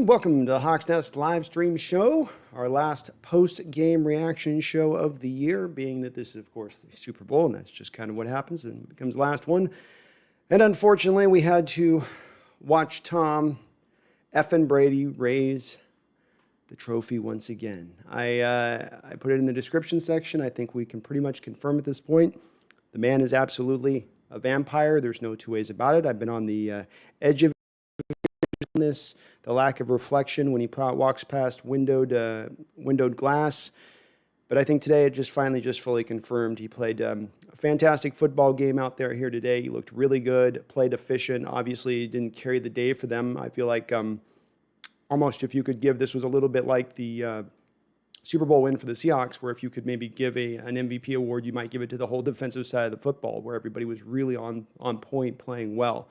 everyone. Welcome to the HawksNest live stream show, our last post-game reaction show of the year, being that this is, of course, the Super Bowl, and that's just kind of what happens and becomes the last one. And unfortunately, we had to watch Tom effing Brady raise the trophy once again. I put it in the description section. I think we can pretty much confirm at this point the man is absolutely a vampire. There's no two ways about it. I've been on the edge of this, the lack of reflection when he walks past windowed glass. But I think today it just fully confirmed. He played a fantastic football game out there here today. He looked really good, played efficient. Obviously, he didn't carry the day for them. I feel like almost if you could give, this was a little bit like the Super Bowl win for the Seahawks, where if you could maybe give an MVP award, you might give it to the whole defensive side of the football, where everybody was really on point, playing well.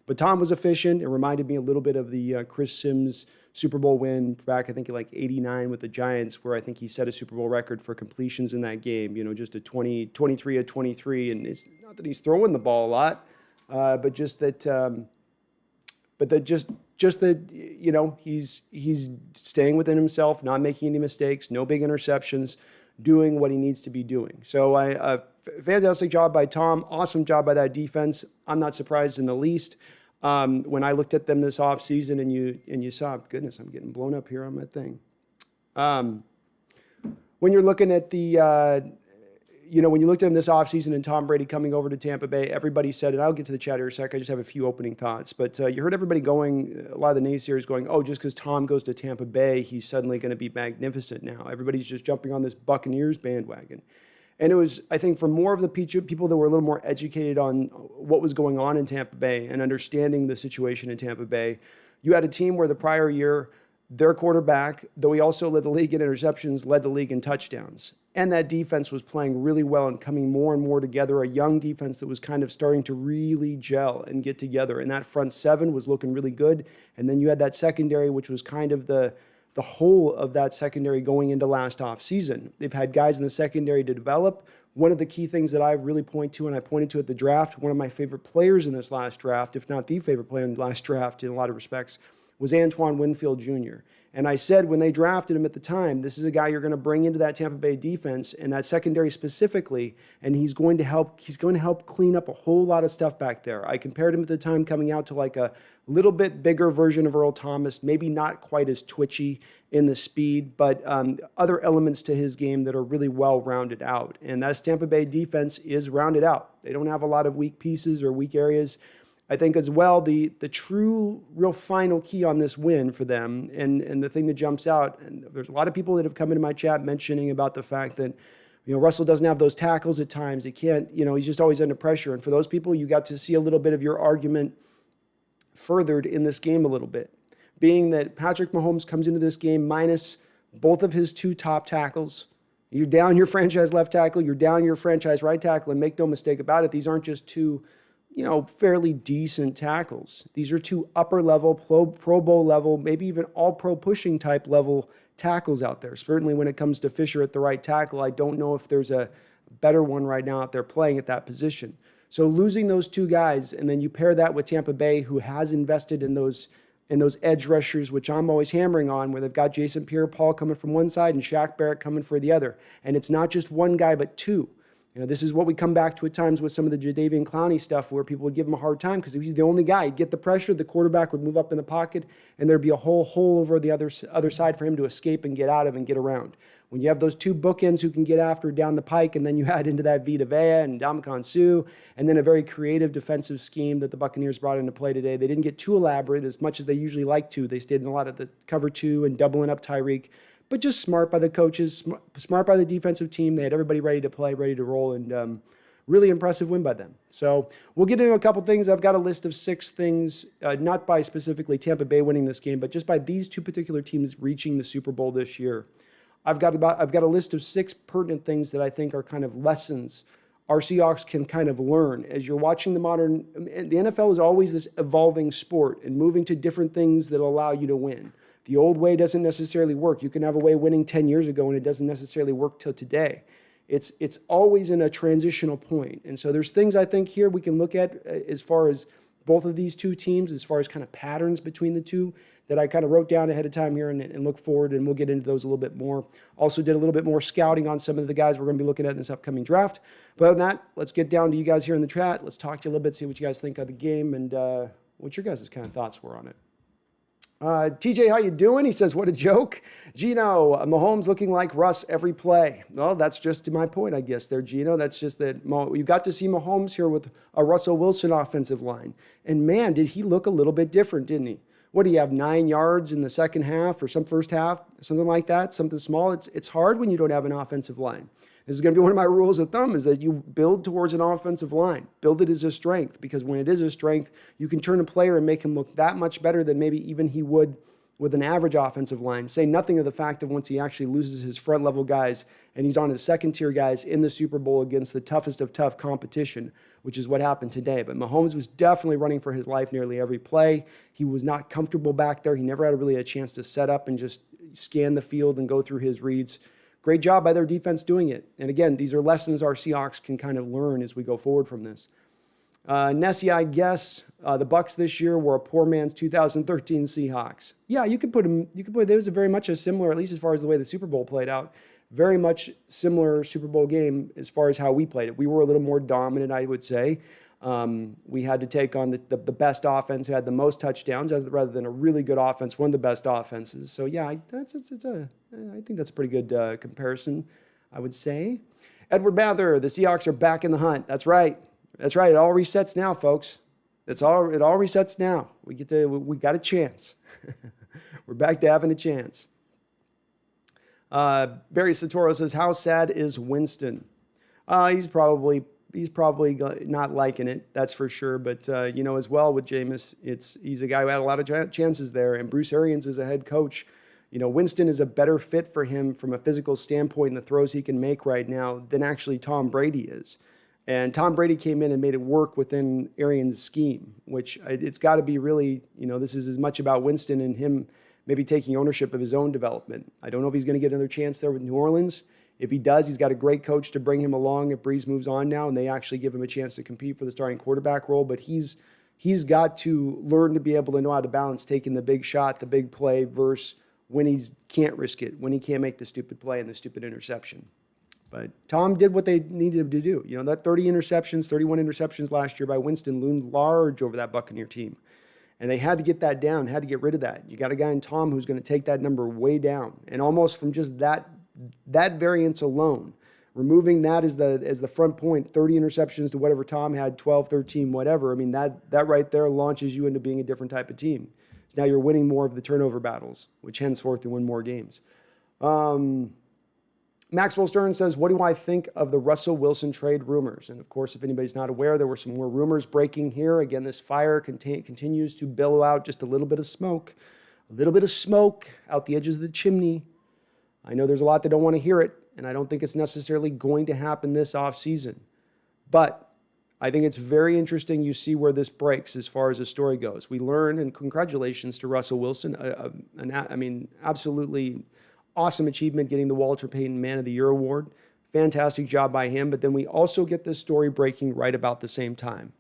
But Tom was efficient. It reminded me a little bit of the Chris Sims Super Bowl win back, I think, in like '89 with the Giants, where I think he set a Super Bowl record for completions in that game. You know, just a 23 of 23. And it's not that he's throwing the ball a lot, but just that, you know, he's staying within himself, not making any mistakes, no big interceptions, doing what he needs to be doing. So fantastic job by Tom. Awesome job by that defense. I'm not surprised in the least. When I looked at them this offseason and you saw, goodness, I'm getting blown up here on my thing. When you're looking at the, when you looked at him this offseason and Tom Brady coming over to Tampa Bay, everybody said, and I'll get to the chat here in a sec, I just have a few opening thoughts, but you heard everybody going, a lot of the naysayers going, oh, just because Tom goes to Tampa Bay, he's suddenly going to be magnificent now. Everybody's just jumping on this Buccaneers bandwagon. And it was, I think, for more of the people that were a little more educated on what was going on in Tampa Bay and understanding the situation in Tampa Bay, you had a team where the prior year, their quarterback, though he also led the league in interceptions, led the league in touchdowns. And that defense was playing really well and coming more and more together, a young defense that was kind of starting to really gel and get together. And that front seven was looking really good. And then you had that secondary, which was kind of the whole of that secondary going into last offseason. They've had guys in the secondary to develop. One of the key things that I really point to, and I pointed to at the draft, one of my favorite players in this last draft, if not the favorite player in the last draft in a lot of respects, was Antoine Winfield Jr. And I said when they drafted him at the time, this is a guy you're going to bring into that Tampa Bay defense and that secondary specifically, and he's going to help clean up a whole lot of stuff back there. I compared him at the time coming out to like a little bit bigger version of Earl Thomas, maybe not quite as twitchy in the speed, but other elements to his game that are really well rounded out. And that Tampa Bay defense is rounded out. They don't have a lot of weak pieces or weak areas. I think as well, the true, real final key on this win for them, and the thing that jumps out, and there's a lot of people that have come into my chat mentioning about the fact that, Russell doesn't have those tackles at times. He can't, he's just always under pressure. And for those people, you got to see a little bit of your argument furthered in this game a little bit, being that Patrick Mahomes comes into this game minus both of his two top tackles. You're down your franchise left tackle, you're down your franchise right tackle, and make no mistake about it, these aren't just two fairly decent tackles. These are two upper level, Pro Bowl level, maybe even all pro pushing type level tackles out there. Certainly when it comes to Fisher at the right tackle, I don't know if there's a better one right now out there playing at that position. So losing those two guys, and then you pair that with Tampa Bay, who has invested in those edge rushers, which I'm always hammering on, where they've got Jason Pierre-Paul coming from one side and Shaq Barrett coming for the other. And it's not just one guy, but two. This is what we come back to at times with some of the Jadeveon Clowney stuff, where people would give him a hard time because he's the only guy. He'd get the pressure, the quarterback would move up in the pocket, and there'd be a whole hole over the other side for him to escape and get out of and get around. When you have those two bookends who can get after down the pike, and then you add into that Vita Vea and Ndamukong Suh, and then a very creative defensive scheme that the Buccaneers brought into play today. They didn't get too elaborate as much as they usually like to. They stayed in a lot of the cover two and doubling up Tyreek, but just smart by the coaches, smart by the defensive team. They had everybody ready to play, ready to roll, and really impressive win by them. So we'll get into a couple things. I've got a list of 6 things, not by specifically Tampa Bay winning this game, but just by these two particular teams reaching the Super Bowl this year. I've got a list of 6 pertinent things that I think are kind of lessons our Seahawks can kind of learn as you're watching the NFL is always this evolving sport and moving to different things that allow you to win. The old way doesn't necessarily work. You can have a way winning 10 years ago and it doesn't necessarily work till today. It's always in a transitional point. And so there's things I think here we can look at as far as both of these two teams as far as kind of patterns between the two that I kind of wrote down ahead of time here and look forward, and we'll get into those a little bit more. Also did a little bit more scouting on some of the guys we're going to be looking at in this upcoming draft. But other than that, let's get down to you guys here in the chat. Let's talk to you a little bit, see what you guys think of the game and what your guys' kind of thoughts were on it. TJ, how you doing? He says, what a joke. Gino, Mahomes looking like Russ every play. Well, that's just to my point, I guess, there, Gino. That's just that you got to see Mahomes here with a Russell Wilson offensive line. And, man, did he look a little bit different, didn't he? What do you have, 9 yards in the second half or some first half, something like that, something small? It's hard when you don't have an offensive line. This is going to be one of my rules of thumb is that you build towards an offensive line. Build it as a strength, because when it is a strength, you can turn a player and make him look that much better than maybe even he would with an average offensive line. Say nothing of the fact that once he actually loses his front level guys and he's on his second tier guys in the Super Bowl against the toughest of tough competition, which is what happened today. But Mahomes was definitely running for his life nearly every play. He was not comfortable back there. He never had really a chance to set up and just scan the field and go through his reads. Great job by their defense doing it. And again, these are lessons our Seahawks can kind of learn as we go forward from this. Nessie, I guess the Bucs this year were a poor man's 2013 Seahawks. Yeah, you could put them. There was a very much a similar, at least as far as the way the Super Bowl played out. Very much similar Super Bowl game as far as how we played it. We were a little more dominant, I would say. We had to take on the best offense who had the most touchdowns rather than a really good offense, one of the best offenses. So yeah, I think that's a pretty good comparison, I would say. Edward Mather, the Seahawks are back in the hunt. That's right. That's right. It all resets now, folks. It all resets now. We got a chance. We're back to having a chance. Barry Satoro says, how sad is Winston? He's probably not liking it, that's for sure. But, as well with Jameis, he's a guy who had a lot of chances there. And Bruce Arians is a head coach. Winston is a better fit for him from a physical standpoint in the throws he can make right now than actually Tom Brady is. And Tom Brady came in and made it work within Arians' scheme, which it's got to be really, this is as much about Winston and him maybe taking ownership of his own development. I don't know if he's going to get another chance there with New Orleans. If he does, he's got a great coach to bring him along if Breeze moves on now and they actually give him a chance to compete for the starting quarterback role. But he's got to learn to be able to know how to balance taking the big shot, the big play, versus when he can't risk it, when he can't make the stupid play and the stupid interception. But Tom did what they needed him to do. That 31 interceptions last year by Winston loomed large over that Buccaneer team. And they had to get that down, had to get rid of that. You got a guy in Tom who's going to take that number way down. And almost from just that variance alone, removing that as the front point, 30 interceptions to whatever Tom had, 12, 13, whatever. I mean, that right there launches you into being a different type of team. So now you're winning more of the turnover battles, which henceforth you win more games. Maxwell Stern says, what do I think of the Russell Wilson trade rumors? And, of course, if anybody's not aware, there were some more rumors breaking here. Again, this fire continues to billow out just a little bit of smoke out the edges of the chimney. I know there's a lot that don't want to hear it, and I don't think it's necessarily going to happen this offseason. But I think it's very interesting you see where this breaks as far as the story goes. We learn, and congratulations to Russell Wilson. Absolutely awesome achievement getting the Walter Payton Man of the Year award. Fantastic job by him. But then we also get this story breaking right about the same time.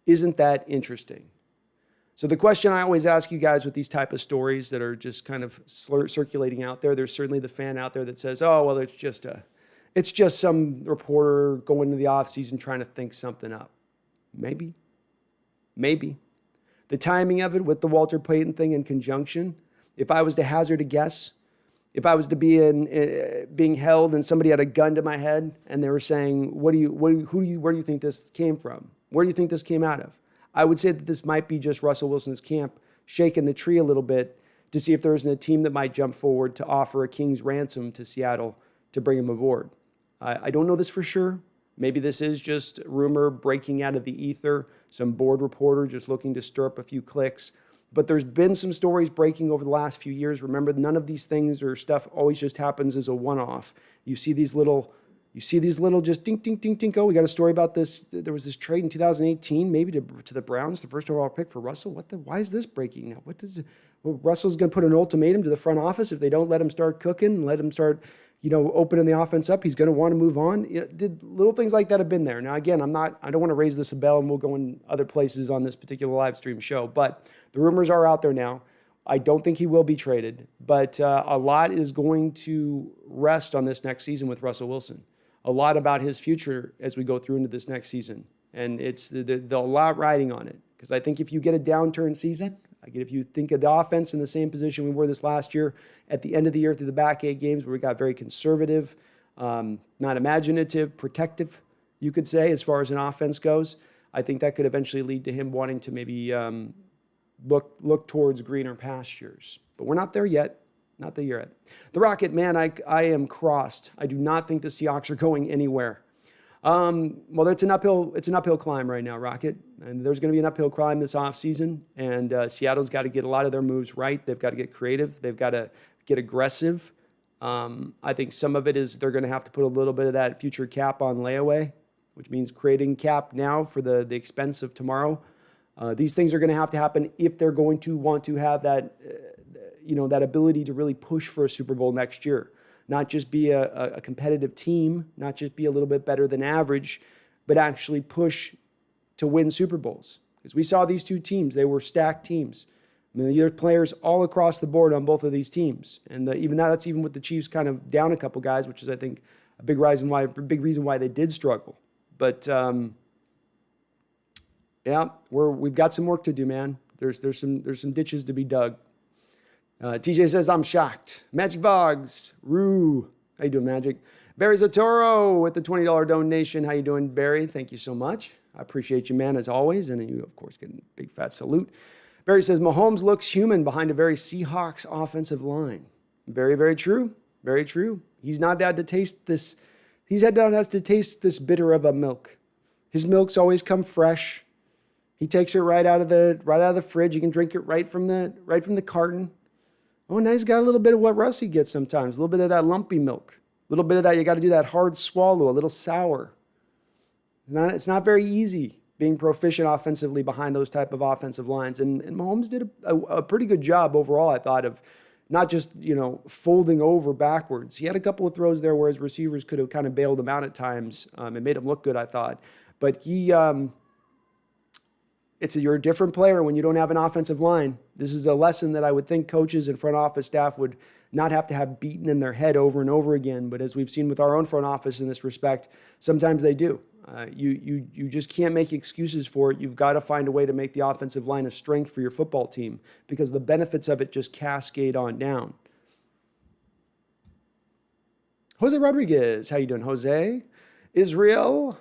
Isn't that interesting? So the question I always ask you guys with these type of stories that are just kind of circulating out there's certainly the fan out there that says, oh, well, it's just some reporter going into the offseason trying to think something up. Maybe. The timing of it with the Walter Payton thing in conjunction, if I was to hazard a guess, if I was to be being held and somebody had a gun to my head and they were saying, where do you think this came from? Where do you think this came out of? I would say that this might be just Russell Wilson's camp shaking the tree a little bit to see if there isn't a team that might jump forward to offer a king's ransom to Seattle to bring him aboard. I don't know this for sure. Maybe this is just rumor breaking out of the ether, some board reporter just looking to stir up a few clicks. But there's been some stories breaking over the last few years. Remember, none of these things or stuff always just happens as a one-off. You see these little just ding, ding, ding, ding. Oh, we got a story about this. There was this trade in 2018, maybe to the Browns, the first overall pick for Russell. Why is this breaking now? Russell's going to put an ultimatum to the front office if they don't let him start cooking, let him start, opening the offense up. He's going to want to move on. Little things like that have been there. Now, again, I don't want to raise this a bell, and we'll go in other places on this particular live stream show, but the rumors are out there now. I don't think he will be traded, but a lot is going to rest on this next season with Russell Wilson. A lot about his future as we go through into this next season. And it's the lot riding on it. Because I think if you get a downturn season, if you think of the offense in the same position we were this last year, at the end of the year through the back 8 games where we got very conservative, not imaginative, protective, you could say, as far as an offense goes, I think that could eventually lead to him wanting to maybe look towards greener pastures. But we're not there yet. Not there yet. The Rocket, man, I am crossed. I do not think the Seahawks are going anywhere. Well, it's an uphill climb right now, Rocket. And there's going to be an uphill climb this offseason. And Seattle's got to get a lot of their moves right. They've got to get creative. They've got to get aggressive. I think some of it is they're going to have to put a little bit of that future cap on layaway, which means creating cap now for the expense of tomorrow. These things are going to happen if they're going to want to have that, that ability to really push for a Super Bowl next year. Not just be a competitive team, not just be a little bit better than average, but actually push to win Super Bowls. Because we saw these two teams, they were stacked teams. I mean, there are players all across the board on both of these teams. And that's even with the Chiefs kind of down a couple guys, which is, I think, a big reason why they did struggle. But, we've got some work to do, man. There's some ditches to be dug. TJ says, I'm shocked. Magic Vogs. Rue. How you doing, Magic? Barry Zatoro with the $20 donation. How you doing, Barry? Thank you so much. I appreciate you, man, as always. And you, of course, get a big fat salute. Barry says, Mahomes looks human behind a very Seahawks offensive line. Very, very true. Very true. He's not had to taste this. Has to taste this bitter of a milk. His milk's always come fresh. He takes it right out of the fridge. You can drink it right from the carton. Oh, now he's got a little bit of what Russie gets sometimes. A little bit of that lumpy milk. A little bit of that, you got to do that hard swallow, a little sour. It's not very easy being proficient offensively behind those type of offensive lines. And Mahomes did a pretty good job overall, I thought, of not just, folding over backwards. He had a couple of throws there where his receivers could have kind of bailed him out at times. It made him look good, I thought. But you're a different player when you don't have an offensive line. This is a lesson that I would think coaches and front office staff would not have to have beaten in their head over and over again. But as we've seen with our own front office in this respect, sometimes they do. You just can't make excuses for it. You've got to find a way to make the offensive line a strength for your football team because the benefits of it just cascade on down. Jose Rodriguez, how you doing, Jose? Israel,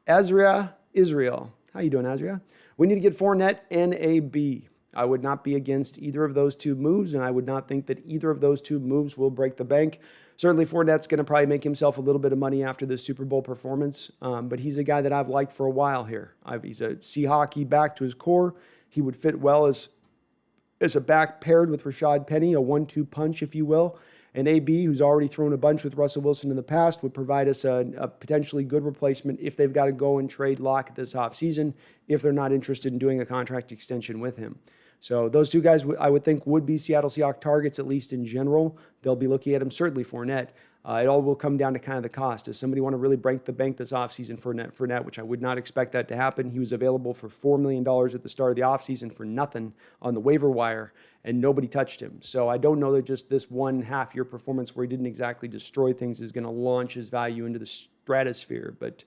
Israel. How you doing, Azria? We need to get Fournette and a B. I would not be against either of those two moves, and I would not think that either of those two moves will break the bank. Certainly, Fournette's going to probably make himself a little bit of money after this Super Bowl performance, but he's a guy that I've liked for a while here. He's a Seahawks back to his core. He would fit well as a back paired with Rashad Penny, a 1-2 punch, if you will. And AB, who's already thrown a bunch with Russell Wilson in the past, would provide us a potentially good replacement if they've got to go and trade Locke this offseason, if they're not interested in doing a contract extension with him. So those two guys, I would think, would be Seattle Seahawks targets, at least in general. They'll be looking at him, certainly Fournette. It all will come down to kind of the cost. Does somebody want to really break the bank this offseason for Fournette, which I would not expect that to happen. He was available for $4 million at the start of the offseason for nothing on the waiver wire, and nobody touched him. So I don't know that just this 1.5 year performance where he didn't exactly destroy things is going to launch his value into the stratosphere. But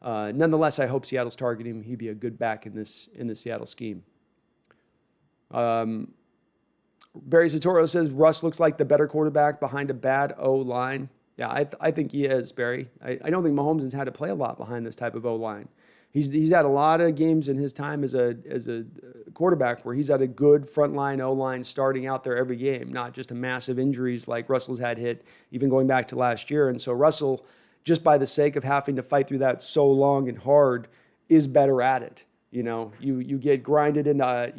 nonetheless, I hope Seattle's targeting him. He'd be a good back in the Seattle scheme. Barry Zatoro says, Russ looks like the better quarterback behind a bad O-line. Yeah, I think he is, Barry. I don't think Mahomes has had to play a lot behind this type of O-line. He's had a lot of games in his time as a quarterback where he's had a good frontline O-line starting out there every game, not just a massive injuries like Russell's had hit even going back to last year. And so Russell, just by the sake of having to fight through that so long and hard, is better at it. You get grinded into,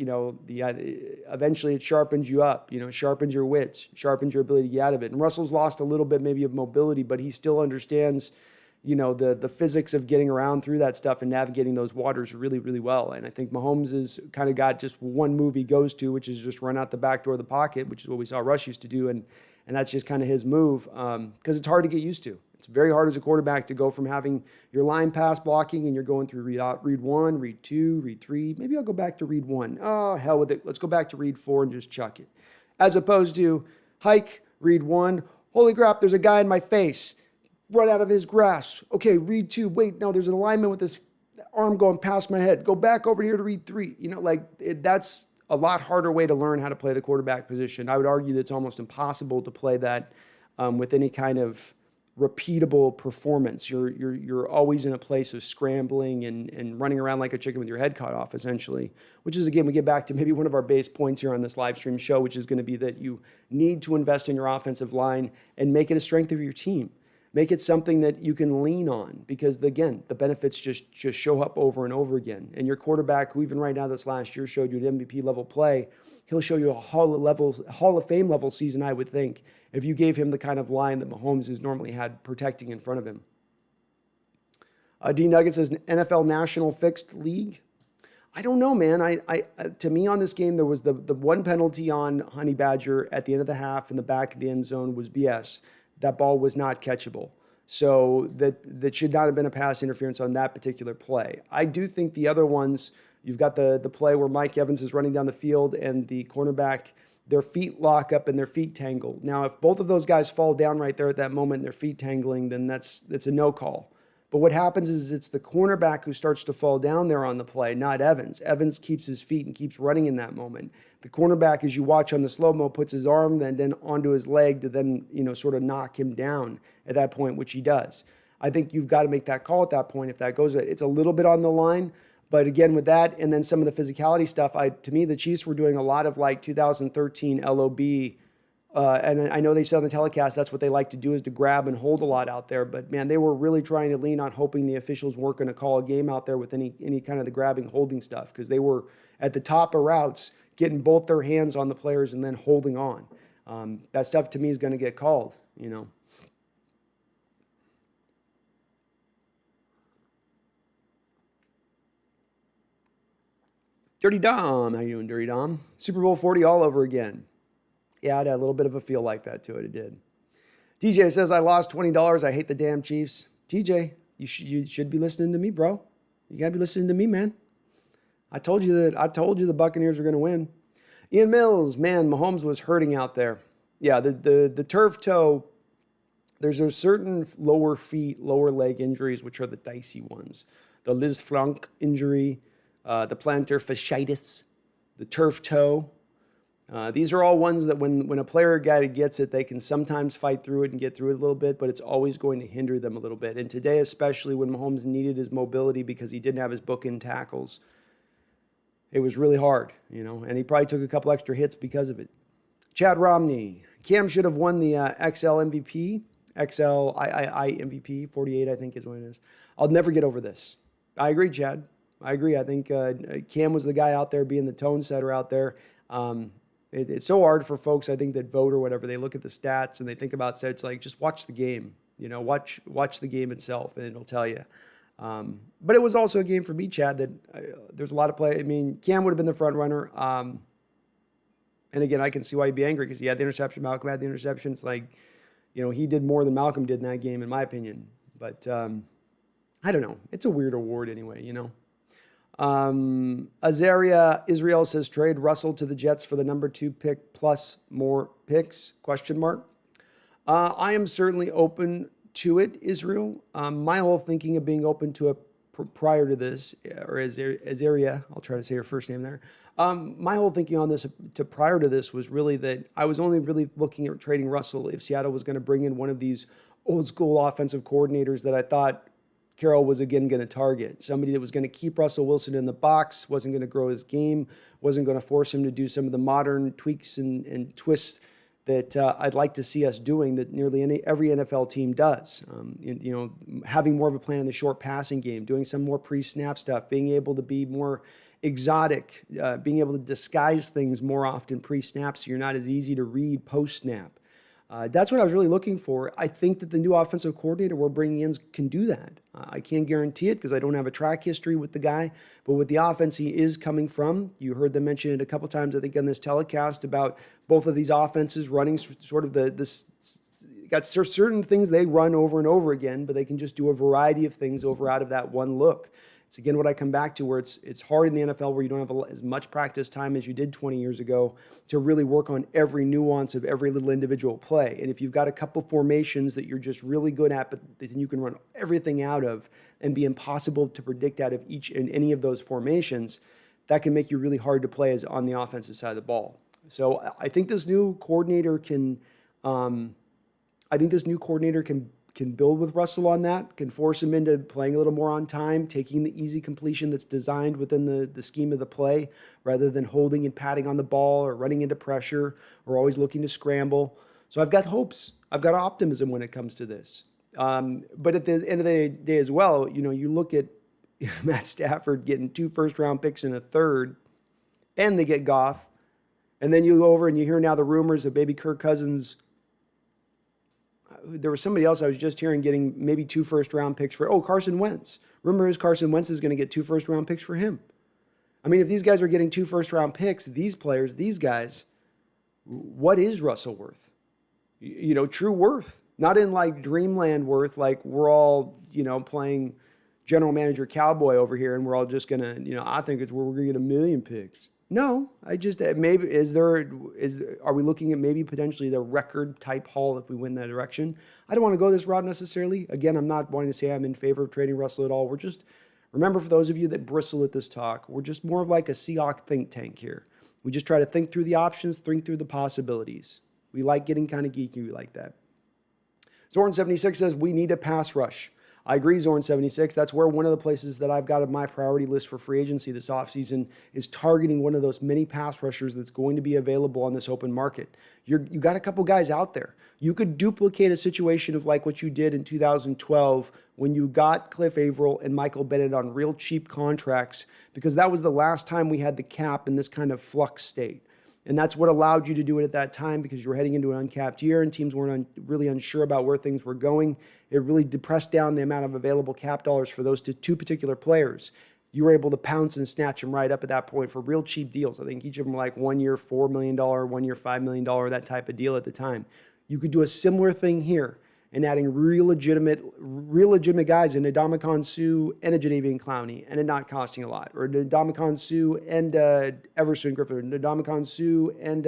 eventually it sharpens you up, sharpens your wits, sharpens your ability to get out of it. And Russell's lost a little bit maybe of mobility, but he still understands, the physics of getting around through that stuff and navigating those waters really, really well. And I think Mahomes has kind of got just one move he goes to, which is just run out the back door of the pocket, which is what we saw Russ used to do. And and that's just kind of his move because it's hard to get used to. It's very hard as a quarterback to go from having your line pass blocking and you're going through read 1, read 2, read 3. Maybe I'll go back to read 1. Oh, hell with it. Let's go back to read 4 and just chuck it. As opposed to hike, read 1. Holy crap, there's a guy in my face. Run out of his grasp. Okay, read 2. Wait, no, there's an alignment with this arm going past my head. Go back over here to read 3. That's a lot harder way to learn how to play the quarterback position. I would argue that it's almost impossible to play that with any kind of repeatable performance. You're always in a place of scrambling and running around like a chicken with your head cut off, essentially, which is, again, we get back to maybe one of our base points here on this live stream show, which is going to be that you need to invest in your offensive line and make it a strength of your team. Make it something that you can lean on because, again, the benefits just show up over and over again. And your quarterback, who even right now this last year showed you an MVP level play, he'll show you a Hall of Fame level season, I would think, if you gave him the kind of line that Mahomes has normally had protecting in front of him. D Nuggets says NFL National Fixed League. I don't know, man. To me on this game, there was the one penalty on Honey Badger at the end of the half in the back of the end zone was BS. That ball was not catchable. So that should not have been a pass interference on that particular play. I do think the other ones, you've got the play where Mike Evans is running down the field and the cornerback, their feet lock up and their feet tangle. Now, if both of those guys fall down right there at that moment and their feet tangling, then that's a no call. But what happens is it's the cornerback who starts to fall down there on the play, not Evans. Evans keeps his feet and keeps running in that moment. The cornerback, as you watch on the slow-mo, puts his arm then onto his leg to then, sort of knock him down at that point, which he does. I think you've got to make that call at that point if that goes. It's a little bit on the line, but again, with that and then some of the physicality stuff, to me, the Chiefs were doing a lot of like 2013 LOB. And I know they said on the telecast that's what they like to do is to grab and hold a lot out there. But, man, they were really trying to lean on hoping the officials weren't going to call a game out there with any kind of the grabbing, holding stuff because they were at the top of routes getting both their hands on the players and then holding on. That stuff, to me, is going to get called, Dirty Dom. How you doing, Dirty Dom? Super Bowl 40 all over again. Yeah, it had a little bit of a feel like that to it. It did. TJ says, I lost $20. I hate the damn Chiefs. TJ, you should be listening to me, bro. You got to be listening to me, man. I told you the Buccaneers are going to win. Ian Mills, man, Mahomes was hurting out there. Yeah, the turf toe, there's a certain lower feet, lower leg injuries, which are the dicey ones. The Liz Flunk injury, the plantar fasciitis, the turf toe. These are all ones that when a player guy gets it, they can sometimes fight through it and get through it a little bit, but it's always going to hinder them a little bit. And today, especially when Mahomes needed his mobility because he didn't have his bookend tackles, it was really hard, and he probably took a couple extra hits because of it. Chad Romney, Cam should have won the XL MVP, XLII MVP, 48 I think is what it is. I'll never get over this. I agree, Chad. I agree. I think Cam was the guy out there being the tone setter out there. It's so hard for folks, I think, that vote or whatever. They look at the stats and they think about it. It's like, just watch the game. Watch the game itself, and it'll tell you. But it was also a game for me, Chad, that there's a lot of play. I mean, Cam would have been the front runner. And again, I can see why he'd be angry because he had the interception. Malcolm had the interception. It's like, he did more than Malcolm did in that game, in my opinion. But I don't know. It's a weird award anyway, Azaria Israel says trade Russell to the Jets for the number 2 pick plus more picks, ? I am certainly open to it, Israel. My whole thinking of being open to it prior to this, or Azaria, I'll try to say her first name there. My whole thinking on this prior to this was really that I was only really looking at trading Russell if Seattle was going to bring in one of these old school offensive coordinators that I thought Carroll was again going to target. Somebody that was going to keep Russell Wilson in the box, wasn't going to grow his game, wasn't going to force him to do some of the modern tweaks and twists that I'd like to see us doing that nearly every NFL team does. Having more of a plan in the short passing game, doing some more pre-snap stuff, being able to be more exotic, being able to disguise things more often pre-snap so you're not as easy to read post-snap. That's what I was really looking for. I think that the new offensive coordinator we're bringing in can do that. I can't guarantee it because I don't have a track history with the guy, but with the offense he is coming from, you heard them mention it a couple times, I think, on this telecast about both of these offenses running sort of got certain things they run over and over again, but they can just do a variety of things out of that one look. It's again what I come back to, where it's hard in the NFL where you don't have as much practice time as you did 20 years ago to really work on every nuance of every little individual play. And if you've got a couple formations that you're just really good at, but then you can run everything out of and be impossible to predict out of each and any of those formations, that can make you really hard to play as on the offensive side of the ball. So I think this new coordinator can build with Russell on that, can force him into playing a little more on time, taking the easy completion that's designed within the scheme of the play, rather than holding and patting on the ball or running into pressure or always looking to scramble. So I've got hopes. I've got optimism when it comes to this. But at the end of the day as well, you look at Matt Stafford getting 2 first-round picks and a third, and they get Goff. And then you go over and you hear now the rumors of maybe Kirk Cousins. There was somebody else I was just hearing getting maybe 2 first-round picks for, Carson Wentz. Rumor is Carson Wentz is going to get 2 first-round picks for him. I mean, if these guys are getting 2 first-round picks, these players, these guys, what is Russell worth? True worth. Not in like dreamland worth, like we're all, playing general manager cowboy over here and we're all just going to, I think it's where we're going to get 1 million picks. No, I just maybe are we looking at maybe potentially the record type haul if we win that direction? I don't want to go this route necessarily. Again, I'm not wanting to say I'm in favor of trading Russell at all. We're just, remember, for those of you that bristle at this talk, we're just more of like a Seahawks think tank here. We just try to think through the options, think through the possibilities. We like getting kind of geeky. We like that. Zorn76 says we need a pass rush. I agree, Zorn76. That's where one of the places that I've got on my priority list for free agency this offseason is targeting one of those many pass rushers that's going to be available on this open market. You got a couple guys out there. You could duplicate a situation of like what you did in 2012 when you got Cliff Averill and Michael Bennett on real cheap contracts, because that was the last time we had the cap in this kind of flux state. And that's what allowed you to do it at that time, because you were heading into an uncapped year and teams weren't really unsure about where things were going. It really depressed down the amount of available cap dollars for those two particular players. You were able to pounce and snatch them right up at that point for real cheap deals. I think each of them were like 1 year, $4 million, 1 year, $5 million, that type of deal at the time. You could do a similar thing here and adding real legitimate guys in Ndamukong Suh and a Jadeveon Clowney, and it not costing a lot, or Ndamukong Suh and Everson Griffin, Ndamukong Suh and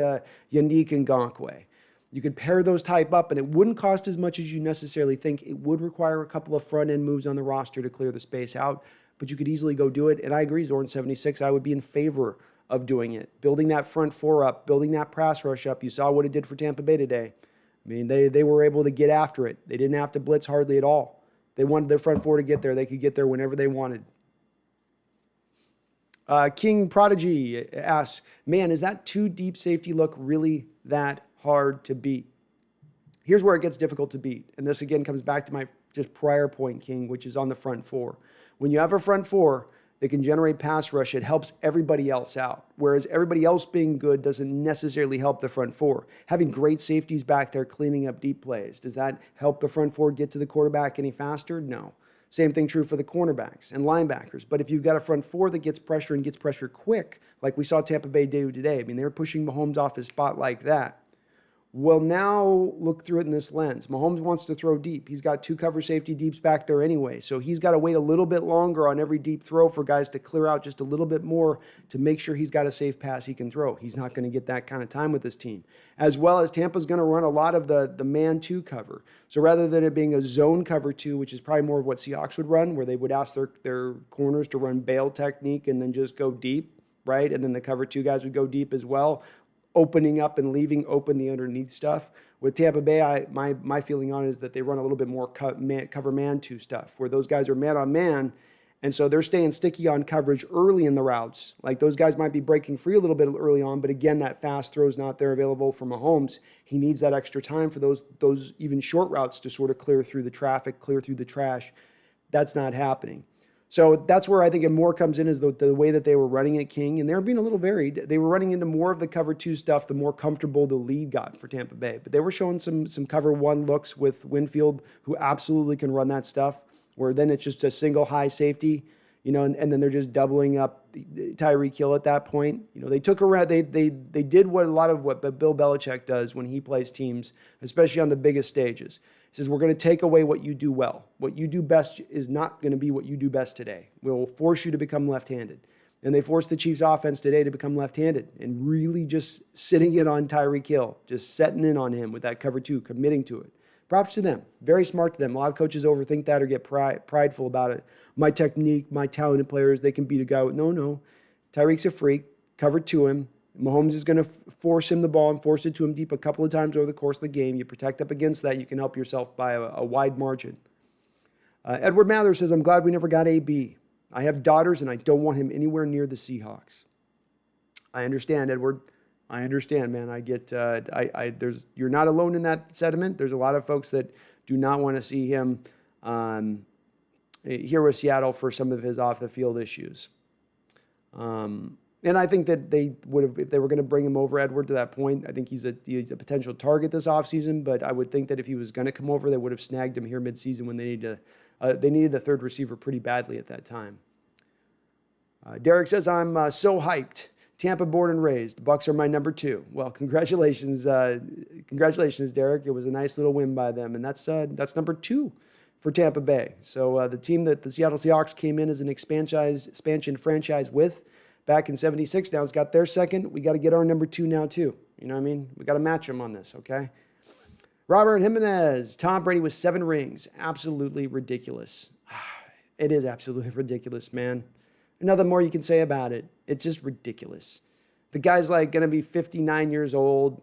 Yannick Ngakoue. You could pair those type up, and it wouldn't cost as much as you necessarily think. It would require a couple of front-end moves on the roster to clear the space out, but you could easily go do it. And I agree, Zorn76, I would be in favor of doing it. Building that front four up, building that pass rush up. You saw what it did for Tampa Bay today. I mean, they were able to get after it. They didn't have to blitz hardly at all. They wanted their front four to get there. They could get there whenever they wanted. King Prodigy asks, man, is that 2 deep safety look really that hard to beat? Here's where it gets difficult to beat. And this, again, comes back to my just prior point, King, which is on the front four. When you have a front four that can generate pass rush, it helps everybody else out. Whereas everybody else being good doesn't necessarily help the front four. Having great safeties back there cleaning up deep plays, does that help the front four get to the quarterback any faster? No. Same thing true for the cornerbacks and linebackers. But if you've got a front four that gets pressure and gets pressure quick, like we saw Tampa Bay do today, I mean, they were pushing Mahomes off his spot like that. Well, now look through it in this lens. Mahomes wants to throw deep. He's got 2 cover safety deeps back there anyway. So he's got to wait a little bit longer on every deep throw for guys to clear out just a little bit more to make sure he's got a safe pass he can throw. He's not going to get that kind of time with this team. As well as Tampa's going to run a lot of the man-2 cover. So rather than it being a zone cover 2, which is probably more of what Seahawks would run, where they would ask their corners to run bail technique and then just go deep, right? And then the cover 2 guys would go deep as well, opening up and leaving open the underneath stuff. With Tampa Bay, my feeling on it is that they run a little bit more cover man 2 stuff, where those guys are man on man, and so they're staying sticky on coverage early in the routes. Like those guys might be breaking free a little bit early on, but again, that fast throw's not there available for Mahomes. He needs that extra time for those even short routes to sort of clear through the traffic, clear through the trash. That's not happening. So that's where I think it more comes in is the way that they were running at King, and they were being a little varied. They were running into more of the cover two stuff, the more comfortable the lead got for Tampa Bay. But they were showing some cover one looks with Winfield, who absolutely can run that stuff, where then it's just a single high safety, and then they're just doubling up Tyreek Hill at that point. They took around, they did what a lot of what Bill Belichick does when he plays teams, especially on the biggest stages. He says, we're going to take away what you do well. What you do best is not going to be what you do best today. We'll force you to become left-handed. And they forced the Chiefs offense today to become left-handed and really just sitting it on Tyreek Hill, just setting in on him with that cover two, committing to it. Props to them. Very smart to them. A lot of coaches overthink that or get prideful about it. My technique, my talented players, they can beat a guy with, no. Tyreek's a freak. Cover to him. Mahomes is going to force him the ball and force it to him deep a couple of times over the course of the game. You protect up against that, you can help yourself by a wide margin. Edward Mather says, I'm glad we never got AB. I have daughters, and I don't want him anywhere near the Seahawks. I understand, Edward. I understand, man. I get. You're not alone in that sentiment. There's a lot of folks that do not want to see him here with Seattle for some of his off-the-field issues. And I think that they would have, if they were going to bring him over, Edward, to that point, I think he's a potential target this offseason, but I would think that if he was going to come over, they would have snagged him here midseason when they needed a third receiver pretty badly at that time. Derek says, I'm so hyped. Tampa born and raised. The Bucs are my number 2. Well, congratulations, Derek. It was a nice little win by them, and that's number 2 for Tampa Bay. So the team that the Seattle Seahawks came in as an expansion franchise with back in '76, now it's got their second. We got to get our number 2 now too. You know what I mean? We got to match them on this, okay? Robert Jimenez. Tom Brady with 7 rings. Absolutely ridiculous. It is absolutely ridiculous, man. Nothing more you can say about it. It's just ridiculous. The guy's like going to be 59 years old,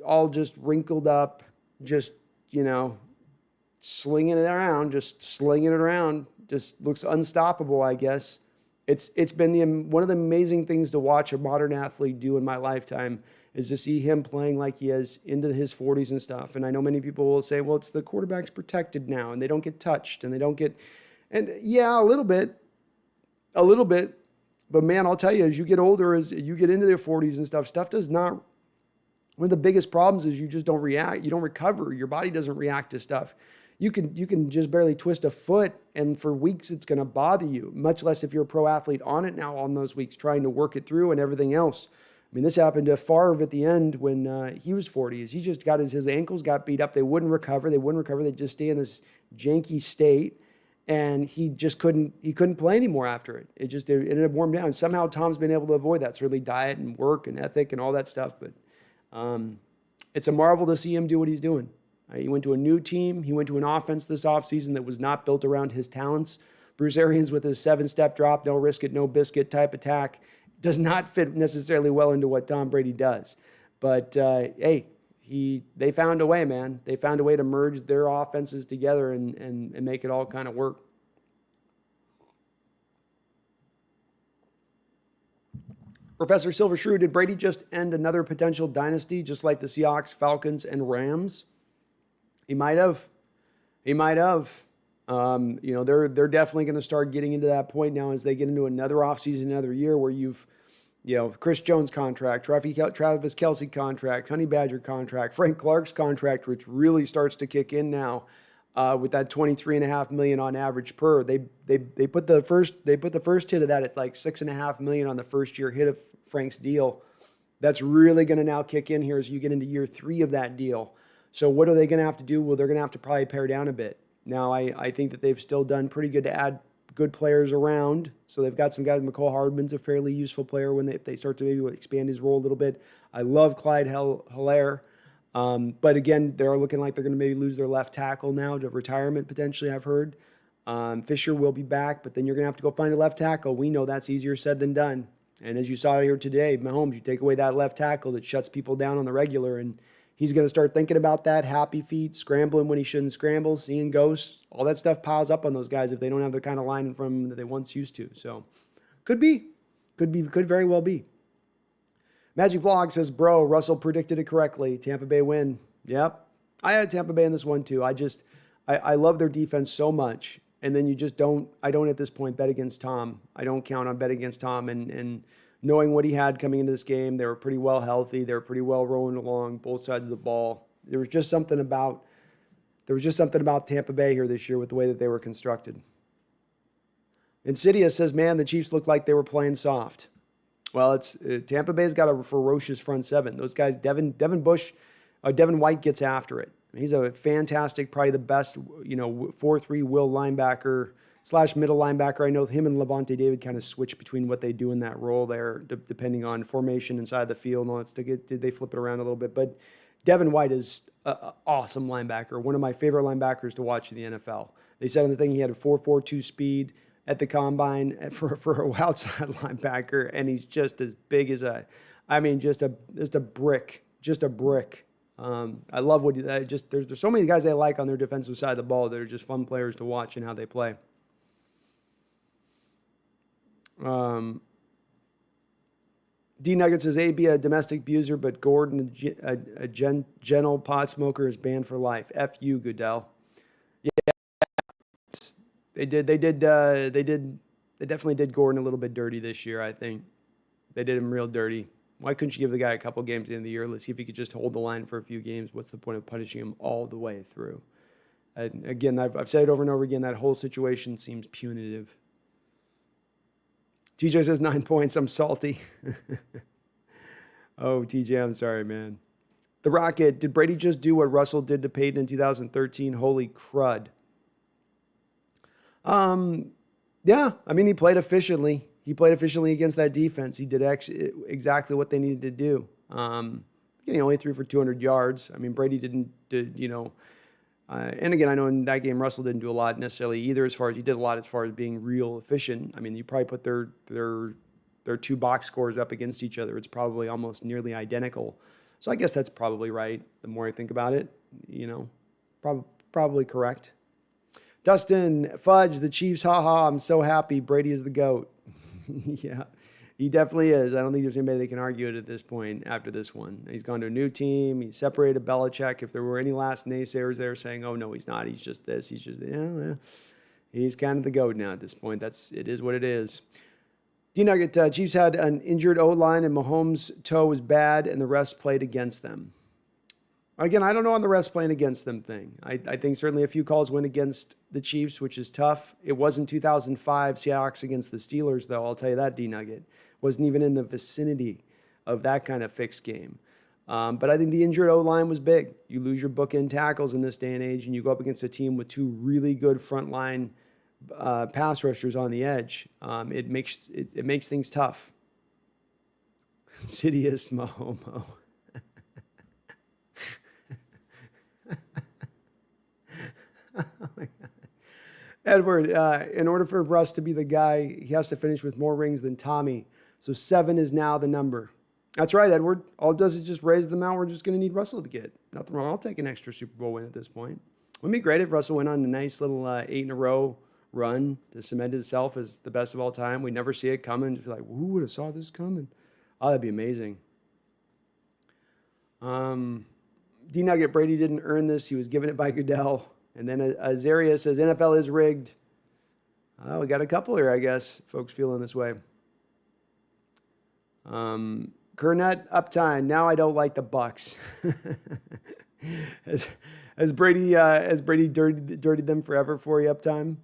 all just wrinkled up, just, slinging it around, just looks unstoppable, I guess. It's been one of the amazing things to watch a modern athlete do in my lifetime is to see him playing like he is into his 40s and stuff. And I know many people will say, well, it's the quarterback's protected now and they don't get touched and they don't get, and yeah, a little bit. But man, I'll tell you, as you get older, as you get into their 40s and stuff does not, one of the biggest problems is you just don't react. You don't recover. Your body doesn't react to stuff. You can just barely twist a foot, and for weeks it's going to bother you, much less if you're a pro athlete on it now on those weeks, trying to work it through and everything else. I mean, this happened to Favre at the end when he was 40. He just got his ankles got beat up. They wouldn't recover. They'd just stay in this janky state. And he just couldn't play anymore after it. It ended up warming down. Somehow Tom's been able to avoid that. Certainly diet and work and ethic and all that stuff. But it's a marvel to see him do what he's doing. He went to a new team. He went to an offense this offseason that was not built around his talents. Bruce Arians with his 7-step drop, no risk it, no biscuit type attack does not fit necessarily well into what Tom Brady does. But, hey, they found a way, man. They found a way to merge their offenses together and make it all kind of work. Professor Silver Shrew, did Brady just end another potential dynasty just like the Seahawks, Falcons, and Rams? He might have. They're definitely going to start getting into that point now as they get into another offseason, another year where you've Chris Jones contract, Travis Kelce contract, Honey Badger contract, Frank Clark's contract, which really starts to kick in now with that $23.5 million on average per. They put the first hit of that at like $6.5 million on the first year hit of Frank's deal. That's really going to now kick in here as you get into year 3 of that deal. So what are they going to have to do? Well, they're going to have to probably pare down a bit. Now, I think that they've still done pretty good to add good players around. So they've got some guys. McCall Hardman's a fairly useful player if they start to maybe expand his role a little bit. I love Clyde Hilaire. But again, they're looking like they're going to maybe lose their left tackle now to retirement potentially, I've heard. Fisher will be back, but then you're going to have to go find a left tackle. We know that's easier said than done. And as you saw here today, Mahomes, you take away that left tackle that shuts people down on the regular, and he's going to start thinking about that, happy feet, scrambling when he shouldn't scramble, seeing ghosts. All that stuff piles up on those guys if they don't have the kind of line in front of them that they once used to. So could very well be. Magic Vlog says, bro, Russell predicted it correctly. Tampa Bay win. Yep. I had Tampa Bay in this one too. I love their defense so much. And then you just don't, I don't at this point bet against Tom. I don't count on betting against Tom. And knowing what he had coming into this game, they were pretty well healthy. They were pretty well rolling along both sides of the ball. There was just something about Tampa Bay here this year with the way that they were constructed. Insidious says, man, the Chiefs looked like they were playing soft. Well, it's Tampa Bay's got a ferocious front seven. Those guys, Devin White gets after it. He's a fantastic, probably the best, 4-3 will linebacker / middle linebacker. I know him and Levante David kind of switch between what they do in that role there, depending on formation inside the field and all that stuff. Did they flip it around a little bit? But Devin White is an awesome linebacker, one of my favorite linebackers to watch in the NFL. They said on the thing he had a 4.42 speed at the combine for an outside linebacker, and he's just as big as just a brick. I love what there's so many guys they like on their defensive side of the ball that are just fun players to watch and how they play. D Nugget says AB a domestic abuser, but Gordon a gentle pot smoker is banned for life. F you, Goodell. Yeah, they definitely did Gordon a little bit dirty this year. I think they did him real dirty. Why couldn't you give the guy a couple games at the end of the year? Let's see if he could just hold the line for a few games. What's the point of punishing him all the way through? And again, I've said it over and over again, that whole situation seems punitive. TJ says 9 points. I'm salty. Oh, TJ, I'm sorry, man. The Rocket, did Brady just do what Russell did to Peyton in 2013? Holy crud. Yeah, I mean, he played efficiently. He played efficiently against that defense. He did actually exactly what they needed to do. He only threw for 200 yards. I mean, Brady didn't, and again, I know in that game, Russell didn't do a lot necessarily either he did a lot as far as being real efficient. I mean, you probably put their two box scores up against each other. It's probably almost nearly identical. So I guess that's probably right. The more I think about it, probably correct. Dustin, Fudge, the Chiefs, haha, I'm so happy. Brady is the GOAT. Yeah, he definitely is. I don't think there's anybody that can argue it at this point after this one. He's gone to a new team. He separated Belichick. If there were any last naysayers there saying, oh, no, he's not. He's just this. He's just, yeah. He's kind of the GOAT now at this point. It is what it is. D-Nugget, Chiefs had an injured O-line and Mahomes' toe was bad and the refs played against them. Again, I don't know on the refs playing against them thing. I think certainly a few calls went against the Chiefs, which is tough. It wasn't 2005 Seahawks against the Steelers, though. I'll tell you that, D-Nugget. Wasn't even in the vicinity of that kind of fixed game. But I think the injured O-line was big. You lose your bookend tackles in this day and age, and you go up against a team with two really good frontline pass rushers on the edge. It makes things tough. Insidious Mahomo. Oh my God. Edward, in order for Russ to be the guy, he has to finish with more rings than Tommy. So 7 is now the number. That's right, Edward. All it does is just raise the amount we're just going to need Russell to get. Nothing wrong. I'll take an extra Super Bowl win at this point. Wouldn't it be great if Russell went on a nice little 8 in a row run to cement himself as the best of all time? We'd never see it coming. Just be like, who would have saw this coming? Oh, that'd be amazing. D-Nugget, Brady didn't earn this. He was given it by Goodell. And then Azaria says, NFL is rigged. Oh, we got a couple here, I guess. Folks feeling this way. Kernet, uptime. Now I don't like the Bucks. Has Brady dirtied them forever for you, uptime?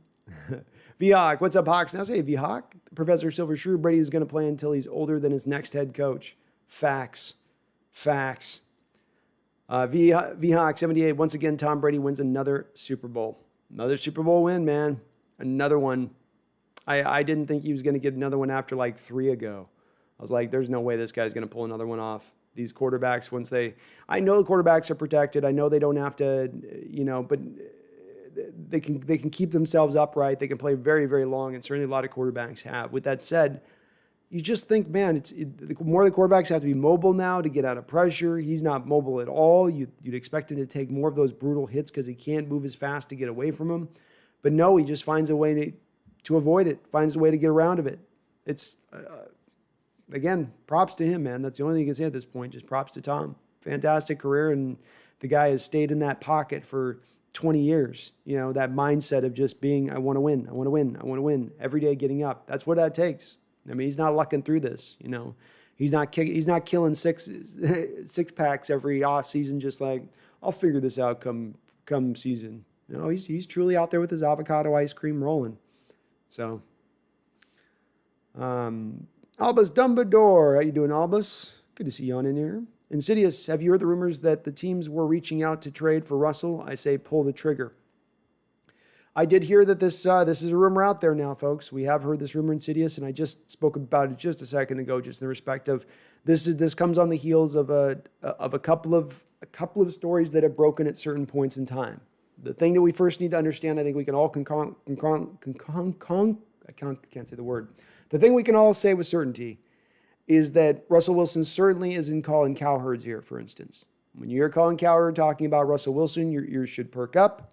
V-Hawk, what's up, Hawks? Now say V-Hawk. Professor Silver Shrew, Brady is going to play until he's older than his next head coach. Facts. V-Hawk 78. Once again, Tom Brady wins another Super Bowl. Another Super Bowl win, man. Another one. I didn't think he was going to get another one after like 3 ago. I was like, there's no way this guy's going to pull another one off. These quarterbacks, I know the quarterbacks are protected. I know they don't have to, but they can keep themselves upright. They can play very, very long, and certainly a lot of quarterbacks have. With that said, you just think, man, the more the quarterbacks have to be mobile now to get out of pressure. He's not mobile at all. You'd expect him to take more of those brutal hits because he can't move as fast to get away from them. But no, he just finds a way to avoid it, finds a way to get around of it. It's, again, props to him, man. That's the only thing you can say at this point, just props to Tom. Fantastic career, and the guy has stayed in that pocket for 20 years, that mindset of just being, I want to win, I want to win, I want to win, every day getting up. That's what that takes. I mean, he's not lucking through this, He's not killing six packs every off season, just like, I'll figure this out come season. He's truly out there with his avocado ice cream rolling. So, Albus Dumbledore, how you doing, Albus? Good to see you on in here. Insidious, have you heard the rumors that the teams were reaching out to trade for Russell? I say pull the trigger. I did hear that this is a rumor out there now, folks. We have heard this rumor, Insidious, and I just spoke about it just a second ago, just in the respect of this comes on the heels of a couple of stories that have broken at certain points in time. The thing that we first need to understand, I think we can all can't say the word. The thing we can all say with certainty is that Russell Wilson certainly isn't calling Cowherd's ear, for instance. When you hear Colin Cowherd talking about Russell Wilson, your ears should perk up,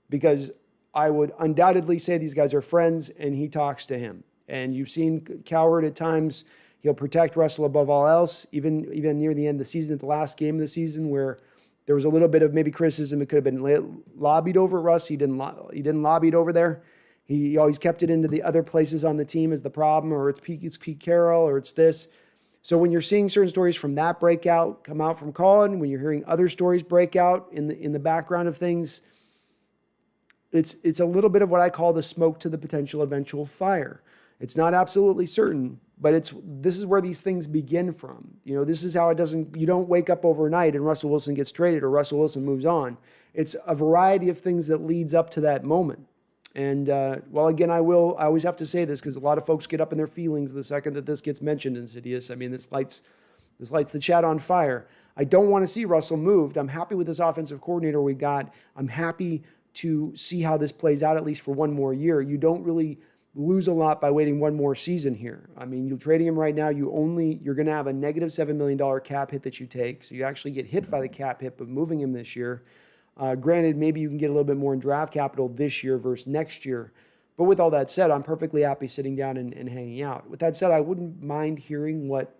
because I would undoubtedly say these guys are friends and he talks to him. And you've seen Cowherd at times, he'll protect Russell above all else, even near the end of the season, at the last game of the season, where there was a little bit of maybe criticism. It could have been lobbied over Russ. He didn't lobby it over there. He always kept it into the other places on the team as the problem, or it's Pete Carroll, or it's this. So when you're seeing certain stories from that breakout come out from Colin, when you're hearing other stories break out in the background of things, it's a little bit of what I call the smoke to the potential eventual fire. It's not absolutely certain, but this is where these things begin from. This is how you don't wake up overnight and Russell Wilson gets traded or Russell Wilson moves on. It's a variety of things that leads up to that moment. And, again, I always have to say this because a lot of folks get up in their feelings the second that this gets mentioned, Insidious. I mean, this lights the chat on fire. I don't want to see Russell moved. I'm happy with this offensive coordinator we got. I'm happy to see how this plays out, at least for one more year. You don't really lose a lot by waiting one more season here. I mean, you're trading him right now. You're going to have a negative $7 million cap hit that you take. So you actually get hit by the cap hit of moving him this year. Granted, maybe you can get a little bit more in draft capital this year versus next year. But with all that said, I'm perfectly happy sitting down and hanging out. With that said, I wouldn't mind hearing what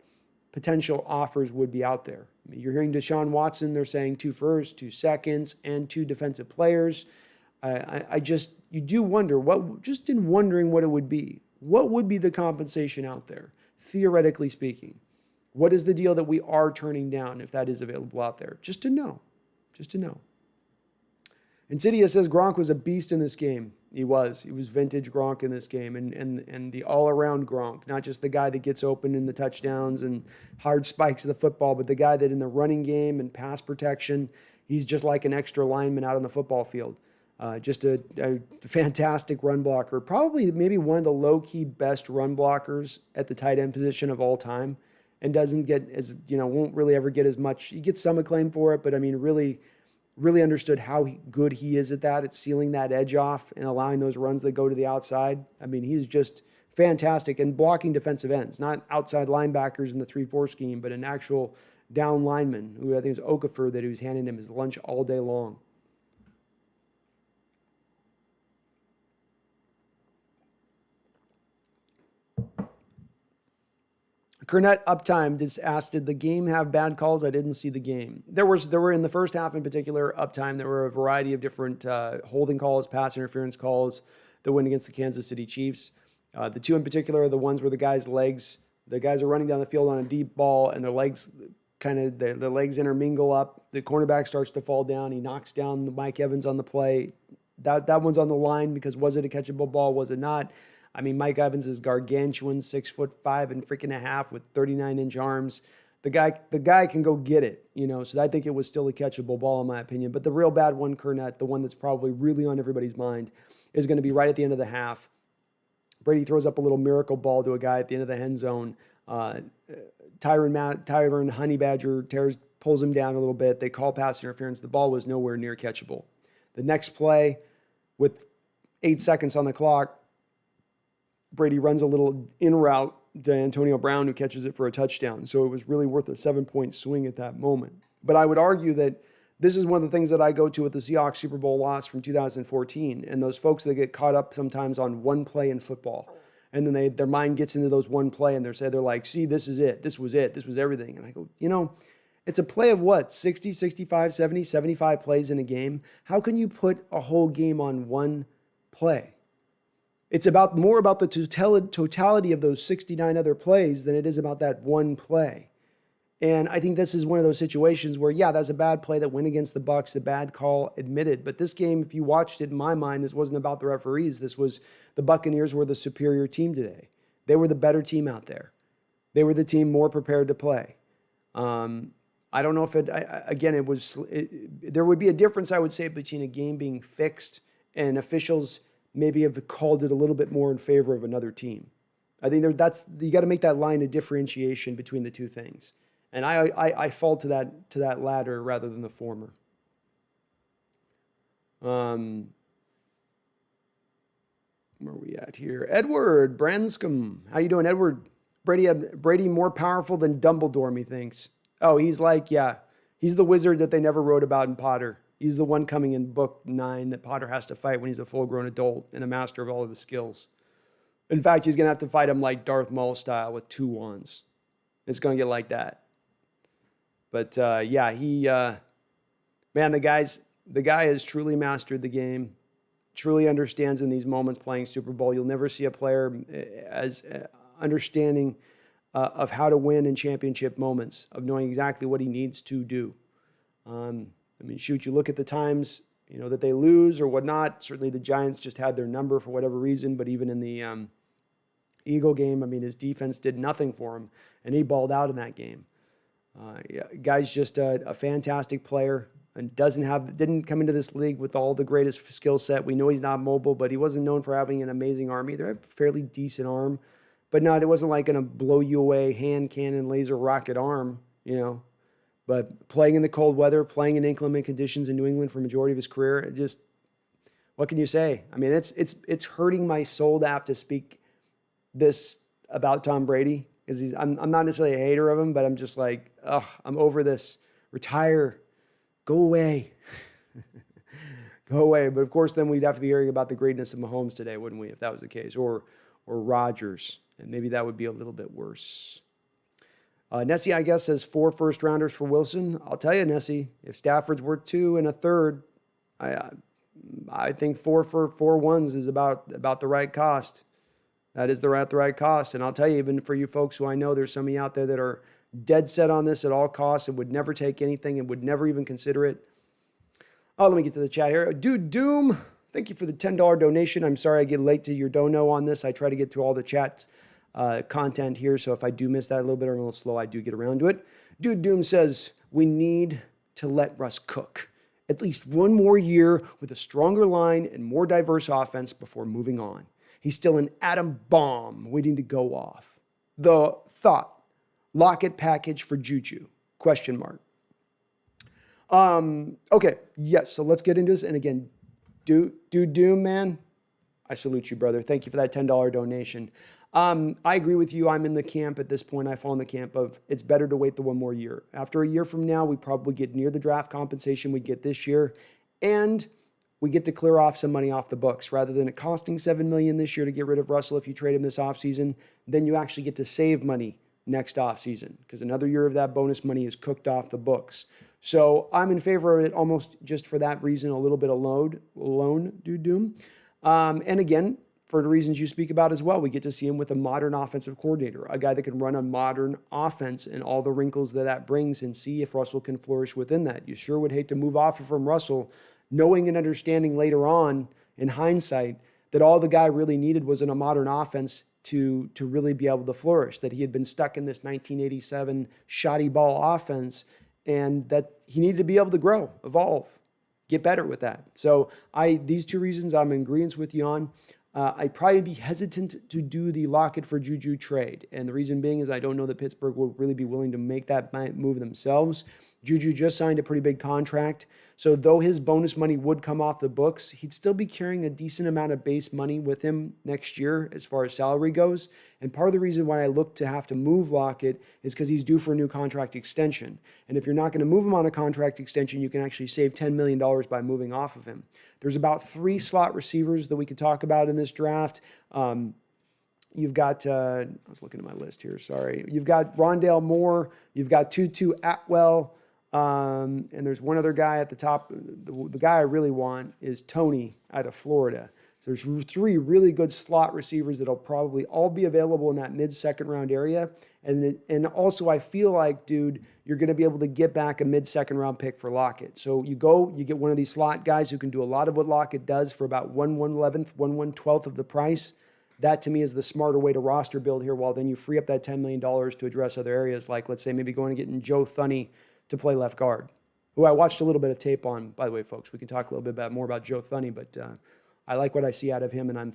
potential offers would be out there. I mean, you're hearing Deshaun Watson, they're saying 2 firsts, 2 seconds, and 2 defensive players. You do wonder, just in wondering what it would be. What would be the compensation out there, theoretically speaking? What is the deal that we are turning down if that is available out there? Just to know. Insidious says Gronk was a beast in this game. He was vintage Gronk in this game, and the all-around Gronk, not just the guy that gets open in the touchdowns and hard spikes of the football, but the guy that in the running game and pass protection, he's just like an extra lineman out on the football field. Just a fantastic run blocker, probably maybe one of the low-key best run blockers at the tight end position of all time, and doesn't get won't really ever get as much. He gets some acclaim for it, but I mean, really understood how good he is at that. It's sealing that edge off and allowing those runs that go to the outside. I mean, he's just fantastic. And blocking defensive ends, not outside linebackers in the 3-4 scheme, but an actual down lineman who I think was Okafor, that he was handing him his lunch all day long. Cornette Uptime just asked, did the game have bad calls? I didn't see the game. There were in the first half in particular, Uptime, there were a variety of different holding calls, pass interference calls that went against the Kansas City Chiefs. The 2 in particular are the ones where the guys are running down the field on a deep ball and their legs intermingle up. The cornerback starts to fall down. He knocks down Mike Evans on the play. That one's on the line because was it a catchable ball? Was it not? I mean, Mike Evans is gargantuan, 6'5" and freaking a half with 39-inch arms. The guy can go get it, So I think it was still a catchable ball in my opinion. But the real bad one, Cornette, the one that's probably really on everybody's mind, is going to be right at the end of the half. Brady throws up a little miracle ball to a guy at the end of the end zone. Tyron Honey Badger pulls him down a little bit. They call pass interference. The ball was nowhere near catchable. The next play, with 8 seconds on the clock, Brady runs a little in route to Antonio Brown, who catches it for a touchdown. So it was really worth a 7-point swing at that moment. But I would argue that this is one of the things that I go to with the Seahawks Super Bowl loss from 2014, and those folks that get caught up sometimes on one play in football. And then their mind gets into those one play, and they're like, see, this is it. This was it. This was everything. And I go, It's a play of what? 60, 65, 70, 75 plays in a game. How can you put a whole game on one play? It's more about the totality of those 69 other plays than it is about that one play. And I think this is one of those situations where, yeah, that's a bad play that went against the Bucs, a bad call, admitted. But this game, if you watched it, in my mind, this wasn't about the referees. This was the Buccaneers were the superior team today. They were the better team out there. They were the team more prepared to play. I don't know if there would be a difference, I would say, between a game being fixed and officials maybe have called it a little bit more in favor of another team. I think you got to make that line of differentiation between the two things. And I fall to that latter rather than the former. Where are we at here? Edward Branscombe. How you doing, Edward? Brady more powerful than Dumbledore, methinks. Oh, he's he's the wizard that they never wrote about in Potter. He's the one coming in book 9 that Potter has to fight when he's a full-grown adult and a master of all of his skills. In fact, he's going to have to fight him like Darth Maul style with 2 wands. It's going to get like that. But the guy has truly mastered the game, truly understands in these moments playing Super Bowl. You'll never see a player as understanding of how to win in championship moments, of knowing exactly what he needs to do. You look at the times, that they lose or whatnot. Certainly the Giants just had their number for whatever reason, but even in the Eagle game, his defense did nothing for him, and he balled out in that game. Guy's just a fantastic player and didn't come into this league with all the greatest skill set. We know he's not mobile, but he wasn't known for having an amazing arm either. A fairly decent arm, but it wasn't like going to blow you away, hand cannon, laser rocket arm, But playing in the cold weather, playing in inclement conditions in New England for a majority of his career, what can you say? It's hurting my soul to have to speak this about Tom Brady, because I'm not necessarily a hater of him, but I'm just like, I'm over this. Retire. Go away. Go away. But of course, then we'd have to be hearing about the greatness of Mahomes today, wouldn't we, if that was the case? Or Rodgers. And maybe that would be a little bit worse. Nessie, I guess, says 4 first-rounders for Wilson. I'll tell you, Nessie, if Stafford's worth 2 and a third, I think 4 for 4 ones is about the right cost. That is the right cost. And I'll tell you, even for you folks who I know, there's some of you out there that are dead set on this at all costs and would never take anything and would never even consider it. Oh, let me get to the chat here. Dude Doom, thank you for the $10 donation. I'm sorry I get late to your dono on this. I try to get through all the chat content here, so if I do miss that a little bit or a little slow, I do get around to it. Dude Doom says, we need to let Russ cook at least one more year with a stronger line and more diverse offense before moving on. He's still an atom bomb waiting to go off. The thought, Lockett package for Juju, ? Okay, yes, so let's get into this. And again, Dude Doom, man, I salute you, brother. Thank you for that $10 donation. I agree with you. I'm in the camp at this point. I fall in the camp of it's better to wait the one more year. After a year from now, we probably get near the draft compensation we get this year, and we get to clear off some money off the books. Rather than it costing $7 million this year to get rid of Russell if you trade him this offseason, then you actually get to save money next offseason because another year of that bonus money is cooked off the books. So I'm in favor of it almost just for that reason, a little bit alone, Dude Doom. And again, for the reasons you speak about as well, we get to see him with a modern offensive coordinator, a guy that can run a modern offense and all the wrinkles that brings, and see if Russell can flourish within that. You sure would hate to move off from Russell, knowing and understanding later on in hindsight that all the guy really needed was in a modern offense to really be able to flourish, that he had been stuck in this 1987 shoddy ball offense and that he needed to be able to grow, evolve, get better with that. So these 2 reasons I'm in agreement with you on. I'd probably be hesitant to do the Lockett for Juju trade. And the reason being is I don't know that Pittsburgh will really be willing to make that move themselves. Juju just signed a pretty big contract. So though his bonus money would come off the books, he'd still be carrying a decent amount of base money with him next year as far as salary goes. And part of the reason why I look to have to move Lockett is because he's due for a new contract extension. And if you're not going to move him on a contract extension, you can actually save $10 million by moving off of him. There's about 3 slot receivers that we could talk about in this draft. You've got, I was looking at my list here, sorry. You've got Rondale Moore. You've got Tutu Atwell. And there's one other guy at the top. The guy I really want is Tony out of Florida. So there's 3 really good slot receivers that'll probably all be available in that mid-second round area. And also I feel like, dude, you're going to be able to get back a mid-second round pick for Lockett. So you get one of these slot guys who can do a lot of what Lockett does for about 1/11th, 1/12th of the price. That to me is the smarter way to roster build here, while then you free up that $10 million to address other areas, like let's say maybe going and getting Joe Thuney to play left guard, who I watched a little bit of tape on, by the way, folks. We can talk a little bit more about Joe Thuney, but I like what I see out of him, and I'm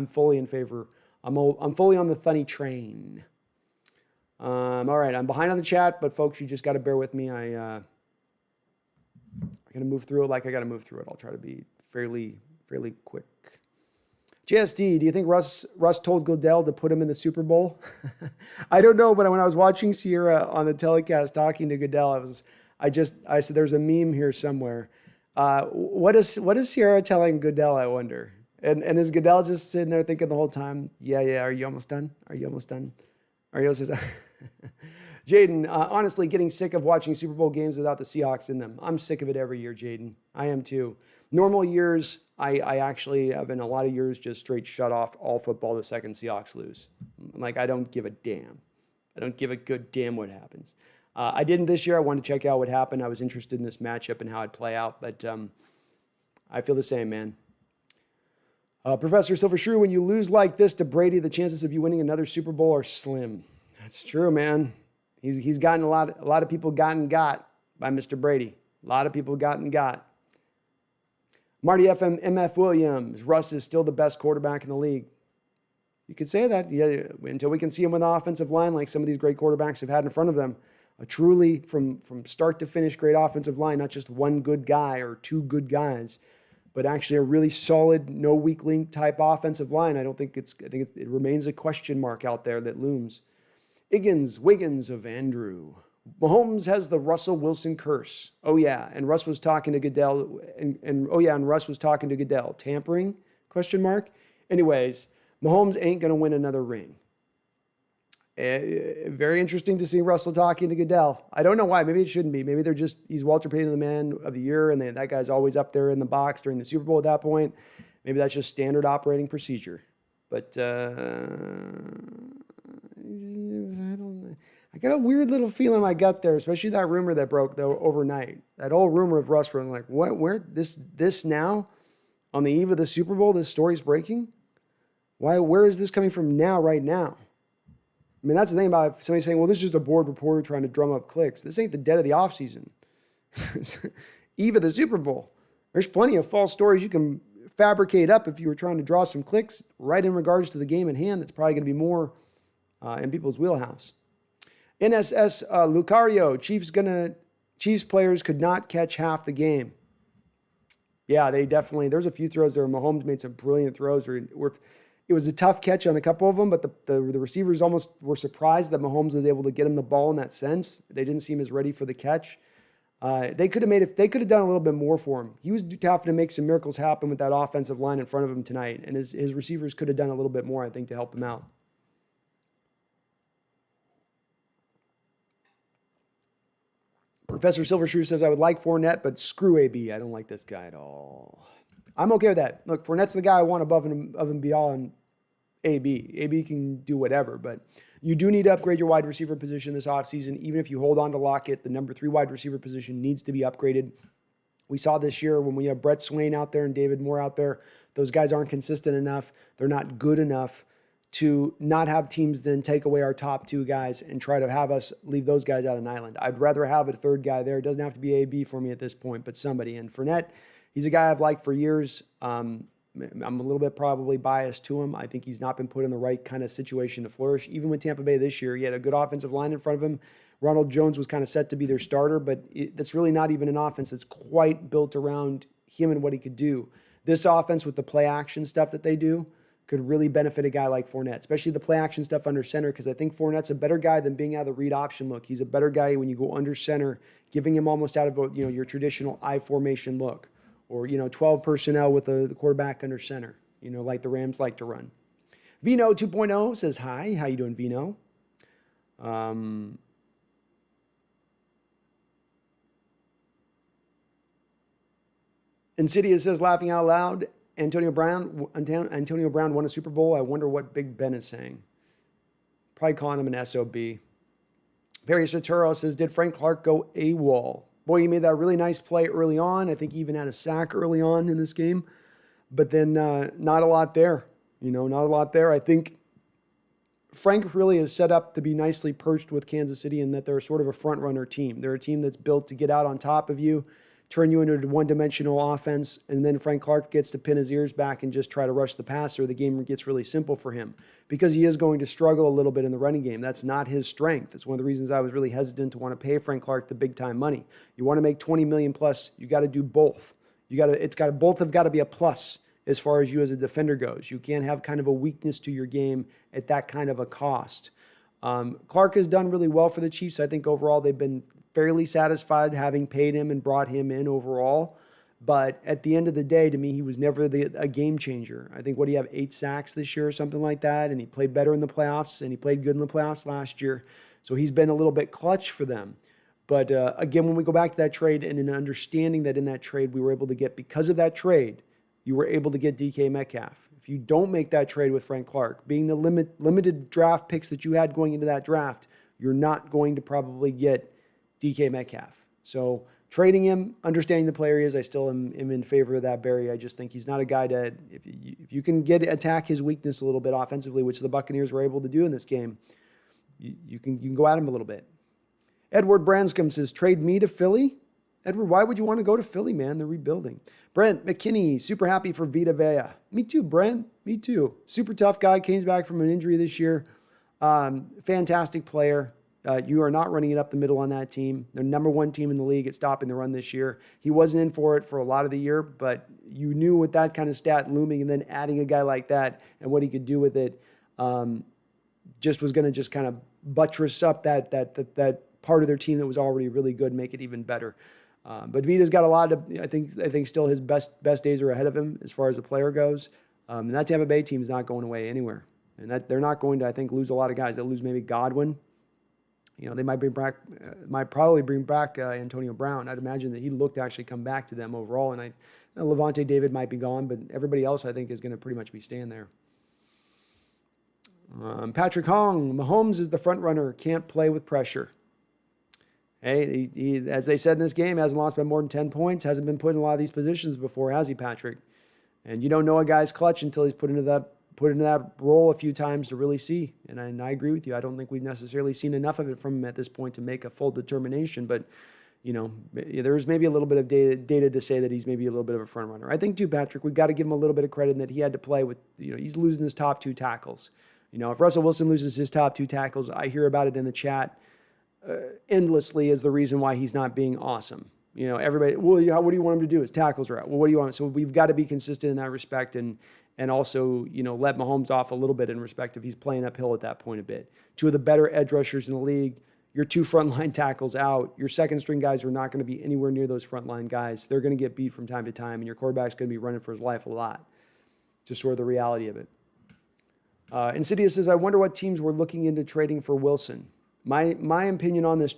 fully in favor. I'm fully on the Thuney train. All right, I'm behind on the chat, but folks, you just got to bear with me. I got to move through it like I got to move through it. I'll try to be fairly quick. JSD, do you think Russ told Goodell to put him in the Super Bowl? I don't know, but when I was watching Sierra on the telecast talking to Goodell, I said there's a meme here somewhere. What is Sierra telling Goodell, I wonder? And is Goodell just sitting there thinking the whole time, yeah, are you almost done? Are you almost done? Are you almost done? Jaden, honestly, getting sick of watching Super Bowl games without the Seahawks in them. I'm sick of it every year, Jaden. I am too. Normal years, I actually have been a lot of years just straight shut off all football the second Seahawks lose. Like, I don't give a damn. I don't give a good damn what happens. I didn't this year. I wanted to check out what happened. I was interested in this matchup and how it'd play out, but I feel the same, man. Professor Silver Shrew, when you lose like this to Brady, the chances of you winning another Super Bowl are slim. That's true, man. He's gotten a lot of people got by Mr. Brady. A lot of people got. Marty MF Williams, Russ is still the best quarterback in the league. You could say that, yeah, until we can see him with an offensive line like some of these great quarterbacks have had in front of them. A truly, from start to finish, great offensive line, not just one good guy or 2 good guys, but actually a really solid, no weak link type offensive line. I think it remains a question mark out there that looms. Wiggins of Andrew. Mahomes has the Russell Wilson curse. Oh yeah, and Russ was talking to Goodell, and Russ was talking to Goodell. Tampering? Question mark. Anyways, Mahomes ain't gonna win another ring. Very interesting to see Russell talking to Goodell. I don't know why. Maybe it shouldn't be. Maybe he's Walter Payton the Man of the Year, and that guy's always up there in the box during the Super Bowl at that point. Maybe that's just standard operating procedure. But I got a weird little feeling in my gut there, especially that rumor that broke though overnight. That old rumor of Russ running, like, what? Where this now on the eve of the Super Bowl? This story's breaking. Why? Where is this coming from now? Right now? I mean, that's the thing about somebody saying, well, this is just a board reporter trying to drum up clicks. This ain't the dead of the offseason. Eve of the Super Bowl. There's plenty of false stories you can fabricate up if you were trying to draw some clicks right in regards to the game in hand. That's probably going to be more in people's wheelhouse. NSS Lucario, Chiefs players could not catch half the game. Yeah, there's a few throws there. Mahomes made some brilliant throws where it was a tough catch on a couple of them, but the receivers almost were surprised that Mahomes was able to get him the ball in that sense. They didn't seem as ready for the catch. They could have done a little bit more for him. He was having to make some miracles happen with that offensive line in front of him tonight, and his receivers could have done a little bit more, I think, to help him out. Professor Silvershrew says, I would like Fournette, but screw AB. I don't like this guy at all. I'm okay with that. Look, Fournette's the guy I want above and beyond AB. AB can do whatever, but you do need to upgrade your wide receiver position this offseason. Even if you hold on to Lockett, the number 3 wide receiver position needs to be upgraded. We saw this year when we have Brett Swain out there and David Moore out there, those guys aren't consistent enough. They're not good enough to not have teams then take away our top 2 guys and try to have us leave those guys out on an island. I'd rather have a third guy there. It doesn't have to be AB for me at this point, but somebody. And Fournette, he's a guy I've liked for years. I'm a little bit probably biased to him. I think he's not been put in the right kind of situation to flourish. Even with Tampa Bay this year, he had a good offensive line in front of him. Ronald Jones was kind of set to be their starter, but that's really not even an offense that's quite built around him and what he could do. This offense with the play action stuff that they do could really benefit a guy like Fournette, especially the play action stuff under center, because I think Fournette's a better guy than being out of the read option look. He's a better guy when you go under center, giving him almost out of your traditional I formation look, or 12 personnel with the quarterback under center, like the Rams like to run. Vino 2.0 says hi. How you doing, Vino? Insidious says, laughing out loud, Antonio Brown won a Super Bowl. I wonder what Big Ben is saying. Probably calling him an SOB. Perry Sotero says, did Frank Clark go AWOL? Boy, he made that really nice play early on. I think he even had a sack early on in this game. But then not a lot there. Not a lot there. I think Frank really is set up to be nicely perched with Kansas City in that they're sort of a front-runner team. They're a team that's built to get out on top of you, turn you into a one-dimensional offense, and then Frank Clark gets to pin his ears back and just try to rush the passer. The game gets really simple for him because he is going to struggle a little bit in the running game. That's not his strength. It's one of the reasons I was really hesitant to want to pay Frank Clark the big-time money. You want to make $20 million plus, you got to do both. Both have got to be a plus as far as you as a defender goes. You can't have kind of a weakness to your game at that kind of a cost. Clark has done really well for the Chiefs. I think overall they've been fairly satisfied having paid him and brought him in overall. But at the end of the day, to me, he was never a game changer. I think, what do you have, 8 sacks this year or something like that? And he played better in the playoffs, and he played good in the playoffs last year. So he's been a little bit clutch for them. But again, when we go back to that trade and in understanding that in that trade we were able to get, because of that trade, you were able to get DK Metcalf. If you don't make that trade with Frank Clark, being the limited draft picks that you had going into that draft, you're not going to probably get DK Metcalf. So trading him, understanding the player he is, I still am in favor of that, Barry. I just think he's not a guy to, if you can attack his weakness a little bit offensively, which the Buccaneers were able to do in this game, you can go at him a little bit. Edward Branscombe says, trade me to Philly? Edward, why would you want to go to Philly, man? They're rebuilding. Brent McKinney, super happy for Vita Vea. Me too, Brent. Me too. Super tough guy. Came back from an injury this year. Fantastic player. You are not running it up the middle on that team. They're number 1 team in the league at stopping the run this year. He wasn't in for it for a lot of the year, but you knew with that kind of stat looming and then adding a guy like that and what he could do with it just was going to just kind of buttress up that part of their team that was already really good, make it even better. But Vita's got a lot of, I think still his best days are ahead of him as far as the player goes. And that Tampa Bay team is not going away anywhere. And that they're not going to, I think, lose a lot of guys. They'll lose maybe Godwin. They might probably bring back Antonio Brown. I'd imagine that he looked to actually come back to them overall. And Levante David might be gone, but everybody else I think is going to pretty much be staying there. Patrick Hong, Mahomes is the front runner, can't play with pressure. Hey, he, as they said in this game, hasn't lost by more than 10 points, hasn't been put in a lot of these positions before, has he, Patrick? And you don't know a guy's clutch until he's put into that role a few times to really see. And I agree with you. I don't think we've necessarily seen enough of it from him at this point to make a full determination. But, there's maybe a little bit of data to say that he's maybe a little bit of a front runner. I think too, Patrick, we've got to give him a little bit of credit in that he had to play with, he's losing his top 2 tackles. If Russell Wilson loses his top 2 tackles, I hear about it in the chat endlessly as the reason why he's not being awesome. Everybody, well, what do you want him to do? His tackles are out. Well, what do you want? So we've got to be consistent in that respect and also, let Mahomes off a little bit in respect of he's playing uphill at that point a bit. 2 of the better edge rushers in the league, your 2 frontline tackles out, your second string guys are not going to be anywhere near those frontline guys. They're going to get beat from time to time, and your quarterback's going to be running for his life a lot. Just sort of the reality of it. Insidious says, I wonder what teams were looking into trading for Wilson. My opinion on this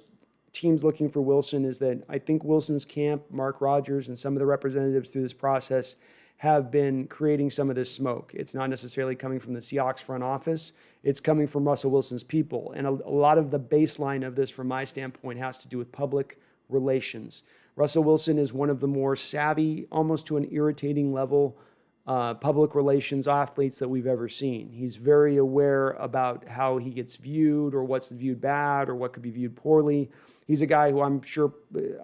teams looking for Wilson is that I think Wilson's camp, Mark Rodgers, and some of the representatives through this process have been creating some of this smoke. It's not necessarily coming from the Seahawks front office. It's coming from Russell Wilson's people. And a lot of the baseline of this, from my standpoint, has to do with public relations. Russell Wilson is one of the more savvy, almost to an irritating level, public relations athletes that we've ever seen. He's very aware about how he gets viewed or what's viewed bad or what could be viewed poorly. He's a guy who I'm sure,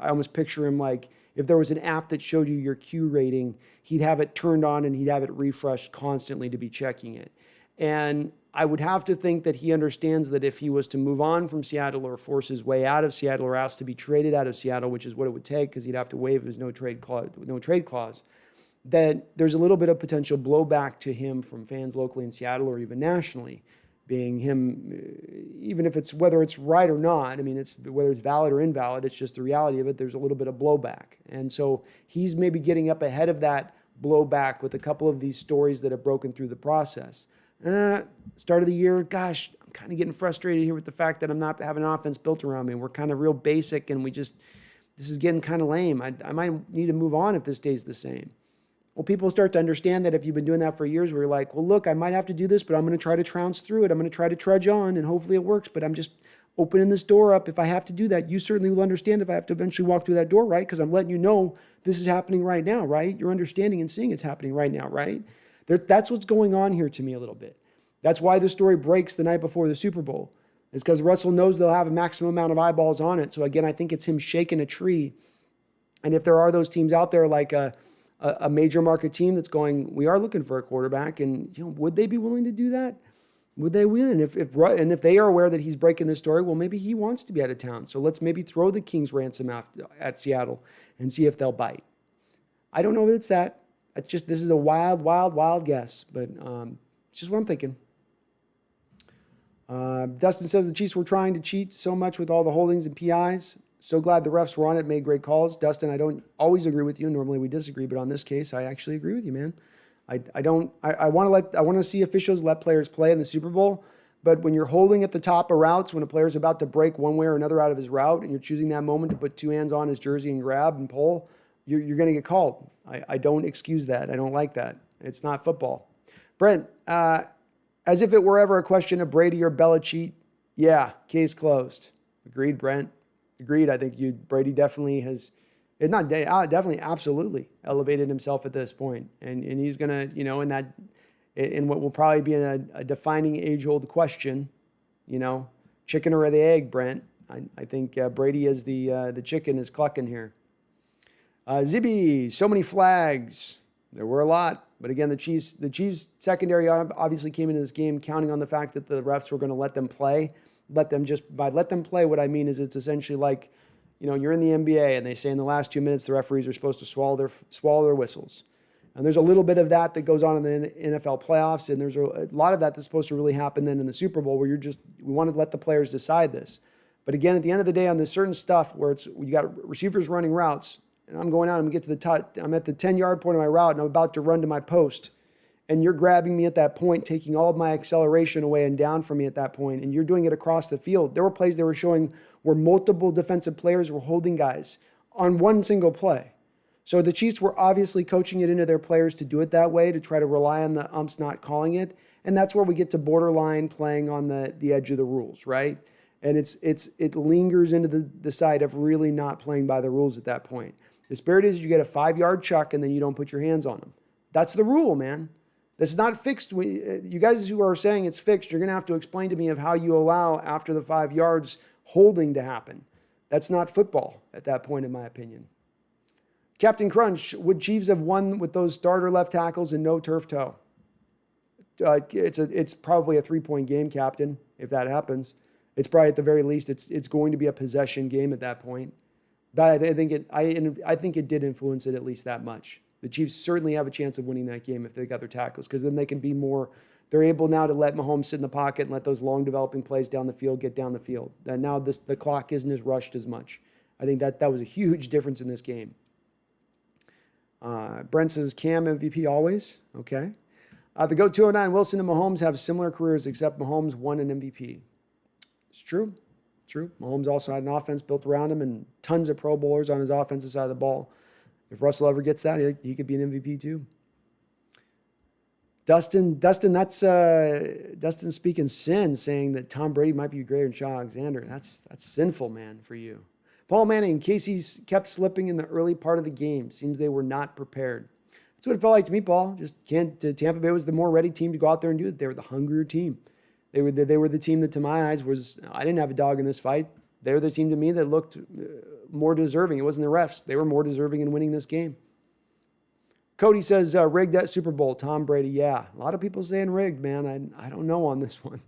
I almost picture him like if there was an app that showed you your Q rating, he'd have it turned on and he'd have it refreshed constantly to be checking it. And I would have to think that he understands that if he was to move on from Seattle or force his way out of Seattle or asked to be traded out of Seattle, which is what it would take because he'd have to waive his no trade clause, that there's a little bit of potential blowback to him from fans locally in Seattle or even nationally, being him, even if it's whether it's right or not. I mean, it's whether it's valid or invalid, it's just the reality of it. There's a little bit of blowback. And so he's maybe getting up ahead of that blowback with a couple of these stories that have broken through the process. Start of the year, gosh, I'm kind of getting frustrated here with the fact that I'm not having an offense built around me. We're kind of real basic and we just, this is getting kind of lame. I might need to move on if this stays the same. Well, people start to understand that if you've been doing that for years, where you're like, well, look, I might have to do this, but I'm going to try to trounce through it. I'm going to try to trudge on, and hopefully it works, but I'm just opening this door up. If I have to do that, you certainly will understand if I have to eventually walk through that door, right? Because I'm letting you know this is happening right now, right? You're understanding and seeing it's happening right now, right? That's what's going on here to me a little bit. That's why the story breaks the night before the Super Bowl. It's because Russell knows they'll have a maximum amount of eyeballs on it. So again, I think it's him shaking a tree. And if there are those teams out there like a major market team that's going, we are looking for a quarterback, and would they be willing to do that? Would they win? If they are aware that he's breaking this story, well, maybe he wants to be out of town. So let's maybe throw the King's ransom at Seattle and see if they'll bite. I don't know if it's that. This is a wild, wild, wild guess, but it's just what I'm thinking. Dustin says the Chiefs were trying to cheat so much with all the holdings and PIs. So glad the refs were on it, made great calls. Dustin, I don't always agree with you. Normally we disagree, but on this case, I actually agree with you, man. I want to see officials let players play in the Super Bowl, but when you're holding at the top of routes, when a player's about to break one way or another out of his route, and you're choosing that moment to put two hands on his jersey and grab and pull, you're going to get called. I don't excuse that. I don't like that. It's not football. Brent, as if it were ever a question of Brady or Belichick, yeah, case closed. Agreed, Brent. Agreed. I think Brady definitely has, definitely, absolutely elevated himself at this point. And he's going to, in what will probably be a defining age-old question, chicken or the egg, Brent. I think Brady is the chicken is clucking here. Zibby, so many flags. There were a lot. But again, the Chiefs secondary obviously came into this game counting on the fact that the refs were going to let them play. Let them play, what I mean is it's essentially like, you're in the NBA and they say in the last 2 minutes the referees are supposed to swallow their whistles. And there's a little bit of that goes on in the NFL playoffs, and there's a lot of that that's supposed to really happen then in the Super Bowl, where we want to let the players decide this. But again, at the end of the day, on this certain stuff where you got receivers running routes, and I'm going out and I'm at the 10-yard point of my route and I'm about to run to my post, and you're grabbing me at that point, taking all of my acceleration away and down from me at that point, and you're doing it across the field. There were plays they were showing where multiple defensive players were holding guys on one single play. So the Chiefs were obviously coaching it into their players to do it that way, to try to rely on the umps not calling it. And that's where we get to borderline playing on the edge of the rules, right? And it lingers into the side of really not playing by the rules at that point. The spirit is you get a 5-yard chuck and then you don't put your hands on them. That's the rule, man. This is not fixed. You guys who are saying it's fixed, you're going to have to explain to me of how you allow after the 5 yards holding to happen. That's not football at that point, in my opinion. Captain Crunch, would Chiefs have won with those starter left tackles and no turf toe? It's probably a 3-point game, Captain, if that happens. It's probably at the very least, it's going to be a possession game at that point. But I think it did influence it at least that much. The Chiefs certainly have a chance of winning that game if they got their tackles, because then they can be more, they're able now to let Mahomes sit in the pocket and let those long developing plays down the field get down the field. And now the clock isn't as rushed as much. I think that was a huge difference in this game. Brent says Cam MVP always. Okay. The GOAT 209, Wilson and Mahomes have similar careers, except Mahomes won an MVP. It's true. True. Mahomes also had an offense built around him and tons of Pro Bowlers on his offensive side of the ball. If Russell ever gets that, he could be an MVP too. Dustin, that's Dustin speaking sin, saying that Tom Brady might be greater than Shaw Alexander. That's sinful, man, for you. Paul Manning, Casey's kept slipping in the early part of the game. Seems they were not prepared. That's what it felt like to me, Paul. Tampa Bay was the more ready team to go out there and do it. They were the hungrier team. They were the team that, to my eyes, I didn't have a dog in this fight. They were the team to me that looked more deserving. It wasn't the refs. They were more deserving in winning this game. Cody says, rigged at Super Bowl, Tom Brady. Yeah, a lot of people saying rigged, man. I don't know on this one.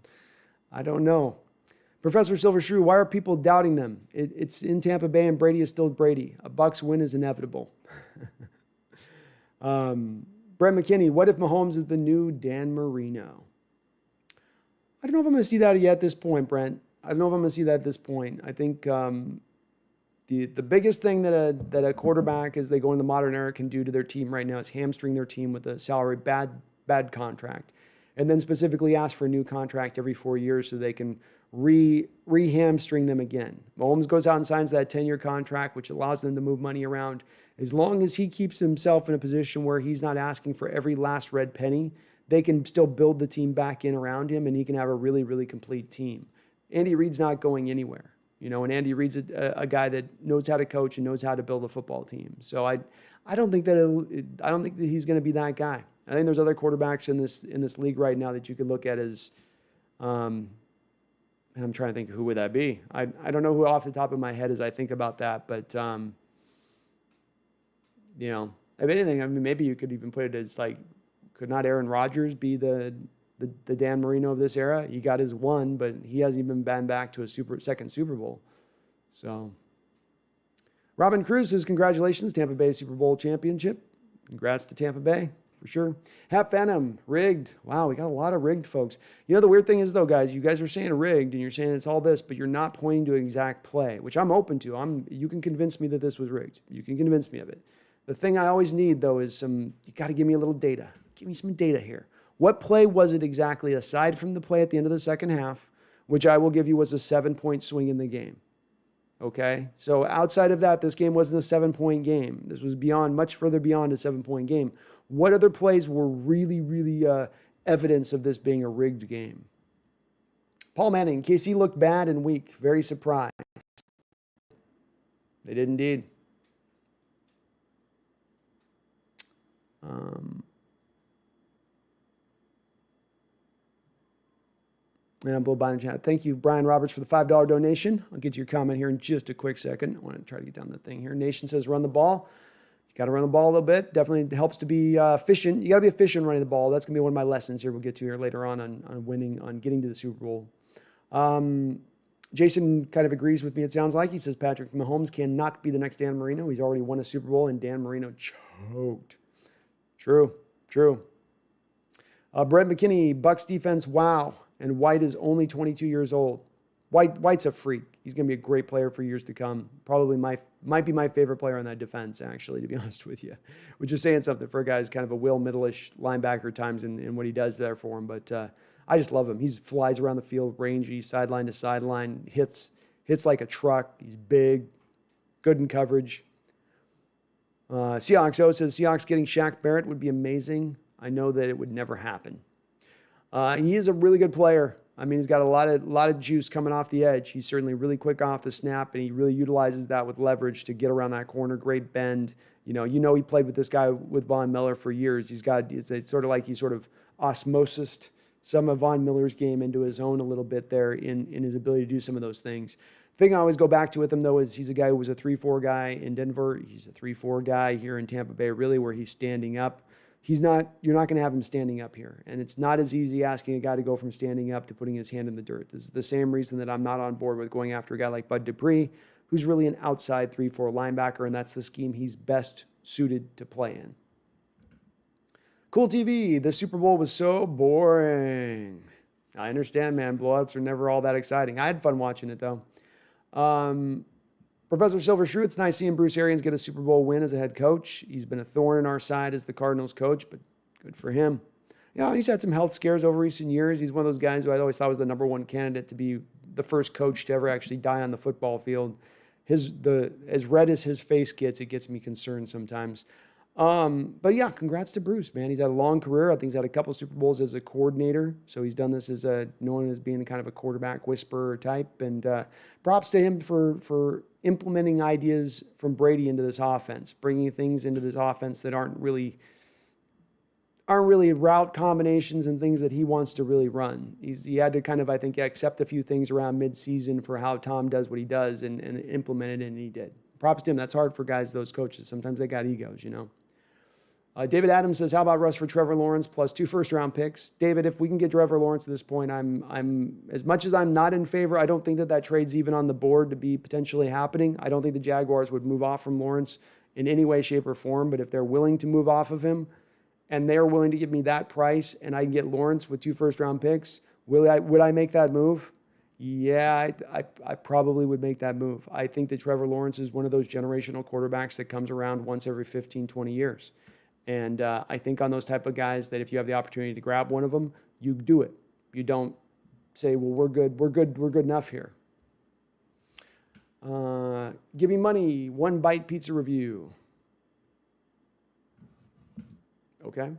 I don't know. Professor Silver Shrew, why are people doubting them? It's in Tampa Bay and Brady is still Brady. A Bucs win is inevitable. Brent McKinney, what if Mahomes is the new Dan Marino? I don't know if I'm going to see that yet at this point, Brent. I don't know if I'm going to see that at this point. I think the biggest thing that a quarterback, as they go in the modern era, can do to their team right now is hamstring their team with a salary bad contract. and then specifically ask for a new contract every 4 years so they can re-hamstring them again. Mahomes goes out and signs that 10-year contract, which allows them to move money around. As long as he keeps himself in a position where he's not asking for every last red penny, they can still build the team back in around him, and he can have a really, really complete team. Andy Reid's not going anywhere, and Andy Reid's a guy that knows how to coach and knows how to build a football team. So I don't think that he's going to be that guy. I think there's other quarterbacks in this league right now that you could look at as, and I'm trying to think who would that be. I don't know who off the top of my head as I think about that, but if anything, I mean, maybe you could even put it as like, could not Aaron Rodgers be the Dan Marino of this era? He got his one, but he hasn't even been back to a second Super Bowl. So, Robin Cruz says, congratulations, Tampa Bay Super Bowl championship. Congrats to Tampa Bay, for sure. Hap Phantom, rigged. Wow, we got a lot of rigged folks. The weird thing is, though, guys, you guys are saying rigged, and you're saying it's all this, but you're not pointing to an exact play, which I'm open to. You can convince me that this was rigged. You can convince me of it. The thing I always need, though, is you got to give me a little data. Give me some data here. What play was it exactly, aside from the play at the end of the second half, which I will give you was a 7-point swing in the game? Okay? So outside of that, this game wasn't a 7-point game. This was much further beyond a 7-point game. What other plays were really, really evidence of this being a rigged game? Paul Manning, KC looked bad and weak. Very surprised. They did indeed. And I'm Bill Biden chat. Thank you, Brian Roberts, for the $5 donation. I'll get to your comment here in just a quick second. I want to try to get down the thing here. Nation says run the ball. You got to run the ball a little bit. Definitely helps to be efficient. You got to be efficient running the ball. That's going to be one of my lessons here. We'll get to here later on winning, on getting to the Super Bowl. Jason kind of agrees with me, it sounds like. He says Patrick Mahomes cannot be the next Dan Marino. He's already won a Super Bowl, and Dan Marino choked. True. Brett McKinney, Bucks defense, wow. And White is only 22 years old. White's a freak. He's going to be a great player for years to come. Probably might be my favorite player on that defense, actually, to be honest with you. Which is saying something for a guy who's kind of a Will Middle-ish linebacker at times in what he does there for him. But I just love him. He flies around the field, rangy, sideline to sideline, hits like a truck. He's big, good in coverage. Seahawks says Seahawks getting Shaq Barrett would be amazing. I know that it would never happen. He is a really good player. I mean, he's got a lot of juice coming off the edge. He's certainly really quick off the snap, and he really utilizes that with leverage to get around that corner. Great bend. He played with this guy, with Von Miller, for years. It's sort of like he sort of osmosis some of Von Miller's game into his own a little bit there in his ability to do some of those things. The thing I always go back to with him, though, is he's a guy who was a 3-4 guy in Denver. He's a 3-4 guy here in Tampa Bay, really, where he's standing up. You're not going to have him standing up here. And it's not as easy asking a guy to go from standing up to putting his hand in the dirt. This is the same reason that I'm not on board with going after a guy like Bud Dupree, who's really an outside 3-4 linebacker, and that's the scheme he's best suited to play in. Cool TV, the Super Bowl was so boring. I understand, man. Blowouts are never all that exciting. I had fun watching it, though. Professor Silver Shrew, it's nice seeing Bruce Arians get a Super Bowl win as a head coach. He's been a thorn in our side as the Cardinals coach, but good for him. He's had some health scares over recent years. He's one of those guys who I always thought was the number one candidate to be the first coach to ever actually die on the football field. As red as his face gets, it gets me concerned sometimes. But yeah, congrats to Bruce, man. He's had a long career. I think he's had a couple Super Bowls as a coordinator. So he's done this as known as being kind of a quarterback whisperer type. And props to him for implementing ideas from Brady into this offense, bringing things into this offense that aren't really route combinations and things that he wants to really run. He had to kind of, I think, accept a few things around midseason for how Tom does what he does and implement it, and he did. Props to him. That's hard for guys, those coaches. Sometimes they got egos, David Adams says, how about Russ for Trevor Lawrence plus 2 first-round picks? David, if we can get Trevor Lawrence at this point, I'm as much as I'm not in favor, I don't think that trade's even on the board to be potentially happening. I don't think the Jaguars would move off from Lawrence in any way, shape, or form, but if they're willing to move off of him and they're willing to give me that price and I can get Lawrence with 2 first-round picks, would I make that move? Yeah, I probably would make that move. I think that Trevor Lawrence is one of those generational quarterbacks that comes around once every 15, 20 years. And I think on those type of guys that if you have the opportunity to grab one of them, You do it. You don't say, well, we're good enough here. Give me money, One Bite Pizza review. Okay.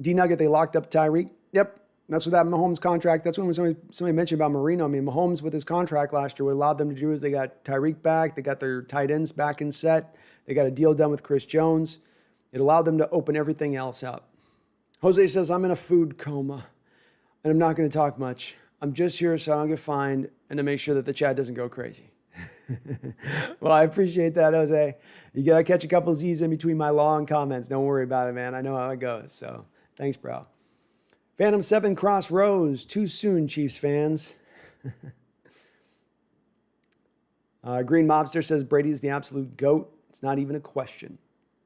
D-Nugget, they locked up Tyreek. Yep. That's what that Mahomes contract, that's when somebody mentioned about Marino. I mean, Mahomes with his contract last year, what allowed them to do is they got Tyreek back, they got their tight ends back in set, they got a deal done with Chris Jones. It allowed them to open everything else up. Jose says, I'm in a food coma, and I'm not going to talk much. I'm just here so I don't get fined and to make sure that the chat doesn't go crazy. Well, I appreciate that, Jose. You got to catch a couple of Z's in between my long comments. Don't worry about it, man. I know how it goes. So thanks, bro. Phantom 7 Crossroads. Too soon, Chiefs fans. Green Mobster says Brady's the absolute GOAT. It's not even a question.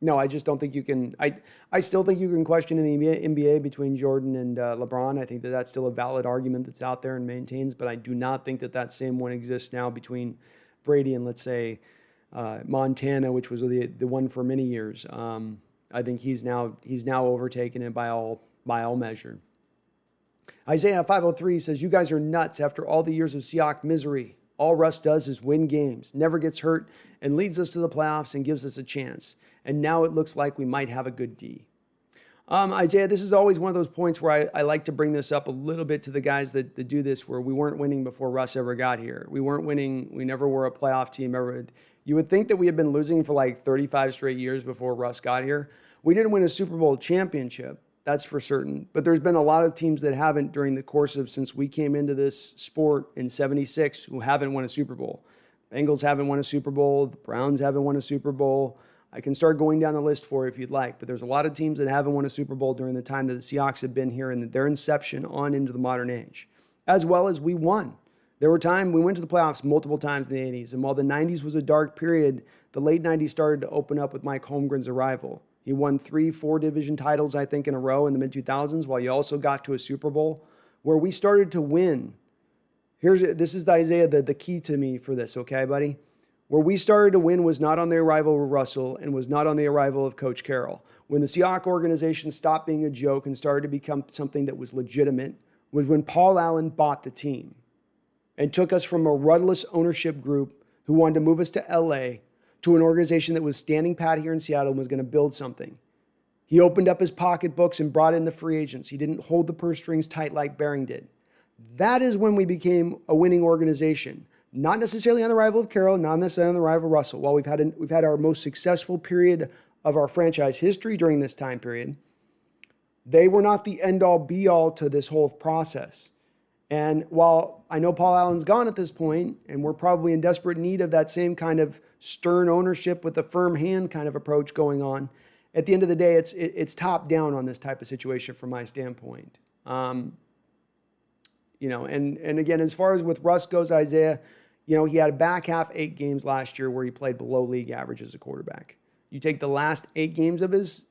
No, I just don't think you can. I still think you can question in the NBA between Jordan and LeBron. I think that that's still a valid argument that's out there and maintains, but I do not think that that same one exists now between Brady and, let's say, Montana, which was the one for many years. I think he's now overtaken it by all measure. Isaiah 503 says, you guys are nuts after all the years of Seahawks misery. All Russ does is win games, never gets hurt, and leads us to the playoffs and gives us a chance. And now it looks like we might have a good D. Isaiah, this is always one of those points where I like to bring this up a little bit to the guys that do this, where we weren't winning before Russ ever got here. We weren't winning. We never were a playoff team ever. You would think that we had been losing for like 35 straight years before Russ got here. We didn't win a Super Bowl championship. That's for certain. But there's been a lot of teams that haven't during the course of since we came into this sport in 76 who haven't won a Super Bowl. Bengals haven't won a Super Bowl. The Browns haven't won a Super Bowl. I can start going down the list for you if you'd like, but there's a lot of teams that haven't won a Super Bowl during the time that the Seahawks have been here and their inception on into the modern age, as well as we won. There were times we went to the playoffs multiple times in the 80s, and while the 90s was a dark period, the late 90s started to open up with Mike Holmgren's arrival. He won 3-4 division titles, I think, in a row in the mid-2000s, while you also got to a Super Bowl where we started to win. This is the Isaiah, the key to me for this, okay, buddy? Where we started to win was not on the arrival of Russell and was not on the arrival of Coach Carroll. When the Seahawks organization stopped being a joke and started to become something that was legitimate was when Paul Allen bought the team and took us from a rudderless ownership group who wanted to move us to LA to an organization that was standing pat here in Seattle and was going to build something. He opened up his pocketbooks and brought in the free agents. He didn't hold the purse strings tight like Bearing did. That is when we became a winning organization. Not necessarily on the arrival of Carroll, not necessarily on the arrival of Russell. While we've had our most successful period of our franchise history during this time period, they were not the end-all, be-all to this whole process. And while I know Paul Allen's gone at this point, and we're probably in desperate need of that same kind of stern ownership with a firm hand kind of approach going on, at the end of the day, it's top-down on this type of situation from my standpoint. And again, as far as with Russ goes, Isaiah, he had a back half 8 games last year where he played below league average as a quarterback. You take the last 8 games of his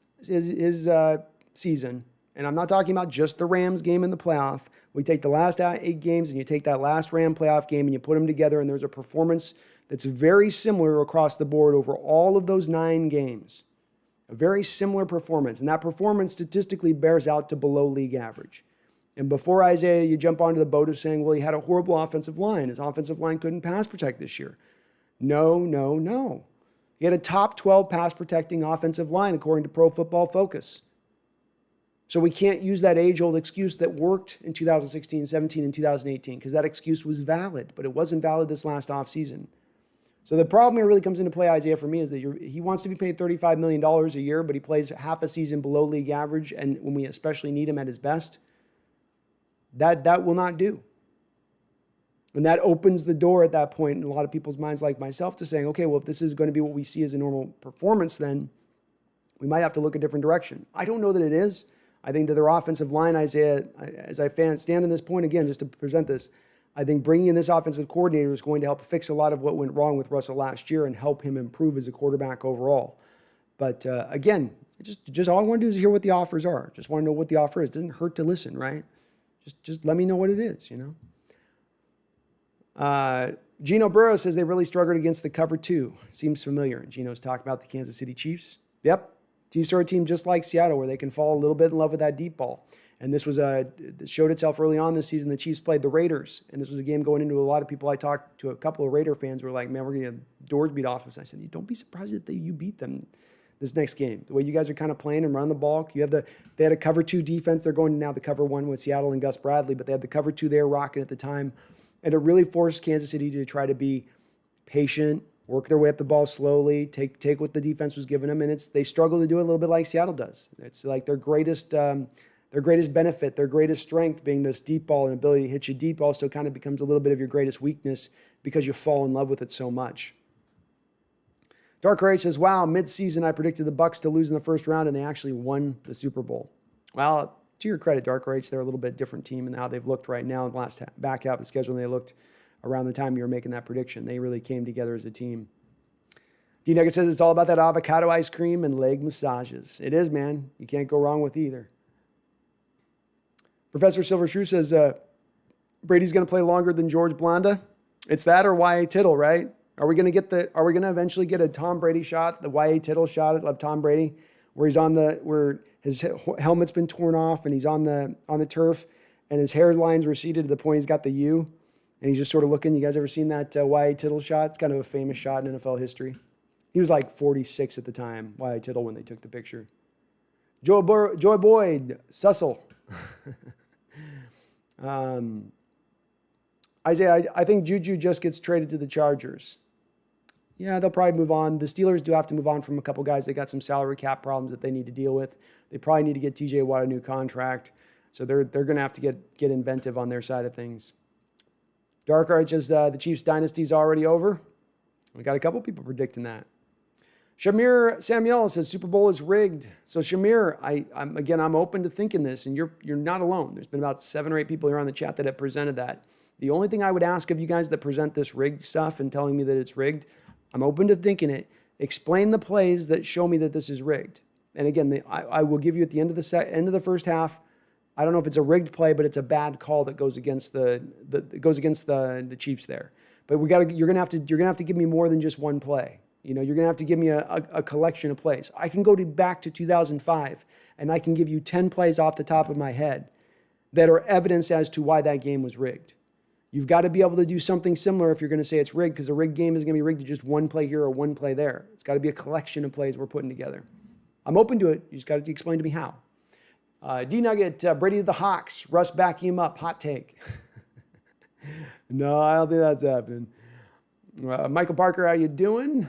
season, and I'm not talking about just the Rams game in the playoff. We take the last 8 games and you take that last Ram playoff game and you put them together, and there's a performance that's very similar across the board over all of those 9 games. A very similar performance, and that performance statistically bears out to below league average. And before Isaiah, you jump onto the boat of saying, well, he had a horrible offensive line. His offensive line couldn't pass protect this year. No. He had a top 12 pass protecting offensive line, according to Pro Football Focus. So we can't use that age-old excuse that worked in 2016, 17, and 2018, because that excuse was valid, but it wasn't valid this last offseason. So the problem here really comes into play, Isaiah, for me, is that he wants to be paid $35 million a year, but he plays half a season below league average, and when we especially need him at his best, that will not do. And that opens the door at that point in a lot of people's minds like myself to saying, okay, well, if this is going to be what we see as a normal performance, then we might have to look a different direction. I don't know that it is. I think that their offensive line, Isaiah, as I stand on this point again, just to present this, I think bringing in this offensive coordinator is going to help fix a lot of what went wrong with Russell last year and help him improve as a quarterback overall. But again, just all I want to do is hear what the offers are. Just want to know what the offer is. It doesn't hurt to listen, right? Just let me know what it is, Gino Burrow says they really struggled against the cover 2. Seems familiar. Gino's talked about the Kansas City Chiefs. Yep. Chiefs are a team just like Seattle where they can fall a little bit in love with that deep ball. And this showed itself early on this season. The Chiefs played the Raiders, and this was a game going into a lot of people. I talked to a couple of Raider fans who were like, man, we're going to get doors beat off us. I said, don't be surprised if you beat them this next game. The way you guys are kind of playing and run the ball. They had a cover 2 defense. They're going to now the cover 1 with Seattle and Gus Bradley, but they had the cover 2 there rocking at the time. And it really forced Kansas City to try to be patient, work their way up the ball slowly, take what the defense was giving them, and they struggle to do it a little bit like Seattle does. It's like their greatest benefit, their greatest strength being this deep ball and ability to hit you deep also kind of becomes a little bit of your greatest weakness because you fall in love with it so much. Dark Ray says, wow, mid-season I predicted the Bucs to lose in the first round, and they actually won the Super Bowl. Well, to your credit, Dark Ray, they're a little bit different team in how they've looked right now in the back half of the schedule than they looked around the time you were making that prediction. They really came together as a team. D-Nugget says it's all about that avocado ice cream and leg massages. It is, man. You can't go wrong with either. Professor Silver Shrew says, Brady's going to play longer than George Blanda. It's that or Y.A. Tittle, right? Are we going to eventually get a Tom Brady shot, the Y.A. Tittle shot of Tom Brady, where his helmet's been torn off and he's on the turf and his hairline's receded to the point he's got the U and he's just sort of looking. You guys ever seen that Y.A. Tittle shot? It's kind of a famous shot in NFL history. He was like 46 at the time, Y.A. Tittle, when they took the picture. Joy Boyd, Sussel. Isaiah, I think Juju just gets traded to the Chargers. Yeah, they'll probably move on. The Steelers do have to move on from a couple guys. They got some salary cap problems that they need to deal with. They probably need to get TJ Watt a new contract. So they're going to have to get inventive on their side of things. Dark Arch says the Chiefs dynasty's already over. We got a couple people predicting that. Shamir Samuel says Super Bowl is rigged. So Shamir, I'm open to thinking this, and you're not alone. There's been about 7 or 8 people here on the chat that have presented that. The only thing I would ask of you guys that present this rigged stuff and telling me that it's rigged, I'm open to thinking it. Explain the plays that show me that this is rigged. And again, I will give you at the end of the first half. I don't know if it's a rigged play, but it's a bad call that goes against the Chiefs there. But you're gonna have to give me more than just one play. You're going to have to give me a collection of plays. I can go back to 2005, and I can give you 10 plays off the top of my head that are evidence as to why that game was rigged. You've got to be able to do something similar if you're going to say it's rigged, because a rigged game isn't going to be rigged to just one play here or one play there. It's got to be a collection of plays we're putting together. I'm open to it. You just got to explain to me how. D-Nugget, Brady to the Hawks. Russ backing him up. Hot take. No, I don't think that's happening. Michael Parker, how you doing?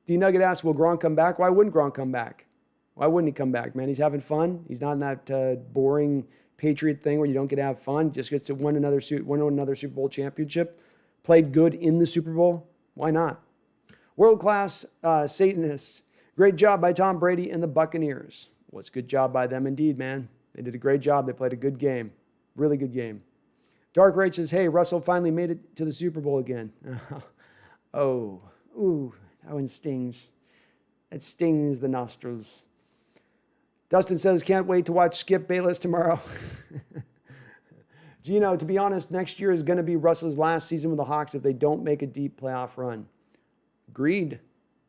D-Nugget asks, will Gronk come back? Why wouldn't Gronk come back? Why wouldn't he come back, man? He's having fun. He's not in that boring Patriot thing where you don't get to have fun. Just gets to win another Super Bowl championship. Played good in the Super Bowl. Why not? World-class Satanists. Great job by Tom Brady and the Buccaneers. Well, good job by them indeed, man. They did a great job. They played a good game. Really good game. Dark Rage says, hey, Russell finally made it to the Super Bowl again. Oh, ooh, that one stings. It stings the nostrils. Dustin says, can't wait to watch Skip Bayless tomorrow. Gino, to be honest, next year is going to be Russell's last season with the Hawks if they don't make a deep playoff run. Agreed.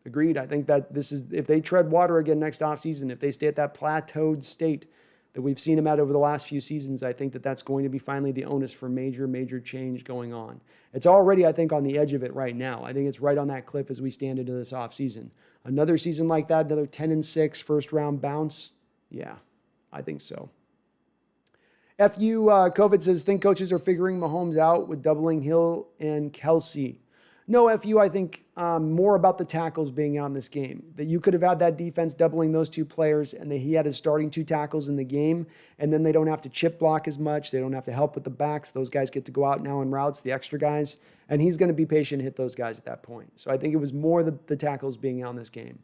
I think that if they tread water again next offseason, if they stay at that plateaued state that we've seen them at over the last few seasons, I think that that's going to be finally the onus for major, major change going on. It's already, I think, on the edge of it right now. I think it's right on that cliff as we stand into this offseason. Another season like that, another 10-6 first-round bounce, yeah, I think so. FU COVID says, think coaches are figuring Mahomes out with doubling Hill and Kelsey. No, FU, I think more about the tackles being out in this game. That you could have had that defense doubling those two players, and that he had his starting 2 tackles in the game, and then they don't have to chip block as much. They don't have to help with the backs. Those guys get to go out now in routes, the extra guys, and he's going to be patient and hit those guys at that point. So I think it was more the tackles being out in this game.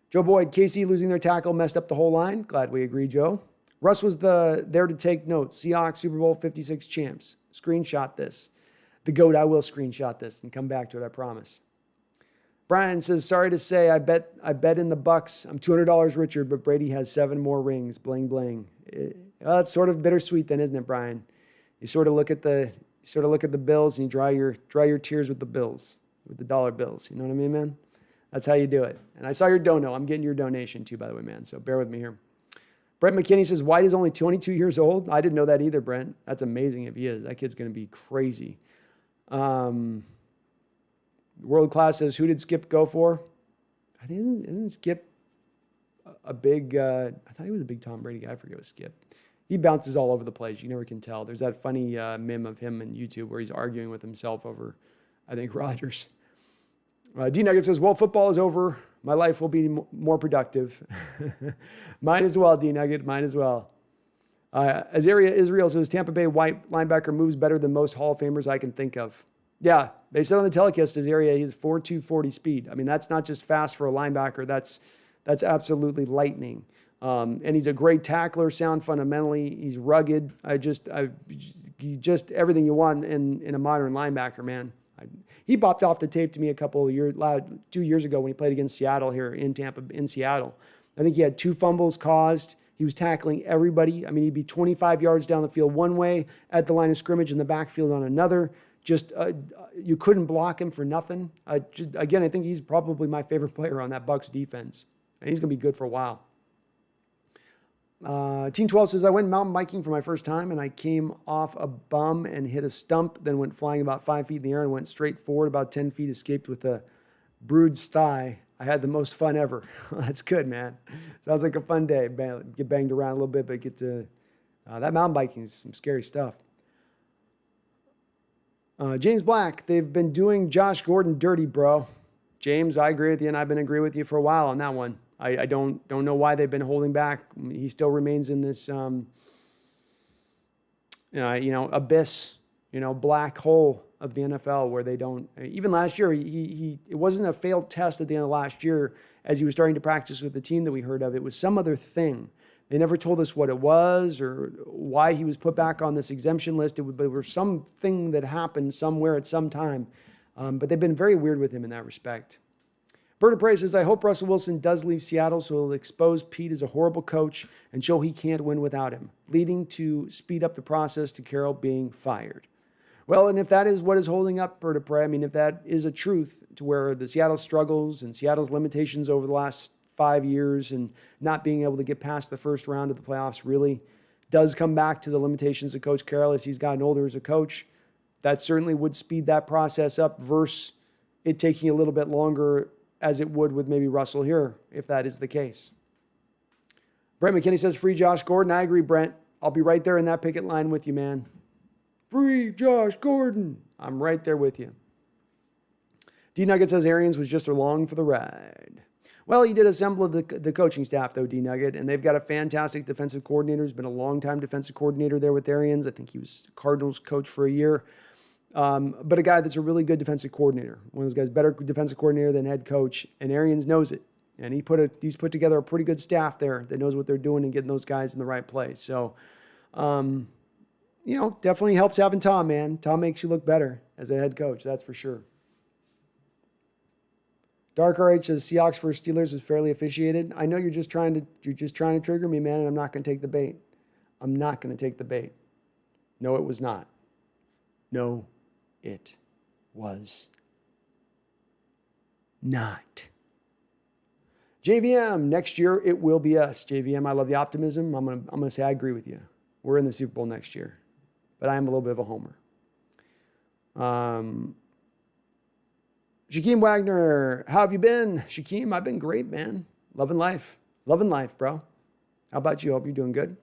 Joe Boyd, KC losing their tackle messed up the whole line. Glad we agree, Joe. Russ was there to take notes. Seahawks Super Bowl 56 champs. Screenshot this. The GOAT, I will screenshot this and come back to it, I promise. Brian says, sorry to say, I bet in the Bucks. I'm $200 richer, but Brady has 7 more rings. Bling, bling. Well, it's sort of bittersweet then, isn't it, Brian? You sort of look at the Bills and you dry your tears with the bills, with the dollar bills. You know what I mean, man? That's how you do it. And I saw your dono. I'm getting your donation too, by the way, man. So bear with me here. Brent McKinney says, White is only 22 years old. I didn't know that either, Brent. That's amazing if he is. That kid's going to be crazy. World Class says, who did Skip go for? I think isn't Skip a big, I thought he was a big Tom Brady guy. I forget what Skip. He bounces all over the place. You never can tell. There's that funny meme of him on YouTube where he's arguing with himself over, I think, Rodgers. D Nugget says, well, football is over. My life will be more productive. Mine as well, D Nugget. Mine as well. Azaria Israel says, Tampa Bay White linebacker moves better than most Hall of Famers I can think of. Yeah, they said on the telecast, Azaria, he's 4.2 40 speed. I mean, that's not just fast for a linebacker. That's absolutely lightning. And he's a great tackler, sound fundamentally. He's rugged. Just everything you want in a modern linebacker, man. He bopped off the tape to me 2 years ago when he played against Seattle here in Seattle. I think he had 2 fumbles caused. He was tackling everybody. I mean, he'd be 25 yards down the field one way, at the line of scrimmage in the backfield on another. You couldn't block him for nothing. Again, I think he's probably my favorite player on that Bucs defense. And he's going to be good for a while. Team 12 says, I went mountain biking for my first time, and I came off a bum and hit a stump, then went flying about 5 feet in the air and went straight forward about 10 feet, escaped with a bruised thigh. I had the most fun ever. That's good, man. Sounds like a fun day. Get banged around a little bit, but get to that mountain biking is some scary stuff. James Black, they've been doing Josh Gordon dirty, bro. James, I agree with you, and I've been agreeing with you for a while on that one. I don't know why they've been holding back. He still remains in this, abyss, black hole of the NFL where they don't. Even last year, it wasn't a failed test at the end of last year as he was starting to practice with the team that we heard of. It was some other thing. They never told us what it was or why he was put back on this exemption list. There was something that happened somewhere at some time. But they've been very weird with him in that respect. Berta Prey says, I hope Russell Wilson does leave Seattle so he'll expose Pete as a horrible coach and show he can't win without him, leading to speed up the process to Carroll being fired. Well, and if that is what is holding up Berta Prey, I mean, if that is a truth to where the Seattle struggles and Seattle's limitations over the last 5 years and not being able to get past the first round of the playoffs really does come back to the limitations of Coach Carroll as he's gotten older as a coach, that certainly would speed that process up versus it taking a little bit longer as it would with maybe Russell here, if that is the case. Brent McKinney says, free Josh Gordon. I agree, Brent. I'll be right there in that picket line with you, man. Free Josh Gordon. I'm right there with you. D Nugget says Arians was just along for the ride. Well, he did assemble the coaching staff, though, D Nugget, and they've got a fantastic defensive coordinator. He's been a long-time defensive coordinator there with Arians. I think he was Cardinals coach for a year. But a guy that's a really good defensive coordinator. One of those guys, better defensive coordinator than head coach. And Arians knows it. And he's put together a pretty good staff there that knows what they're doing and getting those guys in the right place. So, definitely helps having Tom, man. Tom makes you look better as a head coach, that's for sure. Dark RH says Seahawks versus Steelers was fairly officiated. I know you're just trying to trigger me, man, and I'm not going to take the bait. I'm not going to take the bait. No, it was not. No, it was not. JVM, next year it will be us. JVM, I love the optimism. I'm gonna say I agree with you. We're in the Super Bowl next year, but I am a little bit of a homer. Shaquem Wagner, how have you been? Shaquem, I've been great, man. Loving life, bro. How about you? Hope you're doing good.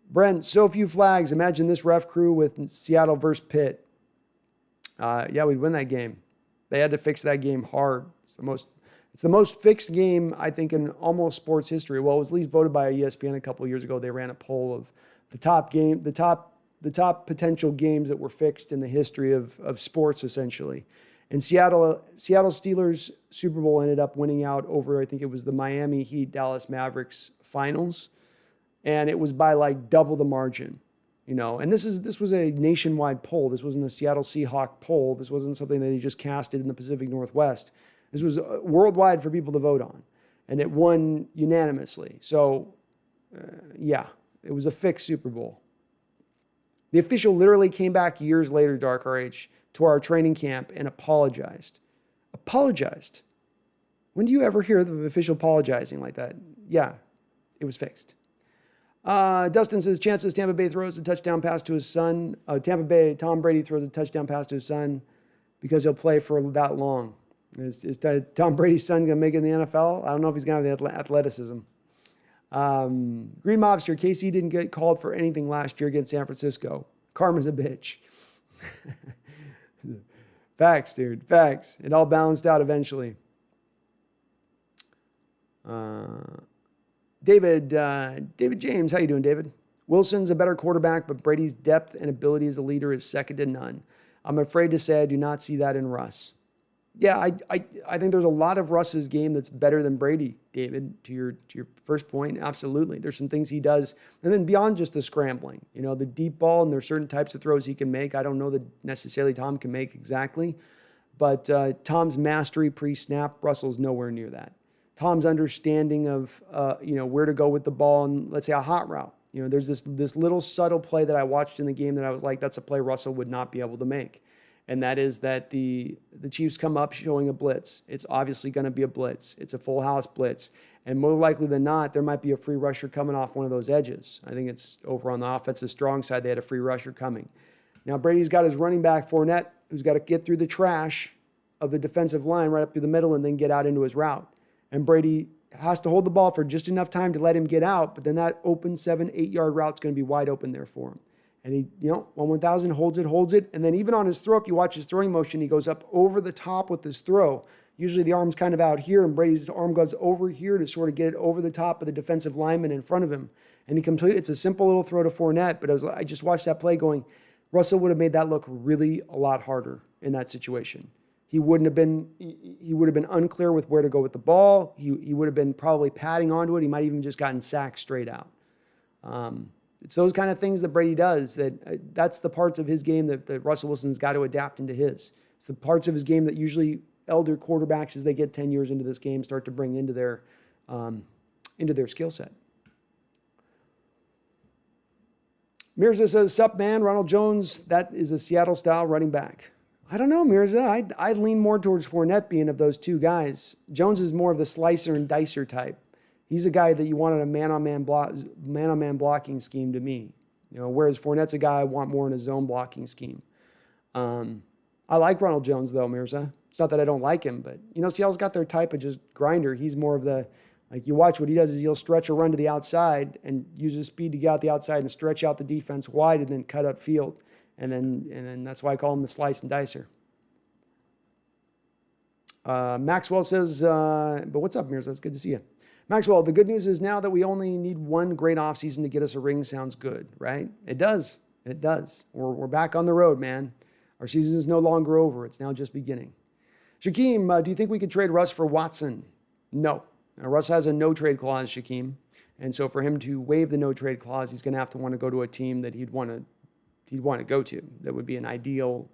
Brent, so few flags. Imagine this ref crew with Seattle versus Pitt. Yeah, we'd win that game. They had to fix that game hard. It's the most fixed game, I think, in almost sports history. Well, it was at least voted by ESPN a couple of years ago. They ran a poll of the top potential games that were fixed in the history of sports, essentially. And Seattle Steelers Super Bowl ended up winning out over, I think it was the Miami Heat Dallas Mavericks finals. And it was by like double the margin, And this was a nationwide poll. This wasn't a Seattle Seahawks poll. This wasn't something that they just casted in the Pacific Northwest. This was worldwide for people to vote on, and it won unanimously. So, it was a fixed Super Bowl. The official literally came back years later, Dark RH, to our training camp and apologized. When do you ever hear the official apologizing like that? Yeah, it was fixed. Dustin says, chances Tampa Bay throws a touchdown pass to his son. Tom Brady throws a touchdown pass to his son because he'll play for that long. Is Tom Brady's son going to make it in the NFL? I don't know if he's going to have the athleticism. Green Mobster, KC didn't get called for anything last year against San Francisco. Karma's a bitch. Facts, dude. Facts. It all balanced out eventually. David James, how you doing, David? Wilson's a better quarterback, but Brady's depth and ability as a leader is second to none. I'm afraid to say I do not see that in Russ. Yeah, I think there's a lot of Russ's game that's better than Brady, David, to your first point. Absolutely. There's some things he does. And then beyond just the scrambling, the deep ball, and there's certain types of throws he can make. I don't know that necessarily Tom can make exactly, but Tom's mastery pre-snap, Russell's nowhere near that. Tom's understanding of, where to go with the ball and, let's say, a hot route. There's this little subtle play that I watched in the game that I was like, that's a play Russell would not be able to make. And that is that the Chiefs come up showing a blitz. It's obviously going to be a blitz. It's a full house blitz. And more likely than not, there might be a free rusher coming off one of those edges. I think it's over on the offensive strong side. They had a free rusher coming. Now, Brady's got his running back, Fournette, who's got to get through the trash of the defensive line right up through the middle and then get out into his route. And Brady has to hold the ball for just enough time to let him get out, but then that open 7-8 yard route's going to be wide open there for him. And he, 1,000 holds it. And then even on his throw, if you watch his throwing motion, he goes up over the top with his throw. Usually the arm's kind of out here, and Brady's arm goes over here to sort of get it over the top of the defensive lineman in front of him. And it's a simple little throw to Fournette, but I just watched that play going, Russell would have made that look really a lot harder in that situation. He would have been unclear with where to go with the ball. He would have been probably padding onto it. He might even just gotten sacked straight out. It's those kind of things that Brady does. That's the parts of his game that Russell Wilson's got to adapt into his. It's the parts of his game that usually elder quarterbacks, as they get 10 years into this game, start to bring into their skill set. Mirza says, "Sup, man? Ronald Jones, that is a Seattle-style running back." I don't know, Mirza. I'd lean more towards Fournette being of those two guys. Jones is more of the slicer and dicer type. He's a guy that you want in a man-on-man blocking scheme to me. Whereas Fournette's a guy I want more in a zone blocking scheme. I like Ronald Jones, though, Mirza. It's not that I don't like him, but, Seattle's got their type of just grinder. He's more of you watch what he does is he'll stretch or run to the outside and use his speed to get out the outside and stretch out the defense wide and then cut up field. And then that's why I call him the slice and dicer. Maxwell says, but what's up, Mirza? It's good to see you. Maxwell, the good news is now that we only need one great offseason to get us a ring sounds good, right? It does. It does. We're back on the road, man. Our season is no longer over. It's now just beginning. Shaquem, do you think we could trade Russ for Watson? No. Now, Russ has a no-trade clause, Shaquem. And so for him to waive the no-trade clause, he's going to have to want to go to a team that he'd want to go to. That would be an ideal,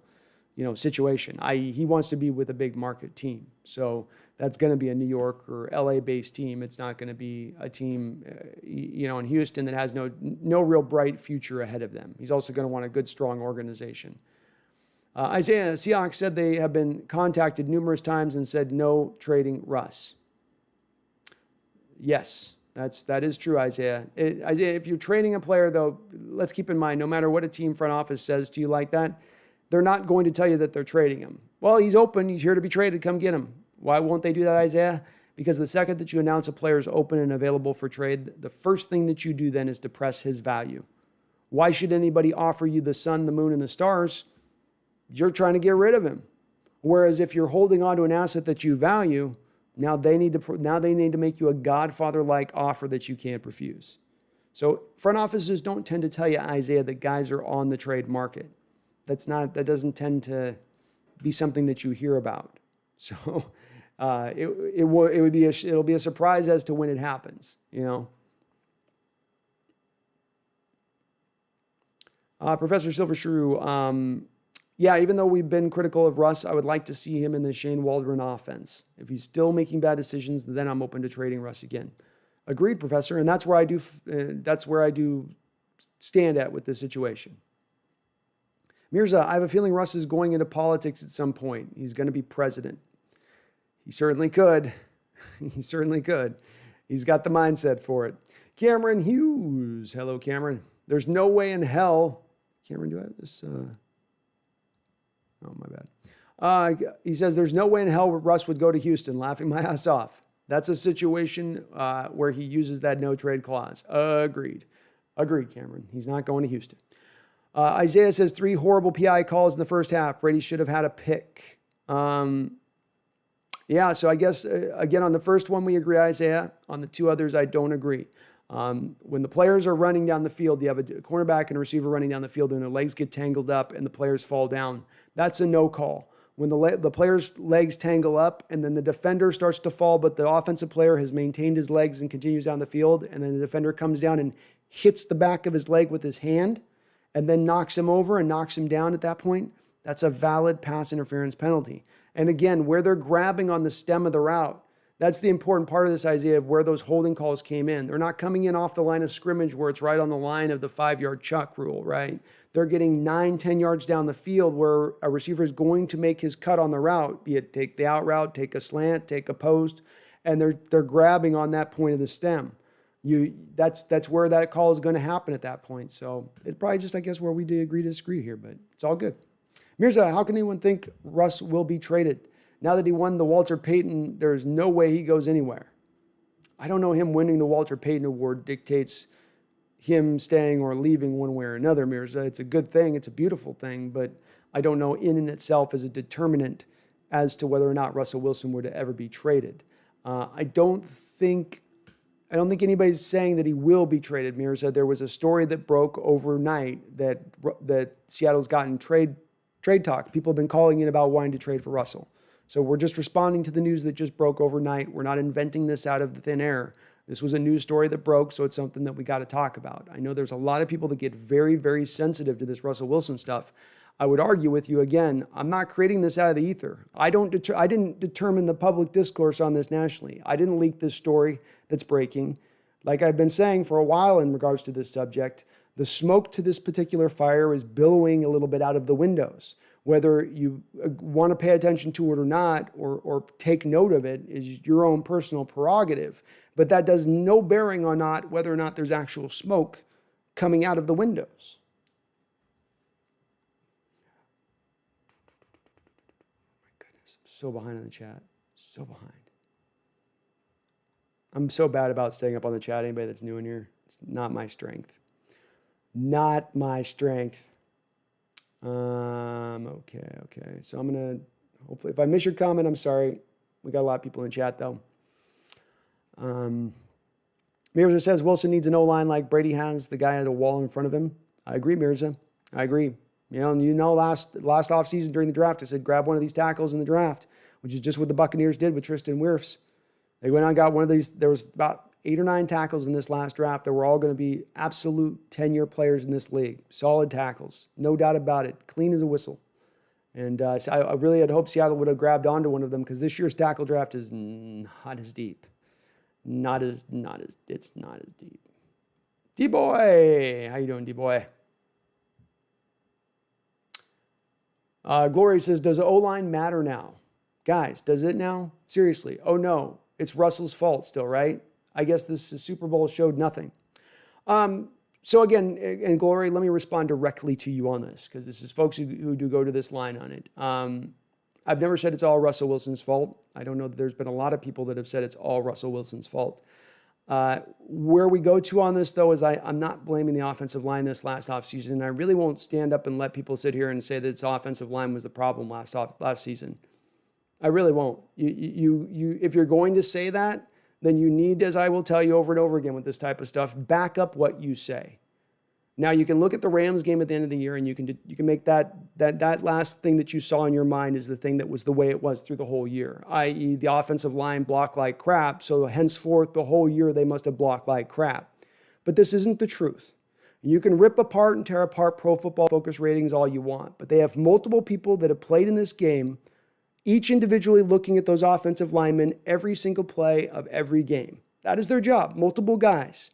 situation. I.e., he wants to be with a big market team. So that's going to be a New York or LA-based team. It's not going to be a team, in Houston that has no real bright future ahead of them. He's also going to want a good, strong organization. Isaiah, Seahawks said they have been contacted numerous times and said no trading Russ. Yes. That is true, Isaiah. Isaiah, if you're trading a player, though, let's keep in mind, no matter what a team front office says to you like that, they're not going to tell you that they're trading him. Well, he's open. He's here to be traded. Come get him. Why won't they do that, Isaiah? Because the second that you announce a player is open and available for trade, the first thing that you do then is depress his value. Why should anybody offer you the sun, the moon, and the stars? You're trying to get rid of him. Whereas if you're holding on to an asset that you value, now they need to make you a Godfather-like offer that you can't refuse. So front offices don't tend to tell you, Isaiah, that guys are on the trade market. That doesn't tend to be something that you hear about. So it'll be a surprise as to when it happens. Professor Silver Shrew. Yeah, even though we've been critical of Russ, I would like to see him in the Shane Waldron offense. If he's still making bad decisions, then I'm open to trading Russ again. Agreed, Professor, and that's where I do stand at with this situation. Mirza, I have a feeling Russ is going into politics at some point. He's going to be president. He certainly could. He certainly could. He's got the mindset for it. Cameron Hughes. Hello, Cameron. There's no way in hell. Cameron, do I have this? Oh, my bad. He says, there's no way in hell Russ would go to Houston. Laughing my ass off. That's a situation where he uses that no trade clause. Agreed. Agreed, Cameron. He's not going to Houston. Isaiah says 3 horrible PI calls in the first half. Brady should have had a pick. Yeah, so I guess, again, on the first one, we agree, Isaiah. On the 2 others, I don't agree. When the players are running down the field, you have a cornerback and a receiver running down the field and their legs get tangled up and the players fall down. That's a no call. When the player's legs tangle up and then the defender starts to fall, but the offensive player has maintained his legs and continues down the field, and then the defender comes down and hits the back of his leg with his hand and then knocks him over and knocks him down at that point, that's a valid pass interference penalty. And again, where they're grabbing on the stem of the route, that's the important part of this, Isaiah, of where those holding calls came in. They're not coming in off the line of scrimmage where it's right on the line of the 5-yard chuck rule, right? They're getting 9, 10 yards down the field where a receiver is going to make his cut on the route, be it take the out route, take a slant, take a post, and they're grabbing on that point of the stem. That's where that call is going to happen at that point. So it's probably just, I guess, where we agree to disagree here, but it's all good. Mirza, how can anyone think Russ will be traded? Now that he won the Walter Payton, there's no way he goes anywhere. I don't know him winning the Walter Payton Award dictates him staying or leaving one way or another, Mirza. It's a good thing. It's a beautiful thing, but I don't know in and itself as a determinant as to whether or not Russell Wilson would ever be traded. I don't think anybody's saying that he will be traded, Mirza. There was a story that broke overnight that Seattle's gotten trade talk. People have been calling in about wanting to trade for Russell. So we're just responding to the news that just broke overnight. We're not inventing this out of the thin air. This was a news story that broke, so it's something that we got to talk about. I know there's a lot of people that get very, very sensitive to this Russell Wilson stuff. I would argue with you again, I'm not creating this out of the ether. I didn't determine the public discourse on this nationally. I didn't leak this story that's breaking. Like I've been saying for a while in regards to this subject, the smoke to this particular fire is billowing a little bit out of the windows. Whether you want to pay attention to it or not, or take note of it, is your own personal prerogative. But that does no bearing on whether or not there's actual smoke coming out of the windows. My goodness, I'm so behind on the chat. So behind. I'm so bad about staying up on the chat. Anybody that's new in here, it's not my strength. Not my strength. Okay. So I'm going to, hopefully, if I miss your comment, I'm sorry. We got a lot of people in chat, though. Mirza says Wilson needs an O-line like Brady has. The guy had a wall in front of him. I agree, Mirza. I agree. Last offseason during the draft, I said grab one of these tackles in the draft, which is just what the Buccaneers did with Tristan Wirfs. They went on and got one of these. There was about 8 or 9 tackles in this last draft that were all going to be absolute 10-year players in this league. Solid tackles. No doubt about it. Clean as a whistle. And so I really had hoped Seattle would have grabbed onto one of them because this year's tackle draft is not as deep. It's not as deep. D-Boy! How you doing, D-Boy? Glory says, does O-line matter now? Guys, does it now? Seriously. Oh, no. It's Russell's fault still, right? I guess this Super Bowl showed nothing. So again, and Glory, let me respond directly to you on this, because this is folks who do go to this line on it. I've never said it's all Russell Wilson's fault. I don't know that there's been a lot of people that have said it's all Russell Wilson's fault. Where we go to on this, though, is I'm not blaming the offensive line this last offseason. I really won't stand up and let people sit here and say that its offensive line was the problem last season. I really won't. If you're going to say that, then you need, as I will tell you over and over again with this type of stuff, back up what you say. Now, you can look at the Rams game at the end of the year, and you can make that last thing that you saw in your mind is the thing that was the way it was through the whole year, i.e. the offensive line blocked like crap, so henceforth the whole year they must have blocked like crap. But this isn't the truth. You can rip apart and tear apart Pro Football Focus ratings all you want, but they have multiple people that have played in this game, each individually looking at those offensive linemen every single play of every game. That is their job, multiple guys.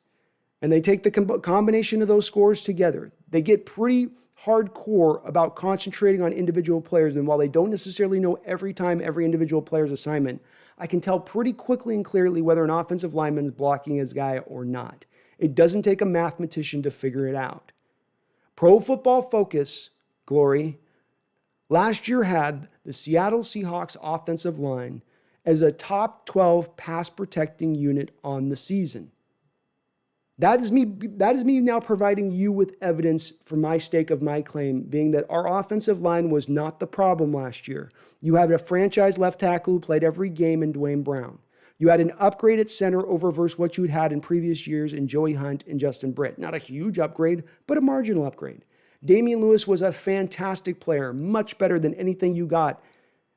And they take the combination of those scores together. They get pretty hardcore about concentrating on individual players. And while they don't necessarily know every time every individual player's assignment, I can tell pretty quickly and clearly whether an offensive lineman is blocking his guy or not. It doesn't take a mathematician to figure it out. Pro Football Focus, Glory, last year had the Seattle Seahawks offensive line as a top 12 pass protecting unit on the season. That is me now providing you with evidence for my stake of my claim, being that our offensive line was not the problem last year. You had a franchise left tackle who played every game in Dwayne Brown. You had an upgrade at center over versus what you'd had in previous years in Joey Hunt and Justin Britt. Not a huge upgrade, but a marginal upgrade. Damian Lewis was a fantastic player, much better than anything you got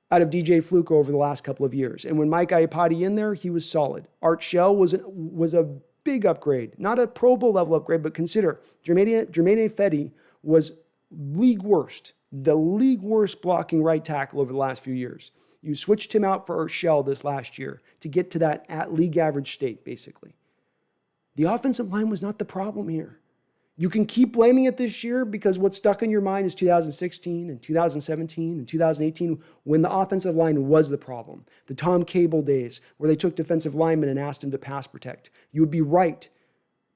out of DJ Fluke over the last couple of years. And when Mike Iapati in there, he was solid. Art Shell was a big upgrade, not a Pro Bowl level upgrade, but consider Jermaine Fetty was league worst, the league worst blocking right tackle over the last few years. You switched him out for Art Shell this last year to get to that at league average state, basically. The offensive line was not the problem here. You can keep blaming it this year because what's stuck in your mind is 2016 and 2017 and 2018 when the offensive line was the problem. The Tom Cable days where they took defensive linemen and asked them to pass protect. You would be right.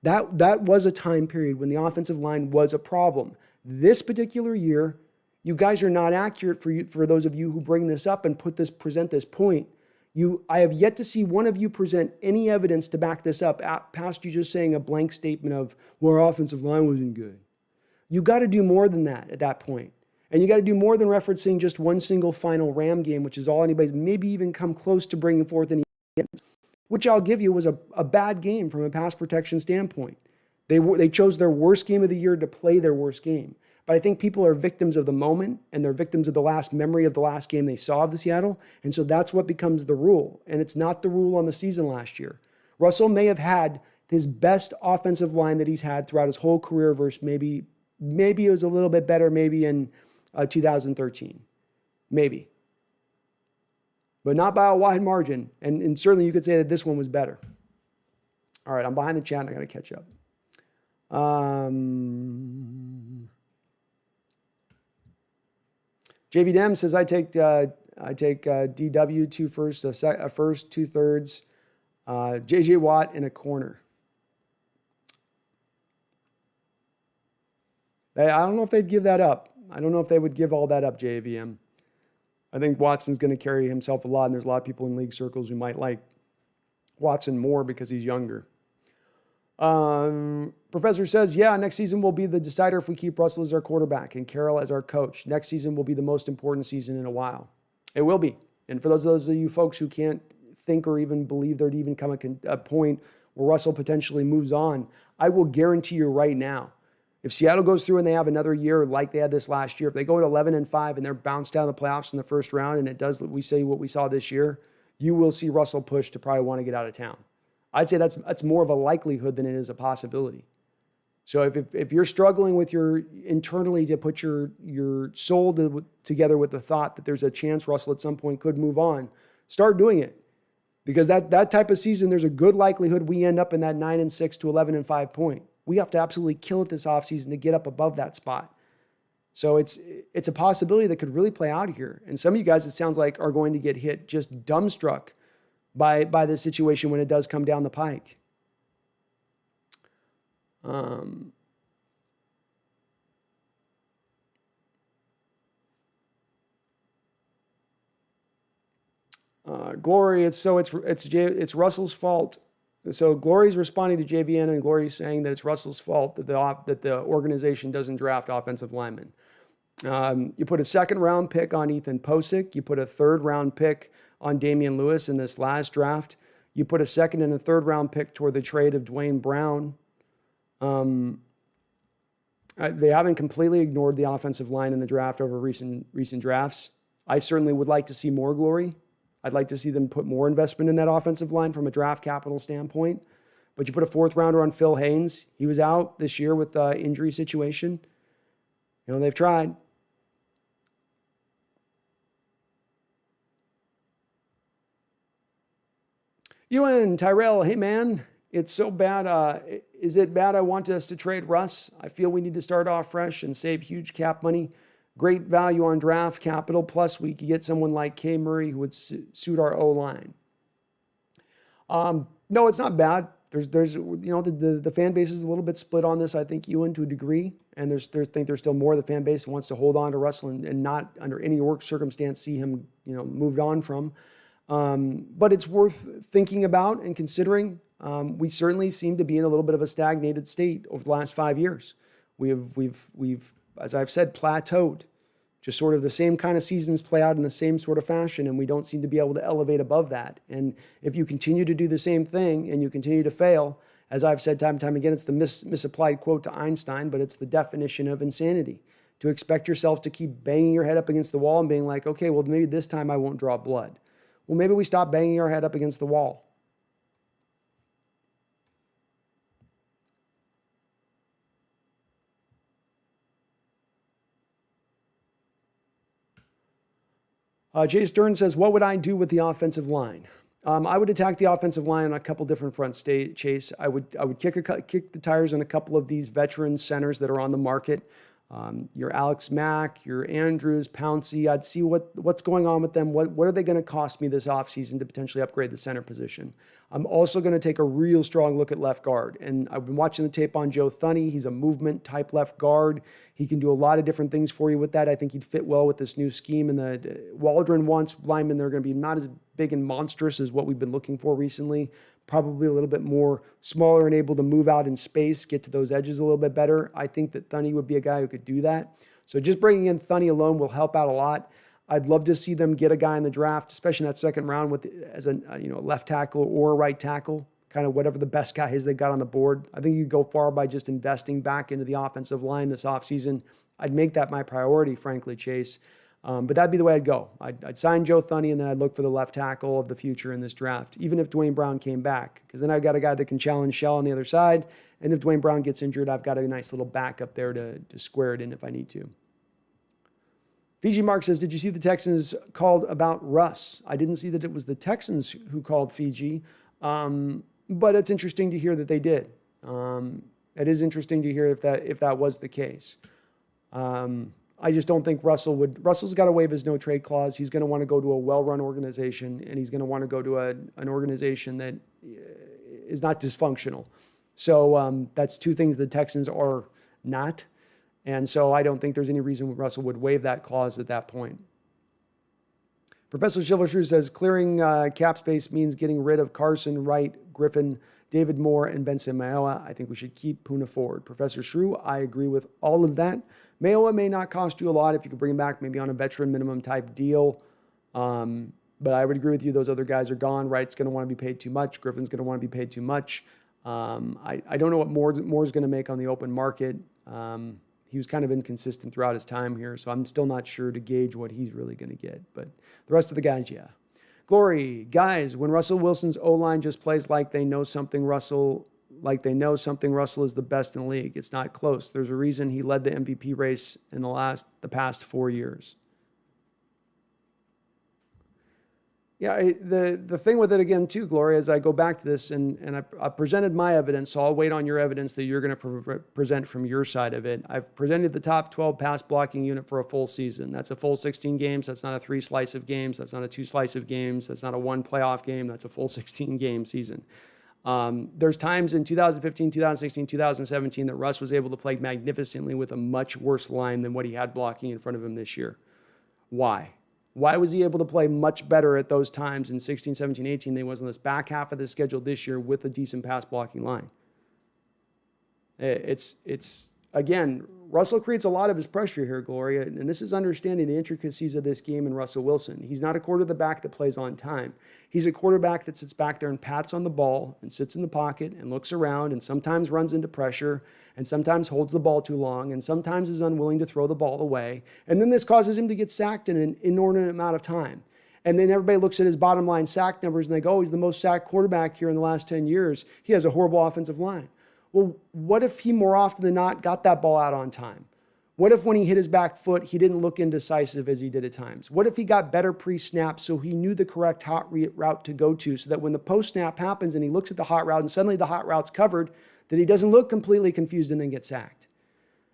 That was a time period when the offensive line was a problem. This particular year, you guys are not accurate for those of you who bring this up and present this point. I have yet to see one of you present any evidence to back this up past you just saying a blank statement of, well, our offensive line wasn't good. You got to do more than that at that point. And you got to do more than referencing just one single final Ram game, which is all anybody's maybe even come close to bringing forth any evidence, which I'll give you was a bad game from a pass protection standpoint. They chose their worst game of the year to play their worst game. But I think people are victims of the moment and they're victims of the last memory of the last game they saw of the Seattle. And so that's what becomes the rule. And it's not the rule on the season last year. Russell may have had his best offensive line that he's had throughout his whole career versus maybe it was a little bit better maybe in 2013. Maybe. But not by a wide margin. And certainly you could say that this one was better. All right, I'm behind the chat and I got to catch up. JV Dem says, I take DW 2 first, a first, 2/3, JJ Watt in a corner. I don't know if they'd give that up. I don't know if they would give all that up, JVM. I think Watson's going to carry himself a lot, and there's a lot of people in league circles who might like Watson more because he's younger. Professor says, yeah, next season will be the decider if we keep Russell as our quarterback and Carroll as our coach. Next season will be the most important season in a while. It will be. And for those of you folks who can't think or even believe there'd even come a point where Russell potentially moves on, I will guarantee you right now, if Seattle goes through and they have another year like they had this last year, if they go at 11-5 and they're bounced out of the playoffs in the first round and it does we say what we saw this year, you will see Russell push to probably want to get out of town. I'd say that's more of a likelihood than it is a possibility. So if you're struggling with your internally to put your soul together with the thought that there's a chance Russell at some point could move on, start doing it. Because that type of season, there's a good likelihood we end up in that 9-6 to 11-5 point. We have to absolutely kill it this offseason to get up above that spot. So it's a possibility that could really play out here. And some of you guys, it sounds like, are going to get hit just dumbstruck by this situation when it does come down the pike. Glory, it's Russell's fault. So Glory's responding to JVN, and Glory's saying that it's Russell's fault that the organization doesn't draft offensive linemen. You put a second-round pick on Ethan Posick. You put a third-round pick on Damian Lewis in this last draft. You put a second and a third-round pick toward the trade of Dwayne Brown. They haven't completely ignored the offensive line in the draft over recent drafts. I certainly would like to see more, Glory. I'd like to see them put more investment in that offensive line from a draft capital standpoint. But you put a fourth-rounder on Phil Haynes. He was out this year with the injury situation. They've tried. Ewan, Tyrell, hey man, it's so bad. Is it bad I want us to trade Russ? I feel we need to start off fresh and save huge cap money. Great value on draft capital. Plus, we could get someone like K. Murray who would suit our O-line. No, it's not bad. There's the fan base is a little bit split on this. I think, Ewan, to a degree, and there's still more of the fan base that wants to hold on to Russell and not under any work circumstance see him moved on from. But it's worth thinking about and considering. We certainly seem to be in a little bit of a stagnated state over the last 5 years. We've as I've said, plateaued. Just sort of the same kind of seasons play out in the same sort of fashion, and we don't seem to be able to elevate above that. And if you continue to do the same thing and you continue to fail, as I've said time and time again, it's the misapplied quote to Einstein, but it's the definition of insanity. To expect yourself to keep banging your head up against the wall and being like, okay, well, maybe this time I won't draw blood. Well, maybe we stop banging our head up against the wall. Jay Stern says, what would I do with the offensive line? I would attack the offensive line on a couple different fronts, Chase. I would kick the tires on a couple of these veteran centers that are on the market. Your Alex Mack, your Andrews, Pouncey. I'd see what's going on with them. What are they going to cost me this offseason to potentially upgrade the center position? I'm also going to take a real strong look at left guard. And I've been watching the tape on Joe Thuney. He's a movement type left guard. He can do a lot of different things for you with that. I think he'd fit well with this new scheme. And the Waldron wants linemen. They're going to be not as big and monstrous as what we've been looking for recently. Probably a little bit more smaller and able to move out in space, get to those edges a little bit better. I think that Thuney would be a guy who could do that. So just bringing in Thuney alone will help out a lot. I'd love to see them get a guy in the draft, especially in that second round as a left tackle or a right tackle, kind of whatever the best guy is they got on the board. I think you go far by just investing back into the offensive line this offseason. I'd make that my priority, frankly, Chase. But that'd be the way I'd go. I'd sign Joe Thuney, and then I'd look for the left tackle of the future in this draft, even if Dwayne Brown came back, because then I've got a guy that can challenge Shell on the other side. And if Dwayne Brown gets injured, I've got a nice little backup there to square it in if I need to. Fiji Mark says, did you see the Texans called about Russ? I didn't see that it was the Texans who called Fiji, but it's interesting to hear that they did. It is interesting to hear if that was the case. I just don't think Russell's got to waive his no trade clause. He's going to want to go to a well-run organization, and he's going to want to go to an organization that is not dysfunctional. So that's two things the Texans are not. And so I don't think there's any reason Russell would waive that clause at that point. Professor Silvershrew says, clearing cap space means getting rid of Carson, Wright, Griffin, David Moore, and Benson Mayowa. I think we should keep Puna forward. Professor Shrew, I agree with all of that. Mayowa may not cost you a lot if you could bring him back maybe on a veteran minimum type deal. But I would agree with you. Those other guys are gone. Wright's going to want to be paid too much. Griffin's going to want to be paid too much. I don't know what Moore's going to make on the open market. He was kind of inconsistent throughout his time here, so I'm still not sure to gauge what he's really going to get. But the rest of the guys, yeah. Glory, guys, when Russell Wilson's O-line just plays like they know something Russell is the best in the league. It's not close. There's a reason he led the MVP race in the past 4 years. Yeah, the thing with it again too, Gloria, is I go back to this and I presented my evidence, so I'll wait on your evidence that you're going to present from your side of it. I've presented the top 12 pass blocking unit for a full season. That's a full 16 games. That's not a 3 slice of games. That's not a 2 slice of games. That's not a 1 playoff game. That's a full 16 game season. There's times in 2015, 2016, 2017 that Russ was able to play magnificently with a much worse line than what he had blocking in front of him this year. Why? Why was he able to play much better at those times in 16, 17, 18 than he was in this back half of the schedule this year with a decent pass blocking line? It's again, Russell creates a lot of his pressure here, Gloria, and this is understanding the intricacies of this game in Russell Wilson. He's not a quarterback that plays on time. He's a quarterback that sits back there and pats on the ball and sits in the pocket and looks around and sometimes runs into pressure and sometimes holds the ball too long and sometimes is unwilling to throw the ball away. And then this causes him to get sacked in an inordinate amount of time. And then everybody looks at his bottom line sack numbers and they go, oh, he's the most sacked quarterback here in the last 10 years. He has a horrible offensive line. Well, what if he more often than not got that ball out on time? What if when he hit his back foot, he didn't look indecisive as he did at times? What if he got better pre-snap so he knew the correct hot route to go to so that when the post-snap happens and he looks at the hot route and suddenly the hot route's covered, that he doesn't look completely confused and then get sacked?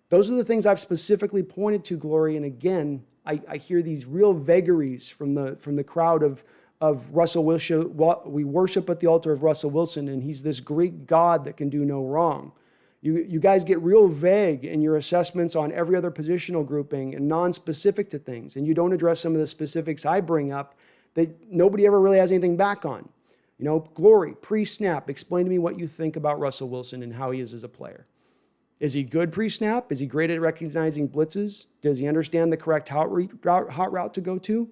Those are the things I've specifically pointed to, Glory. And again, I hear these real vagaries from the crowd of of Russell Wilson. We worship at the altar of Russell Wilson, and he's this Greek god that can do no wrong. You guys get real vague in your assessments on every other positional grouping and non-specific to things, and you don't address some of the specifics I bring up that nobody ever really has anything back on. Glory, pre-snap, explain to me what you think about Russell Wilson and how he is as a player. Is he good pre-snap? Is he great at recognizing blitzes? Does he understand the correct hot route to go to?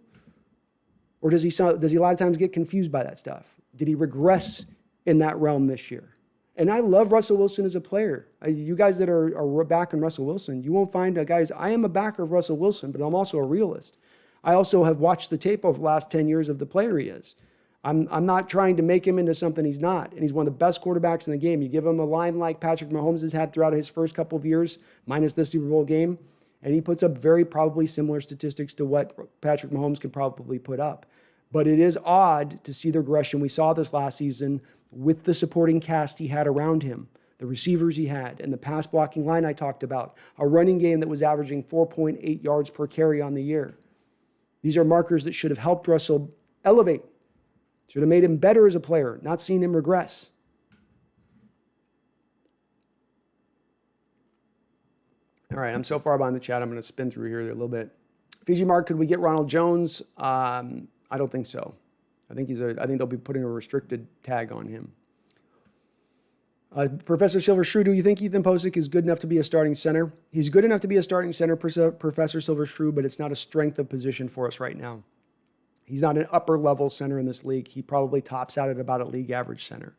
Or does he a lot of times get confused by that stuff? Did he regress in that realm this year? And I love Russell Wilson as a player. You guys that are backing Russell Wilson, you won't find guys, I am a backer of Russell Wilson, but I'm also a realist. I also have watched the tape over the last 10 years of the player he is. I'm not trying to make him into something he's not. And he's one of the best quarterbacks in the game. You give him a line like Patrick Mahomes has had throughout his first couple of years, minus the Super Bowl game, and he puts up very probably similar statistics to what Patrick Mahomes can probably put up. But it is odd to see the regression. We saw this last season with the supporting cast he had around him, the receivers he had, and the pass blocking line I talked about, a running game that was averaging 4.8 yards per carry on the year. These are markers that should have helped Russell elevate. Should have made him better as a player, not seen him regress. All right, I'm so far behind the chat, I'm going to spin through here a little bit. Fiji Mark, could we get Ronald Jones? I don't think so. I think they'll be putting a restricted tag on him. Professor Silver Shrew, do you think Ethan Posick is good enough to be a starting center? He's good enough to be a starting center, Professor Silver Shrew, but it's not a strength of position for us right now. He's not an upper-level center in this league. He probably tops out at about a league average center.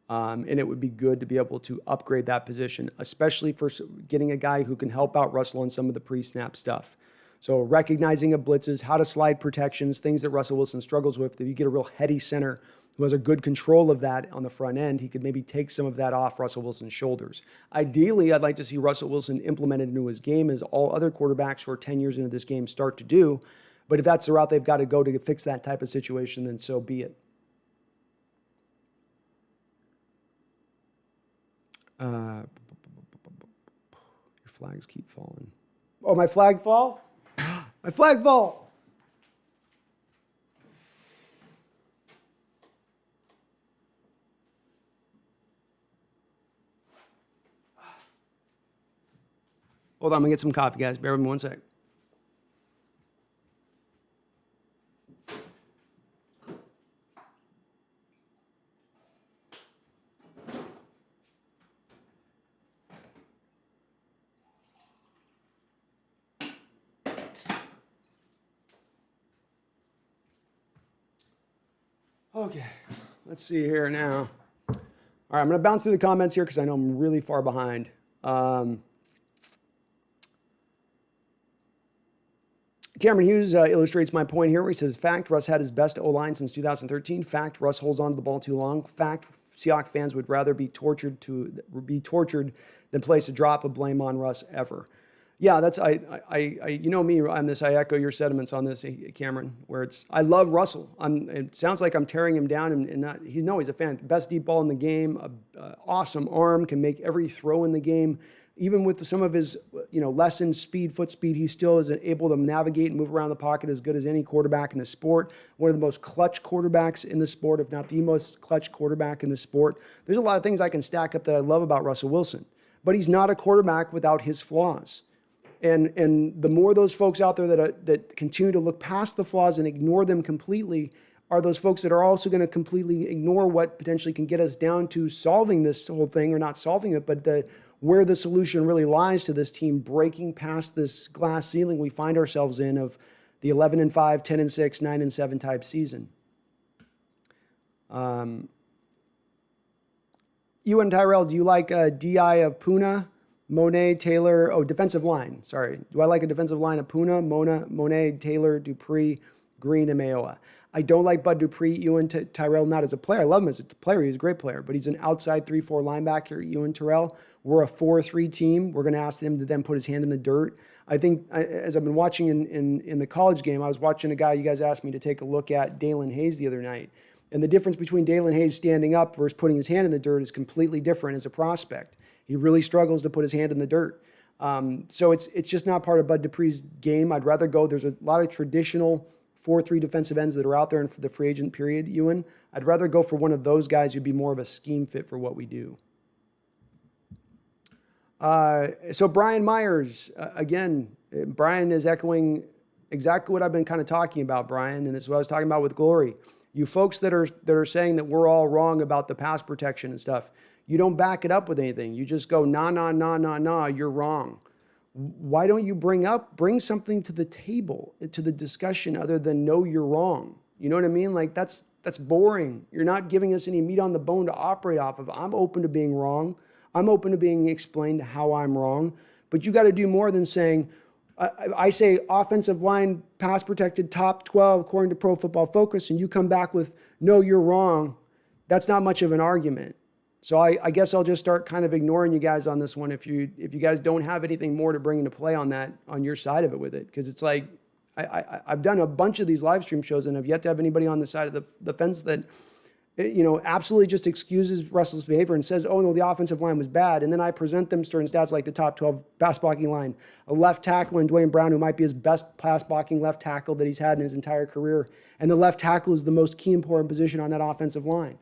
And it would be good to be able to upgrade that position, especially for getting a guy who can help out Russell on some of the pre-snap stuff. So recognizing of blitzes, how to slide protections, things that Russell Wilson struggles with. If you get a real heady center who has a good control of that on the front end, he could maybe take some of that off Russell Wilson's shoulders. Ideally, I'd like to see Russell Wilson implemented into his game as all other quarterbacks who are 10 years into this game start to do. But if that's the route they've got to go to fix that type of situation, then so be it. Your flags keep falling. Oh, my flag fall? My flag fall! Hold on, I'm going to get some coffee, guys. Bear with me one sec. Okay, let's see here now. All right, I'm going to bounce through the comments here because I know I'm really far behind. Cameron Hughes illustrates my point here where he says, fact, Russ had his best O-line since 2013. Fact, Russ holds on to the ball too long. Fact, Seahawks fans would rather be tortured than place a drop of blame on Russ ever. Yeah, that's you know me on this. I echo your sentiments on this, Cameron. Where I love Russell. It sounds like I'm tearing him down, and not. He's a fan. Best deep ball in the game. Awesome arm, can make every throw in the game. Even with some of his lessened speed, foot speed, he still is able to navigate and move around the pocket as good as any quarterback in the sport. One of the most clutch quarterbacks in the sport, if not the most clutch quarterback in the sport. There's a lot of things I can stack up that I love about Russell Wilson, but he's not a quarterback without his flaws. And the more those folks out there that continue to look past the flaws and ignore them completely are those folks that are also going to completely ignore what potentially can get us down to solving this whole thing, or not solving it, but where the solution really lies to this team breaking past this glass ceiling we find ourselves in of the 11-5, 10-6, 9-7 type season. Ewan Tyrell, do you like D.I. of Puna? Monet, Taylor, defensive line. Sorry. Do I like a defensive line of Puna, Monet, Taylor, Dupree, Green, and Mayoa? I don't like Bud Dupree, Ewan Tyrell, not as a player. I love him as a player. He's a great player, but he's an outside 3-4 linebacker, Ewan Tyrell. We're a 4-3 team. We're going to ask him to then put his hand in the dirt. I think, as I've been watching in the college game, I was watching a guy you guys asked me to take a look at, Dalen Hayes, the other night. And the difference between Dalen Hayes standing up versus putting his hand in the dirt is completely different as a prospect. He really struggles to put his hand in the dirt. So it's just not part of Bud Dupree's game. I'd rather go. There's a lot of traditional 4-3 defensive ends that are out there in the free agent period, Ewan, I'd rather go for one of those guys who'd be more of a scheme fit for what we do. So Brian Myers, again, Brian is echoing exactly what I've been kind of talking about, Brian, and this is what I was talking about with Glory. You folks that are saying that we're all wrong about the pass protection and stuff, you don't back it up with anything. You just go, nah, you're wrong. Why don't you bring something to the table, to the discussion other than no, you're wrong? You know what I mean? Like that's boring. You're not giving us any meat on the bone to operate off of. I'm open to being wrong. I'm open to being explained how I'm wrong. But you got to do more than saying, I say offensive line pass protected top 12 according to Pro Football Focus, and you come back with, no, you're wrong. That's not much of an argument. So I guess I'll just start kind of ignoring you guys on this one if you guys don't have anything more to bring into play on that, on your side of it with it. Because it's like, I've done a bunch of these live stream shows and I've yet to have anybody on the side of the fence that, absolutely just excuses Russell's behavior and says, oh no, the offensive line was bad. And then I present them certain stats like the top 12 pass blocking line, a left tackle in Dwayne Brown, who might be his best pass blocking left tackle that he's had in his entire career. And the left tackle is the most key important position on that offensive line.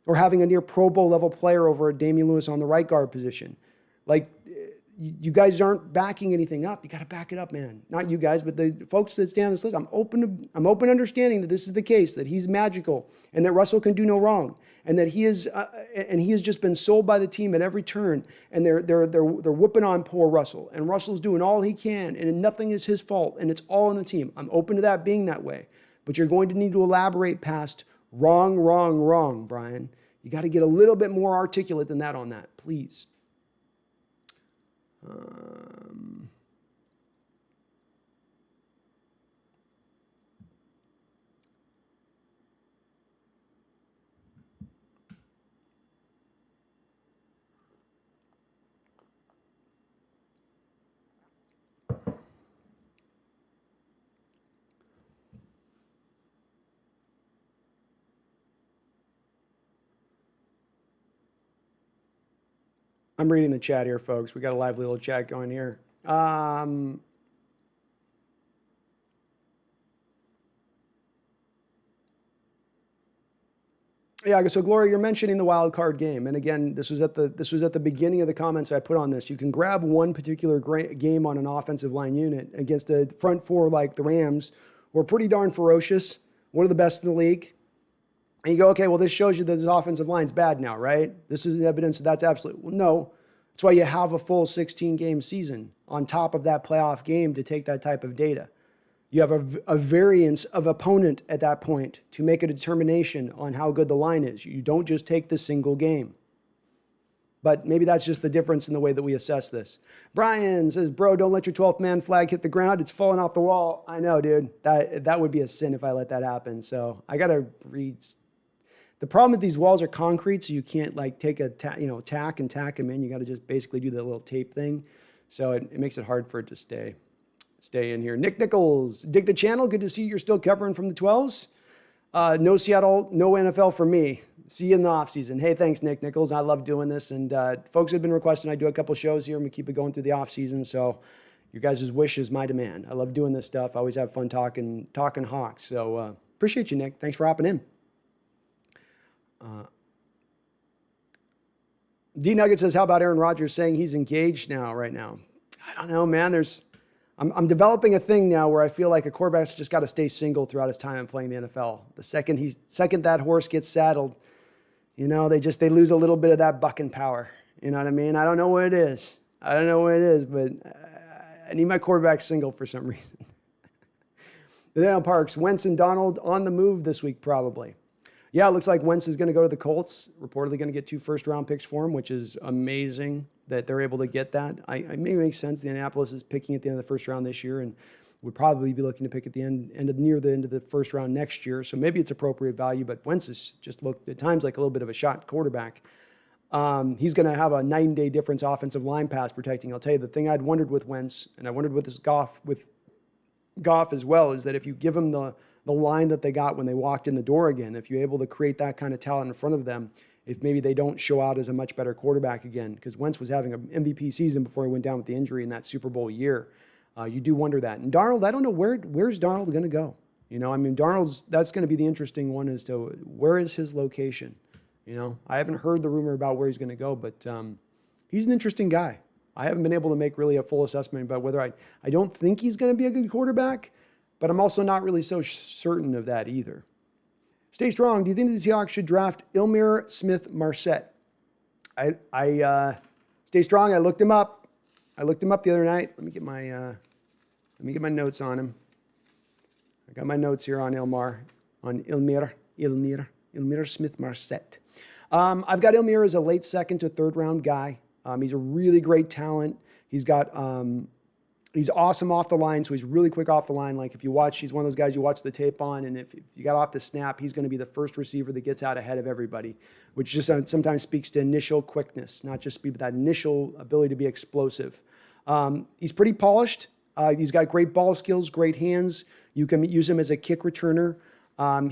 Or having a near Pro Bowl level player over at Damian Lewis on the right guard position. Like, you guys aren't backing anything up. You got to back it up, man. Not you guys, but the folks that stay on this list. I'm open understanding that this is the case, that he's magical and that Russell can do no wrong, and that he is just been sold by the team at every turn, and they're whooping on poor Russell, and Russell's doing all he can, and nothing is his fault, and it's all on the team. I'm open to that being that way, but you're going to need to elaborate past wrong, Brian. You got to get a little bit more articulate than that on that, please. I'm reading the chat here, folks. We got a lively little chat going here. Yeah, so Gloria, you're mentioning the wild card game, and again, this was at the beginning of the comments I put on this. You can grab one particular game on an offensive line unit against a front four like the Rams, who are pretty darn ferocious, one of the best in the league. And you go, okay, well, this shows you that this offensive line's bad now, right? This is evidence that that's absolute. Well, no. That's why you have a full 16-game season on top of that playoff game to take that type of data. You have a variance of opponent at that point to make a determination on how good the line is. You don't just take the single game. But maybe that's just the difference in the way that we assess this. Brian says, bro, don't let your 12th man flag hit the ground. It's falling off the wall. I know, dude. That would be a sin if I let that happen. So I got to read. The problem with these walls are concrete, so you can't like take a tack and tack them in. You got to just basically do the little tape thing. So it makes it hard for it to stay in here. Nick Nichols, dig the channel. Good to see you're still covering from the 12s. No Seattle, no NFL for me. See you in the offseason. Hey, thanks, Nick Nichols. I love doing this. And folks have been requesting I do a couple shows here, and we keep it going through the offseason. So your guys' wish is my demand. I love doing this stuff. I always have fun talking Hawks. So appreciate you, Nick. Thanks for hopping in. D Nugget says, how about Aaron Rodgers saying he's engaged right now? I don't know, man. I'm developing a thing now where I feel like a quarterback's just got to stay single throughout his time playing the NFL. The second that horse gets saddled, they lose a little bit of that bucking power. You know what I mean? I don't know what it is. But I need my quarterback single for some reason. Daniel Parks, Wentz and Donald on the move this week, probably. Yeah, it looks like Wentz is going to go to the Colts. Reportedly going to get 2 first-round picks for him, which is amazing that they're able to get that. It may make sense. The Indianapolis is picking at the end of the first round this year and would probably be looking to pick at the near the end of the first round next year. So maybe it's appropriate value, but Wentz has just looked at times like a little bit of a shot quarterback. He's going to have a night and day difference offensive line pass protecting. I'll tell you, the thing I'd wondered with Wentz, and I wondered with Goff as well, is that if you give him the line that they got when they walked in the door again, if you're able to create that kind of talent in front of them, if maybe they don't show out as a much better quarterback again, because Wentz was having an MVP season before he went down with the injury in that Super Bowl year. You do wonder that. And Darnold, I don't know where's Darnold going to go. You know, I mean, that's going to be the interesting one as to where is his location. You know, I haven't heard the rumor about where he's going to go, but he's an interesting guy. I haven't been able to make really a full assessment about whether I don't think he's going to be a good quarterback, but I'm also not really so certain of that either. Stay strong. Do you think the Seahawks should draft Ilmir Smith-Marset? I stay strong. I looked him up. The other night. Let me get my notes on him. I got my notes here on Ilmir Smith-Marset. I've got Ilmir as a late second to third round guy. He's a really great talent. He's awesome off the line, so he's really quick off the line. Like if you watch, he's one of those guys you watch the tape on, and if you got off the snap, he's going to be the first receiver that gets out ahead of everybody, which just sometimes speaks to initial quickness, not just speed, but that initial ability to be explosive. He's pretty polished. He's got great ball skills, great hands. You can use him as a kick returner.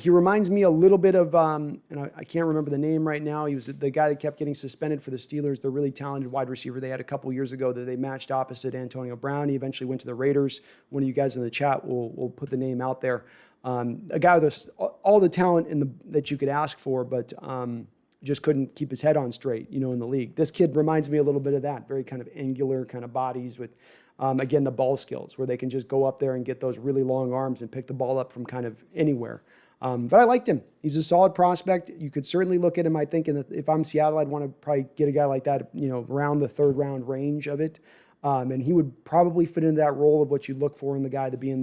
He reminds me a little bit of, and I can't remember the name right now. He was the guy that kept getting suspended for the Steelers, the really talented wide receiver they had a couple years ago that they matched opposite Antonio Brown. He eventually went to the Raiders. One of you guys in the chat will put the name out there. A guy with all the talent that you could ask for, but just couldn't keep his head on straight, in the league. This kid reminds me a little bit of that, very kind of angular kind of bodies with, again, the ball skills where they can just go up there and get those really long arms and pick the ball up from kind of anywhere. But I liked him. He's a solid prospect. You could certainly look at him. I think if I'm Seattle, I'd want to probably get a guy like that, around the third round range of it. And he would probably fit into that role of what you look for in the guy to be in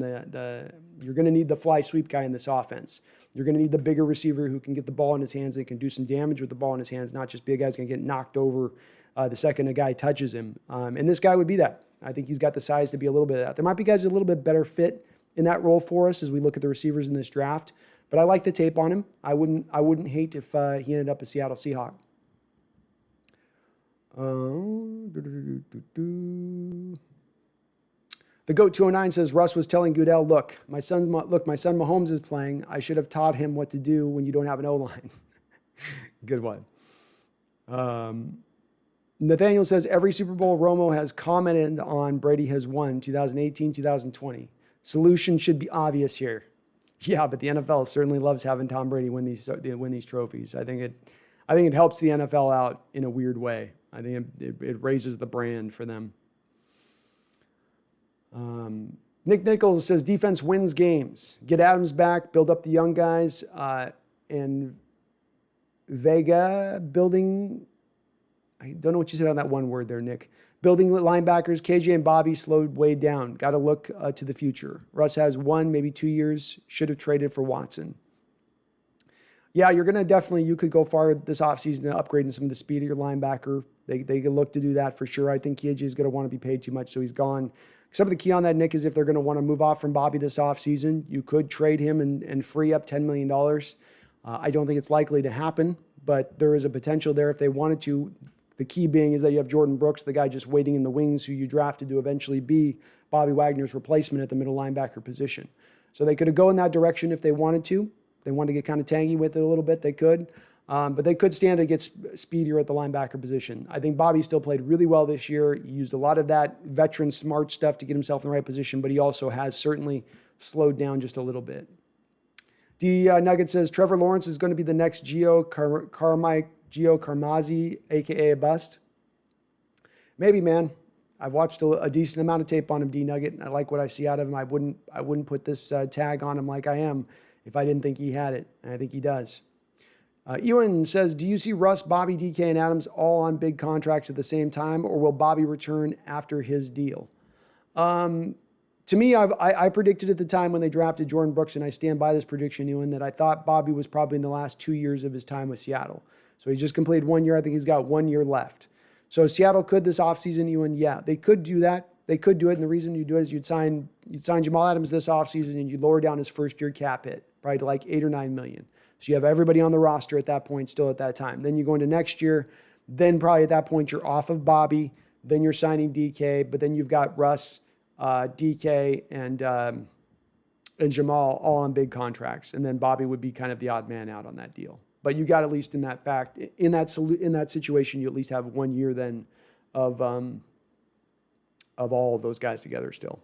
you're going to need the fly sweep guy in this offense. You're going to need the bigger receiver who can get the ball in his hands and can do some damage with the ball in his hands, not just be a guy who's going to get knocked over the second a guy touches him. And this guy would be that. I think he's got the size to be a little bit of that. There might be guys a little bit better fit in that role for us as we look at the receivers in this draft. But I like the tape on him. I wouldn't hate if he ended up a Seattle Seahawk. The GOAT 209 says Russ was telling Goodell, look, my son Mahomes is playing. I should have taught him what to do when you don't have an O-line. Good one. Nathaniel says every Super Bowl Romo has commented on Brady has won 2018, 2020. Solution should be obvious here. Yeah, but the NFL certainly loves having Tom Brady win these trophies. I think it helps the NFL out in a weird way. I think it raises the brand for them. Nick Nichols says defense wins games. Get Adams back, build up the young guys, and Vega building. I don't know what you said on that one word there, Nick. Building linebackers, KJ and Bobby slowed way down. Got to look to the future. Russ has 1, maybe 2 years. Should have traded for Watson. Yeah, you're going to definitely, you could go far this offseason to upgrading some of the speed of your linebacker. They can look to do that for sure. I think KJ is going to want to be paid too much, so he's gone. Some of the key on that, Nick, is if they're going to want to move off from Bobby this offseason, you could trade him and free up $10 million. I don't think it's likely to happen, but there is a potential there if they wanted to. The key being is that you have Jordan Brooks, the guy just waiting in the wings who you drafted to eventually be Bobby Wagner's replacement at the middle linebacker position. So they could go in that direction if they wanted to. If they wanted to get kind of tangy with it a little bit, they could. But they could stand to get speedier at the linebacker position. I think Bobby still played really well this year. He used a lot of that veteran smart stuff to get himself in the right position, but he also has certainly slowed down just a little bit. D. Nugget says Trevor Lawrence is going to be the next Gio Carmazzi, a.k.a. a bust. Maybe, man. I've watched a decent amount of tape on him, D Nugget, and I like what I see out of him. I wouldn't put this tag on him like I am if I didn't think he had it, and I think he does. Ewan says, do you see Russ, Bobby, DK, and Adams all on big contracts at the same time, or will Bobby return after his deal? To me, I predicted at the time when they drafted Jordan Brooks, and I stand by this prediction, Ewan, that I thought Bobby was probably in the last 2 years of his time with Seattle. So he just completed 1 year. I think he's got 1 year left. So Seattle could this offseason, Ewan, yeah, they could do that. They could do it, and the reason you do it is you'd sign Jamal Adams this offseason, and you lower down his first-year cap hit, probably to like $8 or $9 million. So you have everybody on the roster at that point still at that time. Then you go into next year. Then probably at that point you're off of Bobby. Then you're signing DK. But then you've got Russ, DK, and Jamal all on big contracts. And then Bobby would be kind of the odd man out on that deal. But you got at least in that situation, you at least have 1 year then of all of those guys together still.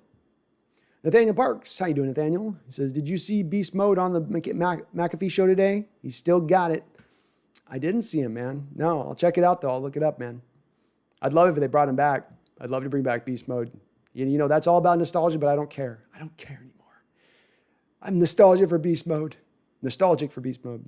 Nathaniel Parks, how you doing, Nathaniel? He says, did you see Beast Mode on the McAfee show today? He's still got it. I didn't see him, man. No, I'll check it out, though. I'll look it up, man. I'd love it if they brought him back. I'd love to bring back Beast Mode. You know, that's all about nostalgia, but I don't care. I don't care anymore. I'm nostalgic for Beast Mode. Nostalgic for Beast Mode.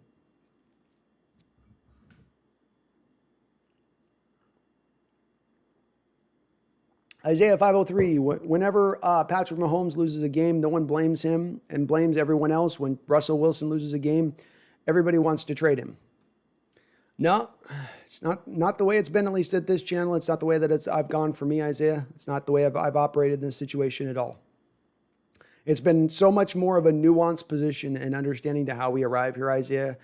Isaiah 503, whenever Patrick Mahomes loses a game, no one blames him and blames everyone else. When Russell Wilson loses a game, everybody wants to trade him. No, it's not the way it's been, at least at this channel. It's not the way that I've gone for me, Isaiah. It's not the way I've operated in this situation at all. It's been so much more of a nuanced position and understanding to how we arrive here, Isaiah,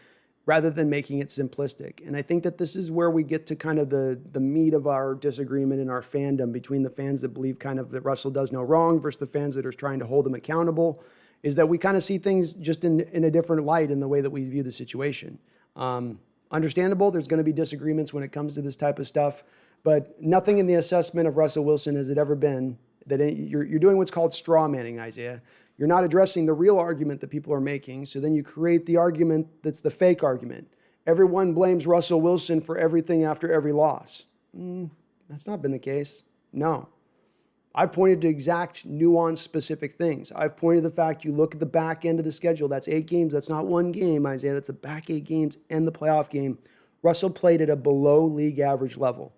rather than making it simplistic. And I think that this is where we get to kind of the meat of our disagreement in our fandom between the fans that believe kind of that Russell does no wrong versus the fans that are trying to hold him accountable, is that we kind of see things just in a different light in the way that we view the situation. Understandable, there's going to be disagreements when it comes to this type of stuff, but nothing in the assessment of Russell Wilson has it ever been that you're doing what's called straw manning, Isaiah. You're not addressing the real argument that people are making, so then you create the argument that's the fake argument. Everyone blames Russell Wilson for everything after every loss. That's not been the case. No. I've pointed to exact, nuanced, specific things. I've pointed to the fact you look at the back end of the schedule. That's 8 games. That's not one game, Isaiah. That's the back 8 games and the playoff game. Russell played at a below league average level.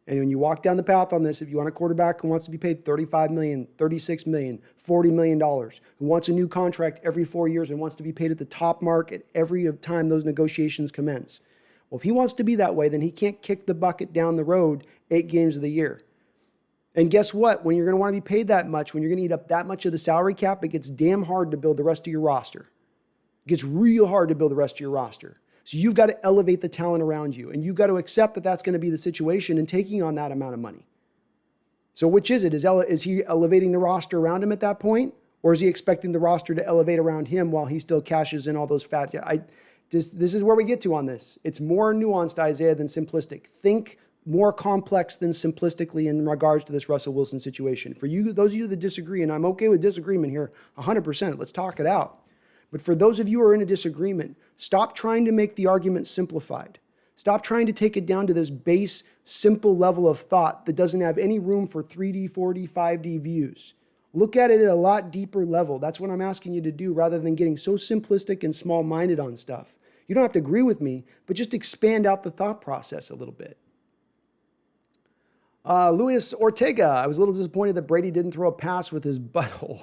And when you walk down the path on this, if you want a quarterback who wants to be paid $35 million, $36 million, $40 million, who wants a new contract every 4 years and wants to be paid at the top mark at every time those negotiations commence. Well, if he wants to be that way, then he can't kick the bucket down the road 8 games of the year. And guess what? When you're going to want to be paid that much, when you're going to eat up that much of the salary cap, it gets damn hard to build the rest of your roster. It gets real hard to build the rest of your roster. So you've got to elevate the talent around you, and you've got to accept that that's going to be the situation and taking on that amount of money. So which is it? Is he elevating the roster around him at that point, or is he expecting the roster to elevate around him while he still cashes in all those fat? This is where we get to on this. It's more nuanced, Isaiah, than simplistic. Think more complex than simplistically in regards to this Russell Wilson situation. For you, those of you that disagree, and I'm okay with disagreement here, 100%. Let's talk it out. But for those of you who are in a disagreement, stop trying to make the argument simplified. Stop trying to take it down to this base, simple level of thought that doesn't have any room for 3D, 4D, 5D views. Look at it at a lot deeper level. That's what I'm asking you to do, rather than getting so simplistic and small-minded on stuff. You don't have to agree with me, but just expand out the thought process a little bit. Luis Ortega, I was a little disappointed that Brady didn't throw a pass with his butthole.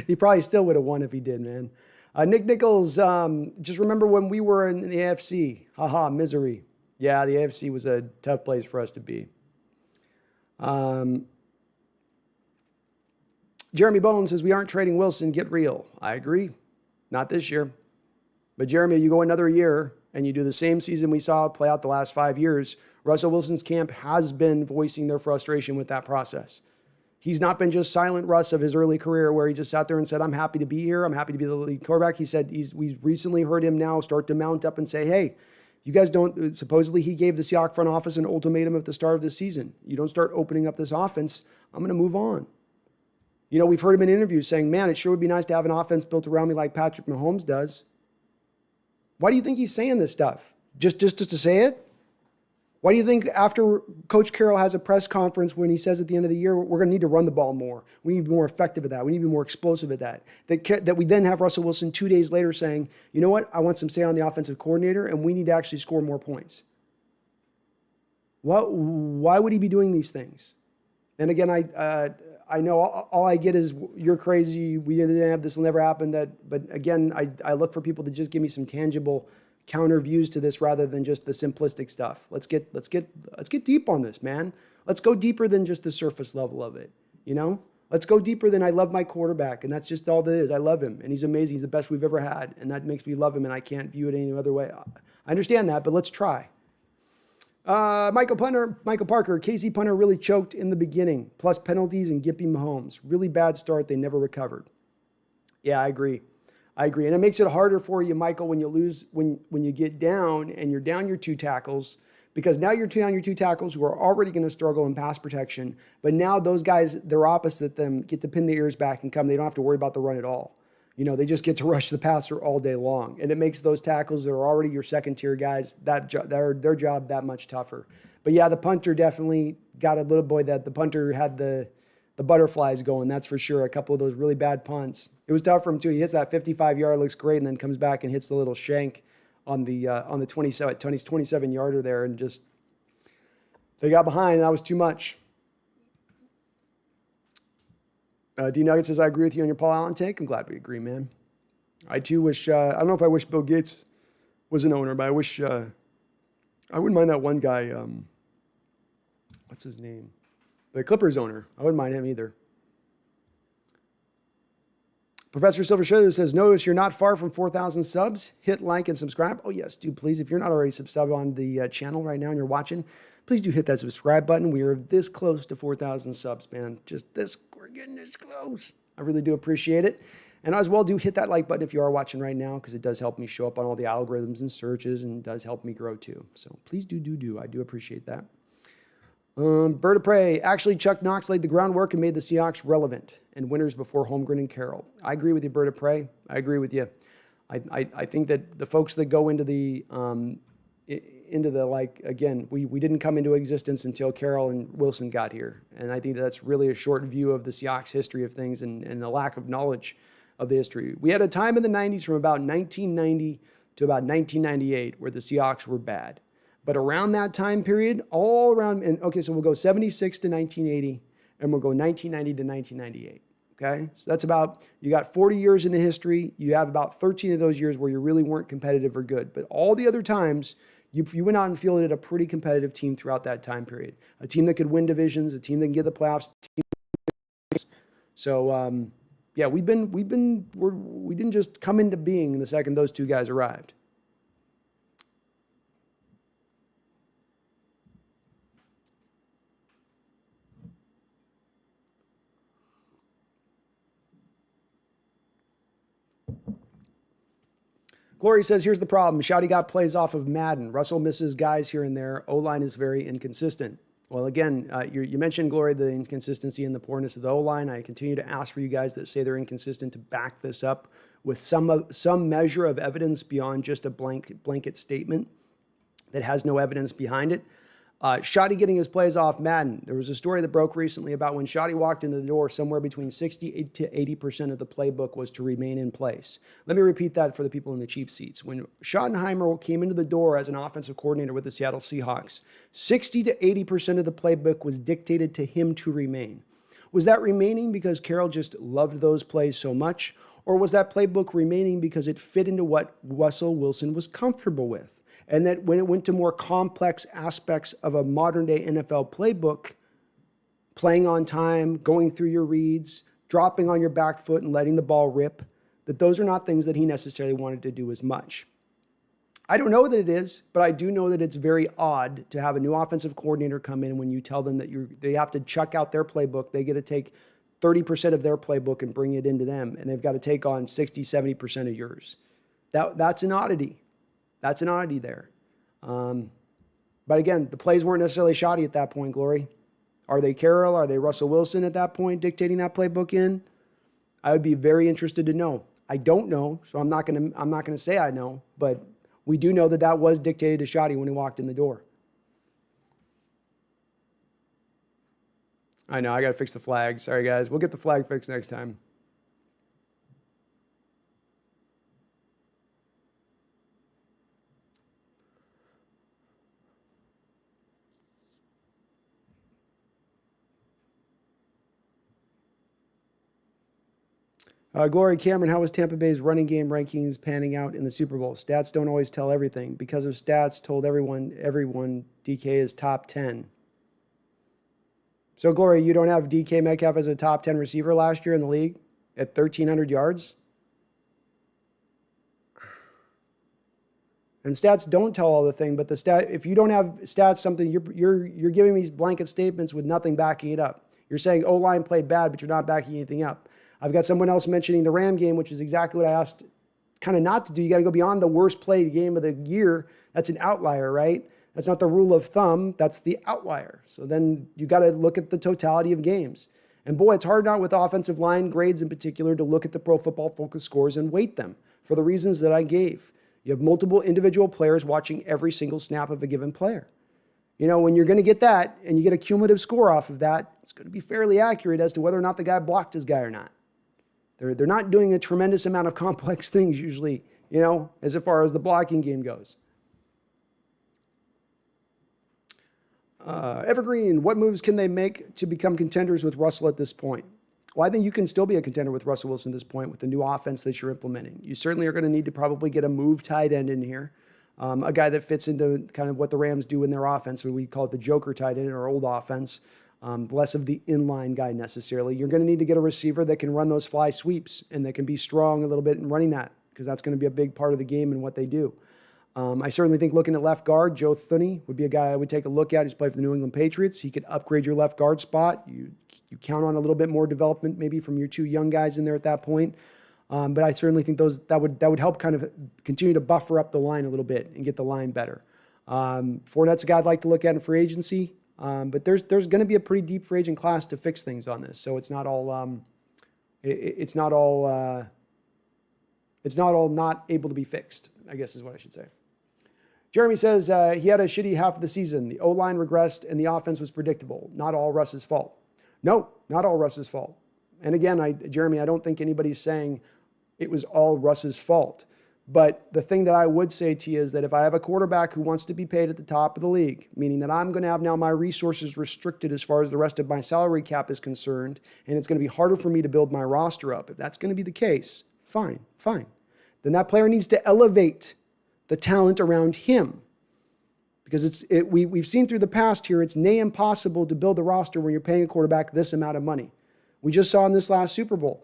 He probably still would have won if he did, man. Nick Nichols, just remember when we were in the AFC. Haha, misery. Yeah, the AFC was a tough place for us to be. Jeremy Bones says, we aren't trading Wilson. Get real. I agree. Not this year. But Jeremy, you go another year and you do the same season we saw play out the last 5 years. Russell Wilson's camp has been voicing their frustration with that process. He's not been just silent Russ of his early career where he just sat there and said, I'm happy to be here. I'm happy to be the lead quarterback. He said we recently heard him now start to mount up and say, hey, you guys don't, supposedly he gave the Seahawks front office an ultimatum at the start of the season. You don't start opening up this offense, I'm going to move on. You know, we've heard him in interviews saying, man, it sure would be nice to have an offense built around me like Patrick Mahomes does. Why do you think he's saying this stuff? Just to say it? Why do you think after Coach Carroll has a press conference when he says at the end of the year, we're going to need to run the ball more. We need to be more effective at that. We need to be more explosive at that. That we then have Russell Wilson 2 days later saying, you know what? I want some say on the offensive coordinator, and we need to actually score more points. Why would he be doing these things? And again, I know all I get is you're crazy. We didn't have this. Will never happen. But again, I look for people to just give me some tangible counter views to this rather than just the simplistic stuff. Let's get deep on this, man. Let's go deeper than just the surface level of it. You know, let's go deeper than I love my quarterback, and that's just all that is. I love him, and he's amazing. He's the best we've ever had, and that makes me love him, and I can't view it any other way. I understand that, but let's try. Michael Parker, KC punter really choked in the beginning, plus penalties and Gippy Mahomes. Really bad start. They never recovered. Yeah, I agree. And it makes it harder for you, Michael, when you lose, when you get down and you're down your 2 tackles because now you're down your two tackles who are already going to struggle in pass protection. But now those guys, they're opposite them, get to pin the ears back and come. They don't have to worry about the run at all. They just get to rush the passer all day long. And it makes those tackles that are already your second-tier guys, their job that much tougher. But yeah, the punter definitely got a little boy that the punter had the butterflies going, that's for sure. A couple of those really bad punts. It was tough for him too. He hits that 55-yard, looks great, and then comes back and hits the little shank on the 27-yarder there, and just they got behind, and that was too much. D Nugget says, I agree with you on your Paul Allen take. I'm glad we agree, man. I too wish, I don't know if I wish Bill Gates was an owner, but I wish, I wouldn't mind that one guy, what's his name? The Clippers owner. I wouldn't mind him either. Professor Silver Show says, notice you're not far from 4,000 subs. Hit like and subscribe. Oh, yes, do please. If you're not already subscribed on the channel right now and you're watching, please do hit that subscribe button. We are this close to 4,000 subs, man. We're getting this close. I really do appreciate it. And as well, do hit that like button if you are watching right now, because it does help me show up on all the algorithms and searches and does help me grow too. So please do. I do appreciate that. Bird of Prey. Actually, Chuck Knox laid the groundwork and made the Seahawks relevant and winners before Holmgren and Carroll. I agree with you, Bird of Prey. I agree with you. I think that the folks that go into the again, we didn't come into existence until Carroll and Wilson got here. And I think that's really a short view of the Seahawks history of things and a lack of knowledge of the history. We had a time in the 90s from about 1990 to about 1998 where the Seahawks were bad. But around that time period, all around, and okay, so we'll go 76 to 1980, and we'll go 1990 to 1998. Okay, so that's about, you got 40 years in the history. You have about 13 of those years where you really weren't competitive or good. But all the other times, you went out and fielded a pretty competitive team throughout that time period. A team that could win divisions, a team that can get the playoffs. So, yeah, we didn't just come into being the second those two guys arrived. Glory says, here's the problem. Shouty got plays off of Madden. Russell misses guys here and there. O-line is very inconsistent. Well, again, you mentioned, Glory, the inconsistency and the poorness of the O-line. I continue to ask for you guys that say they're inconsistent to back this up with some measure of evidence beyond just a blanket statement that has no evidence behind it. Shotty getting his plays off Madden. There was a story that broke recently about when Shotty walked into the door, somewhere between 60 to 80% of the playbook was to remain in place. Let me repeat that for the people in the cheap seats. When Schottenheimer came into the door as an offensive coordinator with the Seattle Seahawks, 60 to 80% of the playbook was dictated to him to remain. Was that remaining because Carroll just loved those plays so much? Or was that playbook remaining because it fit into what Russell Wilson was comfortable with? And that when it went to more complex aspects of a modern-day NFL playbook, playing on time, going through your reads, dropping on your back foot and letting the ball rip, that those are not things that he necessarily wanted to do as much. I don't know that it is, but I do know that it's very odd to have a new offensive coordinator come in when you tell them that they have to chuck out their playbook. They get to take 30% of their playbook and bring it into them, and they've got to take on 60, 70% of yours. That's an oddity. That's an oddity there. But again, the plays weren't necessarily Shotty at that point, Glory. Are they Carroll? Are they Russell Wilson at that point dictating that playbook in? I would be very interested to know. I don't know, so I'm not gonna say I know, but we do know that that was dictated to Shotty when he walked in the door. I know, I got to fix the flag. Sorry, guys. We'll get the flag fixed next time. Glory Cameron, how was Tampa Bay's running game rankings panning out in the Super Bowl? Stats don't always tell everything. Because of stats told everyone DK is top 10. So, Glory, you don't have DK Metcalf as a top 10 receiver last year in the league at 1,300 yards? And stats don't tell all the thing, but if you don't have stats, something you're giving me blanket statements with nothing backing it up. You're saying O-line played bad, but you're not backing anything up. I've got someone else mentioning the Ram game, which is exactly what I asked kind of not to do. You got to go beyond the worst played game of the year. That's an outlier, right? That's not the rule of thumb. That's the outlier. So then you got to look at the totality of games. And boy, it's hard not with offensive line grades in particular to look at the Pro Football Focus scores and weight them for the reasons that I gave. You have multiple individual players watching every single snap of a given player. You know, when you're going to get that and you get a cumulative score off of that, it's going to be fairly accurate as to whether or not the guy blocked his guy or not. They're not doing a tremendous amount of complex things usually, you know, as far as the blocking game goes. Evergreen, what moves can they make to become contenders with Russell at this point? Well, I think you can still be a contender with Russell Wilson at this point with the new offense that you're implementing. You certainly are going to need to probably get a move tight end in here. A guy that fits into kind of what the Rams do in their offense. We call it the Joker tight end in our old offense. Less of the inline guy necessarily. You're going to need to get a receiver that can run those fly sweeps and that can be strong a little bit in running that, because that's going to be a big part of the game and what they do. I certainly think looking at left guard, Joe Thuney would be a guy I would take a look at. He's played for the New England Patriots. He could upgrade your left guard spot. You count on a little bit more development maybe from your two young guys in there at that point. But I certainly think that would help kind of continue to buffer up the line a little bit and get the line better. Fournette's a guy I'd like to look at in free agency. But there's going to be a pretty deep free agent class to fix things on this. So it's not all not able to be fixed, I guess is what I should say. Jeremy says he had a shitty half of the season. The O-line regressed and the offense was predictable. Not all Russ's fault. No, not all Russ's fault. And again, Jeremy, I don't think anybody's saying it was all Russ's fault. But the thing that I would say to you is that if I have a quarterback who wants to be paid at the top of the league, meaning that I'm going to have now my resources restricted as far as the rest of my salary cap is concerned, and it's going to be harder for me to build my roster up, if that's going to be the case, fine. Then that player needs to elevate the talent around him. Because we've seen through the past here, it's near impossible to build a roster when you're paying a quarterback this amount of money. We just saw in this last Super Bowl.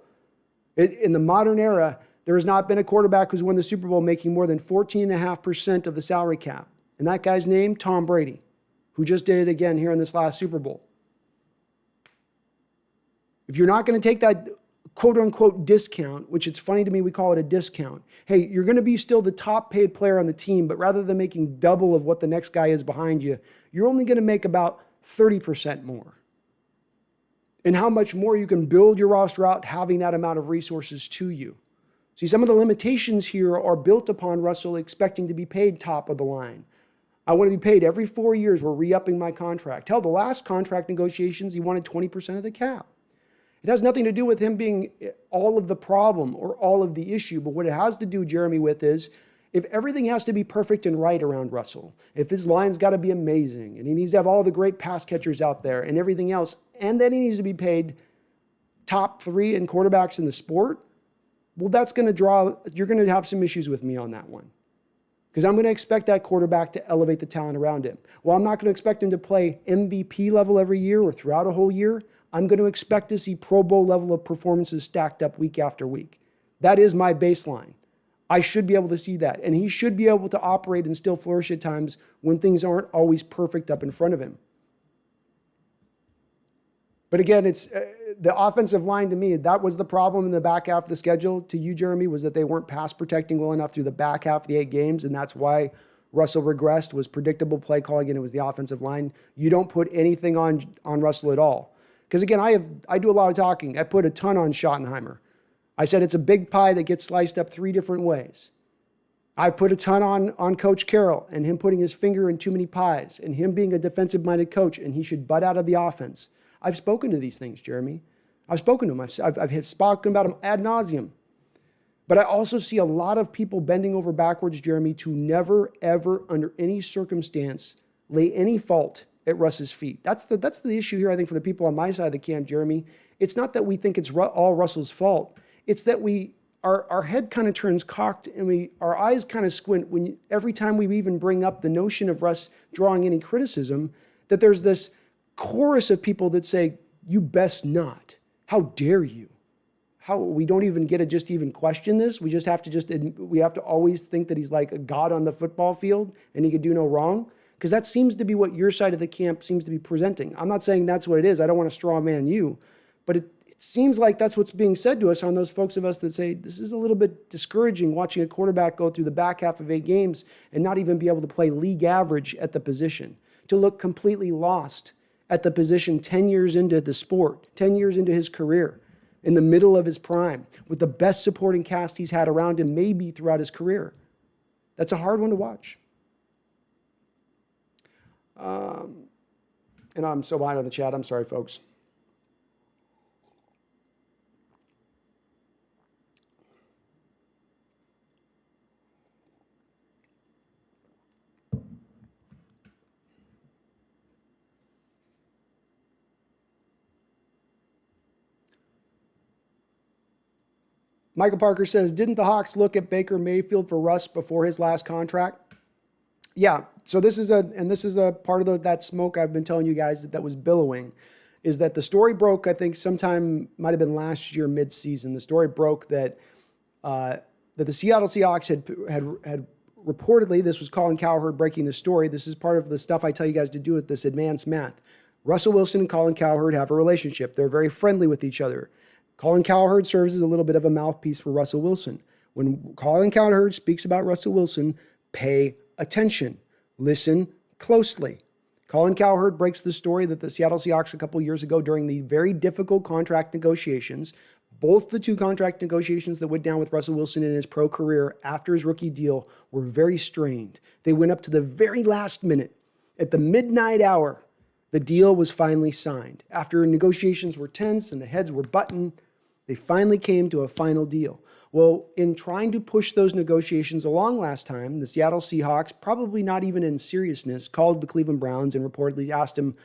In the modern era, there has not been a quarterback who's won the Super Bowl making more than 14.5% of the salary cap. And that guy's name, Tom Brady, who just did it again here in this last Super Bowl. If you're not going to take that quote-unquote discount, which it's funny to me we call it a discount, hey, you're going to be still the top paid player on the team, but rather than making double of what the next guy is behind you, you're only going to make about 30% more. And how much more you can build your roster out having that amount of resources to you. See, some of the limitations here are built upon Russell expecting to be paid top of the line. I want to be paid every 4 years. We're re-upping my contract. Hell, the last contract negotiations, he wanted 20% of the cap. It has nothing to do with him being all of the problem or all of the issue, but what it has to do, Jeremy, with is if everything has to be perfect and right around Russell, if his line's got to be amazing and he needs to have all the great pass catchers out there and everything else, and then he needs to be paid top 3 in quarterbacks in the sport, well, you're going to have some issues with me on that one. Because I'm going to expect that quarterback to elevate the talent around him. Well, I'm not going to expect him to play MVP level every year or throughout a whole year. I'm going to expect to see Pro Bowl level of performances stacked up week after week. That is my baseline. I should be able to see that. And he should be able to operate and still flourish at times when things aren't always perfect up in front of him. But again, it's the offensive line to me, that was the problem in the back half of the schedule to you, Jeremy, was that they weren't pass protecting well enough through the back half of the 8 games, and that's why Russell regressed, was predictable play calling, and it was the offensive line. You don't put anything on Russell at all. Because again, I do a lot of talking. I put a ton on Schottenheimer. I said it's a big pie that gets sliced up 3 different ways. I put a ton on Coach Carroll and him putting his finger in too many pies and him being a defensive-minded coach and he should butt out of the offense. I've spoken to these things, Jeremy. I've spoken to them. I've spoken about them ad nauseum. But I also see a lot of people bending over backwards, Jeremy, to never, ever, under any circumstance, lay any fault at Russ's feet. That's the issue here, I think, for the people on my side of the camp, Jeremy. It's not that we think it's all Russell's fault. It's that our head kind of turns cocked and our eyes kind of squint every time we even bring up the notion of Russ drawing any criticism, that there's this chorus of people that say, you best not. How dare you? How we don't even get to just even question this. We have to always think that he's like a god on the football field and he could do no wrong. Because that seems to be what your side of the camp seems to be presenting. I'm not saying that's what it is. I don't want to straw man you, but seems like that's what's being said to us on those folks of us that say this is a little bit discouraging watching a quarterback go through the back half of 8 games and not even be able to play league average at the position, to look completely lost at the position 10 years into the sport, 10 years into his career, in the middle of his prime, with the best supporting cast he's had around him maybe throughout his career. That's a hard one to watch. And I'm so behind on the chat. I'm sorry, folks. Michael Parker says, didn't the Hawks look at Baker Mayfield for Russ before his last contract? Yeah. So this is a part of that smoke I've been telling you guys that was billowing, is that the story broke, I think sometime might have been last year mid-season. The story broke that the Seattle Seahawks had reportedly, this was Colin Cowherd breaking the story. This is part of the stuff I tell you guys to do with this advanced math. Russell Wilson and Colin Cowherd have a relationship. They're very friendly with each other. Colin Cowherd serves as a little bit of a mouthpiece for Russell Wilson. When Colin Cowherd speaks about Russell Wilson, pay attention. Listen closely. Colin Cowherd breaks the story that the Seattle Seahawks a couple years ago during the very difficult contract negotiations, both the 2 contract negotiations that went down with Russell Wilson in his pro career after his rookie deal were very strained. They went up to the very last minute. At the midnight hour, the deal was finally signed. After negotiations were tense and the heads were buttoned, they finally came to a final deal. Well, in trying to push those negotiations along last time, the Seattle Seahawks, probably not even in seriousness, called the Cleveland Browns and reportedly asked him,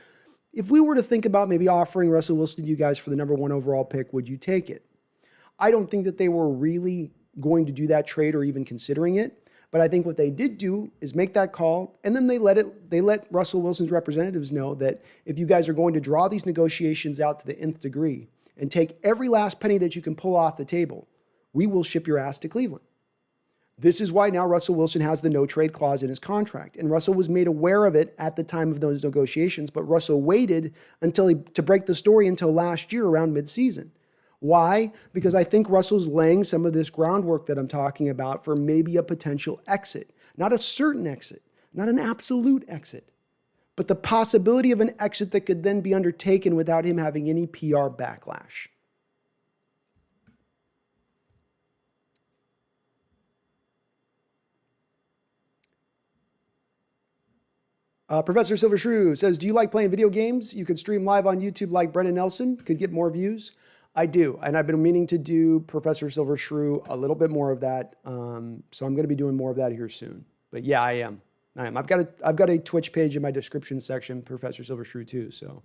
if we were to think about maybe offering Russell Wilson to you guys for the number 1 overall pick, would you take it? I don't think that they were really going to do that trade or even considering it. But I think what they did do is make that call, and then they let Russell Wilson's representatives know that if you guys are going to draw these negotiations out to the nth degree and take every last penny that you can pull off the table, we will ship your ass to Cleveland. This is why now Russell Wilson has the no trade clause in his contract. And Russell was made aware of it at the time of those negotiations, but Russell waited to break the story until last year around midseason. Why? Because I think Russell's laying some of this groundwork that I'm talking about for maybe a potential exit. Not a certain exit, not an absolute exit, but the possibility of an exit that could then be undertaken without him having any PR backlash. Professor Silver Shrew says, do you like playing video games? You could stream live on YouTube like Brennan Nelson, could get more views. I do, and I've been meaning to do Professor Silver Shrew a little bit more of that, so I'm going to be doing more of that here soon. But yeah, I am. I've got a Twitch page in my description section, Professor Silver Shrew too. So,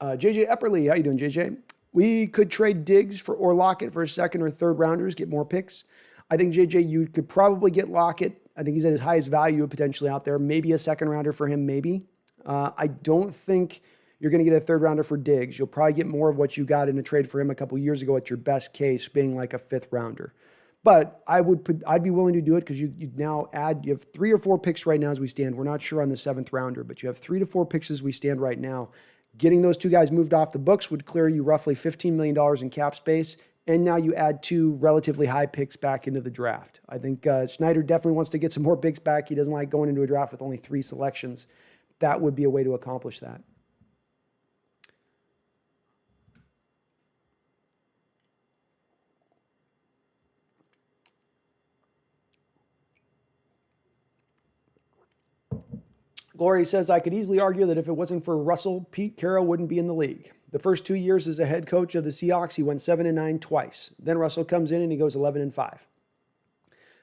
JJ Epperly, how you doing, JJ? We could trade Diggs or Lockett for a 2nd or 3rd rounders, get more picks. I think, JJ, you could probably get Lockett. I think he's at his highest value potentially out there. Maybe a 2nd rounder for him, maybe. I don't think you're going to get a 3rd rounder for Diggs. You'll probably get more of what you got in a trade for him a couple years ago at your best case, being like a 5th rounder. But I'd be willing to do it because you have 3 or 4 picks right now as we stand. We're not sure on the 7th rounder, but you have 3 to 4 picks as we stand right now. Getting those 2 guys moved off the books would clear you roughly $15 million in cap space. And now you add 2 relatively high picks back into the draft. I think Schneider definitely wants to get some more picks back. He doesn't like going into a draft with only 3 selections. That would be a way to accomplish that. Glory says, I could easily argue that if it wasn't for Russell, Pete Carroll wouldn't be in the league. The first 2 years as a head coach of the Seahawks, he went 7-9 twice. Then Russell comes in and he goes 11-5.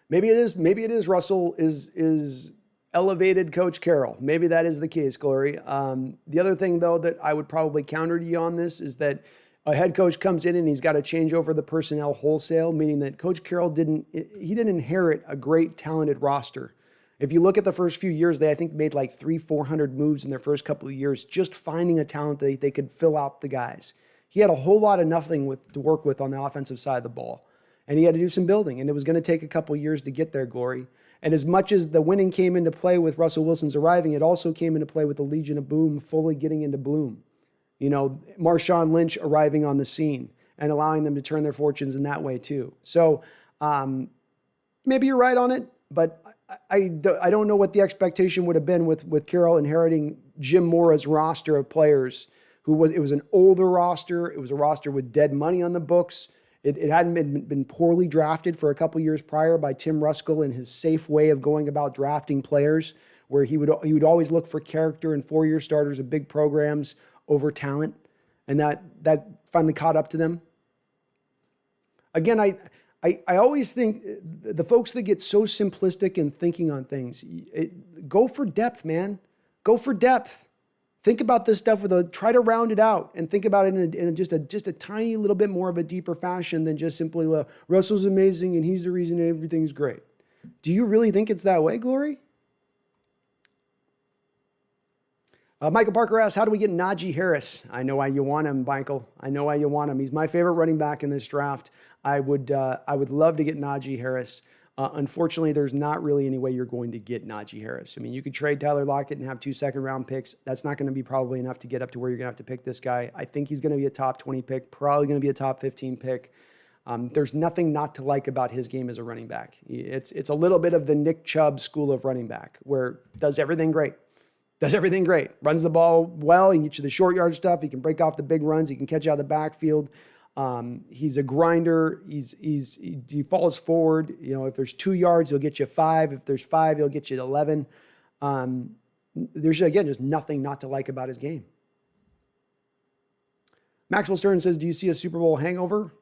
Maybe it is Russell is elevated Coach Carroll. Maybe that is the case, Glory. The other thing, though, that I would probably counter to you on this is that a head coach comes in and he's got to change over the personnel wholesale, meaning that Coach Carroll didn't inherit a great, talented roster. If you look at the first few years, they, I think, made like 300-400 moves in their first couple of years, just finding a talent that they could fill out the guys. He had a whole lot of nothing to work with on the offensive side of the ball. And he had to do some building, and it was going to take a couple years to get there, Glory. And as much as the winning came into play with Russell Wilson's arriving, it also came into play with the Legion of Boom fully getting into bloom. You know, Marshawn Lynch arriving on the scene and allowing them to turn their fortunes in that way too. So maybe you're right on it, but I don't know what the expectation would have been with Carroll inheriting Jim Mora's roster of players. It was an older roster. It was a roster with dead money on the books. It hadn't been poorly drafted for a couple years prior by Tim Ruskell and his safe way of going about drafting players, where he would always look for character and 4-year starters of big programs over talent, and that finally caught up to them. Again, I always think the folks that get so simplistic in thinking on things, go for depth, man. Go for depth. Think about this stuff try to round it out and think about it in just a tiny little bit more of a deeper fashion than just simply, Russell's amazing and he's the reason everything's great. Do you really think it's that way, Glory? Michael Parker asks, how do we get Najee Harris? I know why you want him, Michael. I know why you want him. He's my favorite running back in this draft. I would love to get Najee Harris. Unfortunately, there's not really any way you're going to get Najee Harris. I mean, you could trade Tyler Lockett and have 2 second-round picks. That's not going to be probably enough to get up to where you're going to have to pick this guy. I think he's going to be a top 20 pick, probably going to be a top 15 pick. There's nothing not to like about his game as a running back. It's a little bit of the Nick Chubb school of running back, where does everything great. Runs the ball well. He can get you the short yard stuff. He can break off the big runs. He can catch you out of the backfield. He's a grinder. He falls forward. You know, if there's 2 yards, he'll get you 5. If there's 5, he'll get you 11. There's, again, just nothing not to like about his game. Maxwell Stern says, do you see a Super Bowl hangover?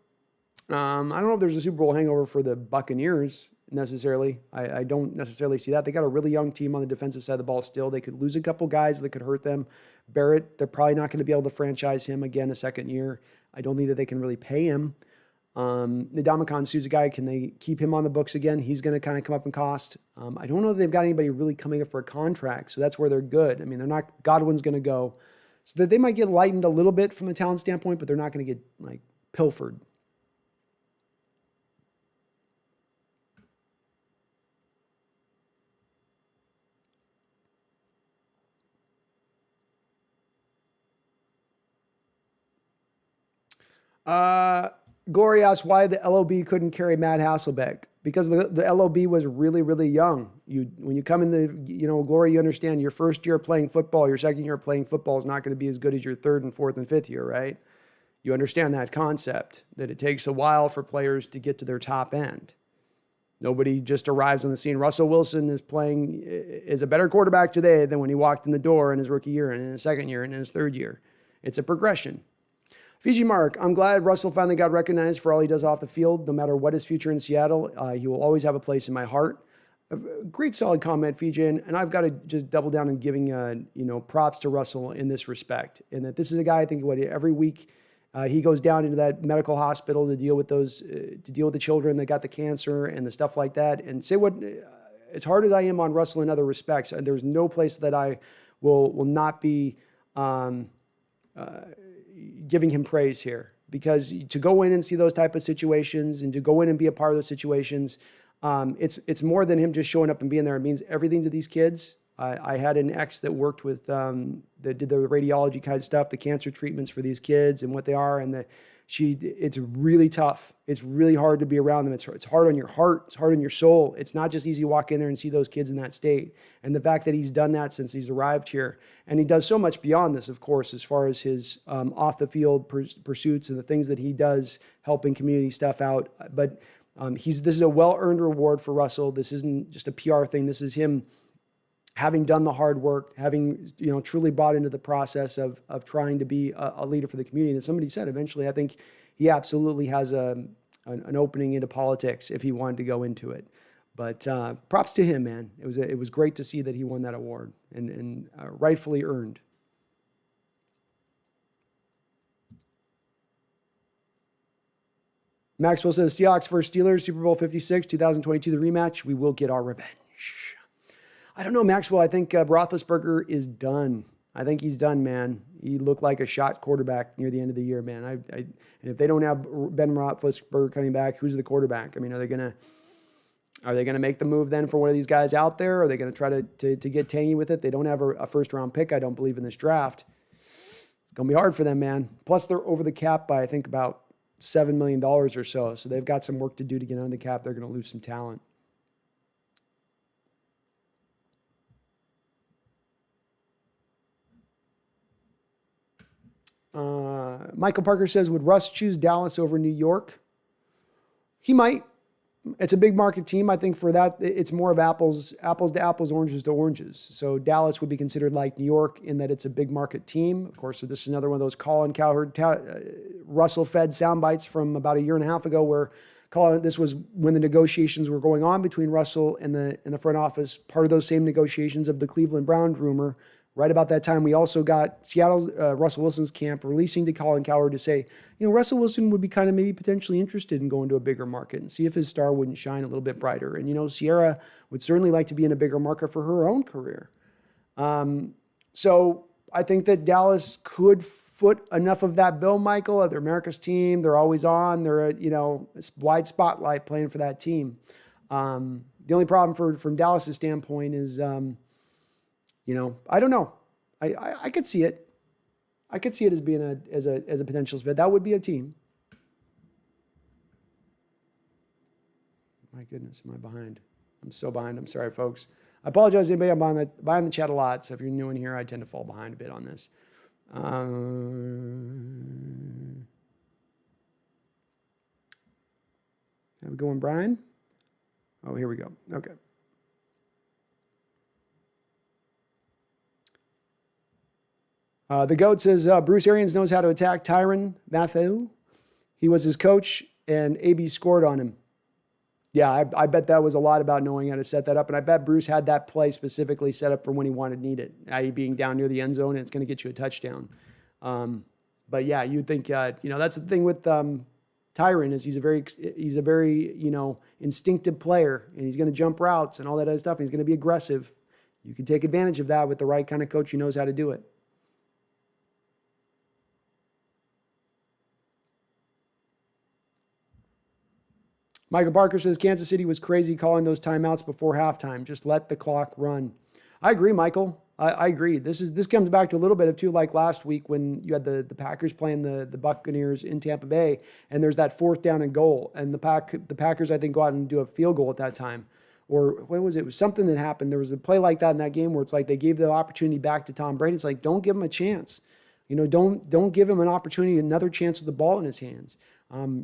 I don't know if there's a Super Bowl hangover for the Buccaneers necessarily. I don't necessarily see that. They got a really young team on the defensive side of the ball still. They could lose a couple guys that could hurt them. Barrett, they're probably not going to be able to franchise him again a second year. I don't think that they can really pay him. Ndamukong Suh's a guy, can they keep him on the books again? He's going to kind of come up in cost. I don't know that they've got anybody really coming up for a contract, so that's where they're good. I mean, they're not, Godwin's going to go. So that they might get lightened a little bit from a talent standpoint, but they're not going to get, like, pilfered. Glory asks why the LOB couldn't carry Matt Hasselbeck. Because the LOB was really, really young. When you come in Glory, you understand your first year playing football, your second year playing football is not going to be as good as your third and fourth and fifth year, right? You understand that concept, that it takes a while for players to get to their top end. Nobody just arrives on the scene. Russell Wilson is a better quarterback today than when he walked in the door in his rookie year and in his second year and in his third year. It's a progression. Fiji Mark, I'm glad Russell finally got recognized for all he does off the field. No matter what his future in Seattle, he will always have a place in my heart. A great solid comment, Fiji, and I've got to just double down on giving props to Russell in this respect. And that this is a guy, I think, every week he goes down into that medical hospital to deal with the children that got the cancer and the stuff like that. And say what, as hard as I am on Russell in other respects, there's no place that I will not be giving him praise here, because to go in and see those type of situations and to go in and be a part of those situations, it's more than him just showing up and being there. It means everything to these kids. I had an ex that worked with, that did the radiology kind of stuff, the cancer treatments for these kids and what they are. And it's really tough. It's really hard to be around them. It's hard on your heart. It's hard on your soul. It's not just easy to walk in there and see those kids in that state. And the fact that he's done that since he's arrived here, and he does so much beyond this, of course, as far as his off the field pursuits and the things that he does, helping community stuff out. But this is a well-earned reward for Russell. This isn't just a PR thing. This is him having done the hard work, having truly bought into the process of trying to be a leader for the community. And as somebody said, eventually, I think he absolutely has an opening into politics if he wanted to go into it. But props to him, man. It was great to see that he won that award and rightfully earned. Maxwell says, Seahawks versus Steelers, Super Bowl 56, 2022, the rematch. We will get our revenge. I don't know, Maxwell. I think Roethlisberger is done. I think he's done, man. He looked like a shot quarterback near the end of the year, man. And if they don't have Ben Roethlisberger coming back, who's the quarterback? I mean, are they gonna make the move then for one of these guys out there? Are they gonna try to get tangy with it? They don't have a first round pick, I don't believe, in this draft. It's gonna be hard for them, man. Plus, they're over the cap by I think about $7 million or so. So they've got some work to do to get under the cap. They're gonna lose some talent. Michael Parker says, would Russ choose Dallas over New York? He might. It's a big market team. I think for that, it's more of apples to apples, oranges to oranges. So Dallas would be considered like New York in that it's a big market team. Of course, so this is another one of those Colin Cowherd, Russell-fed sound bites from about a year and a half ago where this was when the negotiations were going on between Russell and the front office, part of those same negotiations of the Cleveland Browns rumor. Right about that time, we also got Seattle, Russell Wilson's camp releasing to Colin Cowherd to say, Russell Wilson would be kind of maybe potentially interested in going to a bigger market and see if his star wouldn't shine a little bit brighter. And, Sierra would certainly like to be in a bigger market for her own career. So I think that Dallas could foot enough of that bill, Michael. They're America's team. They're always on. They're a wide spotlight playing for that team. The only problem from Dallas's standpoint is, I don't know. I could see it. I could see it as being as a potential fit. That would be a team. My goodness, am I behind? I'm so behind. I'm sorry, folks. I apologize to anybody. I'm behind the chat a lot, so if you're new in here, I tend to fall behind a bit on this. Have we going, Brian? Oh, here we go. Okay. The GOAT says, Bruce Arians knows how to attack Tyrann Mathieu. He was his coach, and AB scored on him. Yeah, I bet that was a lot about knowing how to set that up, and I bet Bruce had that play specifically set up for when he wanted to need it, i.e. being down near the end zone, and it's going to get you a touchdown. But yeah, you'd think, that's the thing with Tyrann is he's a very instinctive player, and he's going to jump routes and all that other stuff, and he's going to be aggressive. You can take advantage of that with the right kind of coach who knows how to do it. Michael Parker says Kansas City was crazy calling those timeouts before halftime. Just let the clock run. I agree, Michael. I agree. This comes back to a little bit of too like last week when you had the Packers playing the Buccaneers in Tampa Bay, and there's that 4th down and goal, and the Packers I think go out and do a field goal at that time, or what was it? It was something that happened. There was a play like that in that game where it's like they gave the opportunity back to Tom Brady. It's like don't give him a chance. Don't give him an opportunity, another chance with the ball in his hands.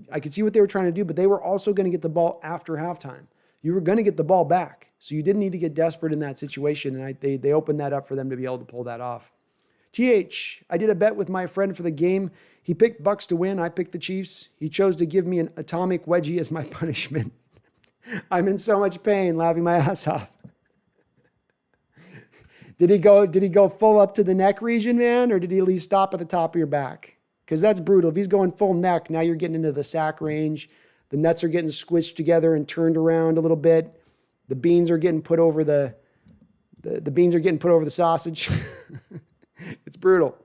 I could see what they were trying to do, but they were also going to get the ball after halftime. You were going to get the ball back, so you didn't need to get desperate in that situation, and they opened that up for them to be able to pull that off. I did a bet with my friend for the game. He picked Bucs to win. I picked the Chiefs. He chose to give me an atomic wedgie as my punishment. I'm in so much pain, laughing my ass off. Did he go full up to the neck region, man, or did he at least stop at the top of your back? Because that's brutal. If he's going full neck, now you're getting into the sack range. The nuts are getting squished together and turned around a little bit. The beans are getting put over the beans are getting put over the sausage. It's brutal.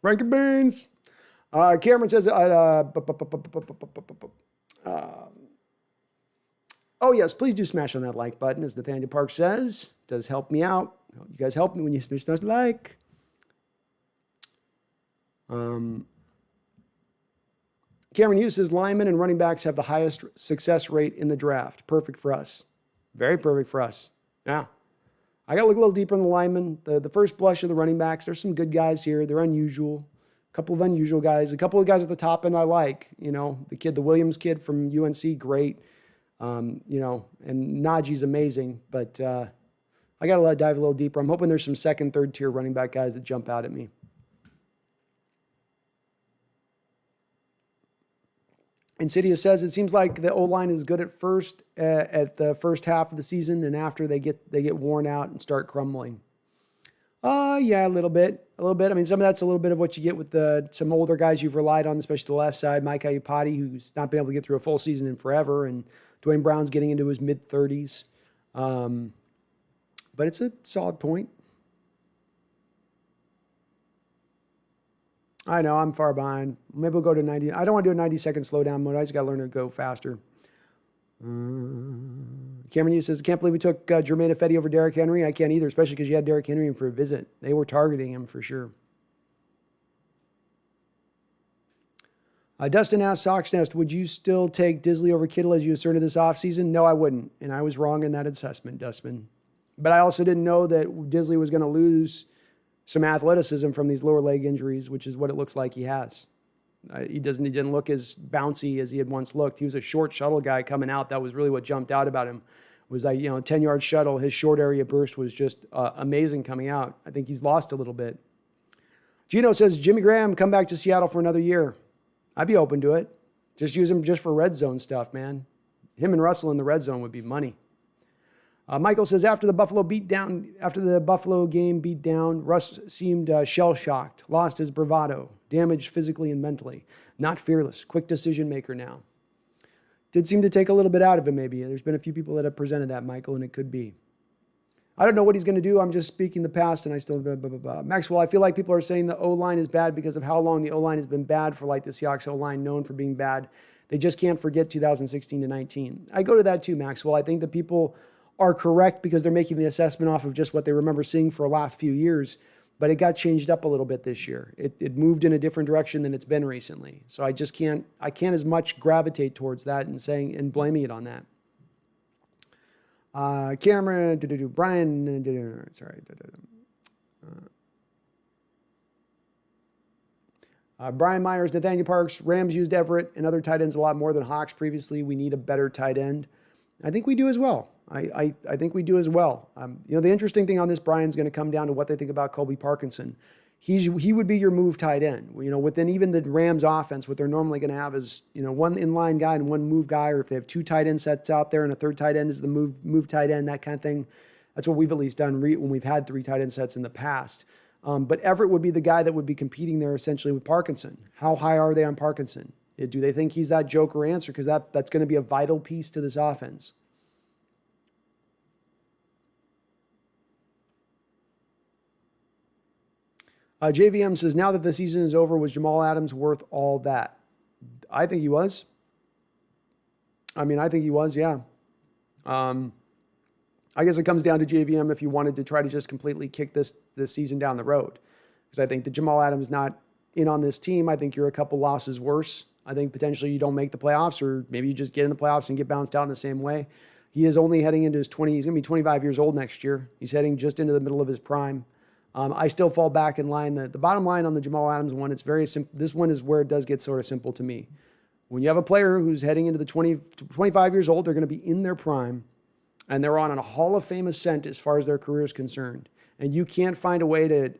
Rankin beans. Cameron says, oh yes, please do smash on that like button, as Nathaniel Park says. It does help me out. You guys help me when you smash that like. Cameron Hughes says linemen and running backs have the highest success rate in the draft. Perfect for us. Very perfect for us. Yeah. I got to look a little deeper on the linemen. The first blush of the running backs, there's some good guys here. They're unusual. A couple of unusual guys. A couple of guys at the top end I like. The Williams kid from UNC, great. And Najee's amazing. But I got to dive a little deeper. I'm hoping there's some second, third tier running back guys that jump out at me. Insidious says it seems like the O-line is good at the first half of the season, and after they get worn out and start crumbling. Yeah, a little bit. I mean, some of that's a little bit of what you get with some older guys you've relied on, especially the left side. Mike Iupati, who's not been able to get through a full season in forever, and Dwayne Brown's getting into his mid-30s. But it's a solid point. I know, I'm far behind. Maybe we'll go to 90. I don't want to do a 90-second slowdown mode. I just got to learn to go faster. Cameron Hughes says, can't believe we took Jermaine Ifedi over Derrick Henry. I can't either, especially because you had Derrick Henry in for a visit. They were targeting him for sure. Dustin asks, SeahawksNest, would you still take Disley over Kittle as you asserted this offseason? No, I wouldn't. And I was wrong in that assessment, Dustin. But I also didn't know that Disley was going to lose some athleticism from these lower leg injuries, which is what it looks like he has. He didn't look as bouncy as he had once looked. He was a short shuttle guy coming out. That was really what jumped out about him. Was like, 10-yard shuttle. His short area burst was just amazing coming out. I think he's lost a little bit. Gino says, Jimmy Graham, come back to Seattle for another year. I'd be open to it. Just use him just for red zone stuff, man. Him and Russell in the red zone would be money. Michael says, after the Buffalo game beat down, Russ seemed shell-shocked, lost his bravado, damaged physically and mentally, not fearless, quick decision maker now. Did seem to take a little bit out of him, maybe. There's been a few people that have presented that, Michael, and it could be. I don't know what he's going to do. I'm just speaking the past, and I still blah, blah, blah, blah. Maxwell, I feel like people are saying the O-line is bad because of how long the O-line has been bad for like the Seahawks O-line, known for being bad. They just can't forget 2016 to 19. I go to that too, Maxwell. I think that people are correct because they're making the assessment off of just what they remember seeing for the last few years, but it got changed up a little bit this year. It moved in a different direction than it's been recently. So I can't as much gravitate towards that and blaming it on that. Cameron, Brian, sorry. Brian Myers, Nathaniel Parks, Rams used Everett and other tight ends a lot more than Hawks previously. We need a better tight end. I think we do as well. I think we do as well. The interesting thing on this, Brian, is going to come down to what they think about Colby Parkinson. He would be your move tight end. Within even the Rams offense, what they're normally going to have is, one inline guy and one move guy, or if they have two tight end sets out there and a third tight end is the move tight end, that kind of thing. That's what we've at least done when we've had three tight end sets in the past. But Everett would be the guy that would be competing there essentially with Parkinson. How high are they on Parkinson? Do they think he's that joker answer? Because that's going to be a vital piece to this offense. JVM says, now that the season is over, was Jamal Adams worth all that? I think he was. I think he was, yeah. I guess it comes down to JVM if you wanted to try to just completely kick this season down the road. Because I think that Jamal Adams not in on this team, I think you're a couple losses worse. I think potentially you don't make the playoffs, or maybe you just get in the playoffs and get bounced out in the same way. He is only heading into he's going to be 25 years old next year. He's heading just into the middle of his prime. I still fall back in line. The bottom line on the Jamal Adams one, it's very simple. This one is where it does get sort of simple to me. When you have a player who's heading into the 25 years old, they're going to be in their prime, and they're on a Hall of Fame ascent as far as their career is concerned, and you can't find a way to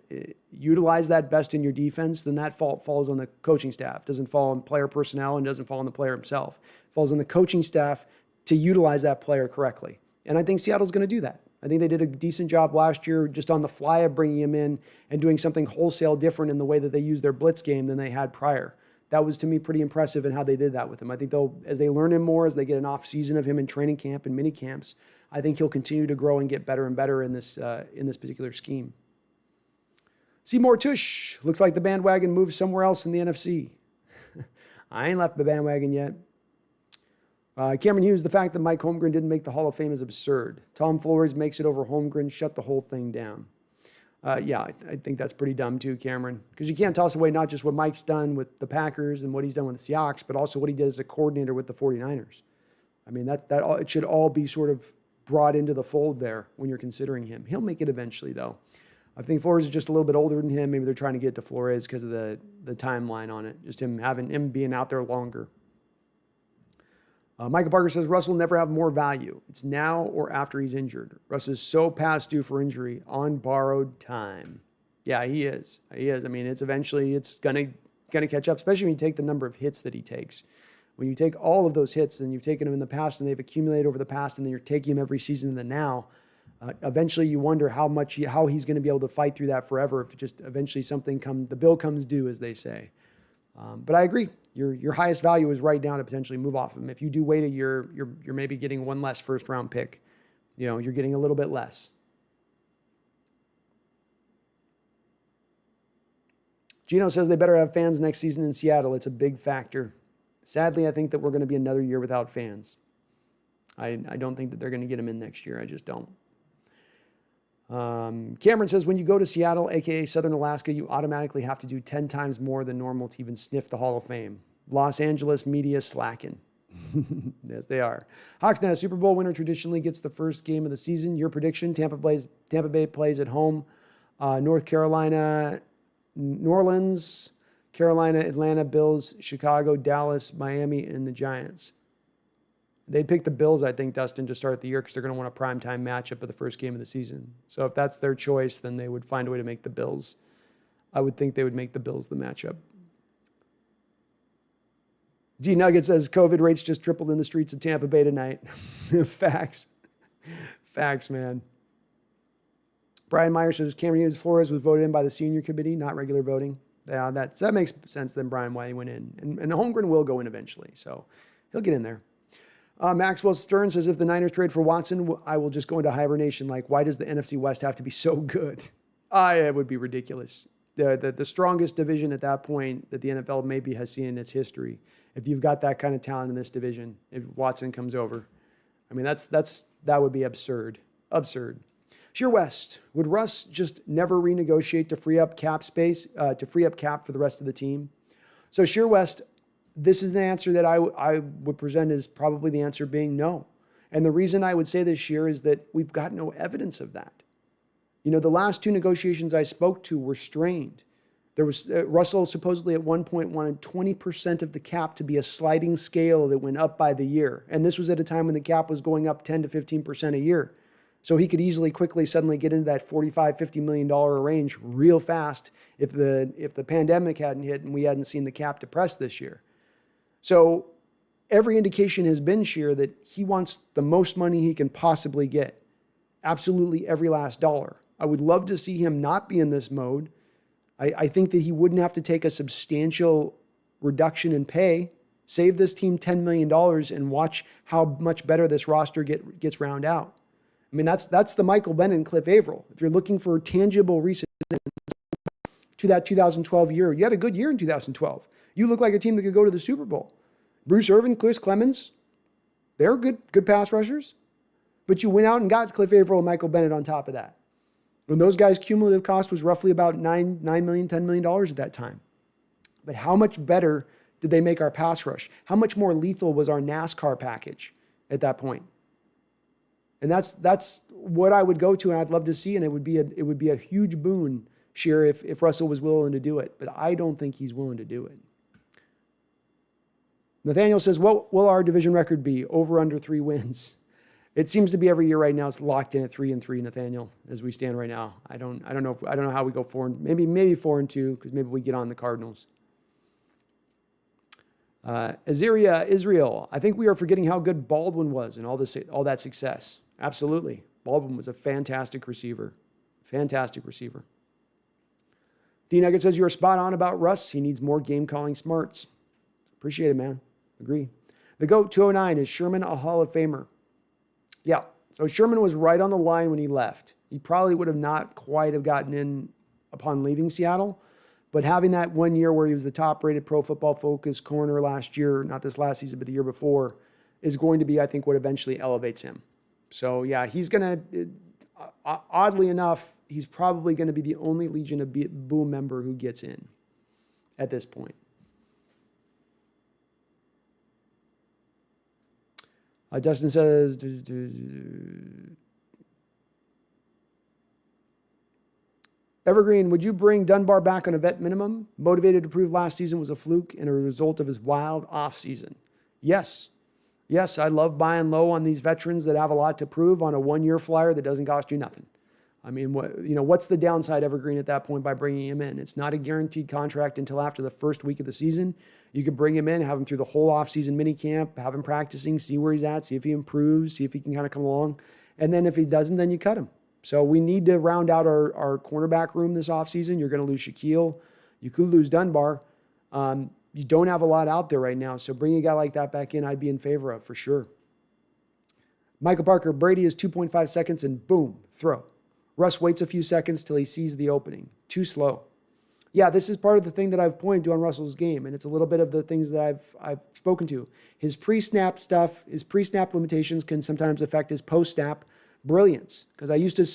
utilize that best in your defense, then that fault falls on the coaching staff. It doesn't fall on player personnel and doesn't fall on the player himself. It falls on the coaching staff to utilize that player correctly. And I think Seattle's going to do that. I think they did a decent job last year just on the fly of bringing him in and doing something wholesale different in the way that they use their blitz game than they had prior. That was, to me, pretty impressive in how they did that with him. I think as they learn him more, as they get an off season of him in training camp and mini camps, I think he'll continue to grow and get better and better in this particular scheme. Seymour Tush, looks like the bandwagon moved somewhere else in the NFC. I ain't left the bandwagon yet. Cameron Hughes, the fact that Mike Holmgren didn't make the Hall of Fame is absurd. Tom Flores makes it over Holmgren, shut the whole thing down. I think that's pretty dumb too, Cameron, because you can't toss away not just what Mike's done with the Packers and what he's done with the Seahawks, but also what he did as a coordinator with the 49ers. It should all be sort of brought into the fold there when you're considering him. He'll make it eventually, though. I think Flores is just a little bit older than him. Maybe they're trying to get to Flores because of the timeline on it, just him being out there longer. Michael Parker says, Russ will never have more value. It's now or after he's injured. Russ is so past due for injury on borrowed time. Yeah, he is. It's going to catch up, especially when you take the number of hits that he takes. When you take all of those hits and you've taken them in the past and they've accumulated over the past and then you're taking them every season in the now, eventually you wonder how he's going to be able to fight through that forever if just eventually the bill comes due, as they say. But I agree. Your highest value is right now to potentially move off him. If you do wait a year, you're maybe getting one less first round pick. You're getting a little bit less. Gino says they better have fans next season in Seattle. It's a big factor. Sadly, I think that we're going to be another year without fans. I don't think that they're going to get them in next year. I just don't. Cameron says, when you go to Seattle, a.k.a. Southern Alaska, you automatically have to do 10 times more than normal to even sniff the Hall of Fame. Los Angeles media slacking. Yes, they are. HawksNest, Super Bowl winner traditionally gets the first game of the season. Your prediction, Tampa Bay plays at home. North Carolina, New Orleans, Carolina, Atlanta, Bills, Chicago, Dallas, Miami, and the Giants. They'd pick the Bills, I think, Dustin, to start the year because they're going to want a primetime matchup of the first game of the season. So if that's their choice, then they would find a way to make the Bills. I would think they would make the Bills the matchup. D Nugget says COVID rates just tripled in the streets of Tampa Bay tonight. Facts. Facts, man. Brian Meyer says Cameron Flores was voted in by the senior committee, not regular voting. Yeah, that makes sense then, Brian, why he went in. And Holmgren will go in eventually, so he'll get in there. Maxwell Stern says, if the Niners trade for Watson, I will just go into hibernation. Like, why does the NFC West have to be so good? It would be ridiculous. The strongest division at that point that the NFL maybe has seen in its history. If you've got that kind of talent in this division, if Watson comes over, I mean, that would be absurd. Absurd. Sheer West, would Russ just never renegotiate to free up cap space, to free up cap for the rest of the team? So Sheer West, this is the answer that I would present as probably the answer being no. And the reason I would say this year is that we've got no evidence of that. You know, the last two negotiations I spoke to were strained. There was Russell supposedly at one point wanted 20% of the cap to be a sliding scale that went up by the year. And this was at a time when the cap was going up 10 to 15% a year. So he could easily, quickly, suddenly get into that $45, $50 million range real fast if the pandemic hadn't hit and we hadn't seen the cap depressed this year. So every indication has been, Sheer, that he wants the most money he can possibly get. Absolutely every last dollar. I would love to see him not be in this mode. I think that he wouldn't have to take a substantial reduction in pay, save this team $10 million, and watch how much better this roster gets round out. I mean, that's the Michael Bennett and Cliff Averill. If you're looking for tangible recent to that 2012 year, you had a good year in 2012. You look like a team that could go to the Super Bowl. Bruce Irvin, Chris Clemens, they're good pass rushers. But you went out and got Cliff Averill and Michael Bennett on top of that. And those guys' cumulative cost was roughly about $9 million, $10 million at that time. But how much better did they make our pass rush? How much more lethal was our NASCAR package at that point? And that's what I would go to, and I'd love to see, and it would be a huge boon, Sheer, if Russell was willing to do it. But I don't think he's willing to do it. Nathaniel says, what will our division record be? Over, under 3 wins. It seems to be every year right now. It's locked in at 3-3, Nathaniel, as we stand right now. I don't know how we go 4 maybe 4-2, because maybe we get on the Cardinals. Azaria Israel, I think we are forgetting how good Baldwin was and all that success. Absolutely. Baldwin was a fantastic receiver. Fantastic receiver. D Nugget says, you are spot on about Russ. He needs more game calling smarts. Appreciate it, man. Agree. The GOAT 209, is Sherman a Hall of Famer? Yeah. So Sherman was right on the line when he left. He probably would have not quite have gotten in upon leaving Seattle, but having that 1 year where he was the top-rated Pro Football Focus corner last year, not this last season, but the year before, is going to be, I think, what eventually elevates him. So, yeah, he's going to, oddly enough, he's probably going to be the only Legion of Boom member who gets in at this point. Dustin says, Evergreen, would you bring Dunbar back on a vet minimum? Motivated to prove last season was a fluke and a result of his wild offseason. Yes. Yes, I love buying low on these veterans that have a lot to prove on a 1-year flyer that doesn't cost you nothing. I mean, what's the downside, Evergreen, at that point by bringing him in? It's not a guaranteed contract until after the first week of the season. You could bring him in, have him through the whole offseason minicamp, have him practicing, see where he's at, see if he improves, see if he can kind of come along. And then if he doesn't, then you cut him. So we need to round out our cornerback room this offseason. You're going to lose Shaquille. You could lose Dunbar. You don't have a lot out there right now. So bringing a guy like that back in, I'd be in favor of for sure. Michael Parker, Brady is 2.5 seconds and boom, throw. Russ waits a few seconds till he sees the opening. Too slow. Yeah, this is part of the thing that I've pointed to on Russell's game, and it's a little bit of the things that I've spoken to. His pre-snap stuff, his pre-snap limitations can sometimes affect his post-snap brilliance. Because I used to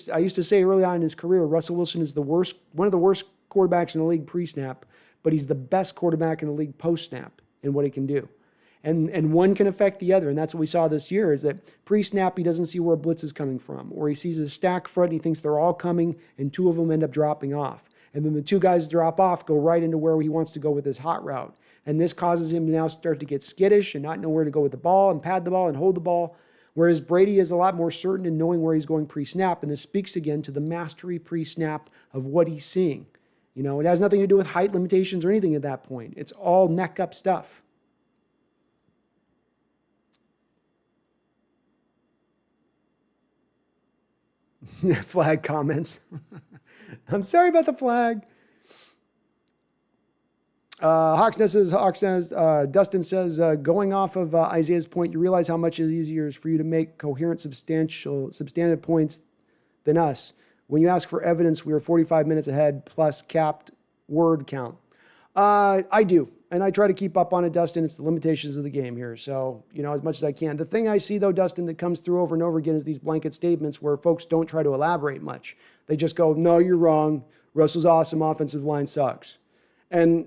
say early on in his career, Russell Wilson is one of the worst quarterbacks in the league pre-snap, but he's the best quarterback in the league post-snap in what he can do. And one can affect the other, and that's what we saw this year, is that pre-snap he doesn't see where a blitz is coming from, or he sees a stack front and he thinks they're all coming, and two of them end up dropping off. And then the two guys drop off, go right into where he wants to go with his hot route. And this causes him to now start to get skittish and not know where to go with the ball and pad the ball and hold the ball. Whereas Brady is a lot more certain in knowing where he's going pre-snap. And this speaks again to the mastery pre-snap of what he's seeing. You know, it has nothing to do with height limitations or anything at that point. It's all neck up stuff. Flag comments. I'm sorry about the flag. HawksNest, Dustin says, going off of Isaiah's point, you realize how much easier it is for you to make coherent, substantive points than us. When you ask for evidence, we are 45 minutes ahead plus capped word count. I do. And I try to keep up on it, Dustin. It's the limitations of the game here. So, you know, as much as I can. The thing I see, though, Dustin, that comes through over and over again is these blanket statements where folks don't try to elaborate much. They just go, no, you're wrong. Russell's awesome. Offensive line sucks. And,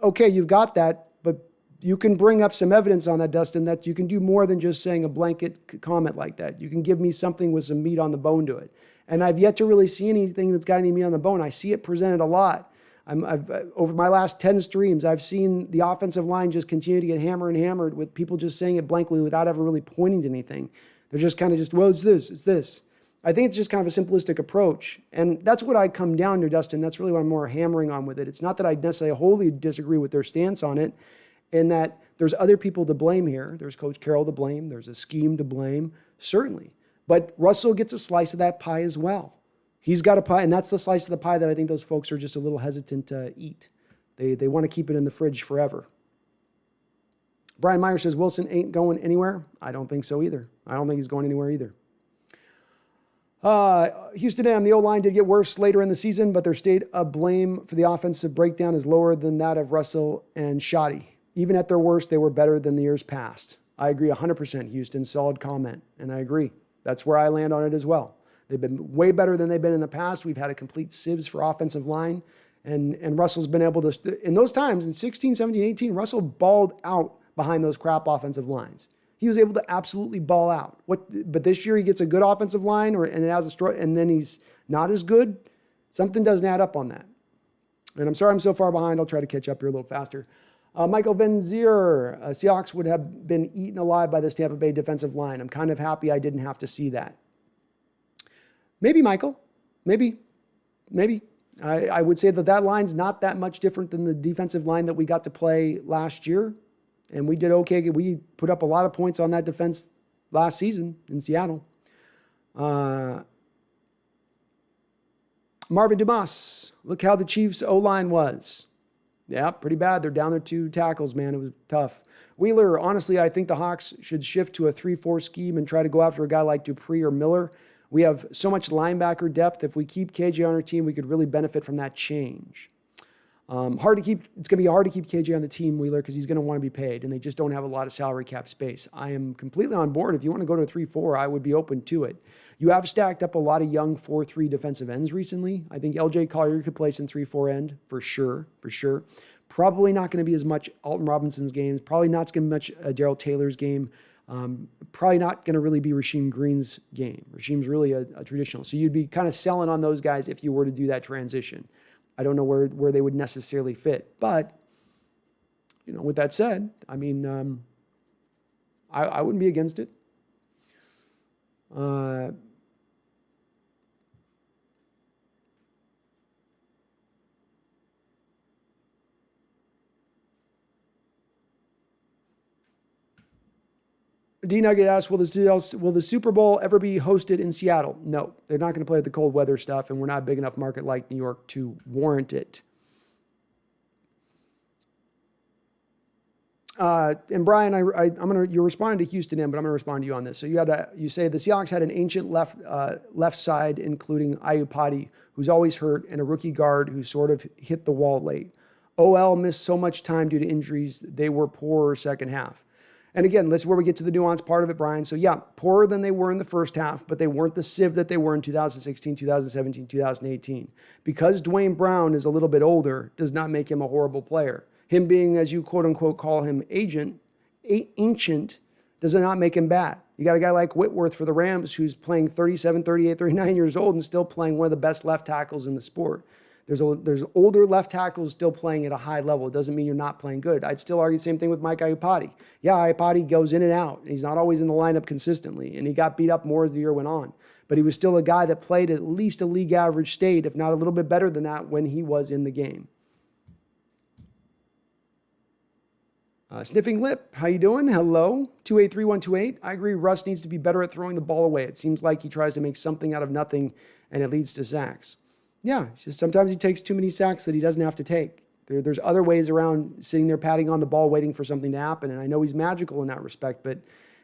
okay, you've got that, but you can bring up some evidence on that, Dustin, that you can do more than just saying a blanket comment like that. You can give me something with some meat on the bone to it. And I've yet to really see anything that's got any meat on the bone. I see it presented a lot. Over my last 10 streams, I've seen the offensive line just continue to get hammered with people just saying it blankly without ever really pointing to anything. They're just kind of just, well, it's this. I think it's just kind of a simplistic approach. And that's what I come down to, Dustin. That's really what I'm more hammering on with it. It's not that I necessarily wholly disagree with their stance on it, in that there's other people to blame here. There's Coach Carroll to blame. There's a scheme to blame, certainly. But Russell gets a slice of that pie as well. He's got a pie, and that's the slice of the pie that I think those folks are just a little hesitant to eat. They want to keep it in the fridge forever. Brian Meyer says, Wilson ain't going anywhere. I don't think so either. I don't think he's going anywhere either. Houston M, the O-line did get worse later in the season, but their state of blame for the offensive breakdown is lower than that of Russell and Shoddy. Even at their worst, they were better than the years past. I agree 100%, Houston. Solid comment, and I agree. That's where I land on it as well. They've been way better than they've been in the past. We've had a complete sieves for offensive line. And Russell's been able to, in those times, in 16, 17, 18, Russell balled out behind those crap offensive lines. He was able to absolutely ball out. But this year he gets a good offensive line, and it has and then he's not as good. Something doesn't add up on that. And I'm sorry I'm so far behind. I'll try to catch up here a little faster. Michael Venzier, Seahawks would have been eaten alive by this Tampa Bay defensive line. I'm kind of happy I didn't have to see that. Maybe, Michael. Maybe. I would say that line's not that much different than the defensive line that we got to play last year. And we did okay. We put up a lot of points on that defense last season in Seattle. Marvin Dumas, look how the Chiefs' O-line was. Yeah, pretty bad. They're down their 2 tackles, man. It was tough. Wheeler, honestly, I think the Hawks should shift to a 3-4 scheme and try to go after a guy like Dupree or Miller. We have so much linebacker depth. If we keep KJ on our team, we could really benefit from that change. It's going to be hard to keep KJ on the team, Wheeler, because he's going to want to be paid, and they just don't have a lot of salary cap space. I am completely on board. If you want to go to a 3-4, I would be open to it. You have stacked up a lot of young 4-3 defensive ends recently. I think LJ Collier could play some 3-4 end for sure. Probably not going to be as much Alton Robinson's games. Probably not going to be much Darrell Taylor's game. Probably not going to really be Rasheem Green's game. Rasheem's really a traditional. So you'd be kind of selling on those guys if you were to do that transition. I don't know where they would necessarily fit. But, you know, with that said, I mean, I wouldn't be against it. D Nugget asks, will the Super Bowl ever be hosted in Seattle? No, they're not going to play the cold weather stuff, and we're not a big enough market like New York to warrant it. And Brian, you're responding to Houston in, but I'm gonna respond to you on this. So you say the Seahawks had an ancient left side, including Ayupati, who's always hurt, and a rookie guard who sort of hit the wall late. OL missed so much time due to injuries. They were poorer second half. And again, this is where we get to the nuance part of it, Brian. So yeah, poorer than they were in the first half, but they weren't the sieve that they were in 2016, 2017, 2018. Because Dwayne Brown is a little bit older does not make him a horrible player. Him being, as you quote unquote call him, ancient, does not make him bad. You got a guy like Whitworth for the Rams who's playing 37, 38, 39 years old and still playing one of the best left tackles in the sport. There's older left tackles still playing at a high level. It doesn't mean you're not playing good. I'd still argue the same thing with Mike Ayupati. Yeah, Ayupati goes in and out. And he's not always in the lineup consistently. And he got beat up more as the year went on. But he was still a guy that played at least a league average state, if not a little bit better than that when he was in the game. Sniffing Lip, how you doing? Hello, 283128. I agree Russ needs to be better at throwing the ball away. It seems like he tries to make something out of nothing, and it leads to sacks. Yeah, just sometimes he takes too many sacks that he doesn't have to take. There's other ways around sitting there patting on the ball, waiting for something to happen, and I know he's magical in that respect, but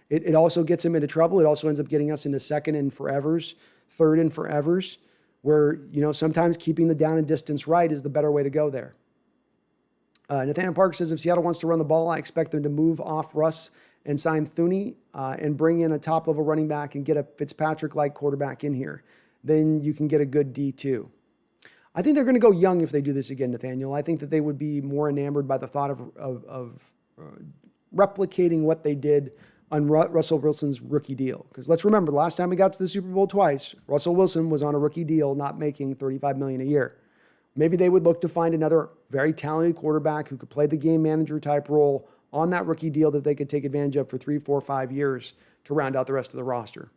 it also gets him into trouble. It also ends up getting us into second and forevers, third and forevers, where, sometimes keeping the down and distance right is the better way to go there. Nathaniel Park says, if Seattle wants to run the ball, I expect them to move off Russ and sign Thuney and bring in a top-level running back and get a Fitzpatrick-like quarterback in here. Then you can get a good D2. I think they're going to go young if they do this again, Nathaniel. I think that they would be more enamored by the thought of replicating what they did on Russell Wilson's rookie deal. Because let's remember, the last time we got to the Super Bowl twice, Russell Wilson was on a rookie deal, not making $35 million a year. Maybe they would look to find another very talented quarterback who could play the game manager type role on that rookie deal that they could take advantage of for 3, 4, 5 years to round out the rest of the roster.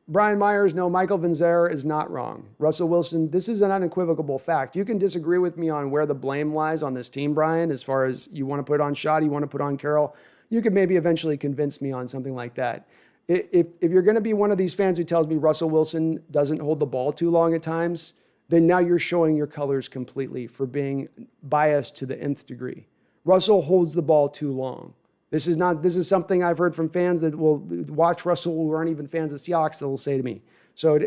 Brian Myers, no, Michael Vanzera is not wrong. Russell Wilson, this is an unequivocal fact. You can disagree with me on where the blame lies on this team, Brian, as far as you want to put on Schott, you want to put on Carroll. You could maybe eventually convince me on something like that. If you're going to be one of these fans who tells me Russell Wilson doesn't hold the ball too long at times, then now you're showing your colors completely for being biased to the nth degree. Russell holds the ball too long. This is something I've heard from fans that will watch Russell who aren't even fans of Seahawks that will say to me. So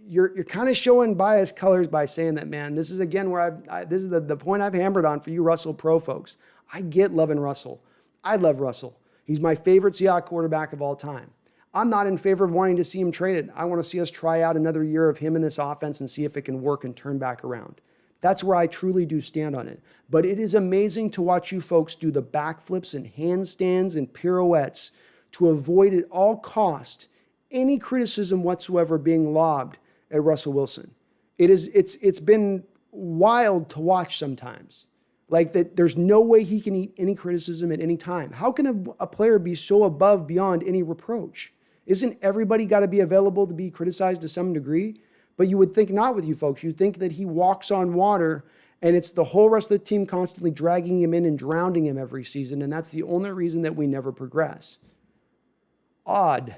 you're kind of showing biased colors by saying that, man. This is again where this is the point I've hammered on for you Russell pro folks. I get loving Russell. I love Russell. He's my favorite Seahawks quarterback of all time. I'm not in favor of wanting to see him traded. I want to see us try out another year of him in this offense and see if it can work and turn back around. That's where I truly do stand on it. But it is amazing to watch you folks do the backflips and handstands and pirouettes to avoid at all cost any criticism whatsoever being lobbed at Russell Wilson. It's been wild to watch sometimes. Like that, there's no way he can eat any criticism at any time. How can a player be so above beyond any reproach? Isn't everybody got to be available to be criticized to some degree? But you would think not with you folks. You'd think that he walks on water and it's the whole rest of the team constantly dragging him in and drowning him every season. And that's the only reason that we never progress. Odd.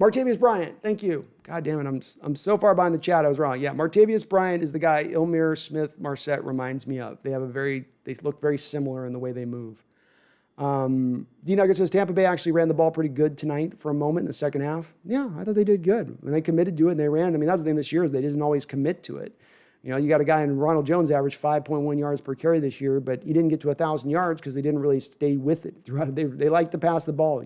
Martavius Bryant, thank you. God damn it, I'm so far behind the chat, I was wrong. Yeah, Martavius Bryant is the guy Ilmir Smith Marset reminds me of. They look very similar in the way they move. D-Nugget says Tampa Bay actually ran the ball pretty good tonight for a moment in the second half. Yeah, I thought they did good. When they committed to it and they ran, I mean, that's the thing this year is they didn't always commit to it. You got a guy in Ronald Jones averaged 5.1 yards per carry this year, but he didn't get to 1,000 yards because they didn't really stay with it throughout. They like to pass the ball,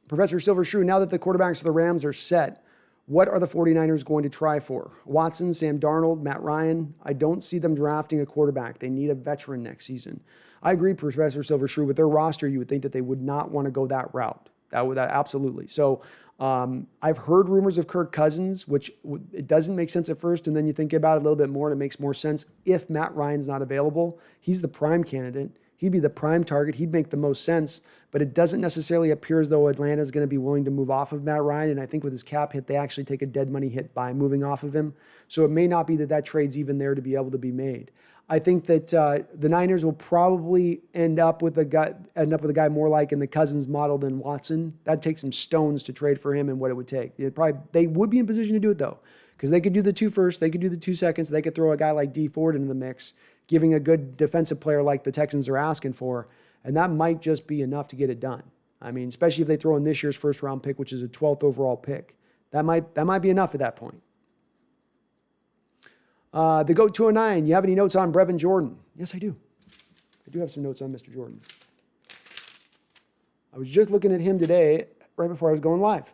Professor Silver Shrew, now that the quarterbacks of the Rams are set, what are the 49ers going to try for? Watson, Sam Darnold, Matt Ryan? I don't see them drafting a quarterback. They need a veteran next season. I agree, Professor Silver Shrew. With their roster, you would think that they would not want to go that route. That absolutely. So I've heard rumors of Kirk Cousins, which it doesn't make sense at first, and then you think about it a little bit more, and it makes more sense if Matt Ryan's not available. He's the prime candidate. He'd be the prime target. He'd make the most sense, but it doesn't necessarily appear as though Atlanta is going to be willing to move off of Matt Ryan. And I think with his cap hit, they actually take a dead money hit by moving off of him. So it may not be that trade's even there to be able to be made. I think that the Niners will probably end up with a guy more like in the Cousins model than Watson. That'd take some stones to trade for him and what it would take. They would be in position to do it though, because they could do the 2 firsts, they could do the 2 seconds, they could throw a guy like D Ford into the mix, giving a good defensive player like the Texans are asking for, and that might just be enough to get it done. I mean, especially if they throw in this year's first round pick, which is a 12th overall pick. That might be enough at that point. The GOAT 209, you have any notes on Brevin Jordan? Yes, I do. I do have some notes on Mr. Jordan. I was just looking at him today, right before I was going live.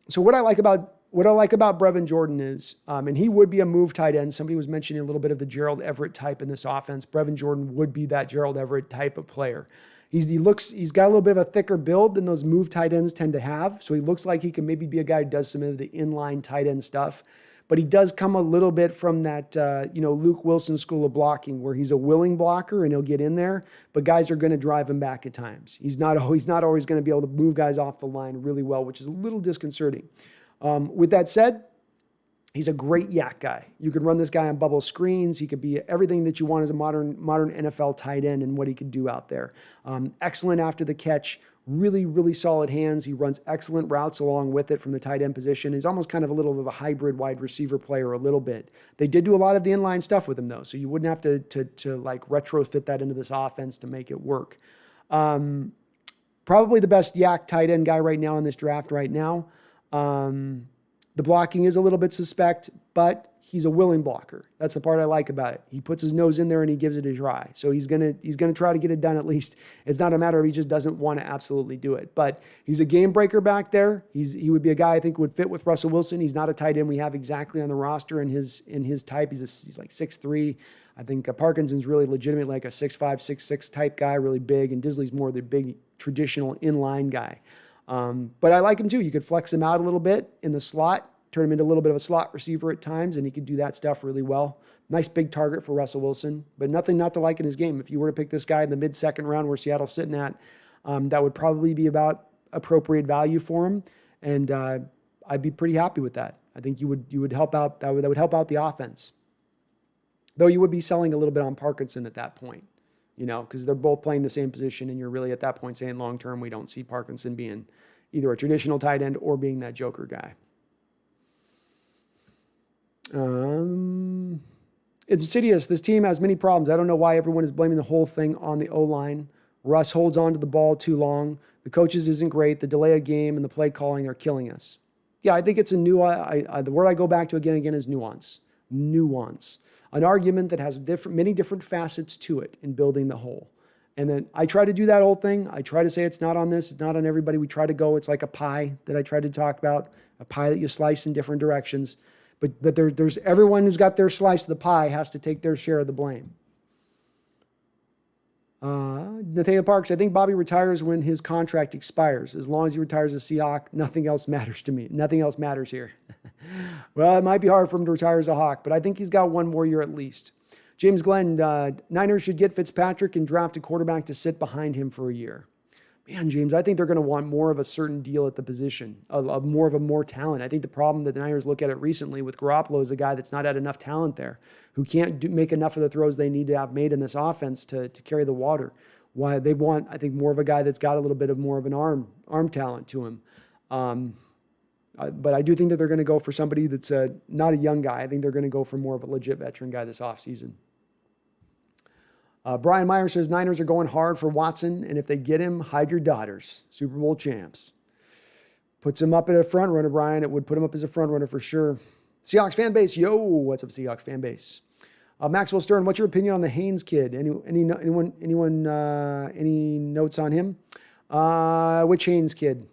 So what I like about Brevin Jordan is, and he would be a move tight end. Somebody was mentioning a little bit of the Gerald Everett type in this offense. Brevin Jordan would be that Gerald Everett type of player. He's got a little bit of a thicker build than those move tight ends tend to have. So he looks like he can maybe be a guy who does some of the inline tight end stuff. But he does come a little bit from that, Luke Wilson school of blocking, where he's a willing blocker and he'll get in there, but guys are going to drive him back at times. He's not always going to be able to move guys off the line really well, which is a little disconcerting. With that said, he's a great yak guy. You could run this guy on bubble screens. He could be everything that you want as a modern NFL tight end and what he could do out there. Excellent after the catch. Really, really solid hands. He runs excellent routes along with it from the tight end position. He's almost kind of a little bit of a hybrid wide receiver player a little bit. They did do a lot of the inline stuff with him though, so you wouldn't have to like retrofit that into this offense to make it work. Probably the best yak tight end guy right now in this draft right now. The blocking is a little bit suspect, but he's a willing blocker. That's the part I like about it. He puts his nose in there and he gives it a try. So he's gonna try to get it done at least. It's not a matter of he just doesn't want to absolutely do it. But he's a game breaker back there. He would be a guy I think would fit with Russell Wilson. He's not a tight end we have exactly on the roster in his type. He's like 6'3". I think Parkinson's really legitimate, like a 6'5", 6'6" type guy, really big, and Disley's more the big traditional inline guy. But I like him too. You could flex him out a little bit in the slot, turn him into a little bit of a slot receiver at times, and he could do that stuff really well. Nice big target for Russell Wilson, but nothing not to like in his game. If you were to pick this guy in the mid-second round where Seattle's sitting at, that would probably be about appropriate value for him, and I'd be pretty happy with that. I think you would help out. That would help out the offense. Though you would be selling a little bit on Parkinson at that point, because they're both playing the same position, and you're really at that point saying long-term we don't see Parkinson being either a traditional tight end or being that joker guy. Insidious, this team has many problems. I don't know why everyone is blaming the whole thing on the O-line. Russ holds on to the ball too long. The coaches isn't great. The delay of game and the play calling are killing us. Yeah, I think it's a the word I go back to again is nuance. Nuance. An argument that has many different facets to it in building the whole. And then I try to do that whole thing. I try to say it's not on this, it's not on everybody. We try to go, it's like a pie that I try to talk about, a pie that you slice in different directions. But there's everyone who's got their slice of the pie has to take their share of the blame. Nathaniel Parks, I think Bobby retires when his contract expires. As long as he retires as a Seahawk, nothing else matters to me. Nothing else matters here. Well, it might be hard for him to retire as a Hawk, but I think he's got one more year at least. James Glenn, Niners should get Fitzpatrick and draft a quarterback to sit behind him for a year. Man, James, I think they're going to want more of a certain deal at the position, more talent. I think the problem that the Niners look at it recently with Garoppolo is a guy that's not had enough talent there, who can't make enough of the throws they need to have made in this offense to carry the water. Why they want, I think, more of a guy that's got a little bit of more of an arm talent to him. But I do think that they're going to go for somebody that's not a young guy. I think they're going to go for more of a legit veteran guy this offseason. Brian Meyer says Niners are going hard for Watson, and if they get him, hide your daughters. Super Bowl champs. Puts him up at a front runner, Brian. It would put him up as a front runner for sure. Seahawks fan base, yo, what's up, Seahawks fan base? Maxwell Stern, what's your opinion on the Haynes kid? Any notes on him? Which Haynes kid?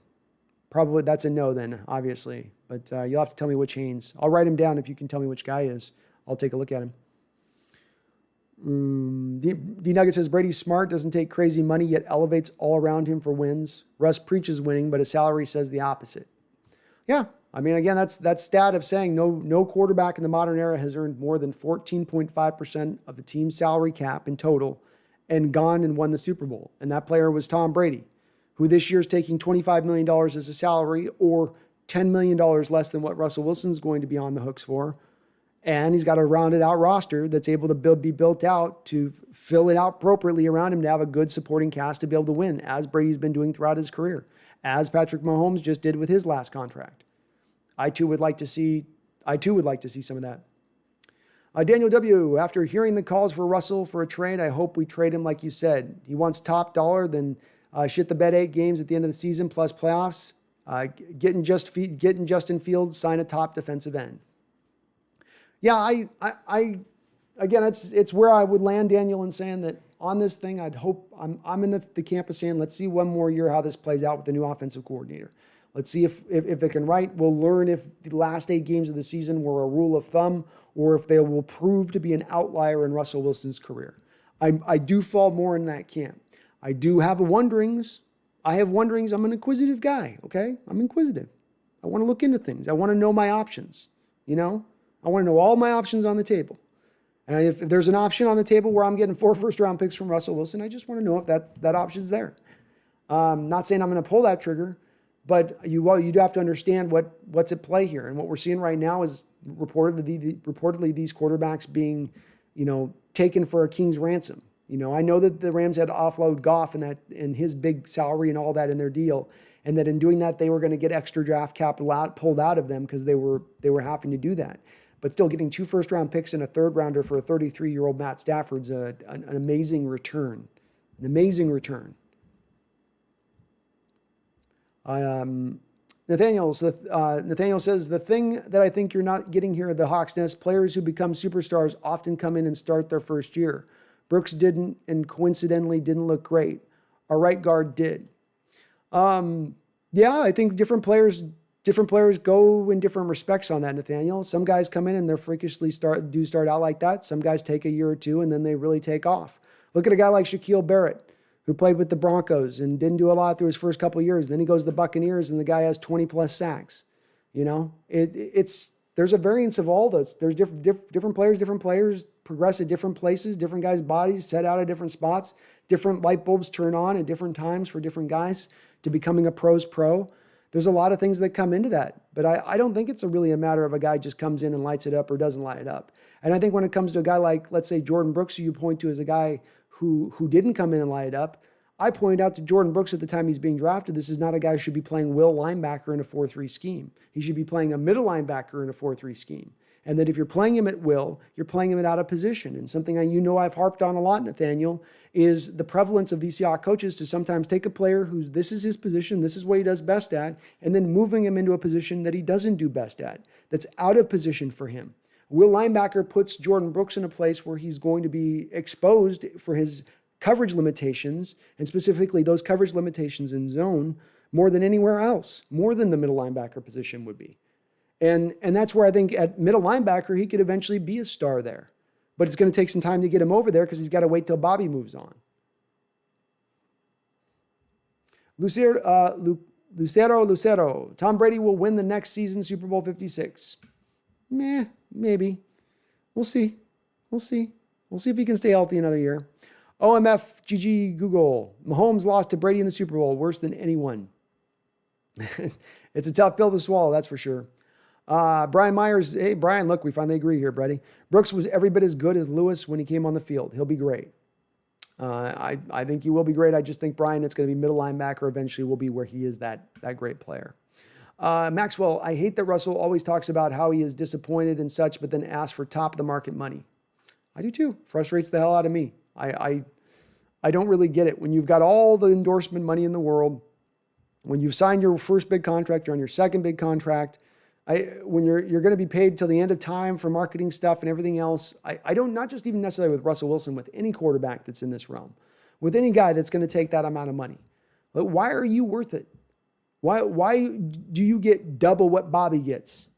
Probably that's a no then, obviously. But you'll have to tell me which Haynes. I'll write him down if you can tell me which guy is. I'll take a look at him. D Nugget says Brady's smart, doesn't take crazy money, yet elevates all around him for wins. Russ preaches winning, but his salary says the opposite. Yeah, I mean, again, that's stat of saying no quarterback in the modern era has earned more than 14.5% of the team's salary cap in total and gone and won the Super Bowl. And that player was Tom Brady, who this year is taking $25 million as a salary or $10 million less than what Russell Wilson's going to be on the hooks for. And he's got a rounded out roster that's able to be built out to fill it out appropriately around him to have a good supporting cast to be able to win, as Brady's been doing throughout his career, as Patrick Mahomes just did with his last contract. I too would like to see some of that. Daniel W., after hearing the calls for Russell for a trade, I hope we trade him like you said. He wants top dollar, then shit the bed 8 games at the end of the season plus playoffs. Getting Justin Fields, sign a top defensive end. Yeah, I again, it's where I would land, Daniel, in saying that on this thing, I'd hope I'm in the camp of saying, let's see one more year how this plays out with the new offensive coordinator. Let's see if it can right. We'll learn if the last 8 games of the season were a rule of thumb or if they will prove to be an outlier in Russell Wilson's career. I do fall more in that camp. I do have wonderings. I have wonderings. I'm an inquisitive guy, okay? I'm inquisitive. I want to look into things. I want to know my options, you know? I want to know all my options on the table. And if there's an option on the table where I'm getting 4 first-round picks from Russell Wilson, I just want to know if that option's there. Not saying I'm going to pull that trigger, but you do have to understand what's at play here. And what we're seeing right now is reportedly these quarterbacks being, taken for a king's ransom. I know that the Rams had to offload Goff and his big salary and all that in their deal, and that in doing that they were going to get extra draft capital pulled out of them because they were having to do that. But still, getting 2 first-round picks and a third-rounder for a 33-year-old Matt Stafford's an amazing return. An amazing return. Nathaniel says, the thing that I think you're not getting here at the Hawks Nest, players who become superstars often come in and start their first year. Brooks didn't, and coincidentally didn't look great. Our right guard did. Yeah, I think different players go in different respects on that, Nathaniel. Some guys come in and they're freakishly start out like that. Some guys take a year or two and then they really take off. Look at a guy like Shaquille Barrett, who played with the Broncos and didn't do a lot through his first couple of years. Then he goes to the Buccaneers and the guy has 20 plus sacks. There's a variance of all those. There's different players progress at different places, different guys' bodies set out at different spots, different light bulbs turn on at different times for different guys to becoming a pro's pro. There's a lot of things that come into that, but I don't think it's really a matter of a guy just comes in and lights it up or doesn't light it up. And I think when it comes to a guy like, let's say, Jordan Brooks, who you point to as a guy who didn't come in and light it up, I pointed out to Jordan Brooks at the time he's being drafted, this is not a guy who should be playing will linebacker in a 4-3 scheme. He should be playing a middle linebacker in a 4-3 scheme. And that if you're playing him at will, you're playing him at out of position. And something I've harped on a lot, Nathaniel, is the prevalence of these Seahawks coaches to sometimes take a player who this is his position, this is what he does best at, and then moving him into a position that he doesn't do best at, that's out of position for him. Will linebacker puts Jordan Brooks in a place where he's going to be exposed for his coverage limitations, and specifically those coverage limitations in zone, more than anywhere else, more than the middle linebacker position would be. And that's where I think at middle linebacker, he could eventually be a star there. But it's going to take some time to get him over there because he's got to wait till Bobby moves on. Lucero. Tom Brady will win the next season Super Bowl 56. Maybe. We'll see. We'll see if he can stay healthy another year. OMF GG Google. Mahomes lost to Brady in the Super Bowl, worse than anyone. It's a tough pill to swallow, that's for sure. Brian Myers, hey, Brian, look, we finally agree here, Brady. Brooks was every bit as good as Lewis when he came on the field. He'll be great. I think he will be great. I just think, Brian, it's going to be middle linebacker eventually will be where he is that great player. Maxwell, I hate that Russell always talks about how he is disappointed and such, but then asks for top-of-the-market money. I do too. Frustrates the hell out of me. I don't really get it. When you've got all the endorsement money in the world, when you've signed your first big contract, you're on your second big contract, when you're going to be paid till the end of time for marketing stuff and everything else, I don't, not just even necessarily with Russell Wilson, with any quarterback that's in this realm, with any guy that's going to take that amount of money. But why are you worth it? Why do you get double what Bobby gets?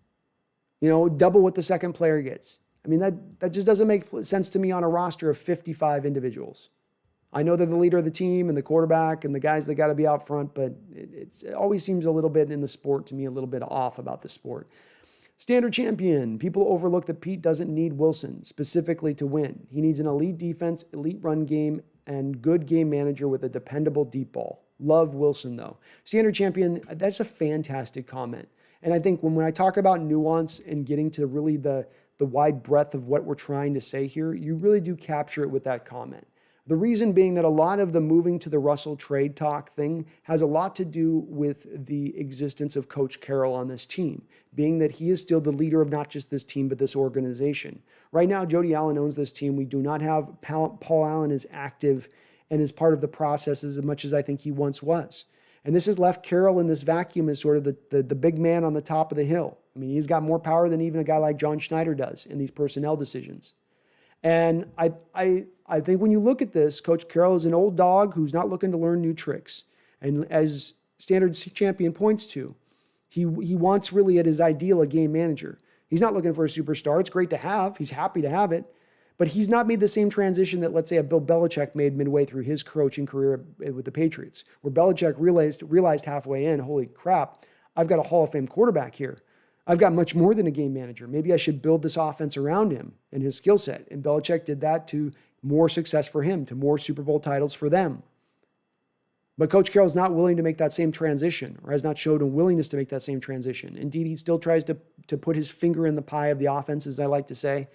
Double what the second player gets. I mean, that just doesn't make sense to me on a roster of 55 individuals. I know they're the leader of the team and the quarterback and the guys that got to be out front, but it always seems a little bit in the sport to me, a little bit off about the sport. Standard champion. People overlook that Pete doesn't need Wilson specifically to win. He needs an elite defense, elite run game, and good game manager with a dependable deep ball. Love Wilson, though. Standard champion, that's a fantastic comment. And I think when I talk about nuance and getting to really the the wide breadth of what we're trying to say here, you really do capture it with that comment. The reason being that a lot of the moving to the Russell trade talk thing has a lot to do with the existence of Coach Carroll on this team, being that he is still the leader of not just this team, but this organization. Right now, Jody Allen owns this team. We do not have Paul Allen as active and as part of the process as much as I think he once was. And this has left Carroll in this vacuum as sort of the big man on the top of the hill. I mean, he's got more power than even a guy like John Schneider does in these personnel decisions. And I think when you look at this, Coach Carroll is an old dog who's not looking to learn new tricks. And as Standard Champion points to, he wants really at his ideal a game manager. He's not looking for a superstar. It's great to have. He's happy to have it. But he's not made the same transition that, let's say, a Bill Belichick made midway through his coaching career with the Patriots, where Belichick realized halfway in, holy crap, I've got a Hall of Fame quarterback here. I've got much more than a game manager. Maybe I should build this offense around him and his skill set. And Belichick did that to more success for him, to more Super Bowl titles for them. But Coach Carroll's not willing to make that same transition, or has not showed a willingness to make that same transition. Indeed, he still tries to put his finger in the pie of the offense, as I like to say,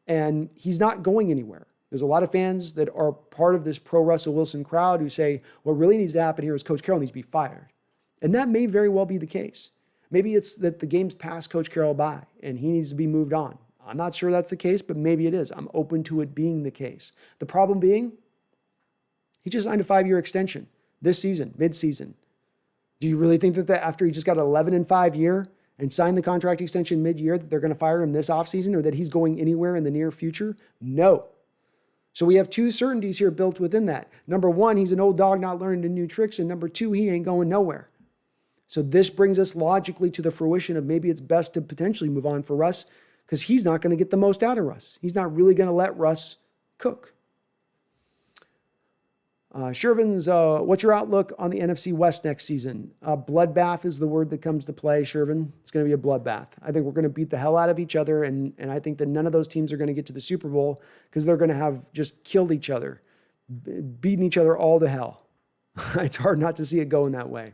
and he's not going anywhere. There's a lot of fans that are part of this pro-Russell Wilson crowd who say, what really needs to happen here is Coach Carroll needs to be fired. And that may very well be the case. Maybe it's that the game's passed Coach Carroll by and he needs to be moved on. I'm not sure that's the case, but maybe it is. I'm open to it being the case. The problem being, he just signed a 5-year extension this season, mid-season. Do you really think that after he just got an 11-5 year and signed the contract extension mid-year that they're going to fire him this offseason, or that he's going anywhere in the near future? No. So we have two certainties here built within that. Number one, he's an old dog not learning new tricks. And number two, he ain't going nowhere. So this brings us logically to the fruition of maybe it's best to potentially move on for Russ, because he's not going to get the most out of Russ. He's not really going to let Russ cook. Shervin's, what's your outlook on the NFC West next season? Bloodbath is the word that comes to play, Shervin. It's going to be a bloodbath. I think we're going to beat the hell out of each other, and I think that none of those teams are going to get to the Super Bowl because they're going to have just killed each other, beaten each other all to hell. It's hard not to see it going that way.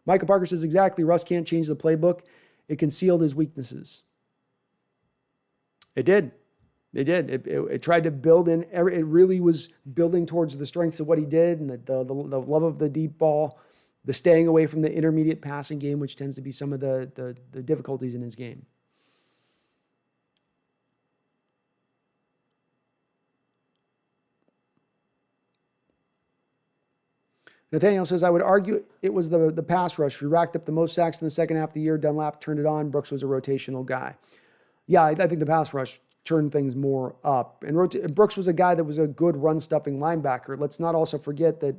Michael Parker says, exactly, Russ can't change the playbook. It concealed his weaknesses. It did. It did. It tried to build in. It really was building towards the strengths of what he did, and the love of the deep ball, the staying away from the intermediate passing game, which tends to be some of the difficulties in his game. Nathaniel says, I would argue it was the pass rush. We racked up the most sacks in the second half of the year. Dunlap turned it on. Brooks was a rotational guy. Yeah, I think the pass rush turned things more up. And Brooks was a guy that was a good run-stuffing linebacker. Let's not also forget that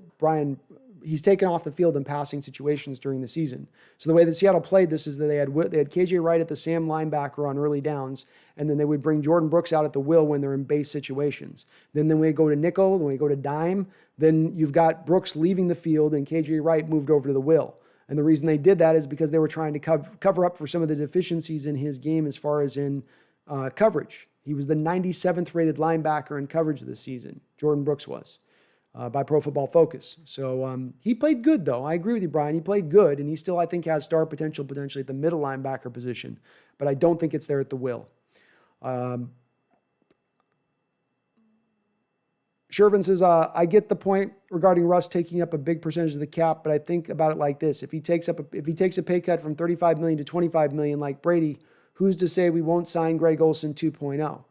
he's taken off the field in passing situations during the season. So the way that Seattle played this is that they had KJ Wright at the Sam linebacker on early downs, and then they would bring Jordan Brooks out at the will when they're in base situations. Then we go to nickel, then we go to dime, then you've got Brooks leaving the field and KJ Wright moved over to the will. And the reason they did that is because they were trying to cover up for some of the deficiencies in his game as far as in coverage. He was the 97th rated linebacker in coverage this season. Jordan Brooks was by Pro Football Focus. So he played good, though. I agree with you, Brian. He played good, and he still, I think, has star potential potentially at the middle linebacker position. But I don't think it's there at the will. Shervin says, I get the point regarding Russ taking up a big percentage of the cap, but I think about it like this. If he takes a pay cut from $35 million to $25 million like Brady, who's to say we won't sign Greg Olsen 2.0?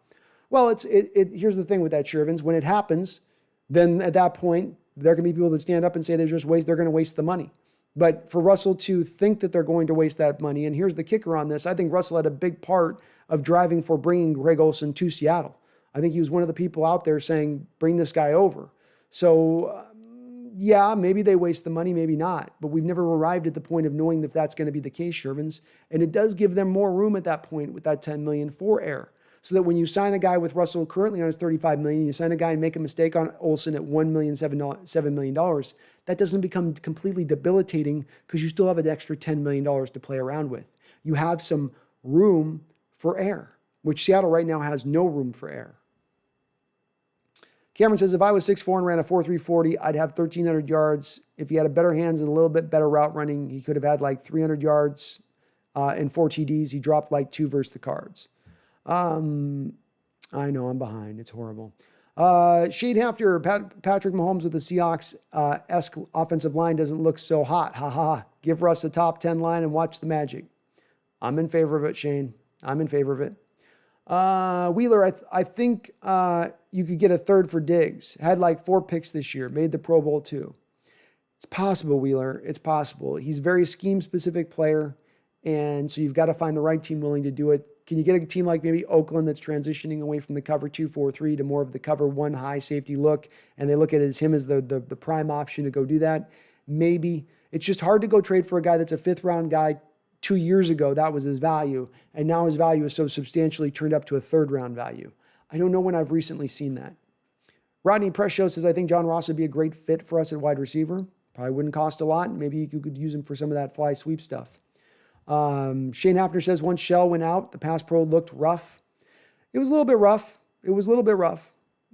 Well, here's the thing with that, Shervins. When it happens, then at that point, there can be people that stand up and say they're going to waste the money. But for Russell to think that they're going to waste that money, and here's the kicker on this, I think Russell had a big part of driving for bringing Greg Olsen to Seattle. I think he was one of the people out there saying, bring this guy over. So, yeah, maybe they waste the money, maybe not. But we've never arrived at the point of knowing if that's going to be the case, Shervins. And it does give them more room at that point with that $10 million for air. So that when you sign a guy with Russell currently on his $35 million, you sign a guy and make a mistake on Olsen at $7 million, that doesn't become completely debilitating because you still have an extra $10 million to play around with. You have some room for air, which Seattle right now has no room for air. Cameron says, if I was 6'4" and ran a 4.3 40, I'd have 1,300 yards. If he had a better hands and a little bit better route running, he could have had like 300 yards and 4 TDs. He dropped like 2 versus the Cards. I know I'm behind. It's horrible. Shade Hafter, Patrick Mahomes with the Seahawks-esque offensive line doesn't look so hot. Ha ha. Give Russ a top 10 line and watch the magic. I'm in favor of it, Shane. I'm in favor of it. Wheeler, I think you could get a third for Diggs. Had like 4 picks this year. Made the Pro Bowl too. It's possible, Wheeler. It's possible. He's a very scheme-specific player, and so you've got to find the right team willing to do it. Can you get a team like maybe Oakland that's transitioning away from the cover 2-4-3 to more of the cover 1 high safety look, and they look at it as him as the prime option to go do that? Maybe. It's just hard to go trade for a guy that's a 5th-round guy. 2 years ago, that was his value, and now his value is so substantially turned up to a 3rd-round value. I don't know when I've recently seen that. Rodney Press Show says, I think John Ross would be a great fit for us at wide receiver. Probably wouldn't cost a lot. Maybe you could use him for some of that fly sweep stuff. Shane Hafner says, once Shell went out, the pass pro looked rough. It was a little bit rough.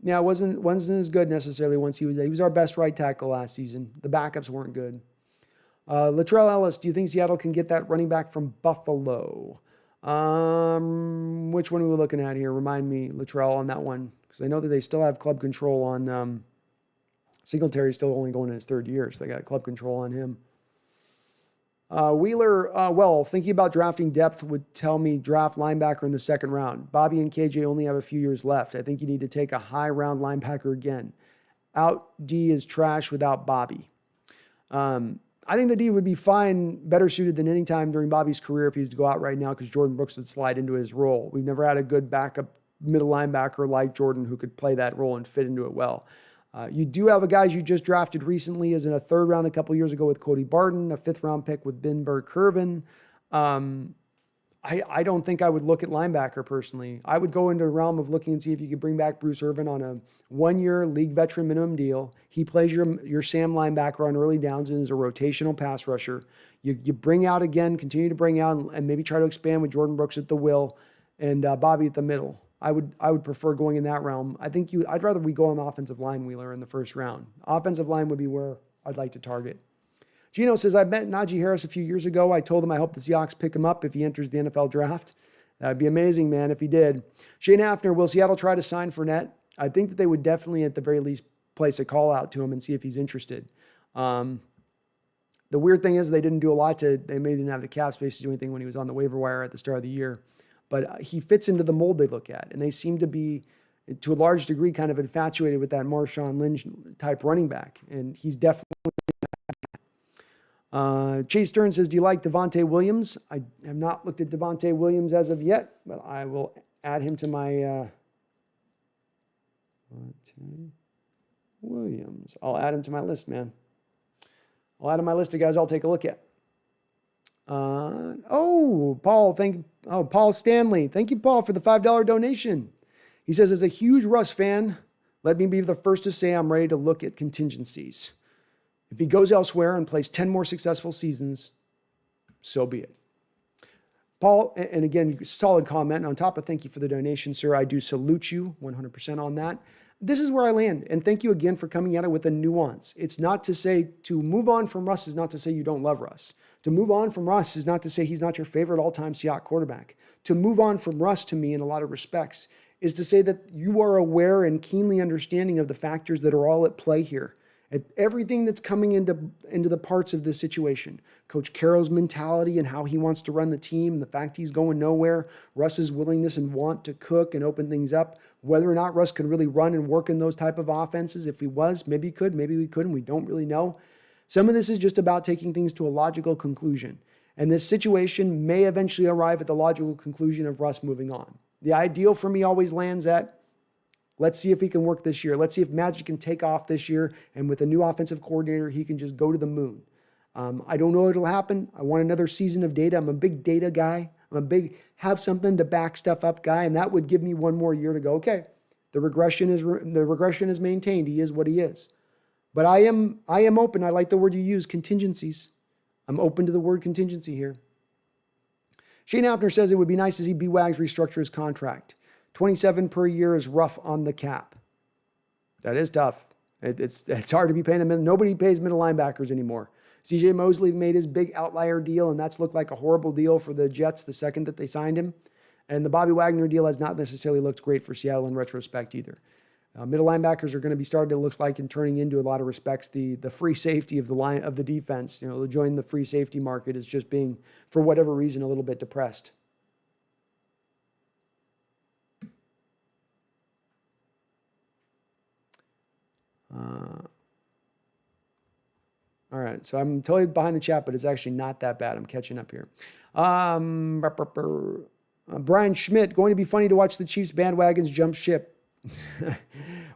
Yeah, it wasn't as good necessarily once he was there. He was our best right tackle last season. The backups weren't good. Latrell Ellis, do you think Seattle can get that running back from Buffalo? Which one are we looking at here? Remind me, Latrell, on that one. Because I know that they still have club control on Singletary's still only going in his 3rd year, so they got club control on him. Wheeler, thinking about drafting depth would tell me draft linebacker in the 2nd round. Bobby and KJ only have a few years left. I think you need to take a high round linebacker again. Out D is trash without Bobby. I think the D would be fine, better suited than any time during Bobby's career if he was to go out right now because Jordan Brooks would slide into his role. We've never had a good backup middle linebacker like Jordan who could play that role and fit into it well. You do have a guy you just drafted recently as in a 3rd round a couple years ago with Cody Barton, a 5th round pick with Ben Burke-Kirven. I don't think I would look at linebacker personally. I would go into a realm of looking and see if you could bring back Bruce Irvin on a 1-year league veteran minimum deal. He plays your Sam linebacker on early downs and is a rotational pass rusher. You bring out again, continue to bring out, and maybe try to expand with Jordan Brooks at the will and Bobby at the middle. I would prefer going in that realm. I'd rather we go on the offensive line, Wheeler, in the 1st round. Offensive line would be where I'd like to target. Gino says, I met Najee Harris a few years ago. I told him I hope the Seahawks pick him up if he enters the NFL draft. That'd be amazing, man, if he did. Shane Hafner, will Seattle try to sign Fournette? I think that they would definitely, at the very least, place a call out to him and see if he's interested. The weird thing is they didn't do a lot they maybe didn't have the cap space to do anything when he was on the waiver wire at the start of the year. But he fits into the mold they look at, and they seem to be, to a large degree, kind of infatuated with that Marshawn Lynch type running back, and he's definitely. Chase Stern says, do you like Devontae Williams? I have not looked at Devontae Williams as of yet, but I will add him to my Devontae Williams. I'll add him to my list, man. I'll add him to my list of guys I'll take a look at. Paul Stanley. Thank you, Paul, for the $5 donation. He says, as a huge Russ fan, let me be the first to say I'm ready to look at contingencies. If he goes elsewhere and plays 10 more successful seasons, so be it. Paul, and again, solid comment. And on top of thank you for the donation, sir, I do salute you 100% on that. This is where I land. And thank you again for coming at it with a nuance. It's not to say to move on from Russ is not to say you don't love Russ. To move on from Russ is not to say he's not your favorite all-time Seahawks quarterback. To move on from Russ, to me, in a lot of respects, is to say that you are aware and keenly understanding of the factors that are all at play here. At everything that's coming into the parts of this situation. Coach Carroll's mentality and how he wants to run the team, the fact he's going nowhere, Russ's willingness and want to cook and open things up, whether or not Russ could really run and work in those type of offenses. If he was, maybe he could, maybe we couldn't. We don't really know. Some of this is just about taking things to a logical conclusion. And this situation may eventually arrive at the logical conclusion of Russ moving on. The ideal for me always lands at, let's see if he can work this year. Let's see if magic can take off this year. And with a new offensive coordinator, he can just go to the moon. I don't know it'll happen. I want another season of data. I'm a big data guy. I'm a big have something to back stuff up guy. And that would give me one more year to go, okay, the regression is maintained. He is what he is. But I am open. I like the word you use, contingencies. I'm open to the word contingency here. Shane Hafner says it would be nice to see B-Wags restructure his contract. 27 per year is rough on the cap. That is tough. It's hard to be paying him. Nobody pays middle linebackers anymore. CJ Mosley made his big outlier deal, and that's looked like a horrible deal for the Jets the second that they signed him. And the Bobby Wagner deal has not necessarily looked great for Seattle in retrospect either. Middle linebackers are going to be starting, it looks like, and turning into a lot of respects the free safety of the line of the defense. To join the free safety market is just being, for whatever reason, a little bit depressed. All right, so I'm totally behind the chat, but it's actually not that bad. I'm catching up here. Brian Schmidt, going to be funny to watch the Chiefs bandwagons jump ship.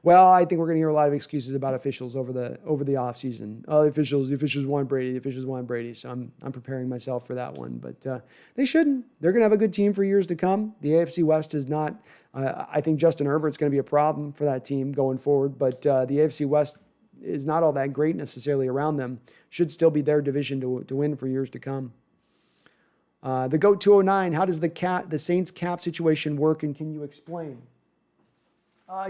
Well, I think we're going to hear a lot of excuses about officials over the offseason. The officials want Brady. So I'm preparing myself for that one. But they shouldn't. They're going to have a good team for years to come. The AFC West is not. I think Justin Herbert's going to be a problem for that team going forward. But the AFC West is not all that great necessarily around them. Should still be their division to win for years to come. The GOAT 209. How does the Saints cap situation work, and can you explain?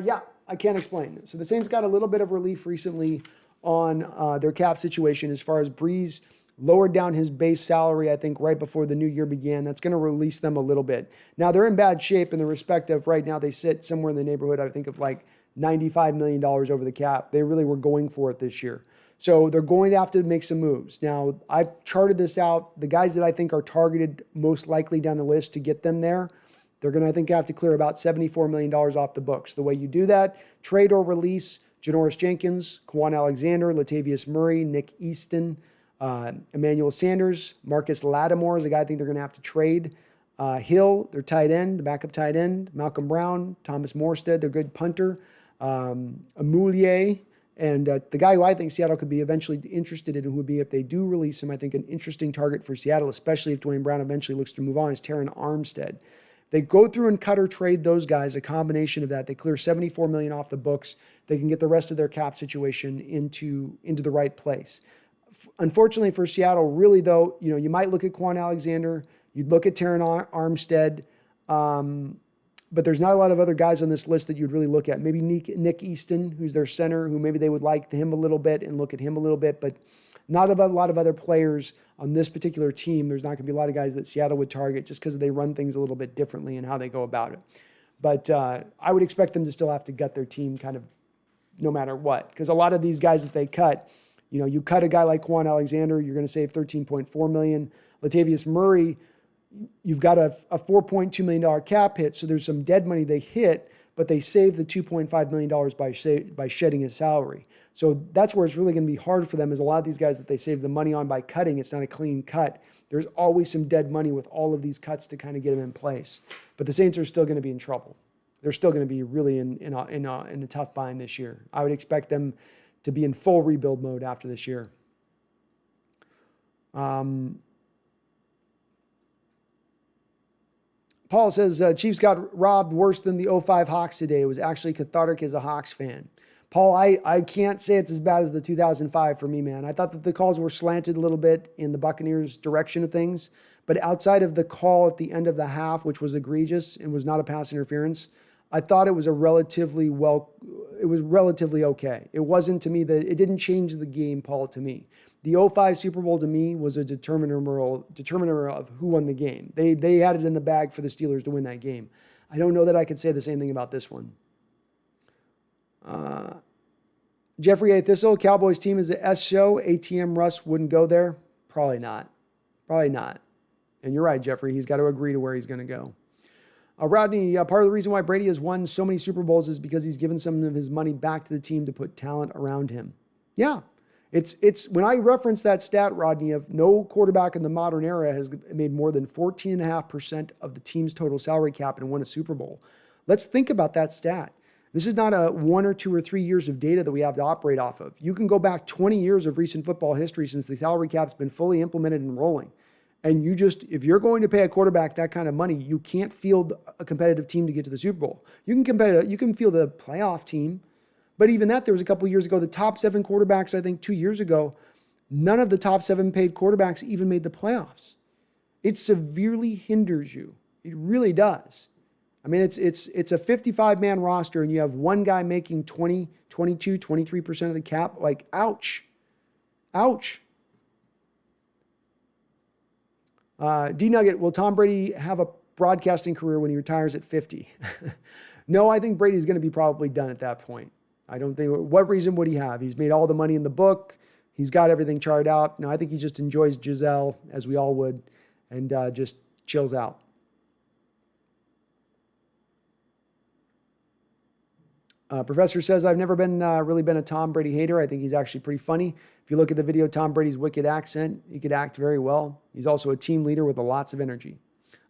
Yeah, I can't explain. So the Saints got a little bit of relief recently on their cap situation as far as Breeze lowered down his base salary, I think, right before the new year began. That's going to release them a little bit. Now, they're in bad shape in the respect of right now they sit somewhere in the neighborhood, I think, of like $95 million over the cap. They really were going for it this year. So they're going to have to make some moves. Now, I've charted this out. The guys that I think are targeted most likely down the list to get them there, they're going to, I think, have to clear about $74 million off the books. The way you do that, trade or release Janoris Jenkins, Quan Alexander, Latavius Murray, Nick Easton, Emmanuel Sanders, Marcus Lattimore is a guy I think they're going to have to trade. Hill, their tight end, the backup tight end, Malcolm Brown, Thomas Morstead, their good punter, Amoulier, and the guy who I think Seattle could be eventually interested in, who would be, if they do release him, I think an interesting target for Seattle, especially if Dwayne Brown eventually looks to move on, is Terron Armstead. They go through and cut or trade those guys, a combination of that. They clear $74 million off the books. They can get the rest of their cap situation into the right place. Unfortunately for Seattle, really though, you might look at Quan Alexander, you'd look at Terron Armstead, but there's not a lot of other guys on this list that you'd really look at. Maybe Nick Easton, who's their center, who maybe they would like him a little bit and look at him a little bit, but not a lot of other players on this particular team. There's not going to be a lot of guys that Seattle would target just because they run things a little bit differently in how they go about it. But I would expect them to still have to gut their team kind of no matter what, because a lot of these guys that they cut, you cut a guy like Quan Alexander, you're going to save $13.4 million. Latavius Murray, you've got a $4.2 million cap hit, so there's some dead money they hit, but they saved the $2.5 million by shedding his salary. So that's where it's really going to be hard for them, is a lot of these guys that they save the money on by cutting, it's not a clean cut. There's always some dead money with all of these cuts to kind of get them in place. But the Saints are still going to be in trouble. They're still going to be really in a tough bind this year. I would expect them to be in full rebuild mode after this year. Paul says, Chiefs got robbed worse than the 05 Hawks today. It was actually cathartic as a Hawks fan. Paul, I can't say it's as bad as the 2005 for me, man. I thought that the calls were slanted a little bit in the Buccaneers' direction of things, but outside of the call at the end of the half, which was egregious and was not a pass interference, I thought it was relatively okay. It wasn't, to me, it didn't change the game, Paul, to me. The 05 Super Bowl to me was a determiner of who won the game. They had it in the bag for the Steelers to win that game. I don't know that I could say the same thing about this one. Jeffrey A. Thistle, Cowboys team is the S show. ATM Russ wouldn't go there. Probably not. And you're right, Jeffrey. He's got to agree to where he's going to go. Rodney, part of the reason why Brady has won so many Super Bowls is because he's given some of his money back to the team to put talent around him. Yeah. It's when I reference that stat, Rodney, of no quarterback in the modern era has made more than 14.5% of the team's total salary cap and won a Super Bowl. Let's think about that stat. This is not a 1 or 2 or 3 years of data that we have to operate off of. You can go back 20 years of recent football history since the salary cap's been fully implemented and rolling. And if you're going to pay a quarterback that kind of money, you can't field a competitive team to get to the Super Bowl. You can field a playoff team. But even that, there was a couple of years ago, the top 7 quarterbacks, I think 2 years ago, none of the top 7 paid quarterbacks even made the playoffs. It severely hinders you. It really does. I mean, it's a 55-man roster, and you have one guy making 20, 22, 23% of the cap. Like, ouch. D-Nugget, will Tom Brady have a broadcasting career when he retires at 50? No, I think Brady's going to be probably done at that point. I don't think, what reason would he have? He's made all the money in the book. He's got everything charted out. No, I think he just enjoys Giselle, as we all would, and just chills out. Professor says, I've never been really been a Tom Brady hater. I think he's actually pretty funny. If you look at the video, Tom Brady's wicked accent, he could act very well. He's also a team leader with lots of energy.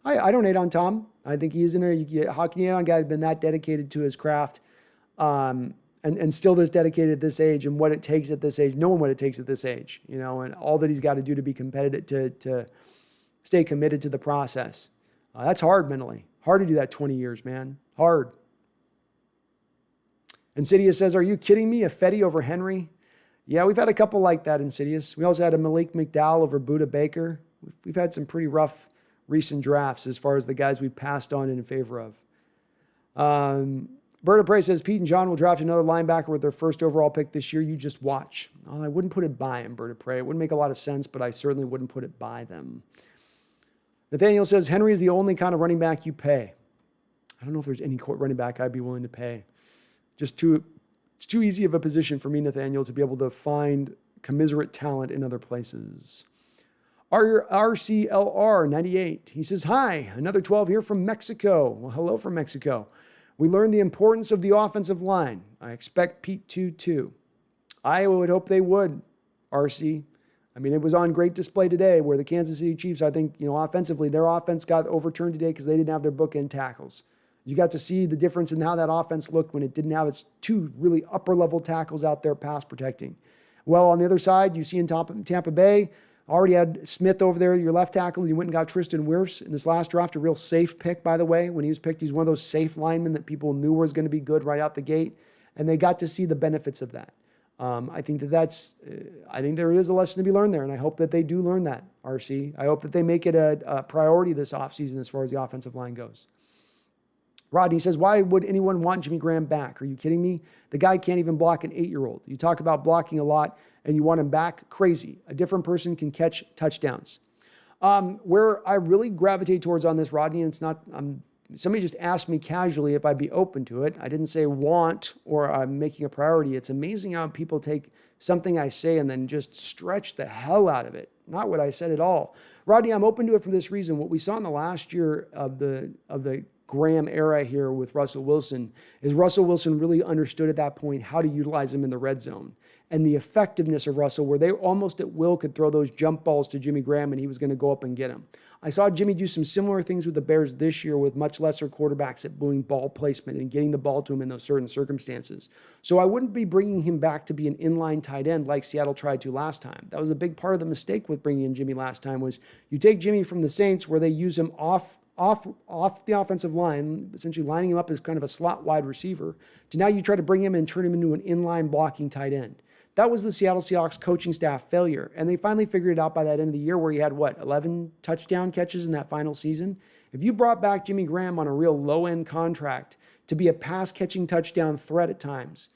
I don't hate on Tom. I think he is how can you hate on a guy who's been that dedicated to his craft and still this dedicated at this age and what it takes at this age, knowing what it takes at this age, you know, and all that he's got to do to be competitive, to stay committed to the process. That's hard mentally. Hard to do that 20 years, man. Hard. Insidious says, are you kidding me? A Fetty over Henry? Yeah, we've had a couple like that, Insidious. We also had a Malik McDowell over Buda Baker. We've had some pretty rough recent drafts as far as the guys we've passed on in favor of. Berta Prey says, Pete and John will draft another linebacker with their first overall pick this year. You just watch. Oh, I wouldn't put it by him, Berta Prey. It wouldn't make a lot of sense, but I certainly wouldn't put it by them. Nathaniel says, Henry is the only kind of running back you pay. I don't know if there's any running back I'd be willing to pay. It's too easy of a position for me, Nathaniel, to be able to find commiserate talent in other places. RCLR 98. He says, hi, another 12 here from Mexico. Well, hello from Mexico. We learned the importance of the offensive line. I expect Pete to too. I would hope they would, RC. I mean, it was on great display today where the Kansas City Chiefs, I think, you know, offensively, their offense got overturned today because they didn't have their bookend tackles. You got to see the difference in how that offense looked when it didn't have its two really upper-level tackles out there pass protecting. Well, on the other side, you see in Tampa Bay, already had Smith over there, your left tackle. You went and got Tristan Wirfs in this last draft, a real safe pick, by the way. When he was picked, he's one of those safe linemen that people knew was going to be good right out the gate, and they got to see the benefits of that. I think I think there is a lesson to be learned there, and I hope that they do learn that, RC. I hope that they make it a priority this offseason as far as the offensive line goes. Rodney says, why would anyone want Jimmy Graham back? Are you kidding me? The guy can't even block an 8-year-old. You talk about blocking a lot and you want him back? Crazy. A different person can catch touchdowns. Where I really gravitate towards on this, Rodney, and it's not, somebody just asked me casually if I'd be open to it. I didn't say want or I'm making a priority. It's amazing how people take something I say and then just stretch the hell out of it. Not what I said at all. Rodney, I'm open to it for this reason. What we saw in the last year of the Graham era here with Russell Wilson is Russell Wilson really understood at that point how to utilize him in the red zone and the effectiveness of Russell where they almost at will could throw those jump balls to Jimmy Graham and he was going to go up and get him. I saw Jimmy do some similar things with the Bears this year with much lesser quarterbacks at doing ball placement and getting the ball to him in those certain circumstances. So I wouldn't be bringing him back to be an inline tight end like Seattle tried to last time. That was a big part of the mistake with bringing in Jimmy last time was you take Jimmy from the Saints where they use him off the offensive line, essentially lining him up as kind of a slot wide receiver, to now you try to bring him and turn him into an inline blocking tight end. That was the Seattle Seahawks coaching staff failure. And they finally figured it out by that end of the year where he had, 11 touchdown catches in that final season? If you brought back Jimmy Graham on a real low-end contract to be a pass-catching touchdown threat at times,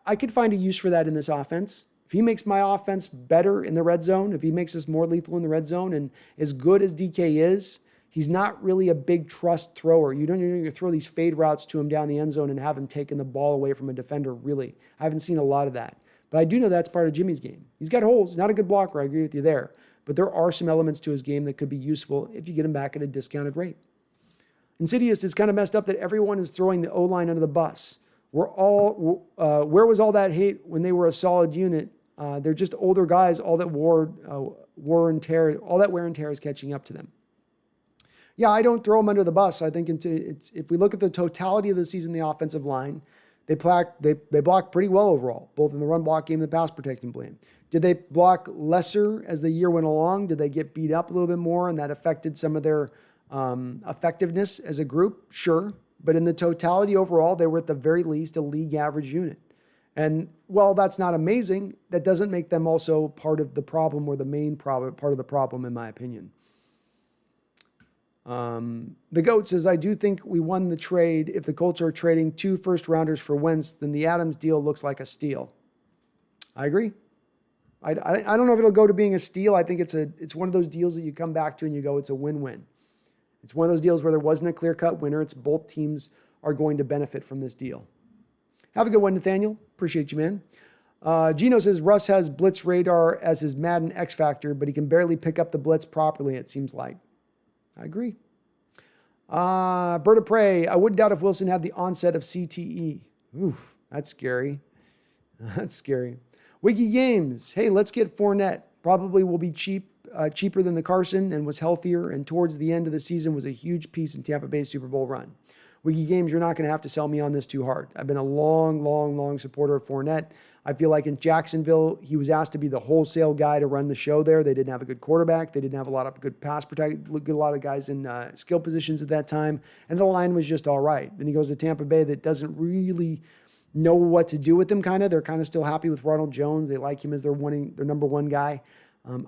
I could find a use for that in this offense. If he makes my offense better in the red zone, if he makes us more lethal in the red zone, and as good as DK is, he's not really a big trust thrower. You don't need to throw these fade routes to him down the end zone and have him taking the ball away from a defender, really. I haven't seen a lot of that. But I do know that's part of Jimmy's game. He's got holes. He's not a good blocker. I agree with you there. But there are some elements to his game that could be useful if you get him back at a discounted rate. Insidious is kind of messed up that everyone is throwing the O-line under the bus. Where was all that hate when they were a solid unit? They're just older guys. All that wear and tear is catching up to them. Yeah, I don't throw them under the bus. I think if we look at the totality of the season, the offensive line, they blocked pretty well overall, both in the run block game and the pass protecting game. Did they block lesser as the year went along? Did they get beat up a little bit more and that affected some of their effectiveness as a group? Sure. But in the totality overall, they were at the very least a league average unit. And while that's not amazing, that doesn't make them also part of the problem or the main part of the problem, in my opinion. The GOAT says, I do think we won the trade. If the Colts are trading 2 first-rounders for Wentz, then the Adams deal looks like a steal. I agree. I don't know if it'll go to being a steal. I think it's one of those deals that you come back to and you go, it's a win-win. It's one of those deals where there wasn't a clear-cut winner. It's both teams are going to benefit from this deal. Have a good one, Nathaniel. Appreciate you, man. Gino says, Russ has blitz radar as his Madden X factor, but he can barely pick up the blitz properly, it seems like. I agree. Bird of Prey, I wouldn't doubt if Wilson had the onset of CTE. Oof, that's scary. That's scary. Wiki Games, hey, let's get Fournette. Probably will be cheaper than the Carson and was healthier, and towards the end of the season was a huge piece in Tampa Bay's Super Bowl run. Wiki Games, you're not going to have to sell me on this too hard. I've been a long supporter of Fournette. I feel like in Jacksonville, he was asked to be the wholesale guy to run the show there. They didn't have a good quarterback. They didn't have a lot of good pass protect, a lot of guys in skill positions at that time. And the line was just all right. Then he goes to Tampa Bay that doesn't really know what to do with him, kind of. They're kind of still happy with Ronald Jones. They like him as their number one guy.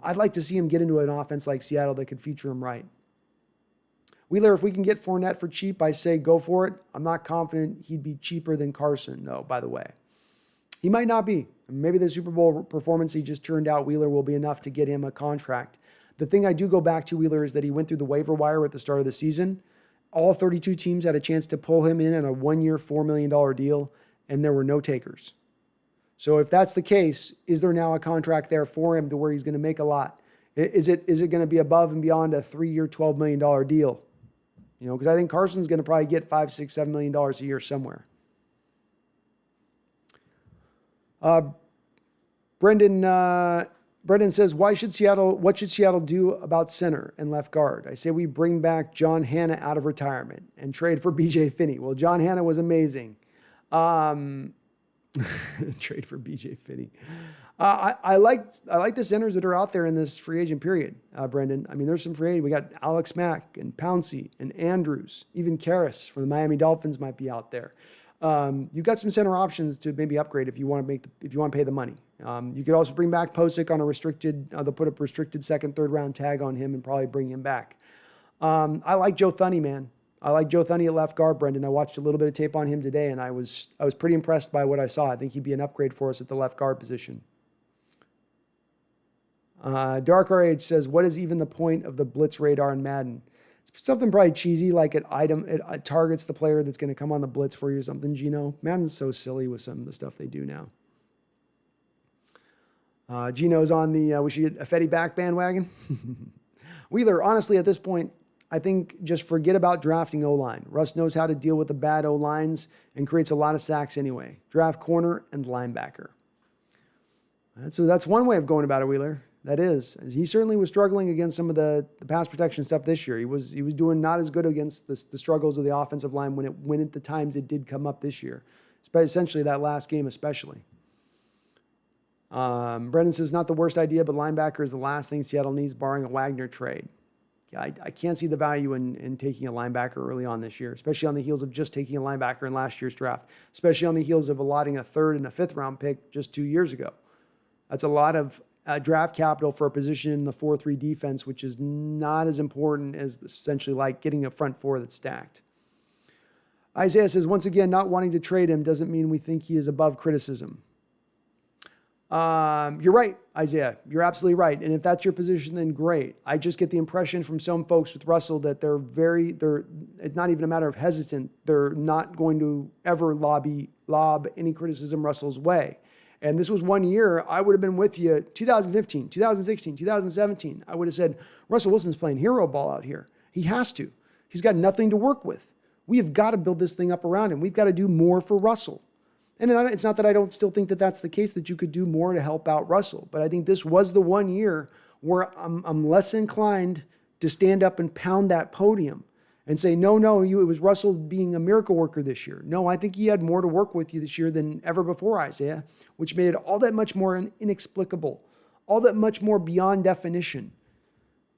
I'd like to see him get into an offense like Seattle that could feature him right. Wheeler, if we can get Fournette for cheap, I say go for it. I'm not confident he'd be cheaper than Carson, though, by the way. He might not be. Maybe the Super Bowl performance he just turned out, Wheeler, will be enough to get him a contract. The thing I do go back to, Wheeler, is that he went through the waiver wire at the start of the season. All 32 teams had a chance to pull him in on a one-year, $4 million deal, and there were no takers. So if that's the case, is there now a contract there for him to where he's going to make a lot? Is it going to be above and beyond a 3-year, $12 million deal? You know, because I think Carson's going to probably get $5, $6, $7 million a year somewhere. Brendan says, what should Seattle do about center and left guard? I say we bring back John Hanna out of retirement and trade for BJ Finney. Well, John Hanna was amazing. Trade for BJ Finney. I like the centers that are out there in this free agent period, Brendan. I mean, there's some free agent. We got Alex Mack and Pouncey and Andrews. Even Karras from the Miami Dolphins might be out there. You've got some center options to maybe upgrade if you want to pay the money. You could also bring back Posick on a restricted. They'll put a restricted second, third round tag on him and probably bring him back. I like Joe Thuney, man. I like Joe Thuney at left guard, Brendan. I watched a little bit of tape on him today, and I was pretty impressed by what I saw. I think he'd be an upgrade for us at the left guard position. Dark RH says, what is even the point of the blitz radar in Madden? It's something probably cheesy, like it targets the player that's going to come on the blitz for you or something, Gino. Madden's so silly with some of the stuff they do now. Gino's on the we should get a Fetty back bandwagon. Wheeler, honestly, at this point, I think just forget about drafting O-line. Russ knows how to deal with the bad O-lines and creates a lot of sacks anyway. Draft corner and linebacker. So that's one way of going about it, Wheeler. That is. He certainly was struggling against some of the pass protection stuff this year. He was doing not as good against the struggles of the offensive line when at the times it did come up this year. Essentially that last game especially. Brendan says, not the worst idea, but linebacker is the last thing Seattle needs, barring a Wagner trade. Yeah, I can't see the value in taking a linebacker early on this year, especially on the heels of just taking a linebacker in last year's draft, especially on the heels of allotting a 3rd and a 5th round pick just 2 years ago. That's a lot of draft capital for a position in the 4-3 defense, which is not as important as essentially like getting a front four that's stacked. Isaiah says, once again, not wanting to trade him doesn't mean we think he is above criticism. You're right, Isaiah. You're absolutely right. And if that's your position, then great. I just get the impression from some folks with Russell that they're it's not even a matter of hesitant. They're not going to ever lob any criticism Russell's way. And this was 1 year, I would have been with you 2015, 2016, 2017. I would have said, Russell Wilson's playing hero ball out here. He has to. He's got nothing to work with. We have got to build this thing up around him. We've got to do more for Russell. And it's not that I don't still think that that's the case, that you could do more to help out Russell. But I think this was the 1 year where I'm less inclined to stand up and pound that podium and say, no, it was Russell being a miracle worker this year. No, I think he had more to work with you this year than ever before, Isaiah, which made it all that much more inexplicable, all that much more beyond definition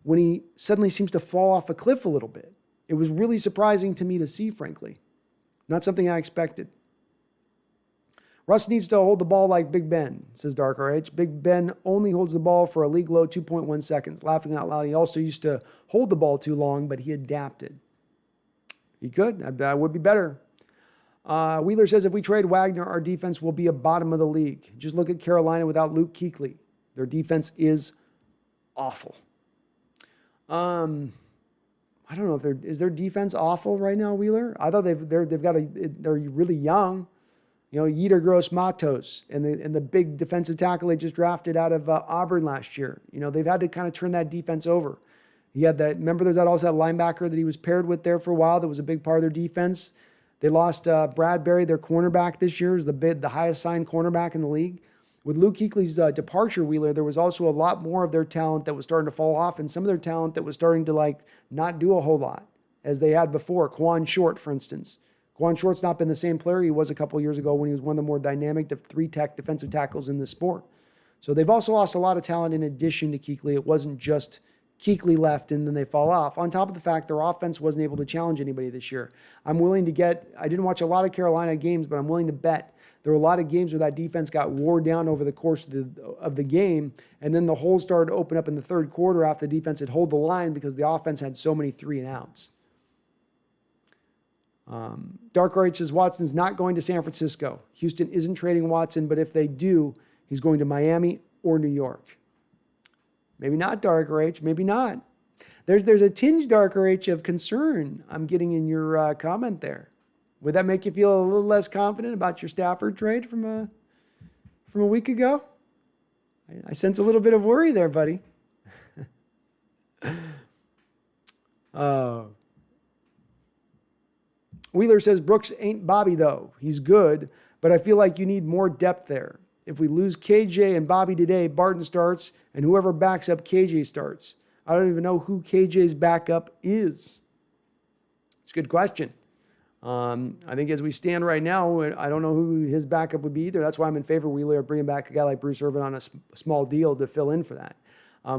when he suddenly seems to fall off a cliff a little bit. It was really surprising to me to see, frankly. Not something I expected. Russ needs to hold the ball like Big Ben, says Dark RH. Big Ben only holds the ball for a league low 2.1 seconds. Laughing out loud, he also used to hold the ball too long, but he adapted. He could. That would be better. Wheeler says, if we trade Wagner, our defense will be a bottom of the league. Just look at Carolina without Luke Kuechly. Their defense is awful. I don't know if is their defense awful right now, Wheeler? I thought they're really young. Yetur Gross-Matos and the big defensive tackle they just drafted out of Auburn last year. They've had to kind of turn that defense over. He had that. Remember, there's also that linebacker that he was paired with there for a while. That was a big part of their defense. They lost Bradbury, their cornerback this year, is the highest signed cornerback in the league. With Luke Kuechly's departure, Wheeler, there was also a lot more of their talent that was starting to fall off, and some of their talent that was starting to not do a whole lot as they had before. Quan Short, for instance. Quan Short's not been the same player he was a couple years ago when he was one of the more dynamic three-tech defensive tackles in the sport. So they've also lost a lot of talent in addition to Kuechly. It wasn't just Kuechly left and then they fall off. On top of the fact their offense wasn't able to challenge anybody this year. I didn't watch a lot of Carolina games, but I'm willing to bet there were a lot of games where that defense got wore down over the course of the game, and then the holes started to open up in the third quarter after the defense had held the line because the offense had so many 3-and-outs. Dark Rage says Watson's not going to San Francisco. Houston isn't trading Watson, but if they do, he's going to Miami or New York. Maybe not, Dark Rage. Maybe not. There's a tinge, Dark Rage, of concern I'm getting in your comment there. Would that make you feel a little less confident about your Stafford trade from a week ago? I sense a little bit of worry there, buddy. Wheeler says Brooks ain't Bobby, though. He's good, but I feel like you need more depth there. If we lose KJ and Bobby today, Barton starts, and whoever backs up KJ starts. I don't even know who KJ's backup is. It's a good question. I think as we stand right now, I don't know who his backup would be either. That's why I'm in favor, Wheeler, of bringing back a guy like Bruce Irvin on a small deal to fill in for that.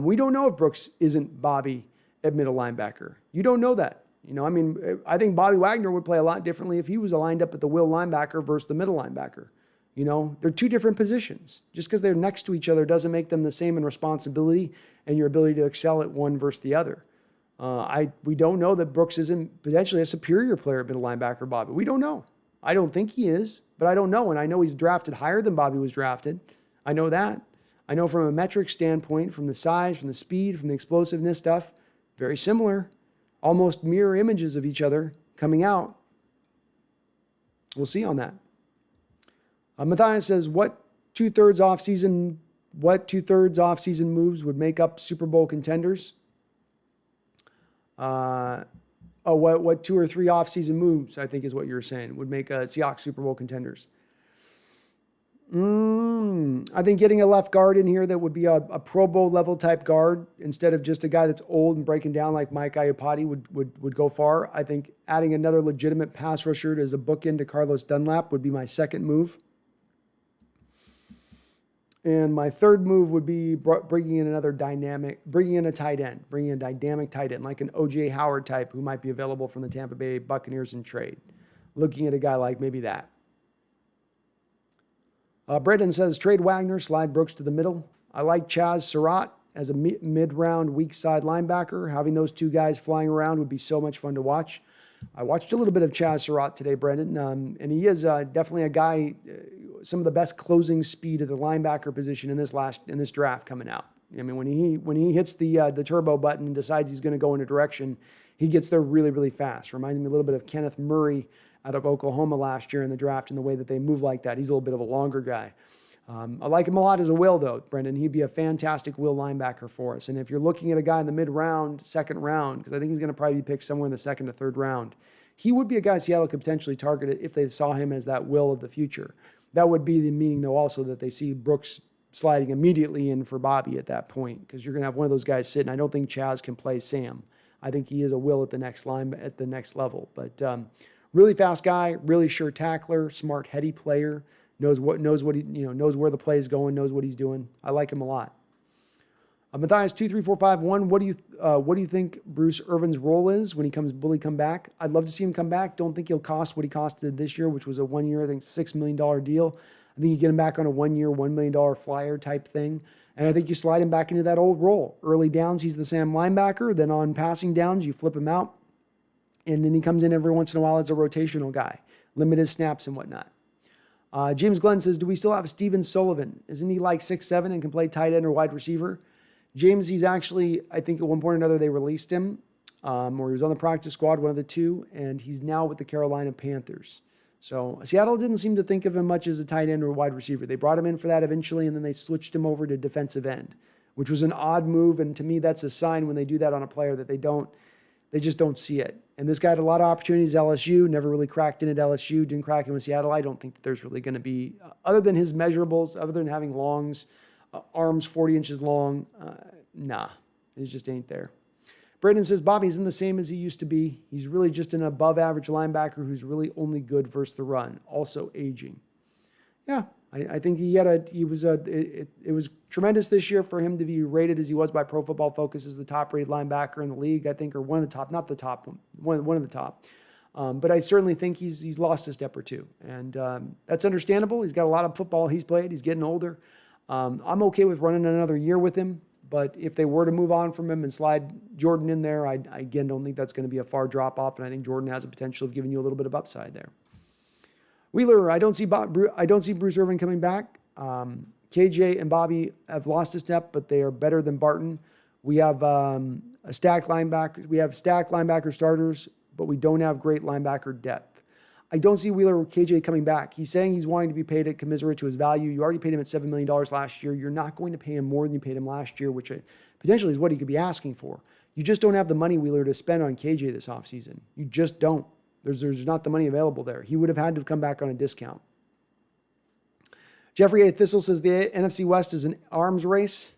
We don't know if Brooks isn't Bobby at middle linebacker. You don't know that. I think Bobby Wagner would play a lot differently if he was lined up at the will linebacker versus the middle linebacker. They're two different positions. Just because they're next to each other doesn't make them the same in responsibility and your ability to excel at one versus the other. We don't know that Brooks isn't potentially a superior player at middle linebacker, Bobby. We don't know. I don't think he is, but I don't know. And I know he's drafted higher than Bobby was drafted. I know that. I know from a metric standpoint, from the size, from the speed, from the explosiveness stuff, very similar, almost mirror images of each other coming out. We'll see on that. Matthias says, what two-thirds offseason moves would make up Super Bowl contenders? What 2 or 3 offseason moves, I think is what you're saying, would make Seahawks Super Bowl contenders. I think getting a left guard in here that would be a Pro Bowl level type guard instead of just a guy that's old and breaking down like Mike Iupati would go far. I think adding another legitimate pass rusher as a bookend to Carlos Dunlap would be my second move. And my third move would be bringing in a tight end, bringing in a dynamic tight end, like an O.J. Howard type who might be available from the Tampa Bay Buccaneers in trade. Looking at a guy like maybe that. Brendan says, trade Wagner, slide Brooks to the middle. I like Chaz Surratt as a mid-round weak side linebacker. Having those two guys flying around would be so much fun to watch. I watched a little bit of Chaz Surratt today, Brendan, and he is definitely a guy, some of the best closing speed at the linebacker position in this draft coming out. I mean, when he hits the turbo button and decides he's going to go in a direction, he gets there really, really fast. Reminds me a little bit of Kenneth Murray out of Oklahoma last year in the draft and the way that they move like that. He's a little bit of a longer guy. I like him a lot as a will, though, Brendan. He'd be a fantastic will linebacker for us. And if you're looking at a guy in the mid-round, second round, because I think he's going to probably be picked somewhere in the second or third round, he would be a guy Seattle could potentially target if they saw him as that will of the future. That would be the meaning, though, also that they see Brooks sliding immediately in for Bobby at that point, because you're going to have one of those guys sitting. I don't think Chaz can play Sam. I think he is a will at the next level. But really fast guy, really sure tackler, smart, heady player. Knows where the play is going, knows what he's doing. I like him a lot. Matthias 23451. What do you think Bruce Irvin's role is when will he come back? I'd love to see him come back. Don't think he'll cost what he costed this year, which was a 1 year, I think $6 million deal. I think you get him back on a 1 year, $1 million flyer type thing. And I think you slide him back into that old role. Early downs, he's the Sam linebacker. Then on passing downs, you flip him out. And then he comes in every once in a while as a rotational guy. Limited snaps and whatnot. James Glenn says, do we still have Steven Sullivan? Isn't he like 6'7" and can play tight end or wide receiver? James, he's actually, I think at one point or another they released him. or he was on the practice squad, one of the two, and he's now with the Carolina Panthers. So Seattle didn't seem to think of him much as a tight end or a wide receiver. They brought him in for that eventually, and then they switched him over to defensive end, which was an odd move. And to me, that's a sign when they do that on a player that they just don't see it. And this guy had a lot of opportunities at LSU, never really cracked in at LSU, didn't crack in with Seattle. I don't think that there's really going to be, other than his measurables, other than having longs, arms 40 inches long, nah, it just ain't there. Braden says, Bobby isn't the same as he used to be. He's really just an above-average linebacker who's really only good versus the run, also aging. Yeah, I think it was tremendous this year for him to be rated as he was by Pro Football Focus as the top-rated linebacker in the league, I think, or one of the top, not the top one of the top. But I certainly think he's lost a step or two, and that's understandable. He's got a lot of football he's played. He's getting older. I'm okay with running another year with him. But if they were to move on from him and slide Jordan in there, I again don't think that's going to be a far drop off, and I think Jordan has the potential of giving you a little bit of upside there. Wheeler, I don't see Bruce Irvin coming back. KJ and Bobby have lost a step, but they are better than Barton. We have stacked linebacker starters, but we don't have great linebacker depth. I don't see Wheeler or KJ coming back. He's saying he's wanting to be paid at commensurate to his value. You already paid him at $7 million last year. You're not going to pay him more than you paid him last year, which potentially is what he could be asking for. You just don't have the money, Wheeler, to spend on KJ this offseason. You just don't. There's not the money available there. He would have had to come back on a discount. Jeffrey A. Thistle says the NFC West is an arms race.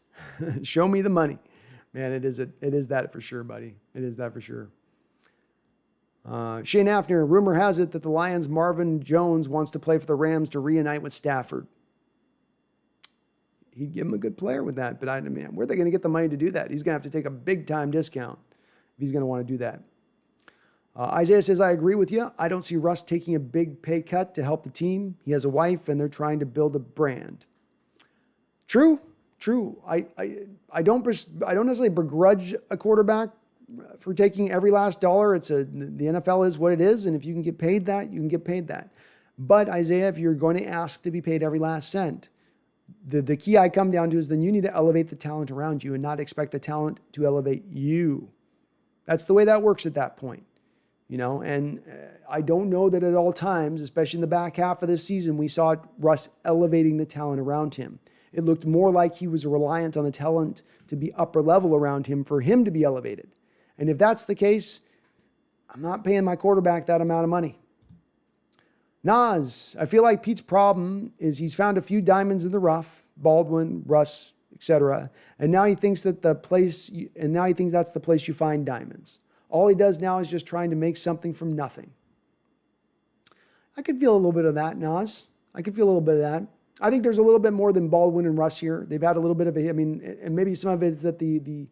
Show me the money. Man, it is that for sure, buddy. It is that for sure. Shane Hafner, rumor has it that the Lions' Marvin Jones wants to play for the Rams to reunite with Stafford. He'd give him a good player with that, but where are they going to get the money to do that? He's going to have to take a big-time discount if he's going to want to do that. Isaiah says, I agree with you. I don't see Russ taking a big pay cut to help the team. He has a wife, and they're trying to build a brand. True. I don't necessarily begrudge a quarterback for taking every last dollar. The NFL is what it is, and if you can get paid that, you can get paid that. But Isaiah, if you're going to ask to be paid every last cent, the key I come down to is then you need to elevate the talent around you and not expect the talent to elevate you. That's the way that works at that point, and I don't know that at all times, especially in the back half of this season, we saw Russ elevating the talent around him. It looked more like he was reliant on the talent to be upper level around him for him to be elevated. And if that's the case, I'm not paying my quarterback that amount of money. Nas, I feel like Pete's problem is he's found a few diamonds in the rough, Baldwin, Russ, etc. And now he thinks that's the place you find diamonds. All he does now is just trying to make something from nothing. I could feel a little bit of that, Nas. I could feel a little bit of that. I think there's a little bit more than Baldwin and Russ here. They've had a little bit of and maybe some of it is that the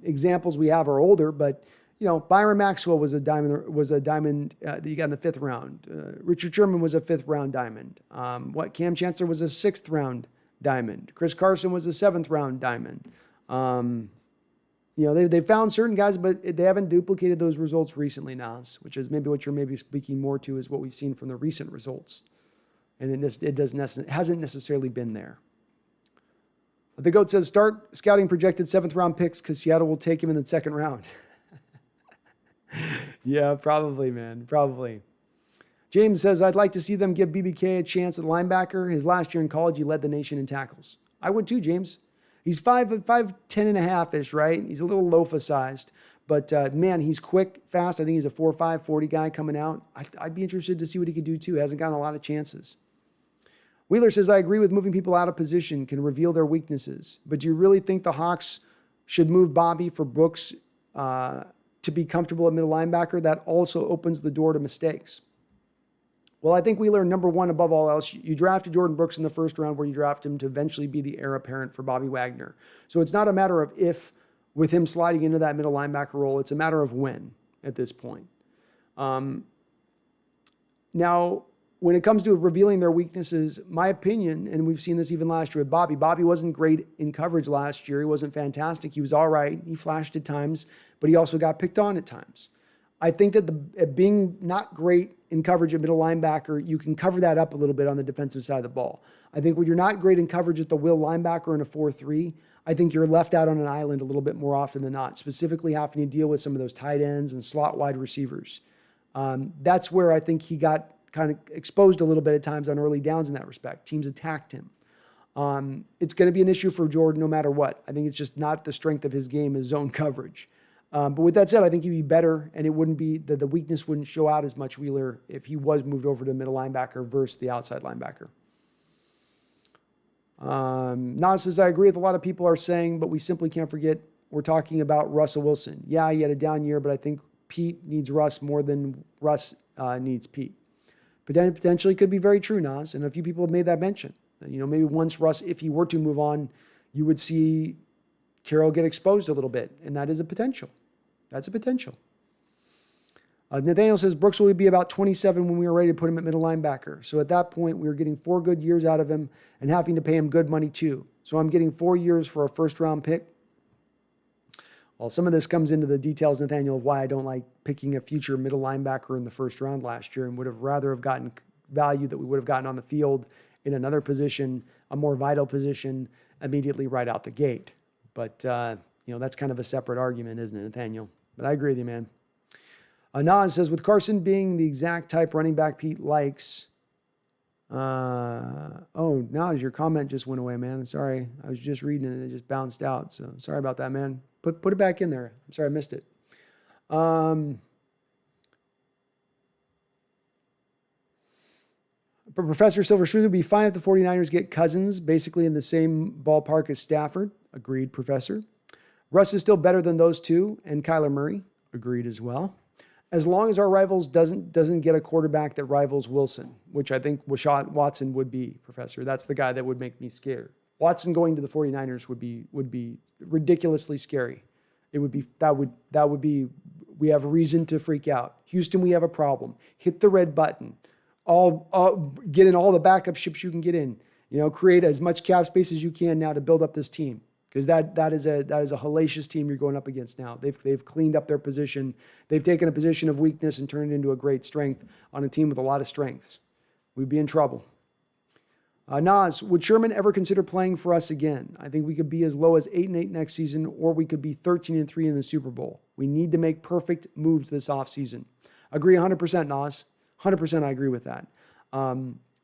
examples we have are older, but Byron Maxwell was a diamond that you got in the 5th round. Richard Sherman was a 5th round diamond. Cam Chancellor was a 6th round diamond. Chris Carson was a 7th round diamond. They found certain guys, but they haven't duplicated those results recently, Nas, which is maybe what you're maybe speaking more to is what we've seen from the recent results. And it hasn't necessarily been there. The GOAT says, start scouting projected 7th round picks because Seattle will take him in the 2nd round. Yeah, probably, man. Probably. James says, I'd like to see them give BBK a chance at linebacker. His last year in college, he led the nation in tackles. I would too, James. He's 5'10 and a half-ish, right? He's a little loafa sized. But, man, he's quick, fast. I think he's a 4.5, 40 guy coming out. I'd be interested to see what he could do too. He hasn't gotten a lot of chances. Wheeler says, I agree with moving people out of position can reveal their weaknesses. But do you really think the Hawks should move Bobby for Brooks to be comfortable at middle linebacker? That also opens the door to mistakes. Well, I think Wheeler, number one, above all else, you drafted Jordan Brooks in the 1st round where you drafted him to eventually be the heir apparent for Bobby Wagner. So it's not a matter of if with him sliding into that middle linebacker role. It's a matter of when at this point. Now, when it comes to revealing their weaknesses, my opinion, and we've seen this even last year with Bobby wasn't great in coverage last year. He wasn't fantastic. He was all right. He flashed at times, but he also got picked on at times. I think that being not great in coverage at middle linebacker, you can cover that up a little bit on the defensive side of the ball. I think when you're not great in coverage at the will linebacker in a 4-3, I think you're left out on an island a little bit more often than not, specifically having to deal with some of those tight ends and slot wide receivers. That's where I think he got kind of exposed a little bit at times on early downs in that respect. Teams attacked him. It's going to be an issue for Jordan no matter what. I think it's just not the strength of his game is zone coverage. But with that said, I think he'd be better, and it wouldn't be the weakness wouldn't show out as much, Wheeler, if he was moved over to middle linebacker versus the outside linebacker. Nas says, I agree with a lot of people are saying, but we simply can't forget we're talking about Russell Wilson. Yeah, he had a down year, but I think Pete needs Russ more than Russ needs Pete. Potentially could be very true, Nas, and a few people have made that mention. Maybe once Russ, if he were to move on, you would see Carroll get exposed a little bit, and that is a potential. That's a potential. Nathaniel says, Brooks will be about 27 when we were ready to put him at middle linebacker. So at that point, we were getting 4 good years out of him and having to pay him good money too. So I'm getting 4 years for a first-round pick. Well, some of this comes into the details, Nathaniel, of why I don't like picking a future middle linebacker in the first round last year and would have rather have gotten value that we would have gotten on the field in another position, a more vital position, immediately right out the gate. But, that's kind of a separate argument, isn't it, Nathaniel? But I agree with you, man. Nas says, with Carson being the exact type running back Pete likes. Nas, your comment just went away, man. Sorry. I was just reading it and it just bounced out. So sorry about that, man. Put it back in there. I'm sorry I missed it. But Professor Silver Shrew would be fine if the 49ers get Cousins, basically in the same ballpark as Stafford. Agreed, Professor. Russ is still better than those two, and Kyler Murray. Agreed as well. As long as our rivals doesn't get a quarterback that rivals Wilson, which I think Watson would be, Professor. That's the guy that would make me scared. Watson going to the 49ers would be ridiculously scary. It would be that would be we have reason to freak out. Houston, we have a problem. Hit the red button. Get in all the backup ships you can get in. Create as much cap space as you can now to build up this team. Because that is a hellacious team you're going up against now. They've cleaned up their position. They've taken a position of weakness and turned it into a great strength on a team with a lot of strengths. We'd be in trouble. Nas, would Sherman ever consider playing for us again? I think we could be as low as 8-8 next season, or we could be 13-3 in the Super Bowl. We need to make perfect moves this offseason. Agree 100%, Nas. 100% I agree with that.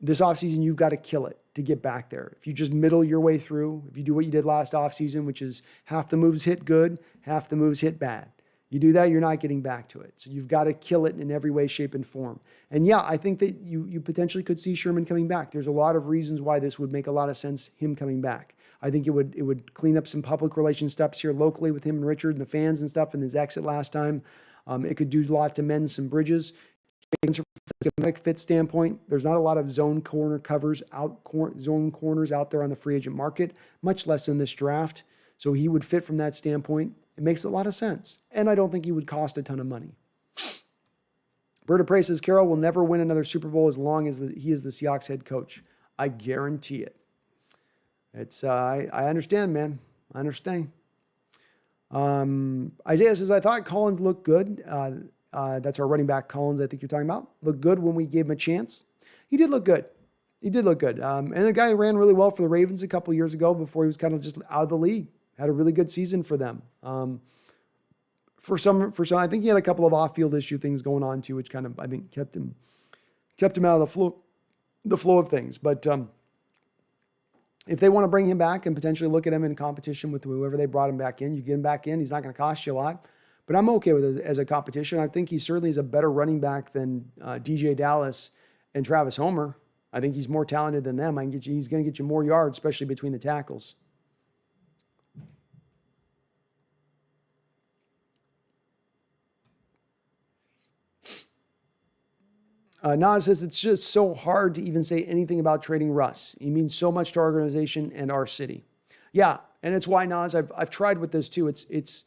This offseason, you've got to kill it to get back there. If you just middle your way through, if you do what you did last offseason, which is half the moves hit good, half the moves hit bad. You do that, you're not getting back to it. So you've got to kill it in every way, shape, and form. And yeah, I think that you potentially could see Sherman coming back. There's a lot of reasons why this would make a lot of sense, him coming back. I think it would clean up some public relations steps here locally with him and Richard and the fans and stuff in his exit last time. It could do a lot to mend some bridges. From a schematic fit standpoint, there's not a lot of zone corners out there on the free agent market, much less in this draft. So he would fit from that standpoint. It makes a lot of sense. And I don't think he would cost a ton of money. Berta Prey says, Carroll will never win another Super Bowl as long as he is the Seahawks head coach. I guarantee it. I understand, man. I understand. Isaiah says, I thought Collins looked good. That's our running back, Collins, I think you're talking about. Looked good when we gave him a chance. He did look good. And the guy ran really well for the Ravens a couple years ago before he was kind of just out of the league. Had a really good season for them. For some, I think he had a couple of off-field issue things going on too, which kind of, I think, kept him out of the flow of things. But if they want to bring him back and potentially look at him in competition with whoever they brought him back in, you get him back in, he's not going to cost you a lot. But I'm okay with it as a competition. I think he certainly is a better running back than DJ Dallas and Travis Homer. I think he's more talented than them. He's going to get you more yards, especially between the tackles. Nas says, it's just so hard to even say anything about trading Russ. He means so much to our organization and our city. Yeah, and it's why, Nas, I've tried with this too. It's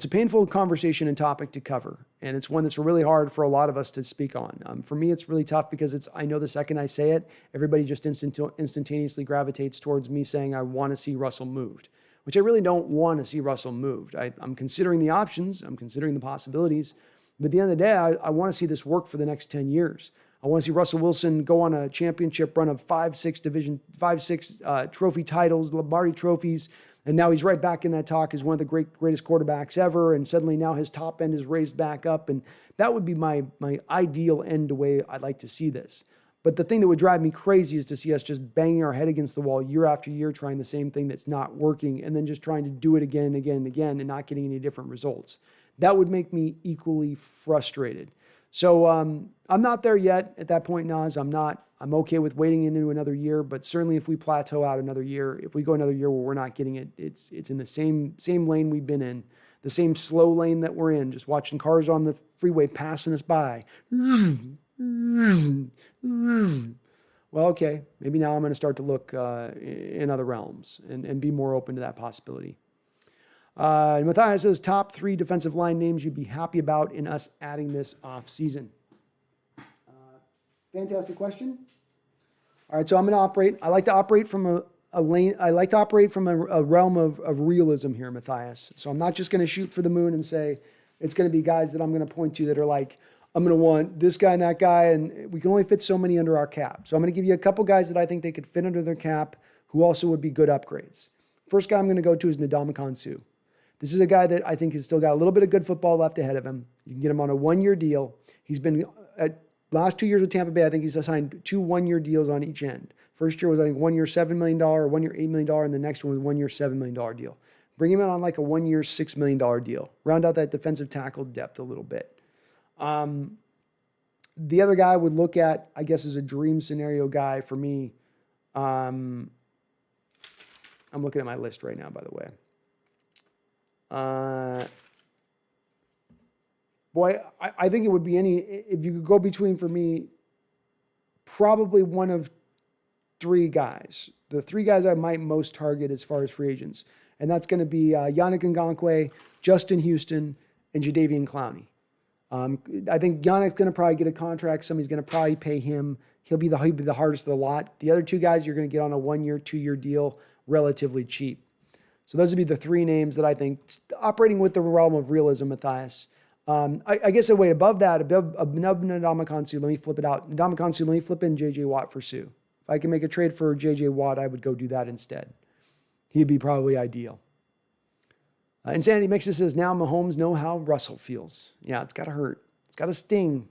a painful conversation and topic to cover, and it's one that's really hard for a lot of us to speak on. For me, it's really tough because I know the second I say it, everybody just instantaneously gravitates towards me saying I want to see Russell moved, which I really don't want to see Russell moved. I'm considering the options. I'm considering the possibilities. But at the end of the day, I want to see this work for the next 10 years. I want to see Russell Wilson go on a championship run of 5-6 trophy titles, Lombardi trophies. And now he's right back in that talk as one of the greatest quarterbacks ever. And suddenly now his top end is raised back up. And that would be my ideal end the way I'd like to see this. But the thing that would drive me crazy is to see us just banging our head against the wall year after year, trying the same thing that's not working, and then just trying to do it again and again and again and not getting any different results. That would make me equally frustrated. So I'm not there yet at that point, Nas. I'm not. I'm okay with waiting into another year, but certainly if we plateau out another year, if we go another year where we're not getting it, it's in the same lane we've been in, the same slow lane that we're in, just watching cars on the freeway passing us by. Well, okay, maybe now I'm going to start to look in other realms and be more open to that possibility. Matthias says, top 3 defensive line names you'd be happy about in us adding this offseason. Fantastic question. All right, so I'm going to operate. I like to operate from a lane. I like to operate from a realm of realism here, Matthias. So I'm not just going to shoot for the moon and say it's going to be guys that I'm going to point to that are like, I'm going to want this guy and that guy, and we can only fit so many under our cap. So I'm going to give you a couple guys that I think they could fit under their cap who also would be good upgrades. First guy I'm going to go to is Ndamukong Suh. This is a guy that I think has still got a little bit of good football left ahead of him. You can get him on a 1-year deal. He's been at last 2 years with Tampa Bay. I think he's assigned 2 1-year deals on each end. First year was, I think, 1 year $7 million, 1 year $8 million, and the next one was 1 year $7 million deal. Bring him in on like a 1 year $6 million deal. Round out that defensive tackle depth a little bit. The other guy I would look at, I guess, is a dream scenario guy for me. I'm looking at my list right now, by the way. I think it would be if you could go between, for me, probably one of 3 guys. The 3 guys I might most target as far as free agents. And that's going to be Yannick Ngakoue, Justin Houston, and Jadeveon Clowney. I think Yannick's going to probably get a contract. Somebody's going to probably pay him. He'll be the hardest of the lot. The other 2 guys you're going to get on a 1 year, 2 year deal, relatively cheap. So those would be the 3 names that I think, operating with the realm of realism, Matthias. I guess a way above that, above Ndamukong Suh, let me flip it out. Ndamukong Suh, let me flip in J.J. Watt for Suh. If I can make a trade for J.J. Watt, I would go do that instead. He'd be probably ideal. Insanity Mixes says, now Mahomes know how Russell feels. Yeah, it's got to hurt. It's got to sting.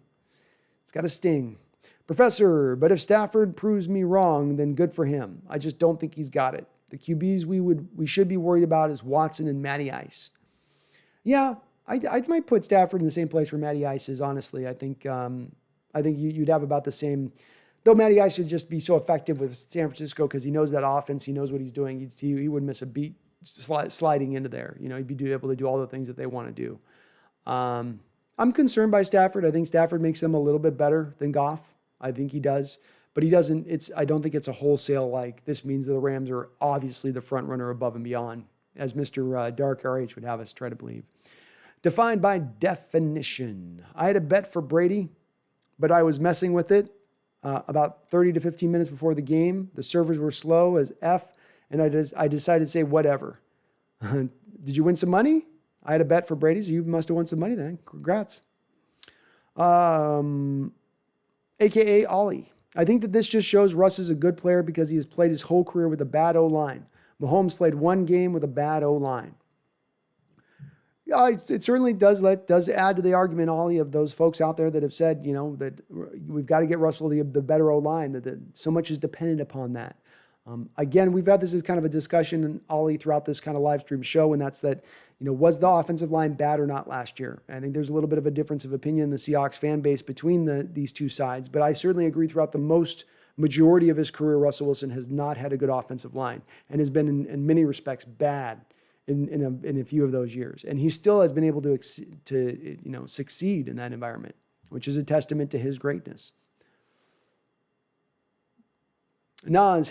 It's got to sting. Professor, but if Stafford proves me wrong, then good for him. I just don't think he's got it. The QBs we should be worried about is Watson and Matty Ice. Yeah, I might put Stafford in the same place where Matty Ice is, honestly. I think you'd have about the same. Though Matty Ice would just be so effective with San Francisco because he knows that offense. He knows what he's doing. He wouldn't miss a beat sliding into there. He'd be able to do all the things that they want to do. I'm concerned by Stafford. I think Stafford makes them a little bit better than Goff. I think he does. But he doesn't. I don't think it's a wholesale like this means that the Rams are obviously the front runner above and beyond, as Mr. Dark RH would have us try to believe. Defined by definition. I had a bet for Brady, but I was messing with it about 30 to 15 minutes before the game. The servers were slow as F, and I decided to say whatever. Did you win some money? I had a bet for Brady, so you must have won some money then. Congrats. AKA Ollie. I think that this just shows Russ is a good player because he has played his whole career with a bad O-line. Mahomes played 1 game with a bad O-line. Yeah, it certainly does add to the argument, Ollie, of those folks out there that have said, that we've got to get Russell the better O-line, that so much is dependent upon that. Again, we've had this as kind of a discussion, Ollie, throughout this kind of live stream show, and that's that, was the offensive line bad or not last year? I think there's a little bit of a difference of opinion in the Seahawks fan base between these two sides, but I certainly agree throughout the majority of his career, Russell Wilson has not had a good offensive line and has been in many respects bad in a few of those years. And he still has been able to succeed in that environment, which is a testament to his greatness. Nas,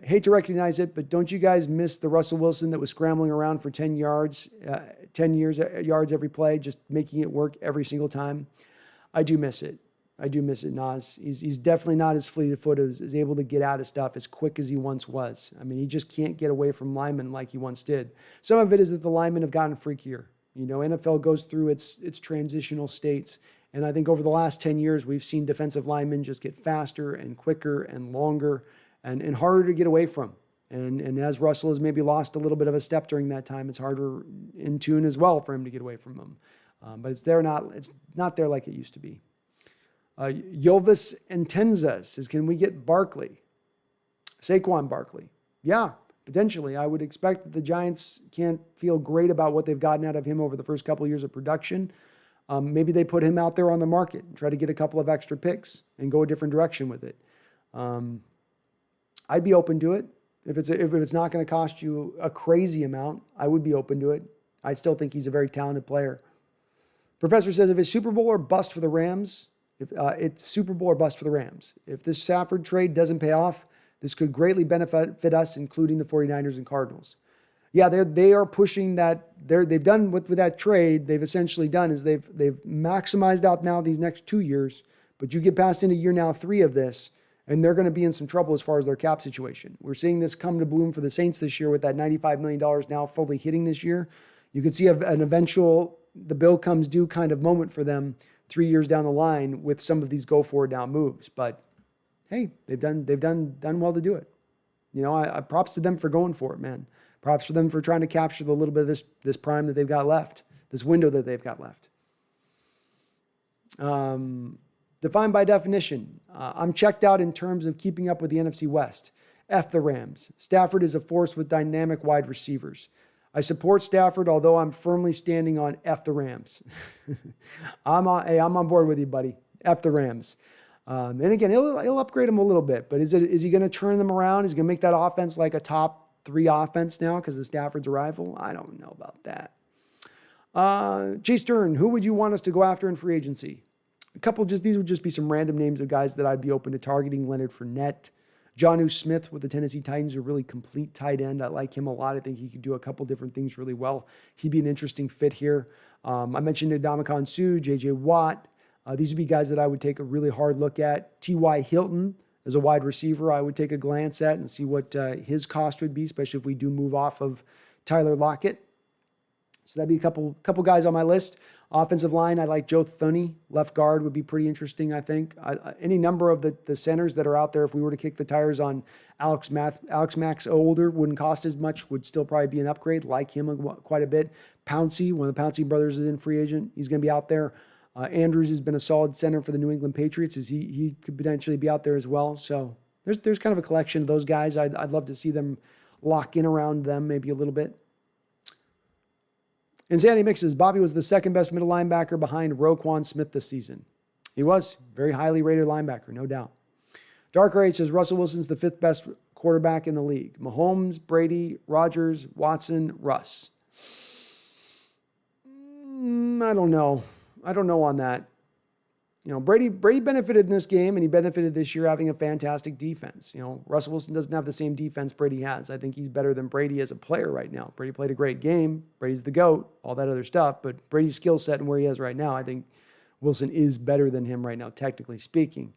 hate to recognize it, but don't you guys miss the Russell Wilson that was scrambling around for 10 yards every play, just making it work every single time? I do miss it. Nas. He's definitely not as fleet of foot as able to get out of stuff as quick as he once was. I mean, he just can't get away from linemen like he once did. Some of it is that the linemen have gotten freakier. NFL goes through its transitional states, And I think over the last 10 years, we've seen defensive linemen just get faster and quicker and longer and harder to get away from. And as Russell has maybe lost a little bit of a step during that time, it's harder in tune as well for him to get away from them. But it's not there like it used to be. Yovis Intenza says, can we get Barkley? Saquon Barkley. Yeah, potentially. I would expect that the Giants can't feel great about what they've gotten out of him over the first couple of years of production. Maybe they put him out there on the market and try to get a couple of extra picks and go a different direction with it. I'd be open to it. If it's not going to cost you a crazy amount, I would be open to it. I still think he's a very talented player. Professor says, if it's Super Bowl or bust for the Rams, it's Super Bowl or bust for the Rams. If this Stafford trade doesn't pay off, this could greatly benefit us, including the 49ers and Cardinals. Yeah, they are pushing that. They've done with that trade. They've essentially done is they've maximized out now these next 2 years. But you get past into year now 3 of this, and they're going to be in some trouble as far as their cap situation. We're seeing this come to bloom for the Saints this year with that $95 million now fully hitting this year. You could see an eventual the bill comes due kind of moment for them 3 years down the line with some of these go forward now moves. But hey, they've done well to do it. You know, I props to them for going for it, man. Props for them for trying to capture the little bit of this prime that they've got left, this window that they've got left. Defined by definition, I'm checked out in terms of keeping up with the NFC West. F the Rams. Stafford is a force with dynamic wide receivers. I support Stafford, although I'm firmly standing on F the Rams. I'm on board with you, buddy. F the Rams. And again, he'll upgrade them a little bit, but is he going to turn them around? Is he going to make that offense like a top 3 offense now because of Stafford's arrival? I don't know about that. Chase Stern, who would you want us to go after in free agency? These would just be some random names of guys that I'd be open to targeting. Leonard Fournette, Jonnu Smith with the Tennessee Titans, a really complete tight end. I like him a lot. I think he could do a couple different things really well. He'd be an interesting fit here. I mentioned Ndamukong Suh, J.J. Watt. These would be guys that I would take a really hard look at. T.Y. Hilton as a wide receiver, I would take a glance at and see what his cost would be, especially if we do move off of Tyler Lockett. So that'd be a couple guys on my list. Offensive line, I like Joe Thuney. Left guard would be pretty interesting, I think. Any number of the centers that are out there, if we were to kick the tires on Alex Max older, wouldn't cost as much, would still probably be an upgrade. Like him quite a bit. Pouncey, one of the Pouncey brothers is in free agent. He's going to be out there. Andrews has been a solid center for the New England Patriots. He could potentially be out there as well. So there's kind of a collection of those guys. I'd love to see them lock in around them maybe a little bit. Insanity Mixes, Bobby was the second best middle linebacker behind Roquan Smith this season. He was. Very highly rated linebacker, no doubt. Dark Rage says Russell Wilson's the 5th best quarterback in the league. Mahomes, Brady, Rodgers, Watson, Russ. I don't know. On that. You know, Brady benefited in this game, and he benefited this year having a fantastic defense. You know, Russell Wilson doesn't have the same defense Brady has. I think he's better than Brady as a player right now. Brady played a great game. Brady's the GOAT, all that other stuff. But Brady's skill set and where he is right now, I think Wilson is better than him right now, technically speaking.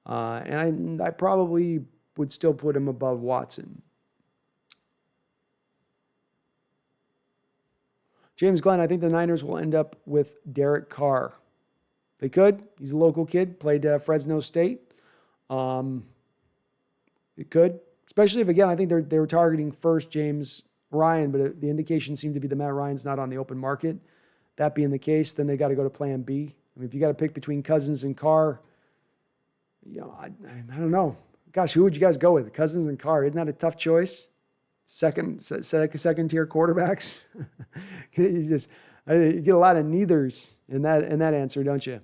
And I probably would still put him above Watson. James Glenn, I think the Niners will end up with Derek Carr. They could. He's a local kid, played Fresno State. It could, especially if, again, I think they were targeting first James Ryan, but the indication seemed to be that Matt Ryan's not on the open market. That being the case, then they got to go to plan B. I mean, if you got to pick between Cousins and Carr, you know, I don't know. Gosh, who would you guys go with? Cousins and Carr? Isn't that a tough choice? Second tier quarterbacks. You get a lot of neithers in that answer, don't you?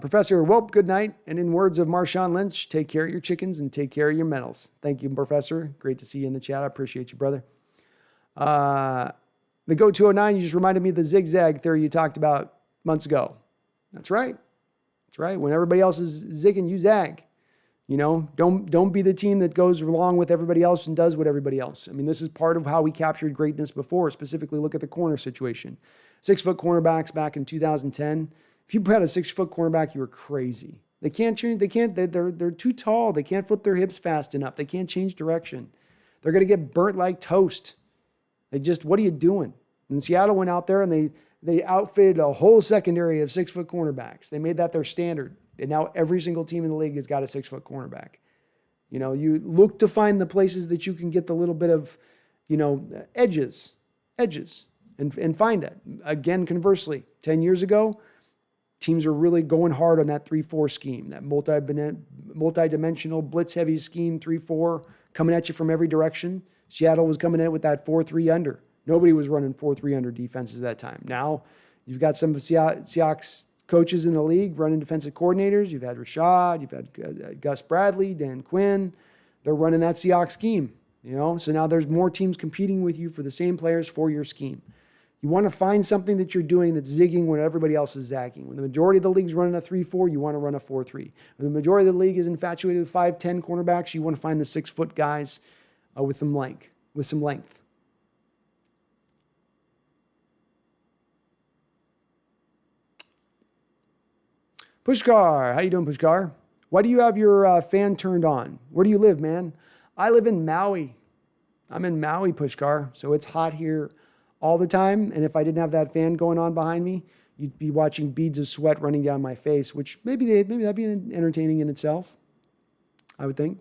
Professor, well, good night. And in words of Marshawn Lynch, take care of your chickens and take care of your mentals. Thank you, Professor. Great to see you in the chat. I appreciate you, brother. The Go 209, you just reminded me of the zigzag theory you talked about months ago. That's right. When everybody else is zigging, you zag. You know, don't be the team that goes along with everybody else and does what everybody else. I mean, this is part of how we captured greatness before. Specifically, look at the corner situation. 6-foot cornerbacks back in 2010. If you had a 6-foot cornerback, you were crazy. They can't change. They're too tall. They can't flip their hips fast enough. They can't change direction. They're going to get burnt like toast. What are you doing? And Seattle went out there and they outfitted a whole secondary of 6-foot cornerbacks. They made that their standard. And now every single team in the league has got a 6-foot cornerback. You look to find the places that you can get the little bit of, edges, and find it. Again, conversely, 10 years ago, teams were really going hard on that 3-4 scheme, that multi-dimensional blitz-heavy scheme, 3-4, coming at you from every direction. Seattle was coming in with that 4-3 under. Nobody was running 4-3 under defenses at that time. Now, you've got some Seahawks coaches in the league running defensive coordinators. You've had Rashad, you've had Gus Bradley, Dan Quinn. They're running that Seahawks scheme, So now there's more teams competing with you for the same players for your scheme. You want to find something that you're doing that's zigging when everybody else is zagging. When the majority of the league's running a 3-4, you want to run a 4-3. When the majority of the league is infatuated with 5'10" cornerbacks, you want to find the 6-foot guys with some length. Pushkar, how you doing, Pushkar? Why do you have your fan turned on? Where do you live, man? I live in Maui. I'm in Maui, Pushkar, so it's hot here all the time. And if I didn't have that fan going on behind me, you'd be watching beads of sweat running down my face, which maybe that'd be entertaining in itself, I would think.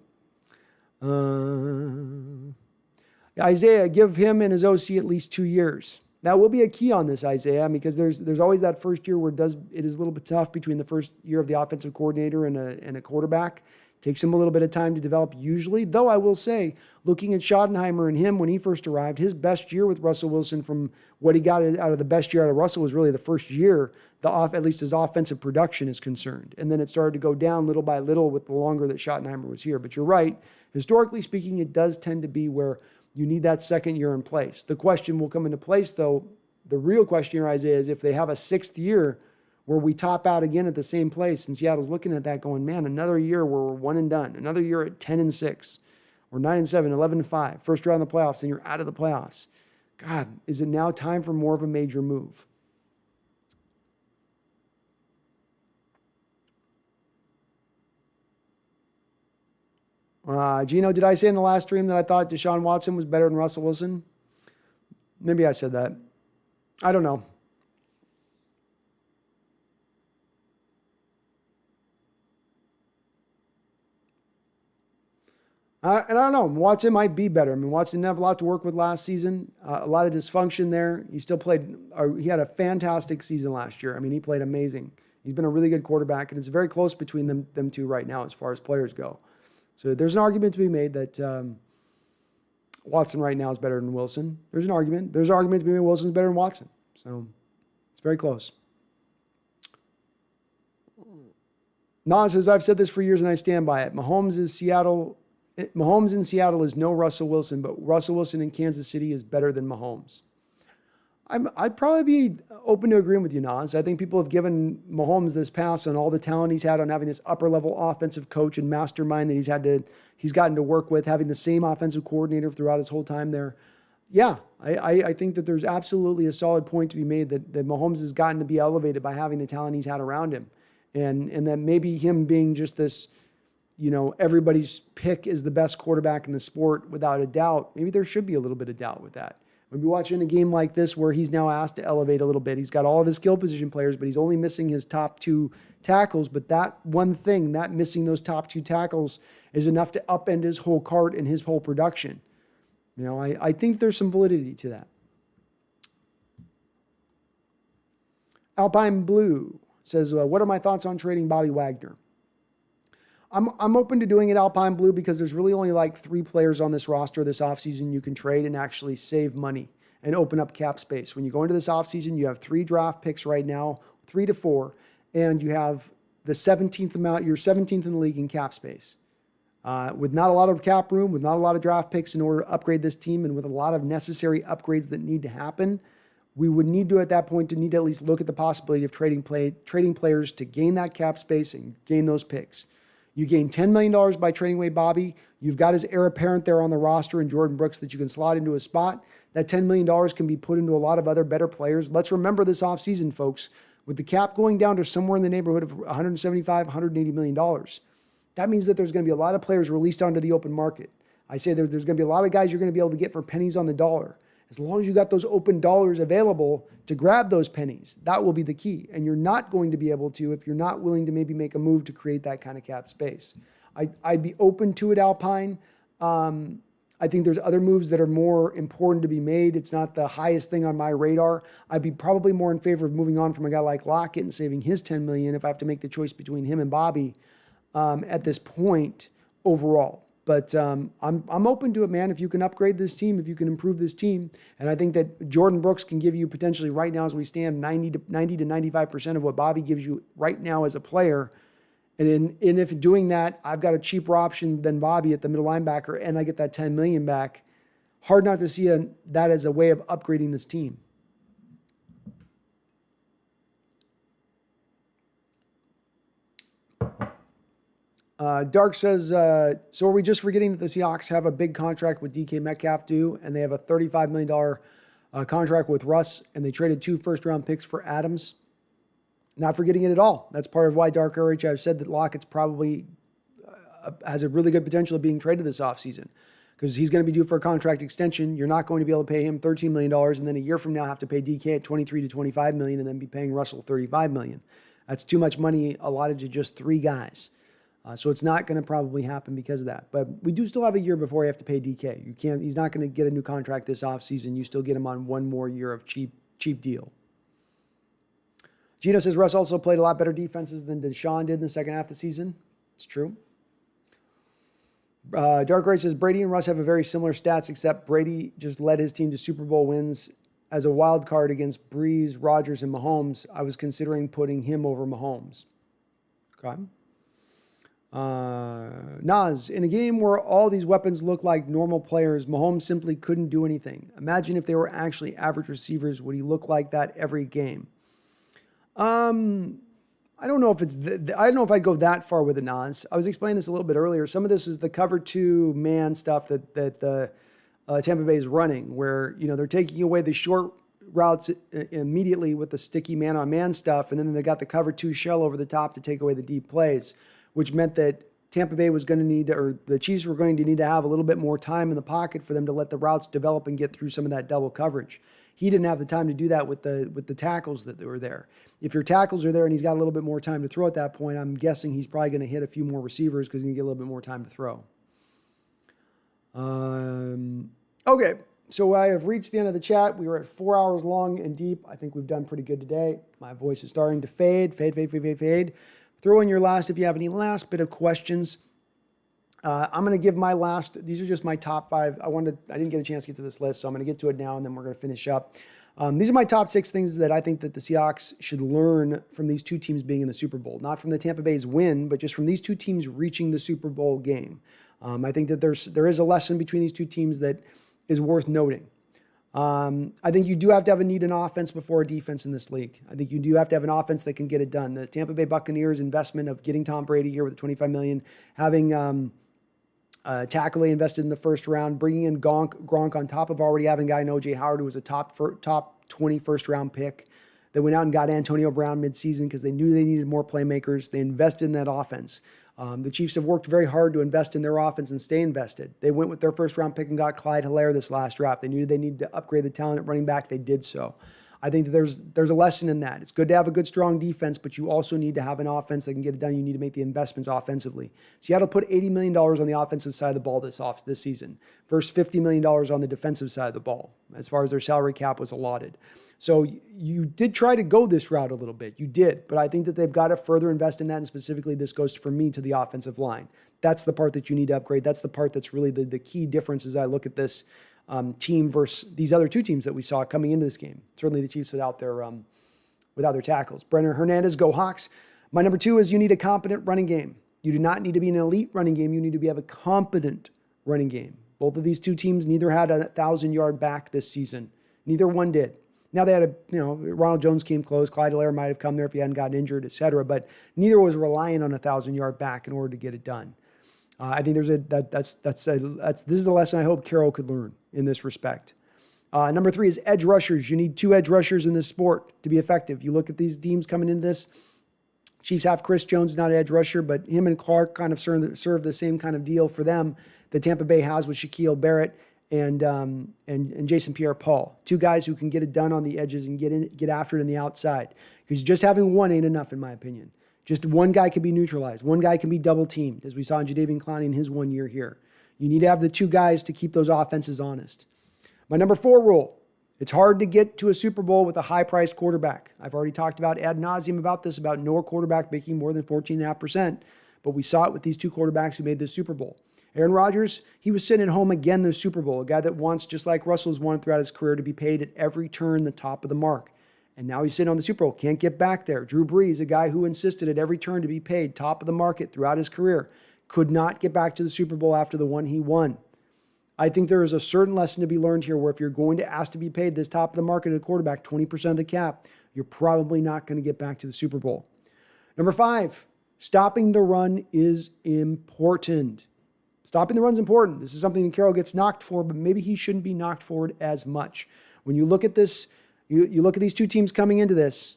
Isaiah, give him and his OC at least 2 years. That will be a key on this, Isaiah, because there's always that first year where it is a little bit tough between the first year of the offensive coordinator and a quarterback. Takes him a little bit of time to develop usually, though I will say, looking at Schottenheimer and him when he first arrived, his best year with Russell Wilson from what he got out of the best year out of Russell was really the first year, at least his offensive production is concerned. And then it started to go down little by little with the longer that Schottenheimer was here. But you're right, historically speaking, it does tend to be where you need that second year in place. The question will come into place, though. The real question here, Isaiah, is if they have a 6th year where we top out again at the same place, and Seattle's looking at that going, man, another year where we're 1 and done, another year at 10-6, or 9-7, 11-5, first round of the playoffs, and you're out of the playoffs. God, is it now time for more of a major move? Gino, did I say in the last stream that I thought Deshaun Watson was better than Russell Wilson? Maybe I said that. I don't know. And I don't know. Watson might be better. I mean, Watson didn't have a lot to work with last season. A lot of dysfunction there. He still played. He had a fantastic season last year. I mean, he played amazing. He's been a really good quarterback, and it's very close between them two right now as far as players go. So there's an argument to be made that Watson right now is better than Wilson. There's an argument. There's an argument to be made Wilson's better than Watson. So it's very close. Nas says, I've said this for years and I stand by it. Mahomes in Seattle is no Russell Wilson, but Russell Wilson in Kansas City is better than Mahomes. I'd probably be open to agreeing with you, Nas. I think people have given Mahomes this pass on all the talent he's had on having this upper-level offensive coach and mastermind that he's gotten to work with, having the same offensive coordinator throughout his whole time there. Yeah, I think that there's absolutely a solid point to be made that Mahomes has gotten to be elevated by having the talent he's had around him. And that maybe him being just this, everybody's pick is the best quarterback in the sport without a doubt, maybe there should be a little bit of doubt with that. When you're watching a game like this where he's now asked to elevate a little bit, he's got all of his skill position players, but he's only missing his top 2 tackles. But that one thing, that missing those top 2 tackles is enough to upend his whole cart and his whole production. I think there's some validity to that. Alpine Blue says, what are my thoughts on trading Bobby Wagner? I'm open to doing it, Alpine Blue, because there's really only like 3 players on this roster this offseason you can trade and actually save money and open up cap space. When you go into this offseason, you have 3 draft picks right now, 3 to 4, and you have the 17th amount, you're 17th in the league in cap space. With not a lot of cap room, with not a lot of draft picks in order to upgrade this team, and with a lot of necessary upgrades that need to happen, we would need to, at that point, to at least look at the possibility of trading players to gain that cap space and gain those picks. You gain $10 million by trading away Bobby. You've got his heir apparent there on the roster in Jordan Brooks that you can slot into a spot. That $10 million can be put into a lot of other better players. Let's remember this offseason, folks, with the cap going down to somewhere in the neighborhood of $175, $180 million. That means that there's going to be a lot of players released onto the open market. I say there's going to be a lot of guys you're going to be able to get for pennies on the dollar. As long as you got those open dollars available to grab those pennies, that will be the key. And you're not going to be able to if you're not willing to maybe make a move to create that kind of cap space. I'd be open to it, Alpine. I think there's other moves that are more important to be made. It's not the highest thing on my radar. I'd be probably more in favor of moving on from a guy like Lockett and saving his $10 million if I have to make the choice between him and Bobby at this point overall. But I'm open to it, man. If you can upgrade this team, if you can improve this team, and I think that Jordan Brooks can give you potentially right now as we stand 90 to 95% of what Bobby gives you right now as a player. And if doing that, I've got a cheaper option than Bobby at the middle linebacker, and I get that $10 million back. Hard not to see that as a way of upgrading this team. Dark says, so are we just forgetting that the Seahawks have a big contract with DK Metcalf due, and they have a $35 million contract with Russ, and they traded 2 first-round picks for Adams? Not forgetting it at all. That's part of why Dark RH, I've said that Lockett's probably has a really good potential of being traded this offseason because he's going to be due for a contract extension. You're not going to be able to pay him $13 million and then a year from now have to pay DK at $23 to $25 million and then be paying Russell $35 million. That's too much money allotted to just 3 guys. So it's not going to probably happen because of that. But we do still have a year before you have to pay DK. He's not going to get a new contract this offseason. You still get him on 1 more year of cheap deal. Gino says Russ also played a lot better defenses than Deshaun did in the second half of the season. It's true. Dark Ray says Brady and Russ have a very similar stats, except Brady just led his team to Super Bowl wins as a wild card against Breeze, Rodgers, and Mahomes. I was considering putting him over Mahomes. Okay. Nas, in a game where all these weapons look like normal players, Mahomes simply couldn't do anything. Imagine if they were actually average receivers. Would he look like that every game? I don't know if I don't know if I'd go that far with the Nas. I was explaining this a little bit earlier. Some of this is the cover 2 man stuff that the Tampa Bay is running, where they're taking away the short routes immediately with the sticky man-on-man stuff, and then they got the cover 2 shell over the top to take away the deep plays, which meant that Tampa Bay was going to need, or the Chiefs were going to need to have a little bit more time in the pocket for them to let the routes develop and get through some of that double coverage. He didn't have the time to do that with the tackles that were there. If your tackles are there and he's got a little bit more time to throw at that point, I'm guessing he's probably going to hit a few more receivers because he's going to get a little bit more time to throw. Okay, so I have reached the end of the chat. We were at 4 hours long and deep. I think we've done pretty good today. My voice is starting to fade. Throw in your last if you have any last bit of questions. I'm going to give my last. These are just my top 5. I didn't get a chance to get to this list, so I'm going to get to it now, and then we're going to finish up. These are my top 6 things that I think that the Seahawks should learn from these 2 teams being in the Super Bowl. Not from the Tampa Bay's win, but just from these 2 teams reaching the Super Bowl game. I think that there is a lesson between these 2 teams that is worth noting. I think you do have to have a need an offense before a defense in this league. I think you do have to have an offense that can get it done. The Tampa Bay Buccaneers investment of getting Tom Brady here with the $25 million, having tackle they invested in the first round, bringing in Gronk on top of already having a guy in O.J. Howard, who was a top 20 first-round pick. They went out and got Antonio Brown midseason because they knew they needed more playmakers. They invested in that offense. The Chiefs have worked very hard to invest in their offense and stay invested. They went with their first-round pick and got Clyde Hilaire this last draft. They knew they needed to upgrade the talent at running back. They did so. I think that there's a lesson in that. It's good to have a good, strong defense, but you also need to have an offense that can get it done. You need to make the investments offensively. Seattle put $80 million on the offensive side of the ball this season. First $50 million on the defensive side of the ball, as far as their salary cap was allotted. So you did try to go this route a little bit. You did, but I think that they've got to further invest in that, and specifically this goes for me to the offensive line. That's the part that you need to upgrade. That's the part that's really the key difference as I look at this team versus these other 2 teams that we saw coming into this game. Certainly the Chiefs without their tackles. Brenner Hernandez, go Hawks. My number 2 is you need a competent running game. You do not need to be an elite running game. You need to have a competent running game. Both of these 2 teams, neither had a 1,000-yard back this season. Neither one did. Now they had Ronald Jones came close. Clyde Hilaire might have come there if he hadn't gotten injured, et cetera, but neither was relying on a 1,000-yard back in order to get it done. I think this is a lesson I hope Carroll could learn in this respect. Number 3 is edge rushers. You need 2 edge rushers in this sport to be effective. You look at these teams coming into this. Chiefs have Chris Jones, not an edge rusher, but him and Clark kind of serve the same kind of deal for them that Tampa Bay has with Shaquille Barrett and Jason Pierre-Paul, two guys who can get it done on the edges and get after it in the outside. Because just having one ain't enough, in my opinion. Just one guy can be neutralized. One guy can be double teamed, as we saw in Jadeveon Clowney in his 1 year here. You need to have the two guys to keep those offenses honest. My number 4 rule: it's hard to get to a Super Bowl with a high-priced quarterback. I've already talked about ad nauseum about this, about no quarterback making more than 14.5%, but we saw it with these two quarterbacks who made the Super Bowl. Aaron Rodgers, he was sitting at home again this Super Bowl, a guy that wants, just like Russell's wanted throughout his career, to be paid at every turn the top of the mark. And now he's sitting on the Super Bowl, can't get back there. Drew Brees, a guy who insisted at every turn to be paid top of the market throughout his career, could not get back to the Super Bowl after the one he won. I think there is a certain lesson to be learned here where if you're going to ask to be paid this top of the market at a quarterback, 20% of the cap, you're probably not going to get back to the Super Bowl. Number 5, stopping the run is important. Stopping the run is important. This is something that Carroll gets knocked for, but maybe he shouldn't be knocked for it as much. When you look at this, you look at these two teams coming into this,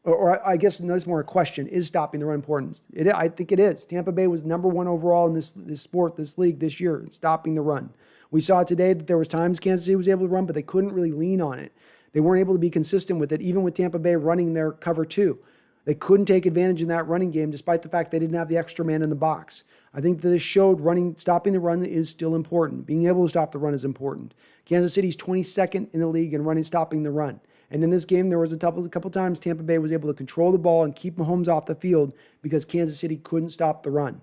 or I guess that's more a question, is stopping the run important? I think it is. Tampa Bay was number 1 overall in this sport, this league this year, in stopping the run. We saw today that there was times Kansas City was able to run, but they couldn't really lean on it. They weren't able to be consistent with it, even with Tampa Bay running their cover 2. They couldn't take advantage in that running game, despite the fact they didn't have the extra man in the box. I think that this showed stopping the run is still important. Being able to stop the run is important. Kansas City's 22nd in the league in stopping the run. And in this game, there was a couple times Tampa Bay was able to control the ball and keep Mahomes off the field because Kansas City couldn't stop the run.